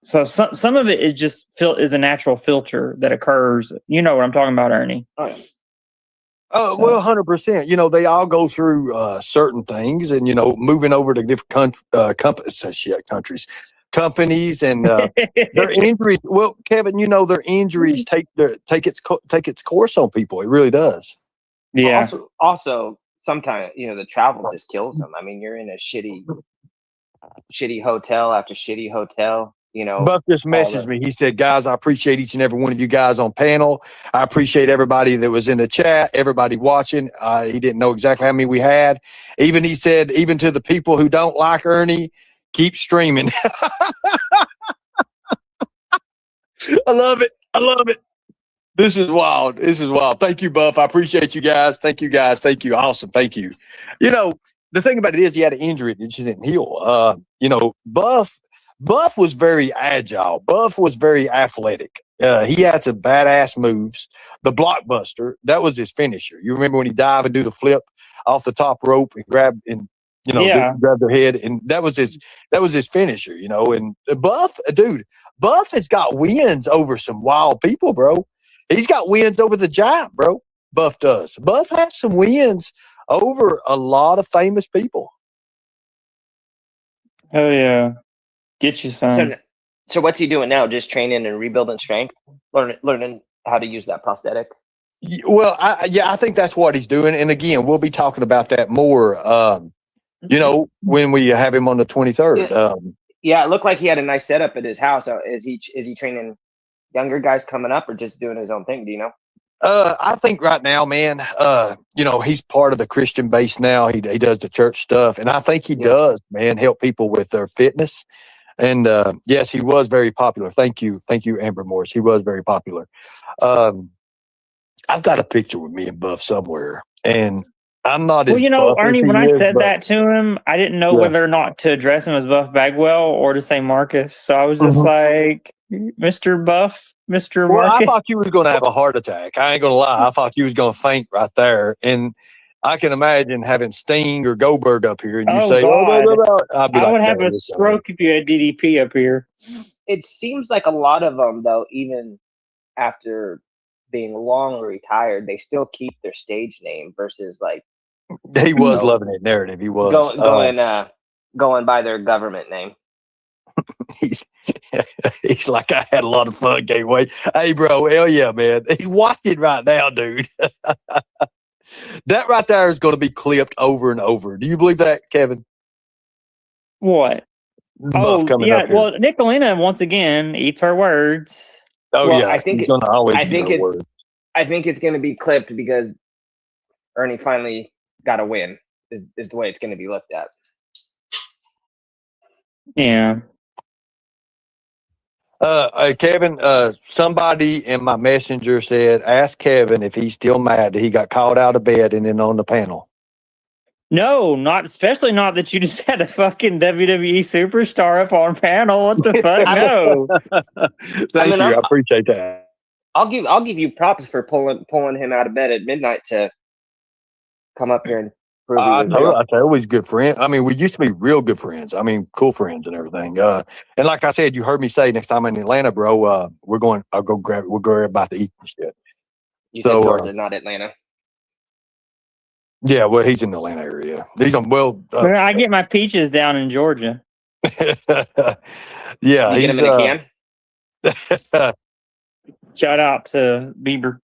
So some of it is just is a natural filter that occurs. You know what I'm talking about, Ernie? Oh, yeah. Oh, well, 100%. They all go through certain things, and moving over to different countries, companies, and their injuries. Well, Kevin, their injuries take its course on people. It really does. Yeah. Also, sometimes the travel just kills them. I mean, you're in a shitty hotel after shitty hotel. Buff just messaged me. He said, guys, I appreciate each and every one of you guys on panel. I appreciate everybody that was in the chat, everybody watching. He didn't know exactly how many we had. He said, even to the people who don't like Ernie, keep streaming. I love it. This is wild. Thank you, Buff. I appreciate you guys. Thank you. Awesome. Thank you. The thing about it is he had an injury that just didn't heal. Buff was very agile. Buff was very athletic. He had some badass moves. The blockbuster, that was his finisher. You remember when he dive and do the flip off the top rope and grab their head, and that was his finisher. And Buff has got wins over some wild people, bro. He's got wins over the Giant, bro. Buff does. Buff has some wins over a lot of famous people. Oh yeah, get you So, some. so what's he doing now? Just training and rebuilding strength, learning how to use that prosthetic. Well, I think that's what he's doing. And again, we'll be talking about that more, when we have him on the 23rd. Yeah, it looked like he had a nice setup at his house. Is he training younger guys coming up, or just doing his own thing? Do you know? I think right now, man, he's part of the Christian base now. He does the church stuff, and I think he does, man, help people with their fitness. And yes, he was very popular. Thank you, Amber Morris. He was very popular. I've got a picture with me and Buff somewhere, and I'm not as buff as Ernie, he when I is, said but that to him, I didn't know whether or not to address him as Buff Bagwell or to say Marcus. So I was just like, Mr. Buff, Mr. Well, Marcus. I thought you was going to have a heart attack. I ain't going to lie. I thought you was going to faint right there. And I can imagine having Sting or Goldberg up here, and you say, God. "Oh, blah, blah, blah." I'd be I would like, have "No, a it's stroke if you had DDP up here. It seems like a lot of them, though, even after being long retired, they still keep their stage name versus like He was loving that narrative. He was going by their government name. He's like, I had a lot of fun, can't wait. Hey, bro, hell yeah, man. He's watching right now, dude. That right there is going to be clipped over and over. Do you believe that, Kevin? What? Buff coming up here. Well, Nicolina once again eats her words. Oh Well, yeah, I think he's going to always I eat think her it. words. I think it's going to be clipped because Ernie finally got a win. Is the way it's going to be looked at. Yeah. Kevin, somebody in my messenger said, ask Kevin if he's still mad that he got called out of bed and then on the panel. No, especially not that you just had a fucking WWE superstar up on panel. What the fuck? No. Thank you. I appreciate that. I'll give you props for pulling him out of bed at midnight to come up here and prove he was real. I tell you, he's good friend. I mean, we used to be real good friends. I mean, cool friends and everything. And like I said, you heard me say next time I'm in Atlanta, bro, I'll go grab it. We'll go about to eat and shit. You said Georgia, not Atlanta. Yeah, well, he's in the Atlanta area. He's on I get my peaches down in Georgia. Yeah, you get them in a can. Shout out to Bieber.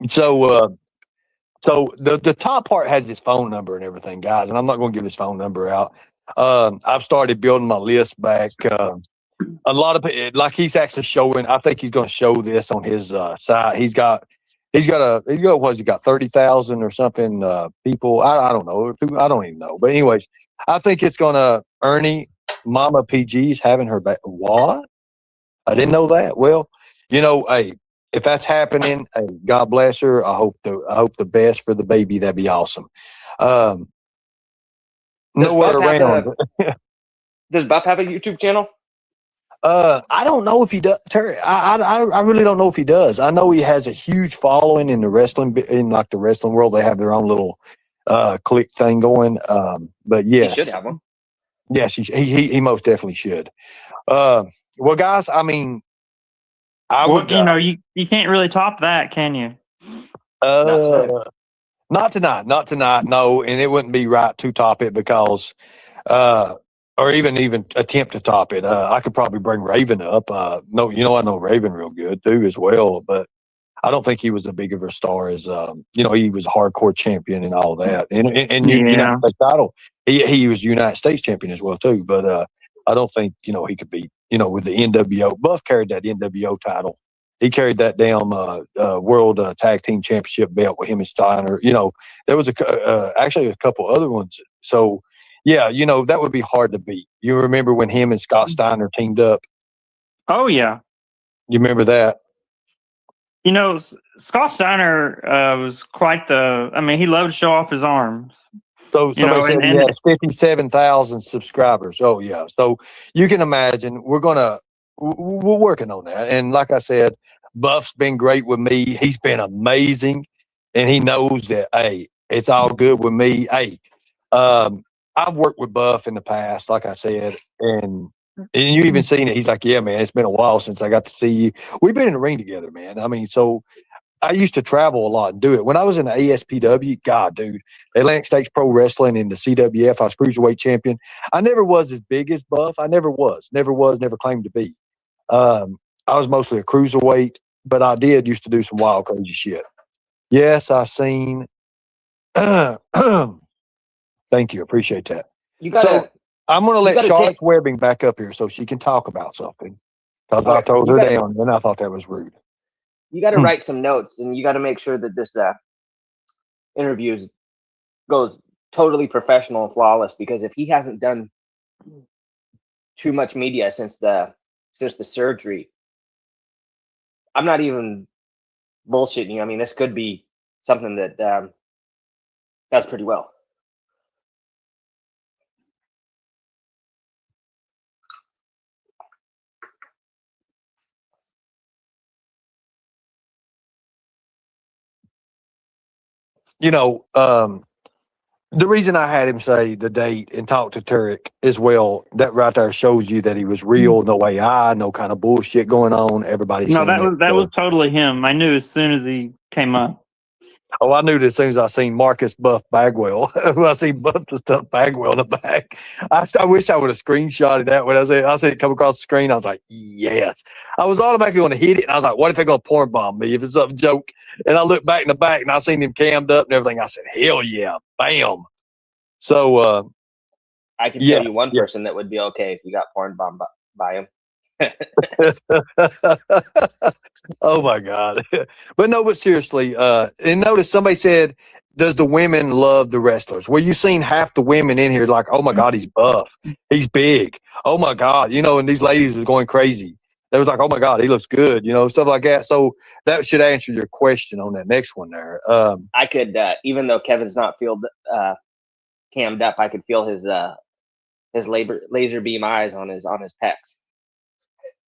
So the top part has his phone number and everything, guys, and I'm not going to give his phone number out. I've started building my list back. A lot of like he's actually showing. I think he's going to show this on his site. He's got 30,000 or something people. I don't know. I don't even know. But anyways, I think it's going to Ernie Mama PG's having her back. What? I didn't know that. Well, hey, if that's happening, hey, God bless her. I hope the best for the baby. That'd be awesome. Nowhere around. Does Buff have a YouTube channel? I don't know if he does. Terry, I really don't know if he does. I know he has a huge following in the wrestling world. They have their own little click thing going. But yes, he should have one. Yes, he most definitely should. Well, guys, I mean, you can't really top that, can you? Not tonight. No, and it wouldn't be right to top it because, or even attempt to top it. I could probably bring Raven up. No, I know Raven real good too as well, but I don't think he was as big of a star as he was a hardcore champion and all that, and United States title. He was United States champion as well too, but I don't think he could be with the NWO. Buff carried that NWO title. He carried that damn World Tag Team Championship belt with him and Steiner. There was actually a couple other ones. So, yeah, that would be hard to beat. You remember when him and Scott Steiner teamed up? Oh, yeah. You remember that? Scott Steiner was quite he loved to show off his arms. So somebody said he has 57,000 subscribers. Oh, yeah. So you can imagine we're working on that. And like I said, Buff's been great with me. He's been amazing. And he knows that, hey, it's all good with me. Hey, I've worked with Buff in the past, like I said, and you even seen it. He's like, yeah, man, it's been a while since I got to see you. We've been in the ring together, man. I mean, so I used to travel a lot and do it. When I was in the ASPW, God, dude, Atlantic States Pro Wrestling in the CWF, I was cruiserweight champion. I never was as big as Buff. I never claimed to be. I was mostly a cruiserweight, but I used to do some wild, crazy shit. Yes, I seen. Thank you. Appreciate that. So I'm going to let Charlotte's Webbing back up here so she can talk about something. Because I told her down, and I thought that was rude. You got to write some notes, and you got to make sure that this interview goes totally professional and flawless. Because if he hasn't done too much media since the surgery, I'm not even bullshitting you. I mean, this could be something that does pretty well. You know, the reason I had him say the date and talk to Tarek as well, that right there shows you that he was real, no AI, no kind of bullshit going on. Everybody's No, that was totally him. I knew as soon as he came up. Oh, I knew as soon as I seen Marcus Buff Bagwell. When I seen Buff the stuff Bagwell in the back, I wish I would have screenshotted that when I said it come across the screen. I was like, yes. I was automatically going to hit it. And I was like, what if they're going to porn bomb me if it's a joke? And I looked back in the back and I seen him cammed up and everything. I said, hell yeah, bam. So I can tell you one person that would be okay if you got porn bombed by him. Oh my God. But seriously, and notice somebody said, does the women love the wrestlers? Well, you seen half the women in here like, oh my God, he's buff. He's big. Oh my God. And these ladies was going crazy. They was like, oh my God, he looks good, stuff like that. So that should answer your question on that next one there. I could, even though Kevin's not cammed up, I could feel his laser beam eyes on his pecs.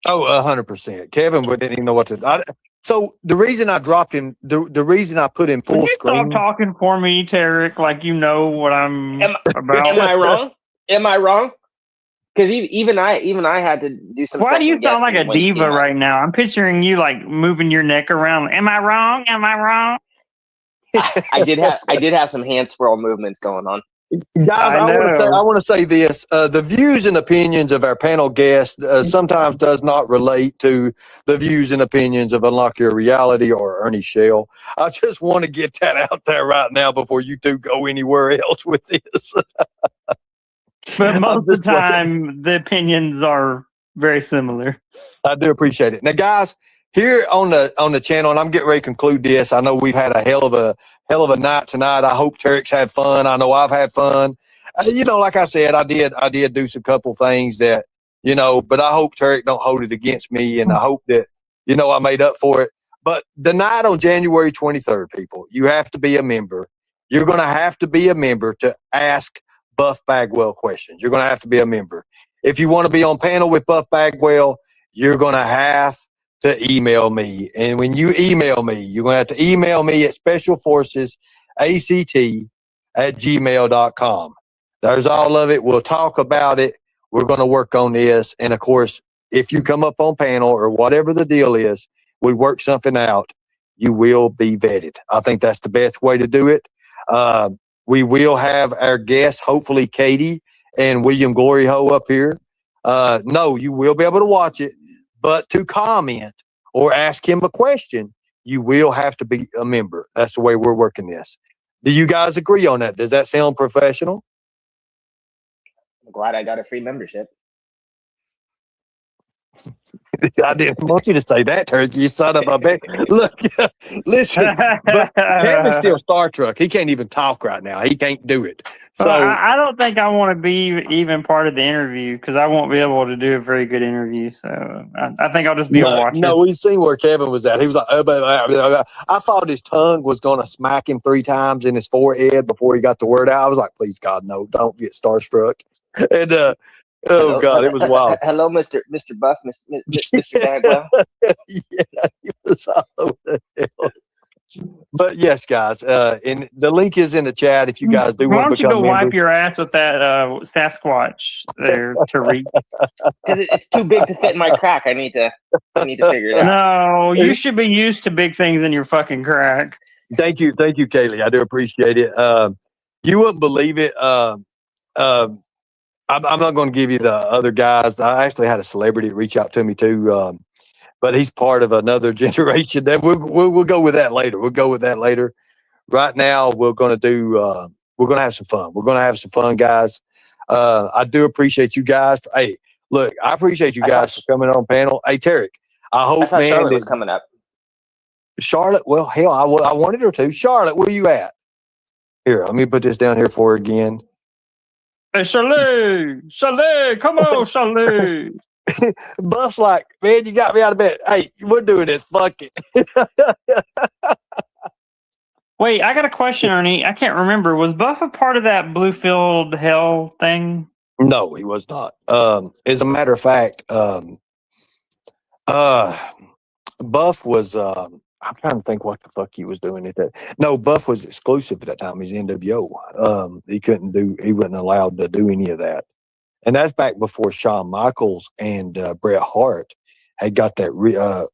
Oh, 100%. Kevin didn't even know what to. So the reason I dropped him, the reason I put him full screen. Stop talking for me, Tarek, like you know what I'm about. Am I wrong? Am I wrong? Because even I had to do some. Why do you sound like a diva right now? I'm picturing you like moving your neck around. Am I wrong? Am I wrong? I did have some hand swirl movements going on. Guys, I want to say this. The views and opinions of our panel guests sometimes does not relate to the views and opinions of Unlock Your Reality or Ernie Shell. I just want to get that out there right now before you two go anywhere else with this. But most of the time, the opinions are very similar. I do appreciate it. Now, guys, here on the channel, and I'm getting ready to conclude this. I know we've had a hell of a night tonight. I hope Tarek's had fun. I know I've had fun. Like I said, I did do some couple things that, but I hope Tarek don't hold it against me, and I hope that, I made up for it. But the night on January 23rd, people, you have to be a member. You're going to have to be a member to ask Buff Bagwell questions. You're going to have to be a member. If you want to be on panel with Buff Bagwell, you're going to have to email me. And when you email me, you're going to have to email me at specialforcesact@gmail.com. There's all of it. We'll talk about it. We're going to work on this. And of course, if you come up on panel or whatever the deal is, we work something out, you will be vetted. I think that's the best way to do it. We will have our guests, hopefully Katie and William Glory Ho up here. No, you will be able to watch it. But to comment or ask him a question, you will have to be a member. That's the way we're working this. Do you guys agree on that? Does that sound professional? I'm glad I got a free membership. I didn't want you to say that, Turkey. You son of a bitch. Look, listen, but Kevin's still Star Trek. He can't even talk right now. He can't do it. So I don't think I want to be even part of the interview because I won't be able to do a very good interview. So I think I'll just be a watcher. No, we've seen where Kevin was at. He was like, I thought his tongue was going to smack him 3 times in his forehead before he got the word out. I was like, please, God, no, don't get starstruck. And, Hello, God, it was wild. Hello, Mr. Buff, Mr. Bagwell. Yeah, he was all over the hill. But yes, guys, and the link is in the chat if you guys do Why want to don't you go become members. wipe your ass with that Sasquatch there, Tarek? Because it's too big to fit in my crack. I need to figure it out. No, you should be used to big things in your fucking crack. Thank you, Kaylee. I do appreciate it. You wouldn't believe it. I'm not going to give you the other guys. I actually had a celebrity reach out to me too, but he's part of another generation. That we'll go with that later. We'll go with that later. Right now, we're going to have some fun. We're going to have some fun, guys. I do appreciate you guys. Hey, look, I appreciate you guys for coming on panel. Hey, Tarek, I hope, man, Charlotte was coming up. Charlotte, well, hell, I wanted her to. Charlotte, where you at? Here, let me put this down here for her again. Hey, Charlotte, come on, Charlotte. Buff's like, man, you got me out of bed. Hey, we're doing this. Fuck it. Wait, I got a question, Ernie. I can't remember. Was Buff a part of that Bluefield Hell thing? No, he was not. As a matter of fact, Buff was. I'm trying to think what the fuck he was doing at that. No, Buff was exclusive at that time. He's NWO. He wasn't allowed to do any of that. And that's back before Shawn Michaels and Bret Hart had got that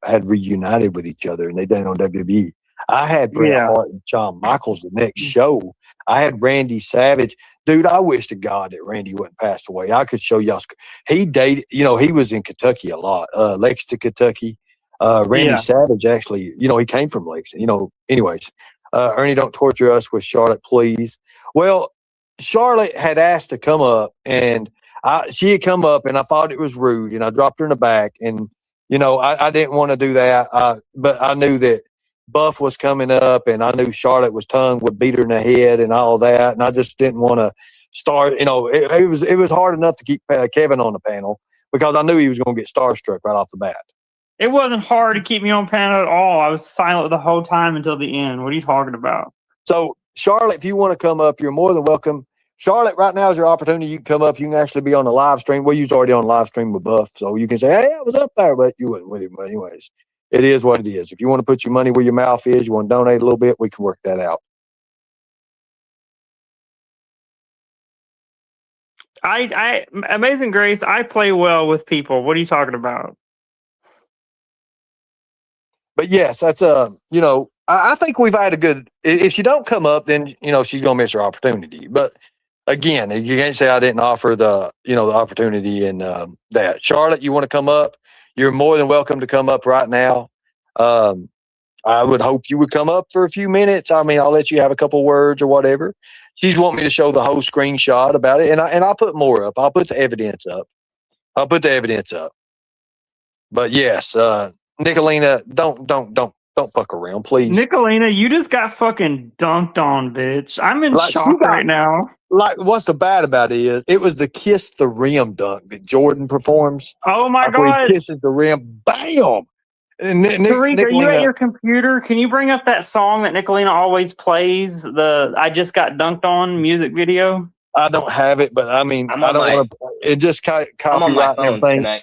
had reunited with each other, and they done on WWE. I had Bret Hart and Shawn Michaels the next show. I had Randy Savage. Dude, I wish to God that Randy wouldn't passed away. I could show y'all. He dated, he was in Kentucky a lot, Lexington, Kentucky. Randy Savage actually, he came from Lexington. Anyways, Ernie, don't torture us with Charlotte, please. Well, Charlotte had asked to come up, and she had come up, and I thought it was rude, and I dropped her in the back, and I didn't want to do that, but I knew that Buff was coming up, and I knew Charlotte would beat her in the head and all that, and I just didn't want to start. It was hard enough to keep Kevin on the panel because I knew he was going to get starstruck right off the bat. It wasn't hard to keep me on panel at all. I was silent the whole time until the end. What are you talking about? So, Charlotte, if you want to come up, you're more than welcome. Charlotte, right now is your opportunity. You can come up. You can actually be on the live stream. Well, you was already on the live stream with Buff, so you can say, hey, I was up there, but you wasn't with him. But anyways, it is what it is. If you want to put your money where your mouth is, you want to donate a little bit, we can work that out. Amazing Grace, I play well with people. What are you talking about? But yes, that's I think we've had a good. If she don't come up, then she's gonna miss her opportunity. But again, you can't say I didn't offer the the opportunity and that. Charlotte, you want to come up? You're more than welcome to come up right now. I would hope you would come up for a few minutes. I mean, I'll let you have a couple words or whatever. She's wanting me to show the whole screenshot about it, and I'll put more up. I'll put the evidence up. But yes, Nicolina, don't fuck around, please. Nicolina, you just got fucking dunked on, bitch. I'm in shock right now. Like, what's the bad about it was the Kiss the Rim dunk that Jordan performs. Oh my God. He kisses the rim, bam! And Tarek, are you at your computer? Can you bring up that song that Nicolina always plays, the I Just Got Dunked On music video? I don't have it, but I mean, I don't want to. It just copyright everything. Tonight.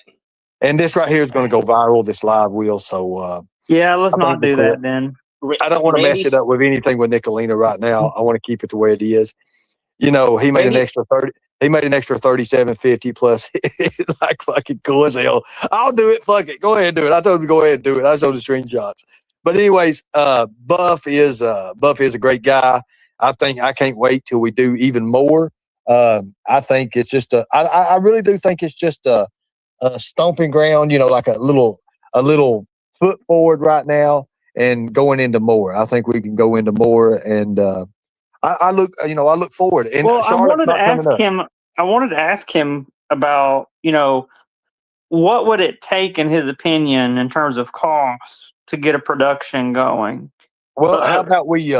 And this right here is going to go viral, this live wheel. So, yeah, let's not do that then. I don't want to mess it up with anything with Nicolina right now. I want to keep it the way it is. He made an extra 30. He made an extra $37.50 plus. Like fucking cool as hell. I'll do it. Fuck it. Go ahead and do it. I told him to go ahead and do it. I showed the screenshots. But anyways, Buff is a great guy. I think I can't wait till we do even more. I think it's just I really do think it's just a stomping ground. Like a little foot forward right now and going into more. I think we can go into more and. I look forward. And well, I wanted to ask him about, what would it take, in his opinion, in terms of costs to get a production going? Well, how about we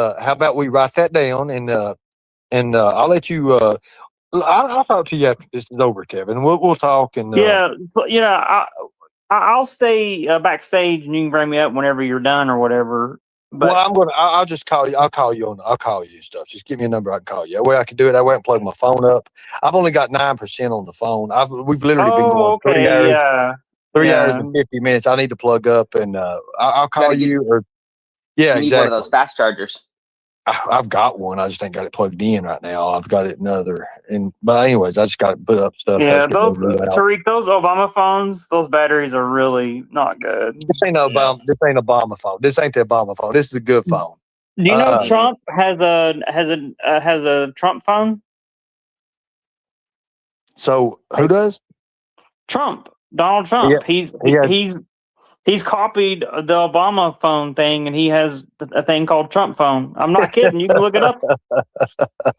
write that down and I'll let you. I'll talk to you after this is over, Kevin. We'll talk and. I'll stay backstage, and you can bring me up whenever you're done or whatever. But, well, I'll just call you. I'll call you and stuff. Just give me a number. I can call you. That way I can do it. That way I can plug my phone up. I've only got 9% on the phone. We've literally been going 3 hours. 3 hours and 50 minutes. I need to plug up and I'll call you or Yeah, You need one of those fast chargers. I've got one. I just ain't got it plugged in right now. I've got it but anyways, I just got to put up stuff. Yeah, Has to get those ready out. Tariq, those Obama phones, those batteries are really not good. This ain't Obama. This ain't Obama phone. This ain't the Obama phone. This is a good phone. Do you know Trump has a Trump phone? So who does? Trump, Donald Trump. Yeah. He's copied the Obama phone thing, and he has a thing called Trump phone. I'm not kidding. You can look it up.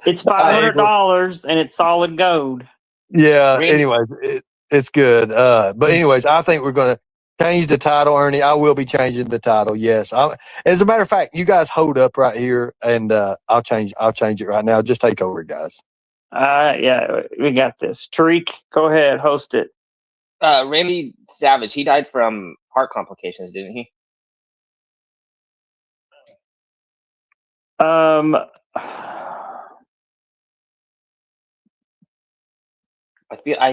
It's $500 and it's solid gold. Yeah. Really? Anyways, it's good. But anyways, I think we're gonna change the title, Ernie. I will be changing the title. Yes. As a matter of fact, you guys hold up right here, and I'll change it right now. Just take over, guys. Yeah, we got this. Tariq, go ahead, host it. Randy Savage, he died from heart complications, didn't he? I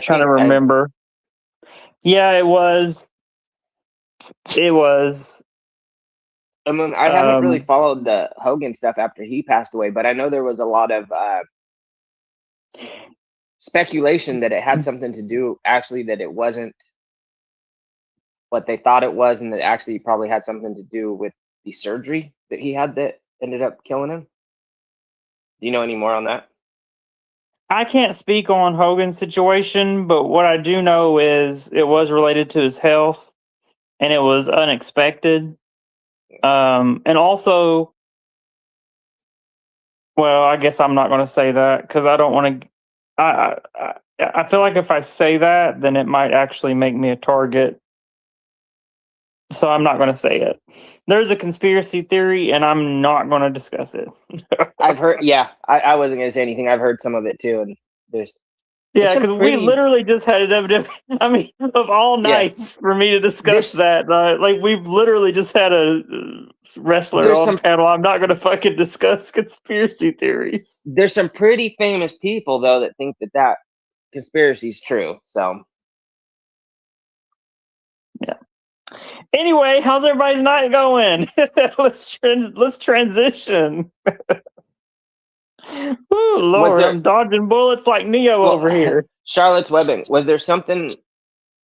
trying to remember. Yeah, it was. I mean, I haven't really followed the Hogan stuff after he passed away, but I know there was a lot of speculation that it had something to do, actually, that it wasn't what they thought it was, and that actually probably had something to do with the surgery that he had that ended up killing him. Do you know any more on that? I can't speak on Hogan's situation, but what I do know is it was related to his health, and it was unexpected. And also, well, I guess I'm not going to say that because I don't want to. I feel like if I say that, then it might actually make me a target. So I'm not going to say it. There's a conspiracy theory, and I'm not going to discuss it. I've heard. Yeah, I wasn't going to say anything. I've heard some of it too, and there's. Yeah, because we literally just had a WWE. I mean, of all nights for me to discuss that, like we've literally just had a wrestler on panel. I'm not going to fucking discuss conspiracy theories. There's some pretty famous people though that think that conspiracy is true. So, yeah. Anyway, how's everybody's night going? let's transition. Oh Lord, I'm dodging bullets like Neo over here. Charlotte's Webbing. Was there something?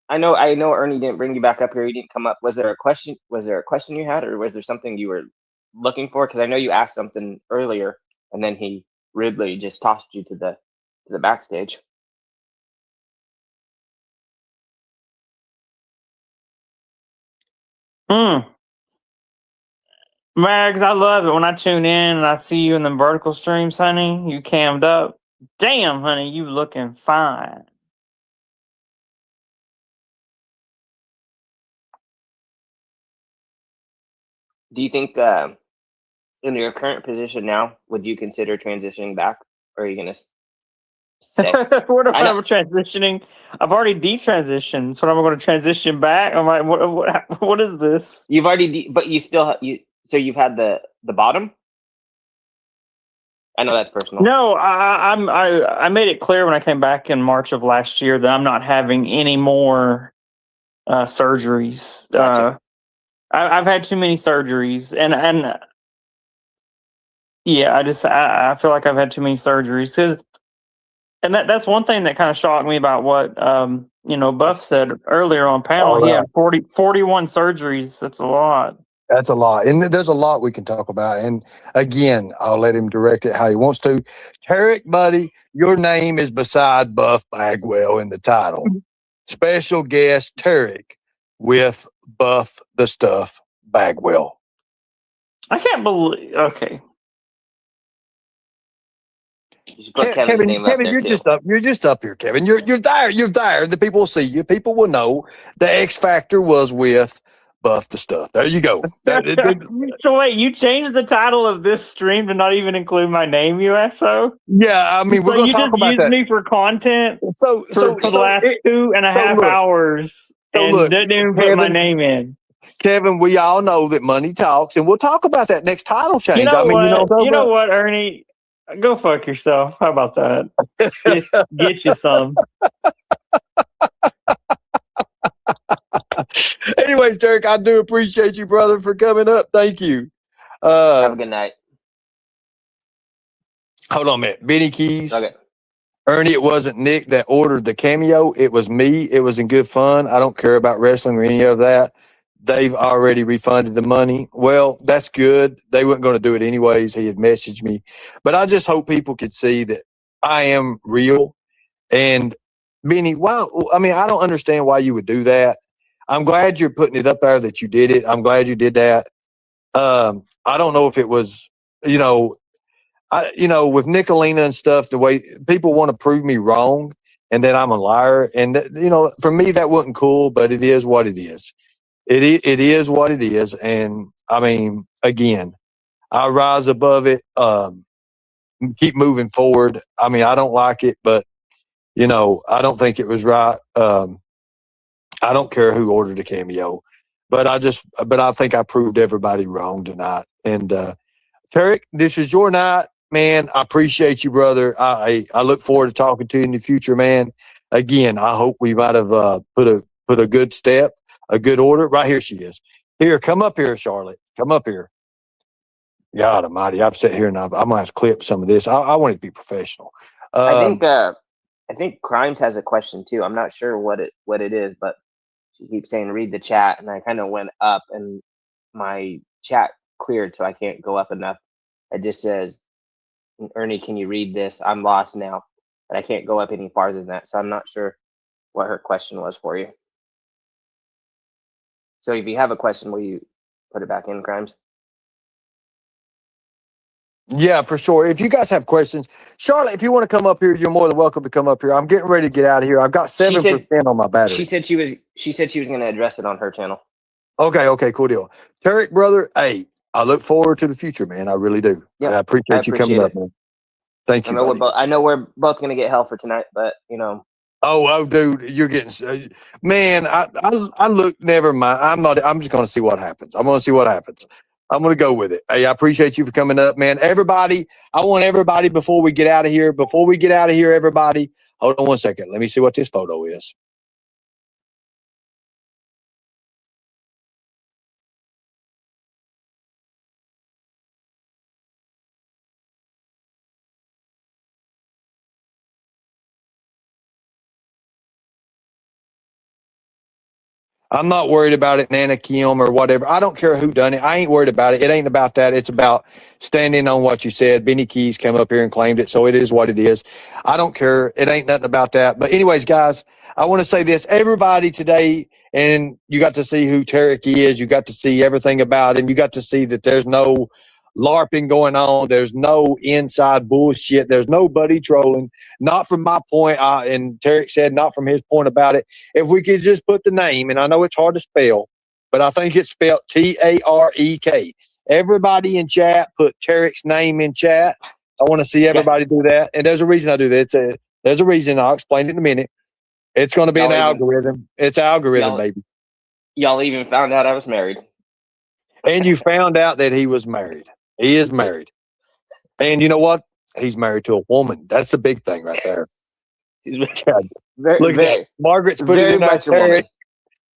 I know Ernie didn't bring you back up here. He didn't come up. Was there a question? Was there a question you had, or was there something you were looking for? Because I know you asked something earlier, and then he rudely just tossed you to the backstage. Mags, I love it when I tune in and I see you in the vertical streams, honey. You cammed up. Damn, honey, you looking fine. Do you think in your current position now, would you consider transitioning back, or are you gonna stay? What am I transitioning? I've already detransitioned, so I'm going to transition back. I'm like, what is this? You've already, but you still so you've had the bottom. I know that's personal. No, I made it clear when I came back in March of last year that I'm not having any more surgeries. Gotcha. I've had too many surgeries, and yeah, I feel like I've had too many surgeries and that's one thing that kind of shocked me about what Buff said earlier on panel. He had 41 surgeries. That's a lot. That's a lot. And there's a lot we can talk about. And again, I'll let him direct it how he wants to. Tarek, buddy, your name is beside Buff Bagwell in the title. Special guest Tarek with Buff the Stuff Bagwell. I can't believe. Okay. Kevin, you're just up here, Kevin. You're there. You're there. The people will see you. People will know the X Factor was with Buff the Stuff. There you go. So wait, you changed the title of this stream to not even include my name, you asshole? Yeah, I mean, we're going to talk about that. You just used me for content for the last 2.5 hours, and look, didn't even put my name in. Kevin, we all know that money talks, and we'll talk about that next title change. You know what, Ernie? Go fuck yourself. How about that? Get you some. Anyways, Tarek, I do appreciate you, brother, for coming up. Thank you. Have a good night. Hold on a minute. Benny Keys. Okay. Ernie, it wasn't Nick that ordered the cameo. It was me. It was in good fun. I don't care about wrestling or any of that. They've already refunded the money. Well, that's good. They weren't going to do it anyways. He had messaged me. But I just hope people could see that I am real. And Benny, wow, I mean, I don't understand why you would do that. I'm glad you're putting it up there that you did it. I'm glad you did that. I don't know if it was, with Nicolina and stuff, the way people want to prove me wrong and that I'm a liar. And, for me, that wasn't cool, but it is what it is. It is what it is. And, I mean, again, I rise above it, keep moving forward. I mean, I don't like it, but, I don't think it was right. I don't care who ordered a cameo, but I think I proved everybody wrong tonight. And, Tarek, this is your night, man. I appreciate you, brother. I look forward to talking to you in the future, man. Again, I hope we might have put a good step, a good order. Right here she is. Here, come up here, Charlotte. Come up here. God Almighty, I've sat here and I'm gonna have to clip some of this. I want it to be professional. I think Crimes has a question too. I'm not sure what it is, but she keeps saying read the chat, and I kind of went up and my chat cleared, so I can't go up enough. It just says, Ernie, can you read this? I'm lost now, but I can't go up any farther than that, so I'm not sure what her question was for you. So if you have a question, will you put it back in, Crimes? Yeah, for sure. If you guys have questions, Charlotte, if you want to come up here, you're more than welcome to come up here. I'm getting ready to get out of here. I've got 7% on my battery. She said she was going to address it on her channel. Okay, cool deal. Tarek, brother, hey, I look forward to the future, man. I really do. Yeah, I appreciate you coming up, man. Thank you. I know we're both going to get hell for tonight, but Oh, dude, you're getting, man. I look. Never mind. I'm just going to see what happens. I'm going to see what happens. I'm going to go with it. Hey, I appreciate you for coming up, man. Everybody, I want everybody before we get out of here. Everybody, hold on one second. Let me see what this photo is. I'm not worried about it, Nana Kim or whatever. I don't care who done it. I ain't worried about it. It ain't about that. It's about standing on what you said. Benny Keys came up here and claimed it, so it is what it is. I don't care. It ain't nothing about that. But anyways, guys, I want to say this. Everybody today, and you got to see who Tarek is. You got to see everything about him. You got to see that there's no LARPing going on. There's no inside bullshit. There's nobody trolling. Not from my point. And Tarek said not from his point about it. If we could just put the name, and I know it's hard to spell, but I think it's spelled Tarek. Everybody in chat, put Tarek's name in chat. I want to see everybody do that. And there's a reason I do that. There's a reason. I'll explain it in a minute. It's going to be an algorithm. It's algorithm, baby. Y'all even found out I was married. And you found out that he was married. He is married. And you know what? He's married to a woman. That's the big thing right there. Look at that. Margaret's putting it in there.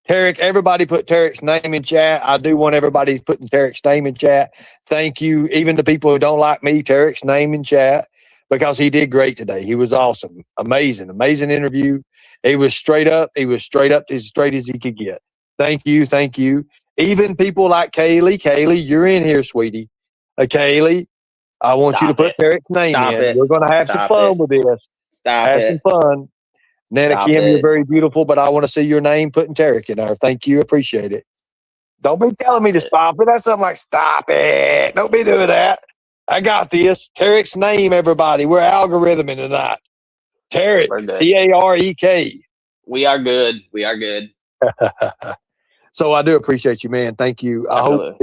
Tarek, everybody put Tarek's name in chat. I do want everybody putting Tarek's name in chat. Thank you. Even the people who don't like me, Tarek's name in chat, because he did great today. He was awesome. Amazing interview. He was straight up. As straight as he could get. Thank you. Even people like Kaylee, you're in here, sweetie. Kaylee, I want you to put Tarek's name in. We're going to have some fun with this. Have some fun. Nana Kim, you're very beautiful, but I want to see your name putting Tarek in there. Thank you. Appreciate it. Don't be telling me to stop it. That's something like, stop it. Don't be doing that. I got this. Tarek's name, everybody. We're algorithming tonight. Tarek, Tarek. We are good. So I do appreciate you, man. Thank you. I hope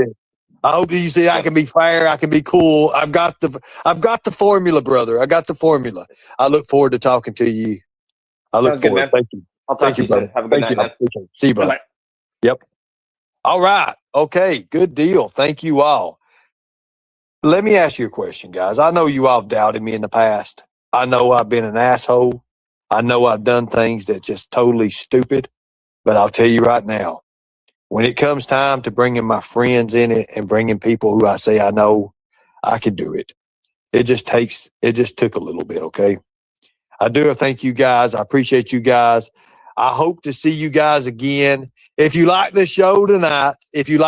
that you see I can be fair. I can be cool. I've got the formula, brother. I got the formula. I look forward to talking to you. I look forward. Thank you. I'll talk to you soon. Have a good night, man. See you, brother. Yep. All right. Okay. Good deal. Thank you all. Let me ask you a question, guys. I know you all have doubted me in the past. I know I've been an asshole. I know I've done things that's just totally stupid. But I'll tell you right now, when it comes time to bringing my friends in it and bringing people who I say I know, I can do it. It just took a little bit, okay? I do thank you guys. I appreciate you guys. I hope to see you guys again. If you like the show tonight, if you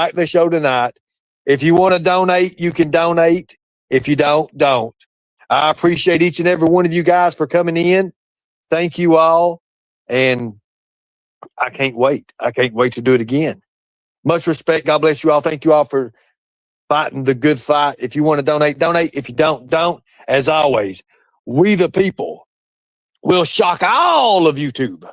want to donate, you can donate. If you don't. I appreciate each and every one of you guys for coming in. Thank you all. And I can't wait. I can't wait to do it again. Much respect. God bless you all. Thank you all for fighting the good fight. If you want to donate, donate. If you don't. As always, we the people will shock all of YouTube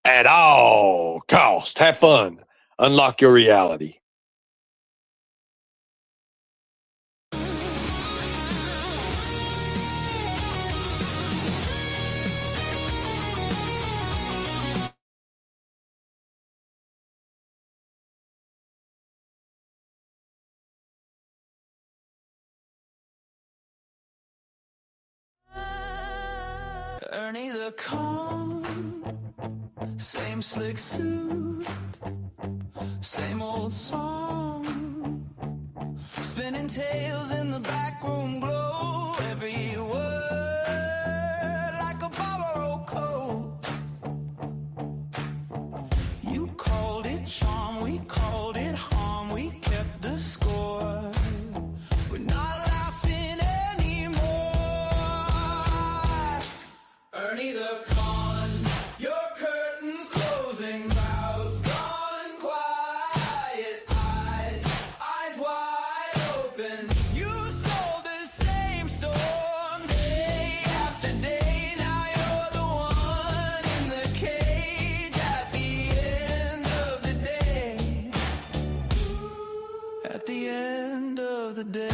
at all costs. Have fun. Unlock your reality. Ernie the calm, same slick suit, same old song, spinning tales in the back room glow, every word like a borrowed coat. You called it charm, we called it harm, we kept the score. We're not laughing anymore. Ernie the con, your curtains closing, mouths gone quiet, eyes wide open. You sold the same storm day after day. Now you're the one in the cage at the end of the day. At the end of the day.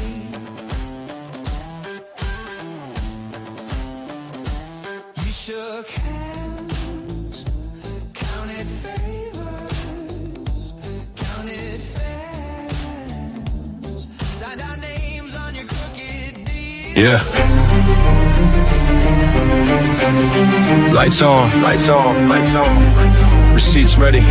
Shook hands, counted favors, counted fans, signed our names on your crooked deed. Yeah. Lights on. Receipts ready.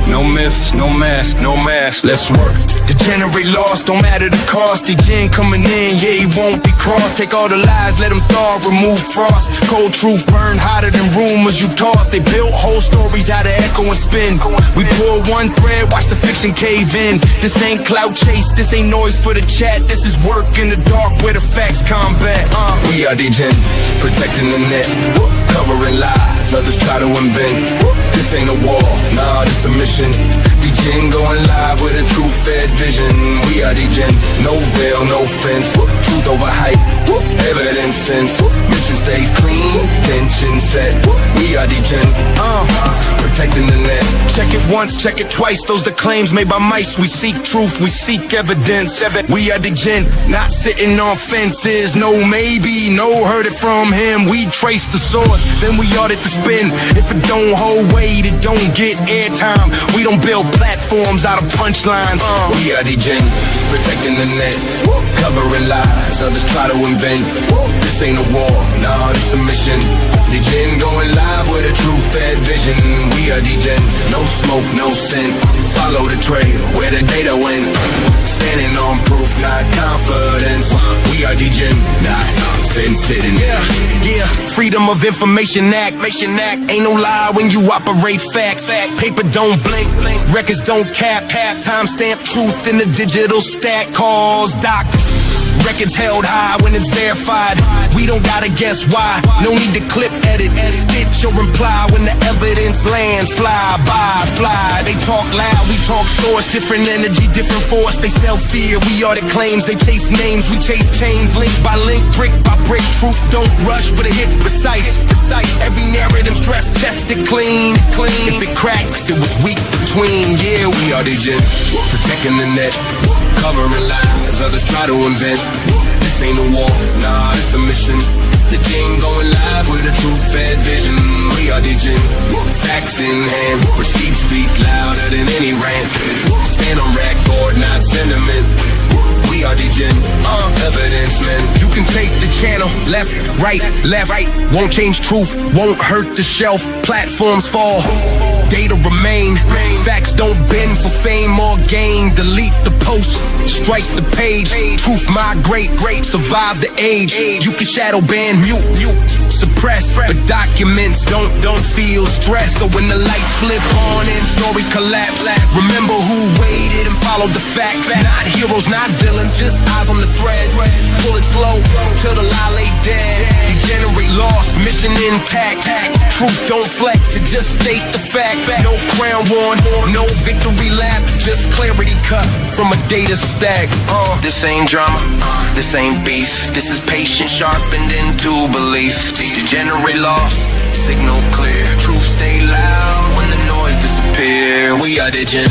No myths, no mask, let's work. Degenerate lost, don't matter the cost. The gin coming in, yeah, he won't be crossed. Take all the lies, let him thaw, remove frost. Cold truth burn hotter than rumors you toss. They built whole stories out of echo and spin. We pull one thread, watch the fiction cave in. This ain't clout chase, this ain't noise for the chat. This is work in the dark where the facts combat. We are Degen, protecting the net, covering lies, others try to invent. This ain't a war, nah, this a mission. Degen going live with a true fed vision. We are Degen, no veil, no fence. Truth over hype, evidence sense. Mission stays clean, tension set. We are Degen, protecting the net. Check it once, check it twice. Those the claims made by mice. We seek truth, we seek evidence. We are Degen, not sitting on fences. No maybe, no heard it from him. We trace the source, then we audit the spin. If it don't hold weight, it don't get airtime. We don't build platforms out of punchlines. We are Degen, protecting the net, covering lies, others try to invent. This ain't a war, nah, this a mission. Degen going live with a true fed vision. We are Degen, no smoke, no scent. Follow the trail where the data went. Standing on proof, not confidence. We are Degen, not fence sitting. Yeah, Freedom of Information Act. Ain't no lie when you operate facts. Paper don't blink, records don't cap. Timestamp truth in the digital stack. Calls doctors. Records held high when it's verified. We don't gotta guess why. No need to clip, edit, stitch or imply. When the evidence lands, fly by, fly. They talk loud, we talk source. Different energy, different force. They sell fear, we are the claims. They chase names, we chase chains. Link by link, brick by brick. Truth don't rush, but it hit precise. Every narrative stress tested clean. If it cracks, it was weak between. Yeah, we are Degen, protecting the net, covering lies, others try to invent. This ain't a war, nah, it's a mission. Degen going live with a true fed vision. We are Degen, facts in hand, receipts speak louder than any rant. Stand on record, not sentiment. We are Degen, evidence men. You can take the channel. Left, right, won't change truth, won't hurt the shelf. Platforms fall, data remain. Facts don't bend for fame or gain. Delete the post, strike the page. Truth migrate, survive the age. You can shadow ban, mute, suppress, but documents don't feel stress. So when the lights flip on and stories collapse, remember who waited and followed the facts. Not heroes, not villains, just eyes on the thread. Pull it slow till the lie lay dead. Degenerate lost, mission intact. Truth don't flex, it just state the fact. No crown worn, no victory lap, just clarity cut from a data stack. This ain't drama, this ain't beef. This is patience sharpened into belief. Degenerate lost, signal clear. Truth stay loud when the noise disappear. We are the gen.